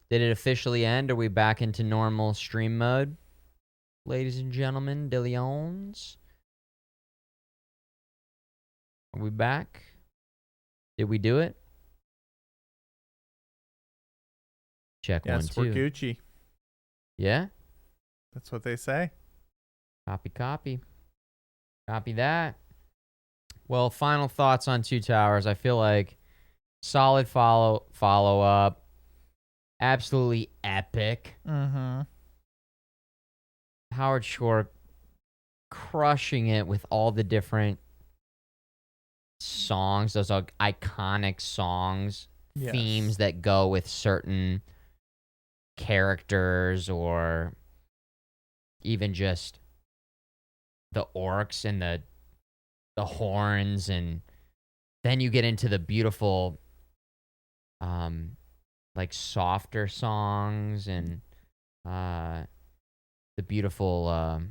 Did it officially end? Are we back into normal stream mode? Ladies and gentlemen, de Leons. Are we back? Did we do it? Check 1, 2. Yes, we're Gucci. Yeah? That's what they say. Copy, copy. Copy that. Well, final thoughts on Two Towers. I feel like solid follow-up. Absolutely epic. Howard Shore crushing it with all the different songs, those iconic songs, themes that go with certain characters or even just the orcs and the horns, and then you get into the beautiful like softer songs and the beautiful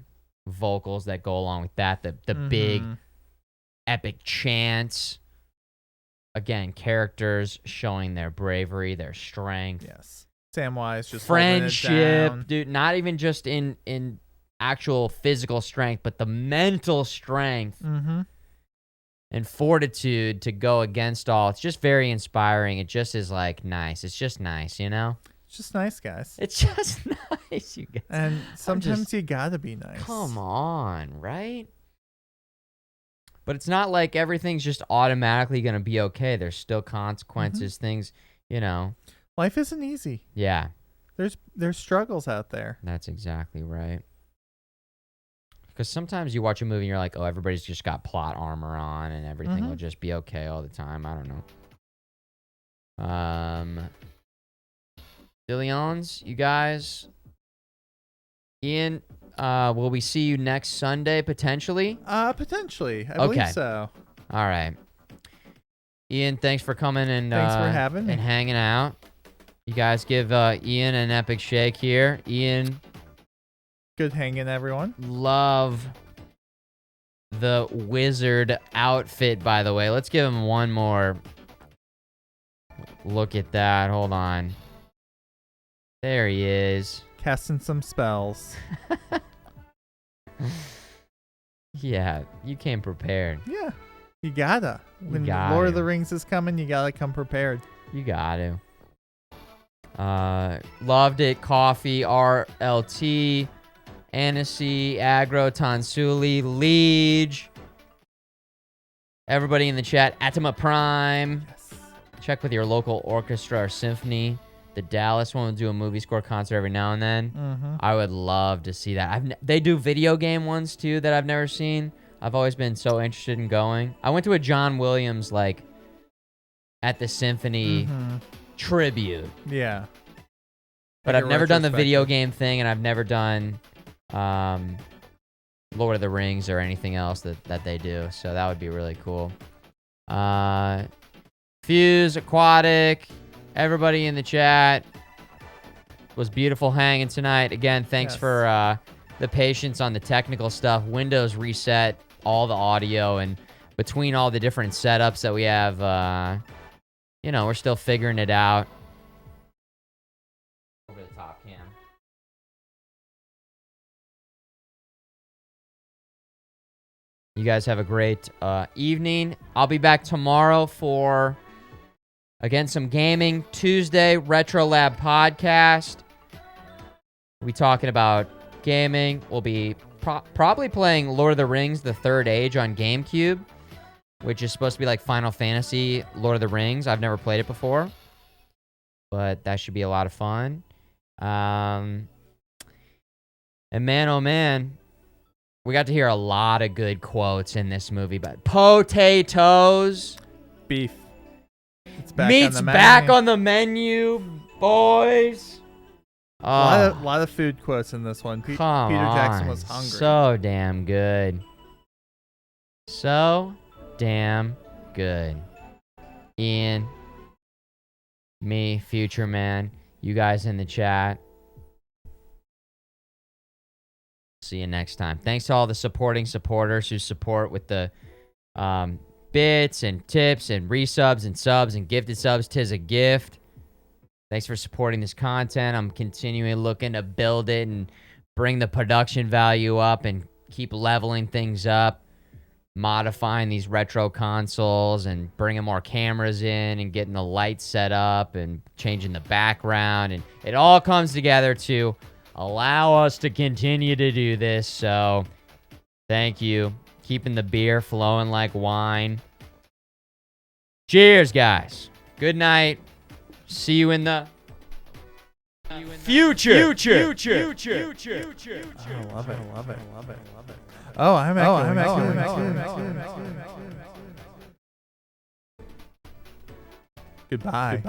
vocals that go along with that, the big epic chants. Again, characters showing their bravery, their strength. Yes. Samwise just friendship, dude, not even just in actual physical strength, but the mental strength and fortitude to go against all. It's just very inspiring. It just is like nice. It's just nice, you know? It's just nice, guys. It's just nice, you guys. And sometimes you gotta be nice. Come on, right? But it's not like everything's just automatically going to be okay. There's still consequences, things, you know. Life isn't easy. Yeah. There's struggles out there. That's exactly right. Because sometimes you watch a movie and you're like, oh, everybody's just got plot armor on and everything will just be okay all the time. I don't know. Dillions, you guys. Ian, will we see you next Sunday potentially? Potentially. I believe so. All right. Ian, thanks for coming and thanks for having me and hanging out. You guys give Ian an epic shake here. Ian, good hanging, everyone. Love the wizard outfit, by the way. Let's give him one more look at that. Hold on. There he is. Casting some spells. Yeah, you came prepared. Yeah, you gotta. When gotta. Lord of the Rings is coming, you gotta come prepared. You gotta. Loved it. Coffee, RLT, Annecy, Agro, Tonsuli, Liege. Everybody in the chat. Atema Prime. Yes. Check with your local orchestra or symphony. The Dallas one will do a movie score concert every now and then. I would love to see that. They do video game ones too that I've never seen. I've always been so interested in going. I went to a John Williams like at the symphony tribute. Yeah. But I've never done the video game thing, and I've never done Lord of the Rings or anything else that they do. So that would be really cool. Fuse, Aquatic, everybody in the chat. Was beautiful hanging tonight. Again, thanks for the patience on the technical stuff. Windows reset all the audio, and between all the different setups that we have, you know, we're still figuring it out. Over the top cam. You guys have a great evening. I'll be back tomorrow for, again, some gaming. Tuesday, Retro Lab podcast. We'll be talking about gaming. We'll be probably playing Lord of the Rings, The Third Age on GameCube, which is supposed to be like Final Fantasy Lord of the Rings. I've never played it before, but that should be a lot of fun. And man, oh man, we got to hear a lot of good quotes in this movie. But potatoes, Beef. It's back meat's on the menu. back on the menu, boys. A lot of food quotes in this one. Peter Jackson was hungry. So damn good. So damn good. Ian, me, Futureman, you guys in the chat. See you next time. Thanks to all the supporters who support with the bits and tips and resubs and subs and gifted subs. 'Tis a gift. Thanks for supporting this content. I'm continuing looking to build it and bring the production value up and keep leveling things up, modifying these retro consoles and bringing more cameras in and getting the lights set up and changing the background. And it all comes together to allow us to continue to do this. So thank you. Keeping the beer flowing like wine. Cheers, guys. Good night. See you in the future. I love it. Oh, I'm actually. Goodbye.